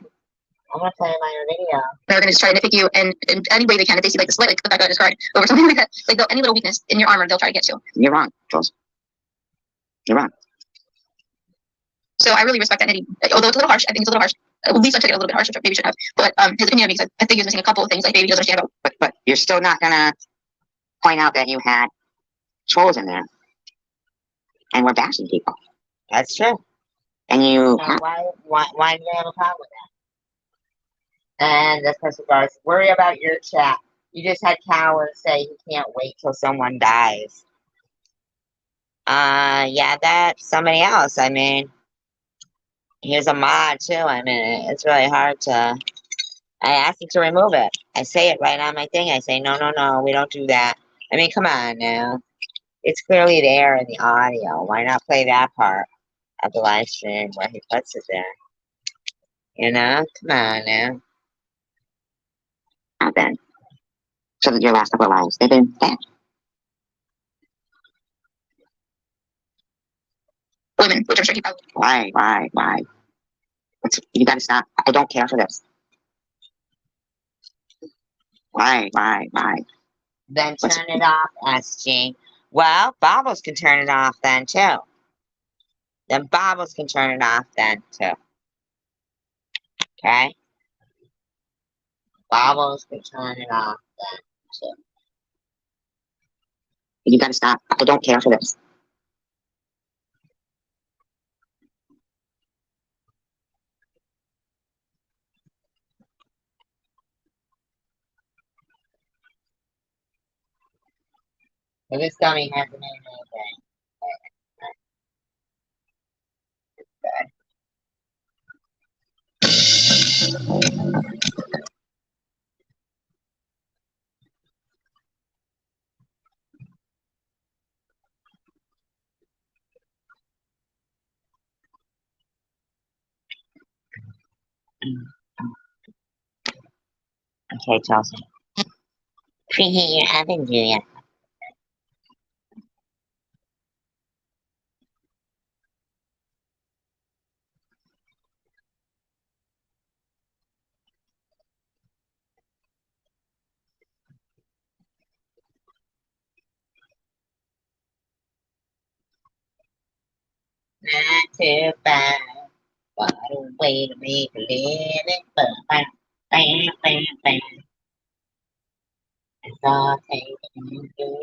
I'm gonna play my video. they're going to try to nitpick you in any way they can. If they see like the slit, like the fact that I just cried, or something like that, like any little weakness in your armor, they'll try to get you. You're wrong, Jules. You're wrong. So I really respect that Nitty. Although it's a little harsh, I think it's a little harsh. At least I took it a little bit harsh, which I maybe should have. But his opinion of me, I think he's missing a couple of things like maybe he doesn't understand about. But you're still not gonna point out that you had trolls in there, and we're bashing people. That's true. And you. So why do you have a problem with that? And this person goes, worry about your chat. You just had cowards say you can't wait till someone dies. Yeah, that's somebody else. I mean, He's a mod too. I mean, it's really hard to. I asked him to remove it. I say it right on my thing. I say, no, no, no, we don't do that. I mean, come on now. It's clearly there in the audio. Why not play that part of the live stream where he puts it there? You know? Come on now. Not then. So your last couple of lives, they've been bad. Women, which I'm sure you probably. Why? You gotta stop. I don't care for this. Why? Then turn it off, SG. Well, Bobbles can turn it off then too. Then Bobbles can turn it off then too. Okay? Bobbles can turn it off then too. You gotta stop. I don't care for this. So this dummy hasn't made anything. Okay, Chelsea. Appreciate your having Julia. Not too bad. What a way to make a living. Bam, bam, bam, bam. It's all taken and given.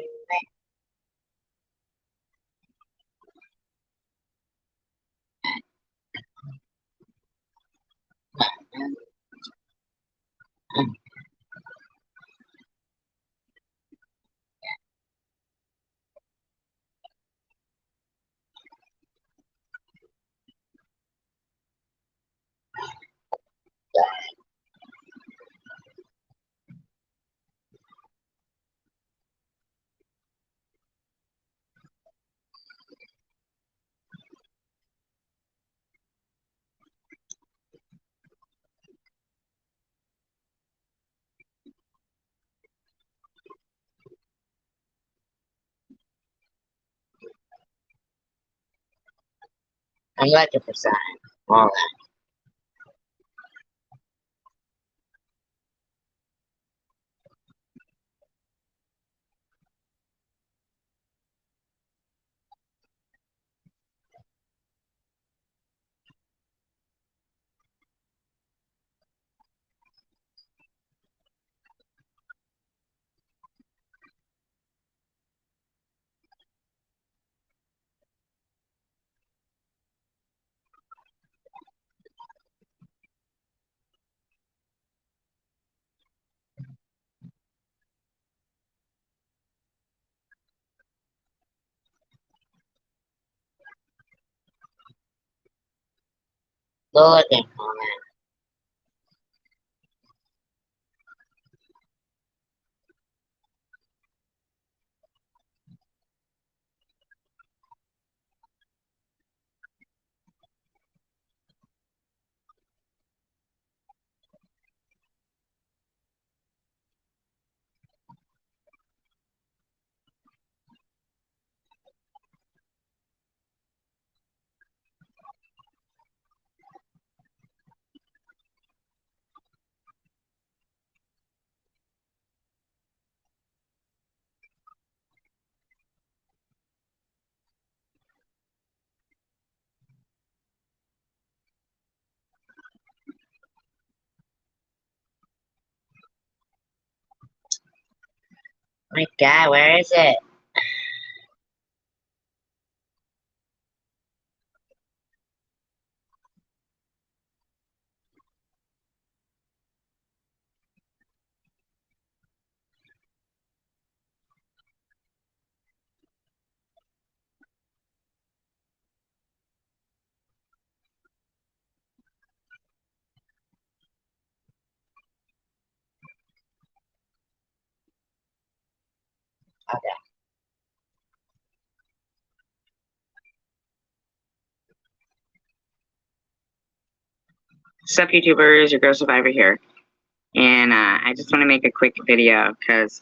I'm looking for signs. All that. Looking for it. My God, where is it? Okay. Sup YouTubers, your girl Survivor here. And I just want to make a quick video because,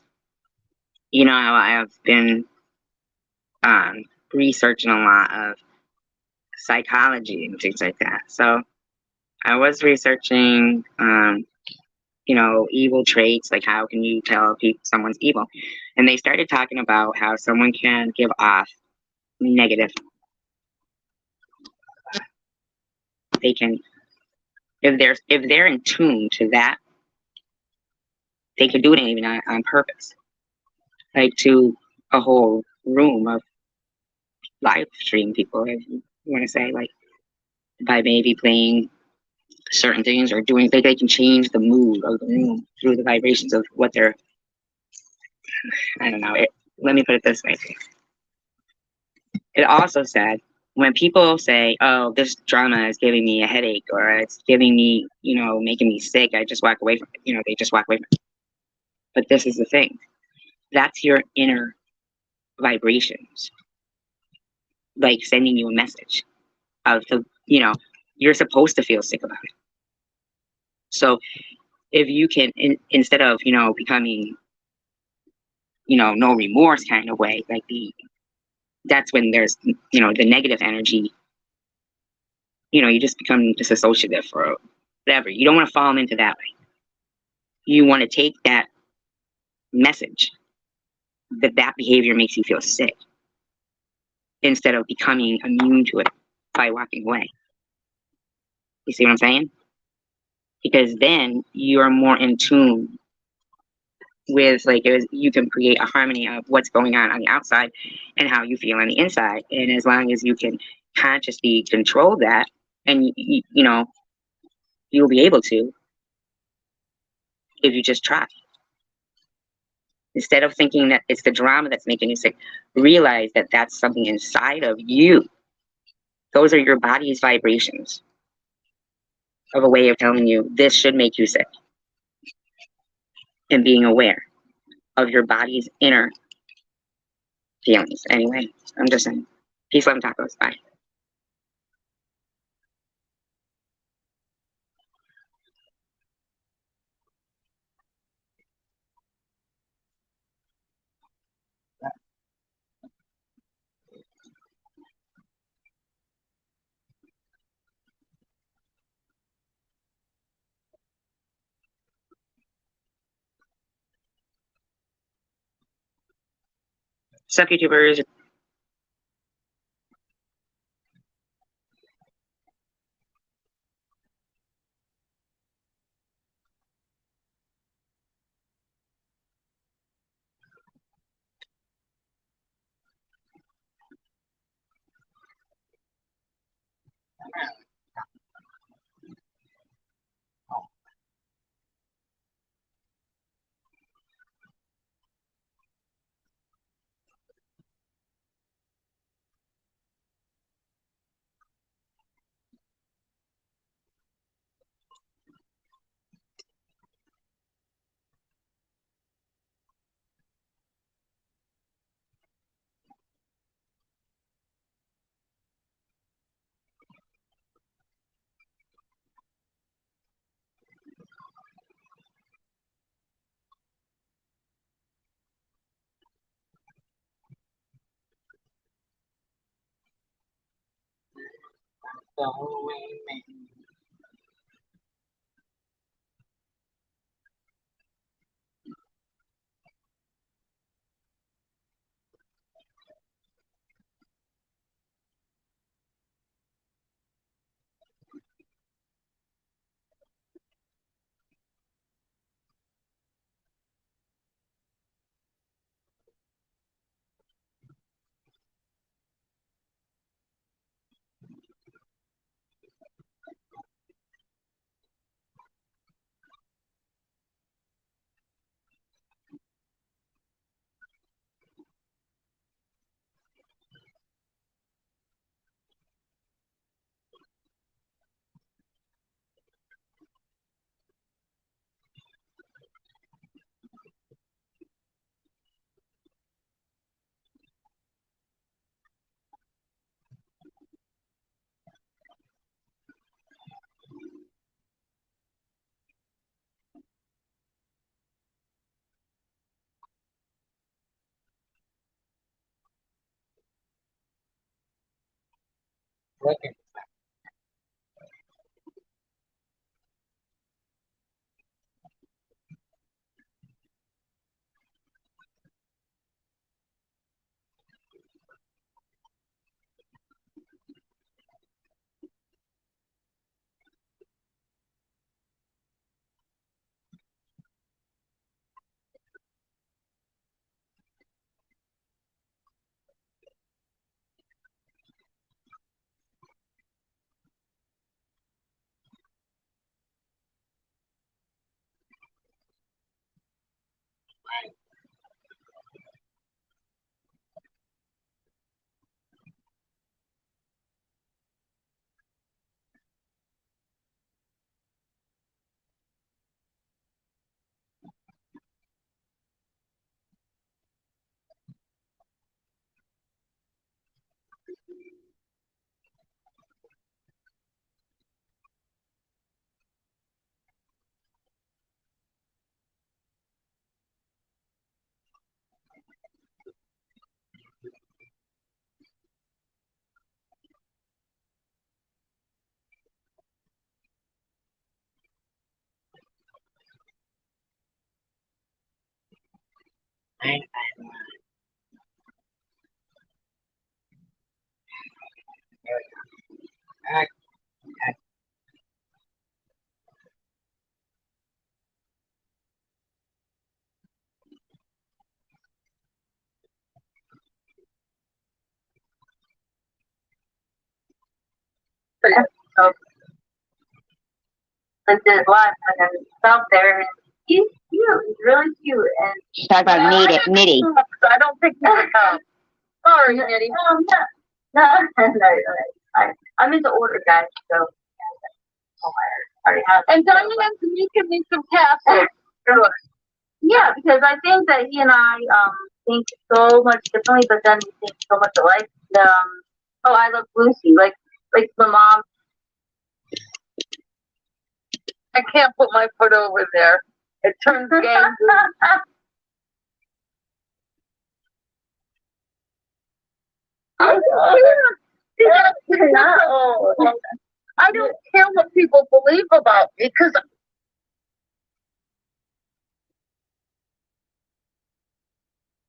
you know, I've been researching a lot of psychology and things like that. So I was researching, you know, evil traits, like how can you tell people someone's evil. And they started talking about how someone can give off negative. They can, if they're in tune to that, they can do it even on purpose. Like to a whole room of live stream people, if you want to say, like by maybe playing certain things or doing, they can change the mood of the room through the vibrations of what they're, I don't know, let me put it this way. It also said, when people say, oh, this drama is giving me a headache or it's giving me, you know, making me sick, I just walk away from it, you know, they just walk away from it. But this is the thing, that's your inner vibrations, like sending you a message of the, you know, you're supposed to feel sick about it. So if you can, instead of, you know, becoming, you know, no remorse kind of way, like that's when there's, you know, the negative energy, you know, you just become disassociative or whatever. You don't want to fall into that way. You want to take that message that behavior makes you feel sick instead of becoming immune to it by walking away. You see what I'm saying? Because then you are more in tune with, like, you can create a harmony of what's going on the outside and how you feel on the inside. And as long as you can consciously control that, and you know, you'll be able to if you just try. Instead of thinking that it's the drama that's making you sick, realize that that's something inside of you. Those are your body's vibrations of a way of telling you this should make you sick. And being aware of your body's inner feelings. Anyway, I'm just saying. Peace, love, and tacos. Bye. Sup, YouTubers? So like this live and I was out there and he's cute, he's really cute and She's talking about Nitty. I don't think sorry, Nitty. No, I'm into older guys, so I already have. And Diane, you give me some cash. Sure. Yeah, because I think that he and I think so much differently, but then we think so much alike. Oh, I love Lucy, like the mom. I can't put my foot over there. It turns games. I don't care what people believe about me because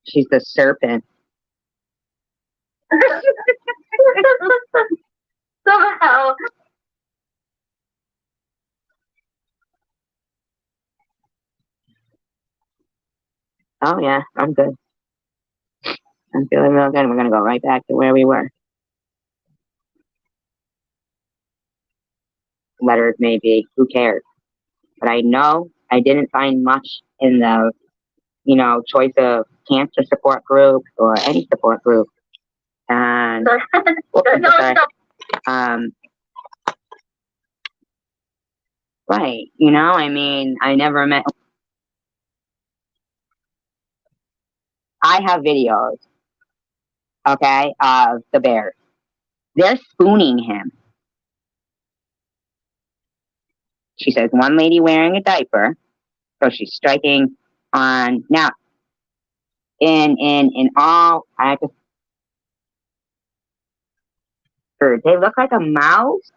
She's the serpent. somehow. Oh yeah, I'm good. I'm feeling real good. We're gonna go right back to where we were. Letters maybe, who cares? But I know I didn't find much in the, choice of cancer support group or any support group. And right, I never met. I have videos, okay, of the bears. They're spooning him. She says one lady wearing a diaper, so she's striking on now. In all, I have to. They look like a mouse,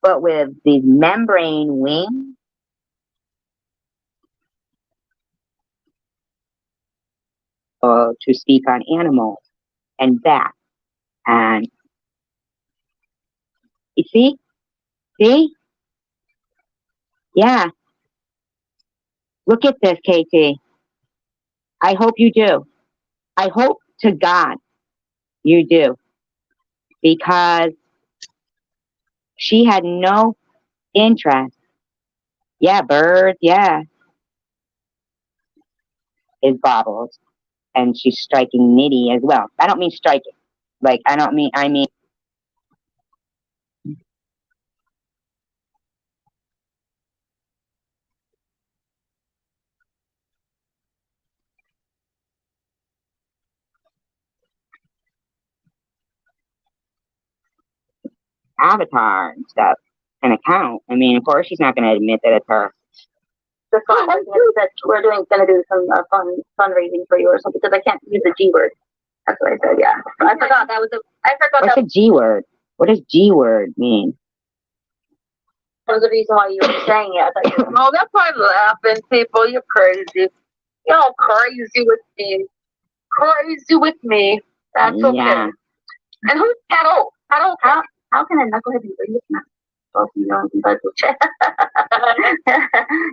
but with these membrane wings. To speak on animals and that. And you see? Yeah. Look at this, Katie. I hope you do. I hope to God you do. Because she had no interest. Yeah, birds, yeah. Is Bobbles. And she's striking Nitty as well. I don't mean striking. I mean avatar and stuff. An account. I mean, of course she's not going to admit that it's her. The fun that we're gonna do some fundraising for you or something because I can't use the G word. That's what I said. Yeah, I forgot that was I forgot. What's that a G word? What does G word mean? That was the reason why you were saying it. I thought you were, oh, that's why I'm laughing, people. You're crazy. You're all crazy with me. Crazy with me. That's okay. Yeah. And who's Paddle? Paddle? How can a knucklehead be ready to you know,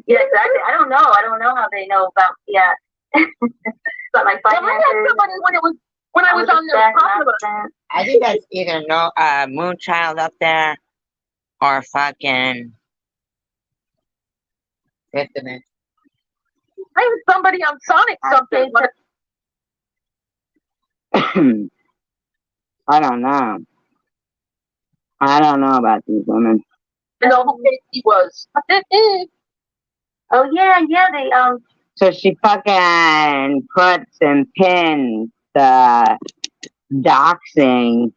yeah, exactly. I don't know. I don't know how they know about, yeah. But like finances. I had somebody when I was on there talking about that. I think that's either Moonchild up there or fucking Defamation. I had somebody on Sonic something. I don't know. I don't know about these women. You know who Casey was? Oh yeah, they So she fucking puts and pins the doxing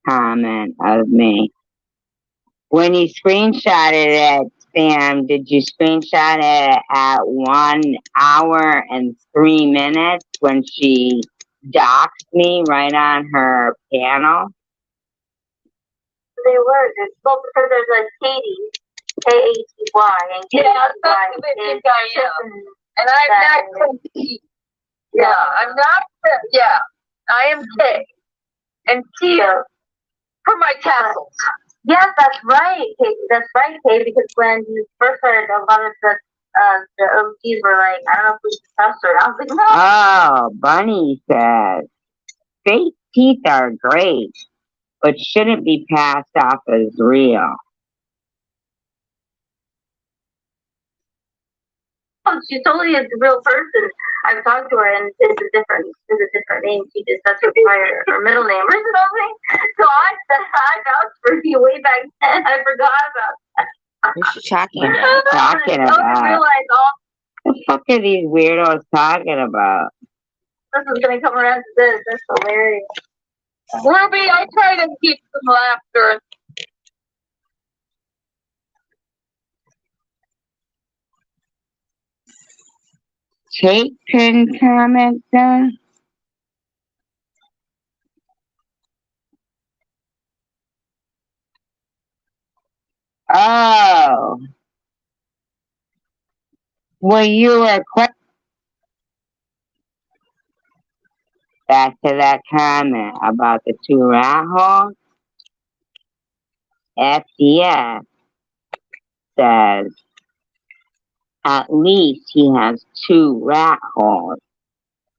comment of me. When you screenshotted it, Sam, did you screenshot it at 1 hour and 3 minutes when she doxed me right on her panel? They were. Well, because there's a Katie, K-A-T-Y, and yeah, that's the big guy, yeah. And I'm not Katie. Yeah, I'm not. Yeah, I am K. And Tia for my castles. Yes, that's right, Kate. That's right, Kate. Because when you first started, a lot of the OGs were like, I don't know if we should trust her. I was like, no. Oh, Bunny says, fake teeth are great, but shouldn't be passed off as real. Oh, she totally is a real person. I've talked to her, and it's a different name. She just that's her middle name or something. So I vouched for you way back then. I forgot about that. Who's she talking about? I didn't realize all. What the fuck are these weirdos talking about? This is gonna come around to this. That's hilarious. Ruby, I try to keep some laughter. Take pin comments then? Oh. Well, you were back to that comment about the 2 rat holes. FDS says at least he has 2 rat holes.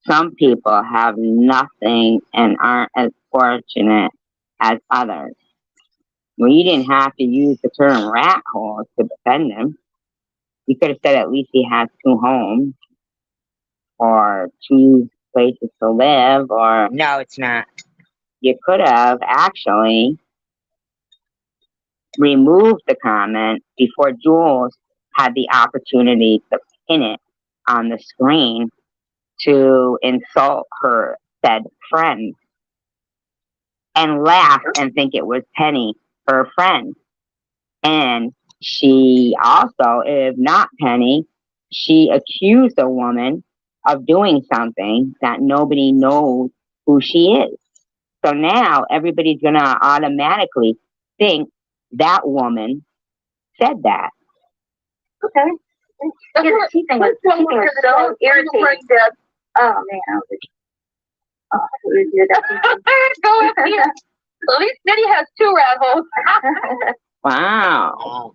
Some people have nothing and aren't as fortunate as others. Well, you didn't have to use the term rat holes to defend him. You could have said at least he has 2 homes or 2 places to live, or no, it's not. You could have actually removed the comment before Jules had the opportunity to pin it on the screen to insult her said friend and laugh and think it was Penny, her friend. And she also, if not Penny, she accused a woman of doing something that nobody knows who she is. So now everybody's going to automatically think that woman said that. Okay. Yeah, she was so irritating. Oh, man. Go in here. At least Nitty has 2 rat holes. Wow.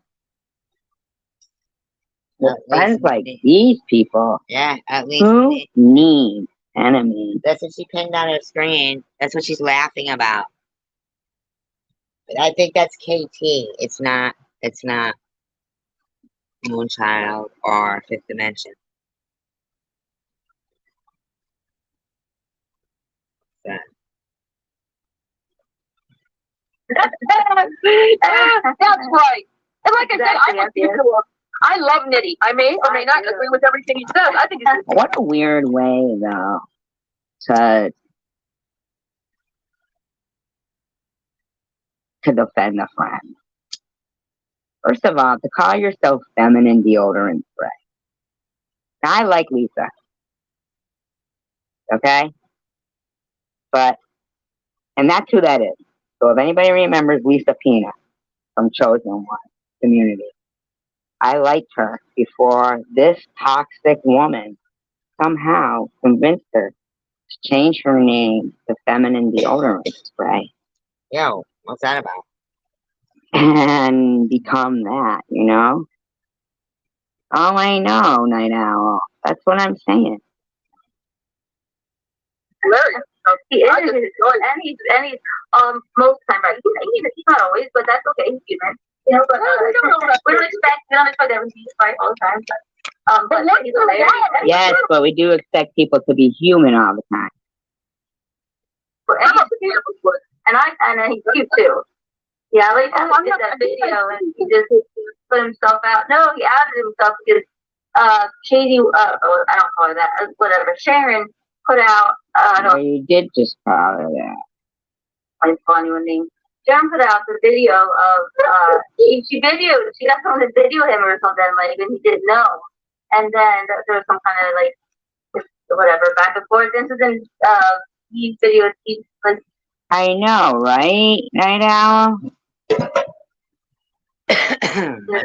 Well, friends like these people. Yeah, at least. Who needs enemies? That's what she pinned on her screen. That's what she's laughing about. But I think that's KT. It's not Moonchild or Fifth Dimension. That's right. And like I said, I love Nitty. I may or may not agree with everything he says. I think it's what a weird way, though, to defend a friend. First of all, to call yourself feminine deodorant spray. Now, I like Lisa. Okay? And that's who that is. So if anybody remembers Lisa Pina from Chosen One Community, I liked her before this toxic woman somehow convinced her to change her name to feminine deodorant spray. Yo, what's that about? And become that, you know? Oh, I know, Night Owl. That's what I'm saying. He is, and he's most of the time right. He's not always, but that's okay. He's human, you know. But we don't expect everything right all the time. But he's hilarious. Yes, but we do expect people to be human all the time. And he's cute too. Yeah, like I did that video, and he just put himself out. No, he outed himself because Katie, I don't call her that, whatever. Sharon put out. Well, you did just call her that. It's funny when they. Sharon put out the video of she got someone to video him or something like, and he didn't know. And then there was some kind of like whatever back and forth incident. He videoed like. I know, right, Night Owl? His wife and then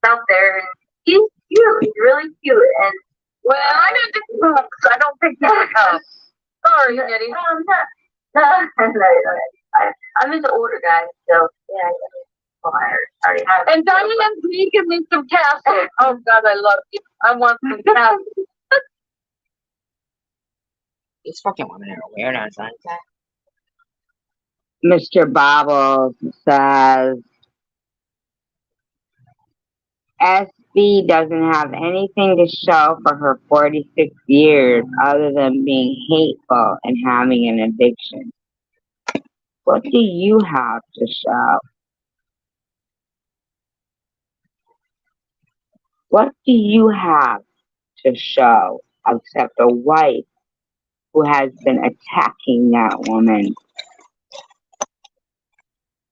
out there, and he's cute. He's really cute. And well, I don't think that. Sorry, Nitty. I'm into older guys, so yeah. I already have. And Diane, can you give me some castle? Oh God, I love you. I want some castle. These fucking women are weirdos, aren't they? Mr. Bobbles says, SB doesn't have anything to show for her 46 years other than being hateful and having an addiction. What do you have to show? What do you have to show except a wife who has been attacking that woman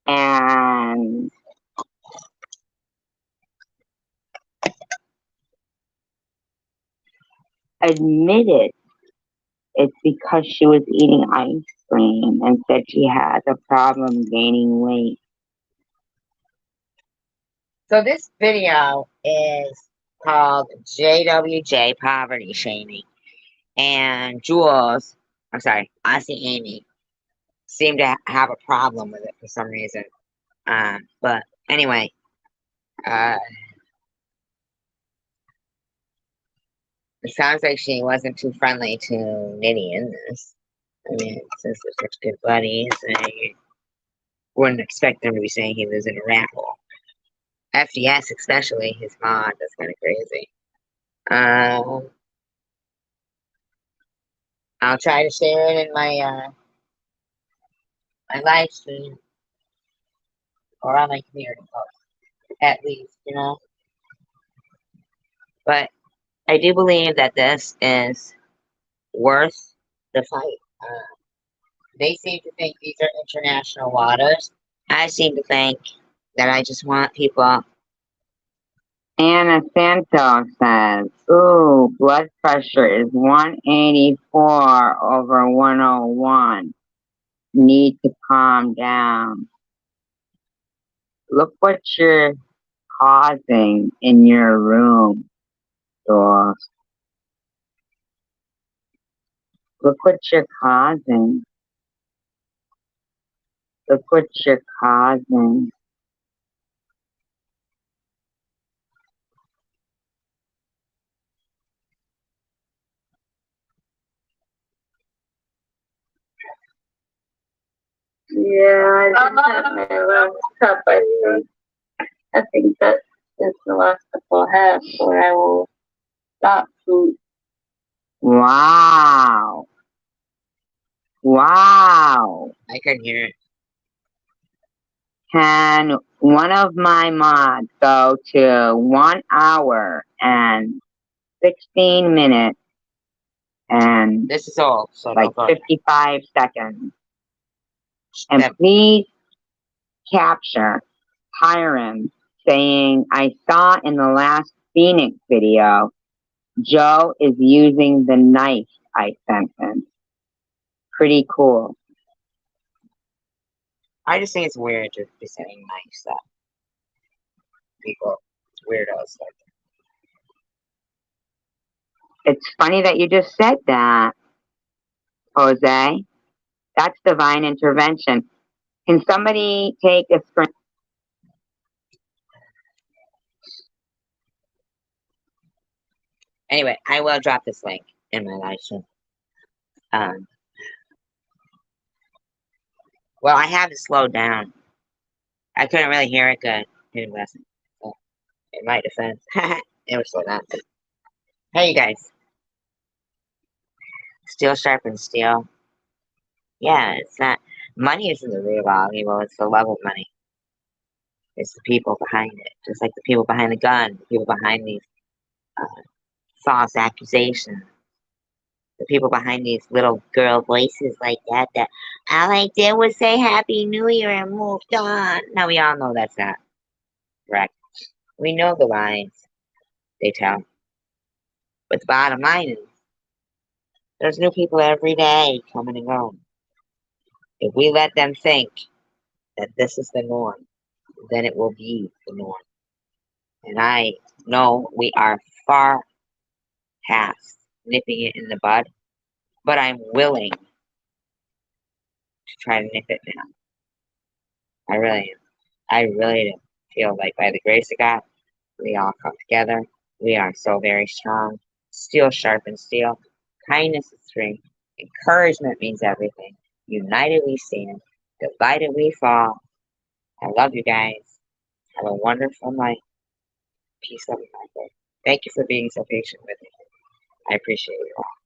and admitted it's because she was eating ice cream and said she has a problem gaining weight? So this video is called JWJ Poverty Shaming. And Jules, I'm sorry, I see Amy, seemed to have a problem with it for some reason. But anyway, it sounds like she wasn't too friendly to Nitty in this. I mean, since they're such good buddies, I wouldn't expect them to be saying he lives in a rat hole. FDS, especially his mod, that's kind of crazy. I'll try to share it in my my live stream or on my community post, at least, you know. But I do believe that this is worth the fight. They seem to think these are international waters. I seem to think that I just want people. Anna Santos says, ooh, blood pressure is 184 over 101. Need to calm down. Look what you're causing in your room, Jules. Look what you're causing. Look what you're causing. Yeah, I think that is the last couple I have where I will stop food. Wow. Wow. I couldn't hear it. Can one of my mods go to 1 hour and 16 minutes and this is all, so like 55 seconds? And Yep. please capture Hiram saying, I saw in the last Phoenix video, Joe is using the knife I sent him. Pretty cool. I just think it's weird to be saying nice stuff. People, weirdos like that. It's funny that you just said that, Jose. That's divine intervention. Can somebody take a screen? Anyway, I will drop this link in my live stream. Well, I had to slow down. I couldn't really hear it good. In my defense, it was slow down. Hey, you guys. Steel sharpens steel. Yeah, it's not. Money isn't the root of all evil. It's the love of money. It's the people behind it. Just like the people behind the gun, the people behind these false accusations, the people behind these little girl voices like that, that all I did was say Happy New Year and moved on. Now we all know that's not correct. We know the lies they tell. But the bottom line is, there's new people every day coming and going. If we let them think that this is the norm, then it will be the norm. And I know we are far past nipping it in the bud, but I'm willing to try to nip it now. I really am. I really do feel like by the grace of God, we all come together. We are so very strong. Steel sharpens steel. Kindness is free. Encouragement means everything. United we stand. Divided we fall. I love you guys. Have a wonderful night. Peace, love, and light. Thank you for being so patient with me. I appreciate you all.